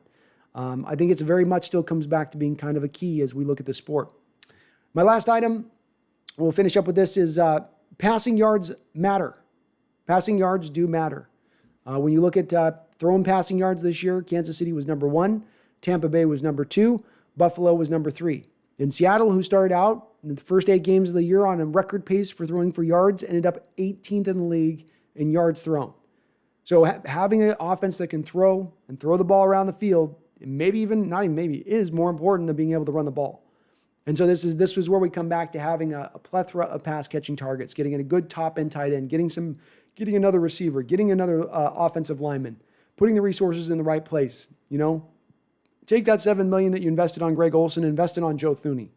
I think it's very much still comes back to being kind of a key as we look at the sport. My last item, we'll finish up with this, is passing yards matter. Passing yards do matter. When you look at throwing passing yards this year, Kansas City was number 1, Tampa Bay was number 2, Buffalo was number 3. In Seattle, who started out in the first 8 games of the year on a record pace for throwing for yards, ended up 18th in the league in yards thrown. So having an offense that can throw and throw the ball around the field, maybe even, not even maybe, is more important than being able to run the ball. And so this was where we come back to having a plethora of pass-catching targets, getting a good top-end tight end, getting another receiver, getting another offensive lineman, putting the resources in the right place. Take that $7 million that you invested on Greg Olsen, invest it on Joe Thuney.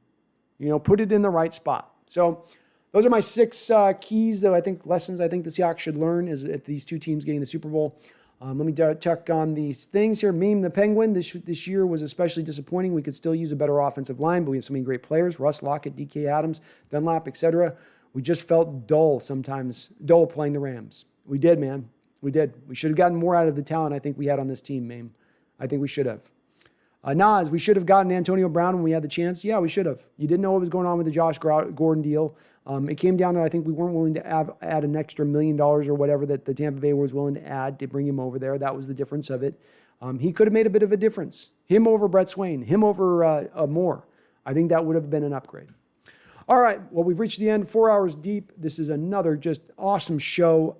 Put it in the right spot. So those are my 6 keys, lessons I think the Seahawks should learn is at these two teams getting the Super Bowl. Let me check on these things here. Meme the Penguin this year was especially disappointing. We could still use a better offensive line, but we have so many great players: Russ, Lockett, DK Adams, Dunlap, etc. We just felt dull playing the Rams. We did, man. We did. We should have gotten more out of the talent I think we had on this team, Mame. I think we should have. Nas, we should have gotten Antonio Brown when we had the chance. Yeah, we should have. You didn't know what was going on with the Josh Gordon deal. It came down to, I think we weren't willing to add an extra $1 million or whatever that the Tampa Bay was willing to add to bring him over there. That was the difference of it. He could have made a bit of a difference. Him over Brett Swain, him over Moore. I think that would have been an upgrade. All right, well, we've reached the end, 4 hours deep. This is another just awesome show.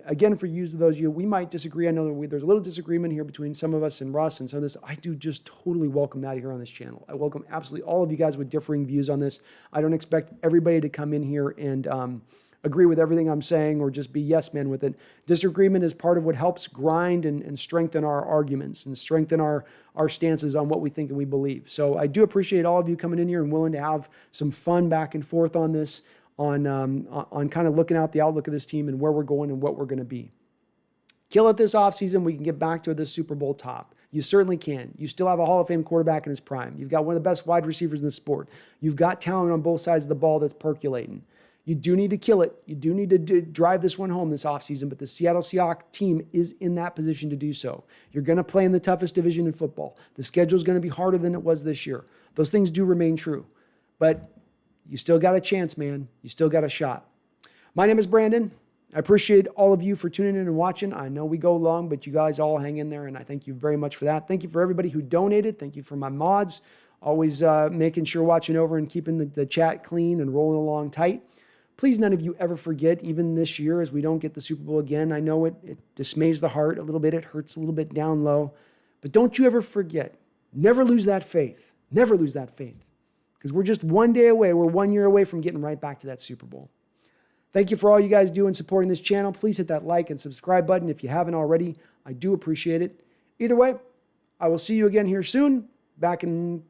Again, for you, those of you, we might disagree. I know there's a little disagreement here between some of us and Russ and some of this. I do just totally welcome that here on this channel. I welcome absolutely all of you guys with differing views on this. I don't expect everybody to come in here and agree with everything I'm saying or just be yes men with it. Disagreement is part of what helps grind and strengthen our arguments and strengthen our stances on what we think and we believe. So I do appreciate all of you coming in here and willing to have some fun back and forth on this, on kind of looking out the outlook of this team and where we're going and what we're going to be. Kill it this offseason. We can get back to this Super Bowl top. You certainly can. You still have a Hall of Fame quarterback in his prime. You've got one of the best wide receivers in the sport. You've got talent on both sides of the ball that's percolating. You do need to kill it. You do need to drive this one home this offseason, but the Seattle Seahawks team is in that position to do so. You're going to play in the toughest division in football. The schedule is going to be harder than it was this year. Those things do remain true, but you still got a chance, man. You still got a shot. My name is Brandon. I appreciate all of you for tuning in and watching. I know we go long, but you guys all hang in there, and I thank you very much for that. Thank you for everybody who donated. Thank you for my mods, always making sure watching over and keeping the chat clean and rolling along tight. Please, none of you ever forget, even this year, as we don't get the Super Bowl again. I know it dismays the heart a little bit. It hurts a little bit down low. But don't you ever forget. Never lose that faith. Never lose that faith. Because we're just one day away. We're 1 year away from getting right back to that Super Bowl. Thank you for all you guys do in supporting this channel. Please hit that like and subscribe button if you haven't already. I do appreciate it. Either way, I will see you again here soon. Back in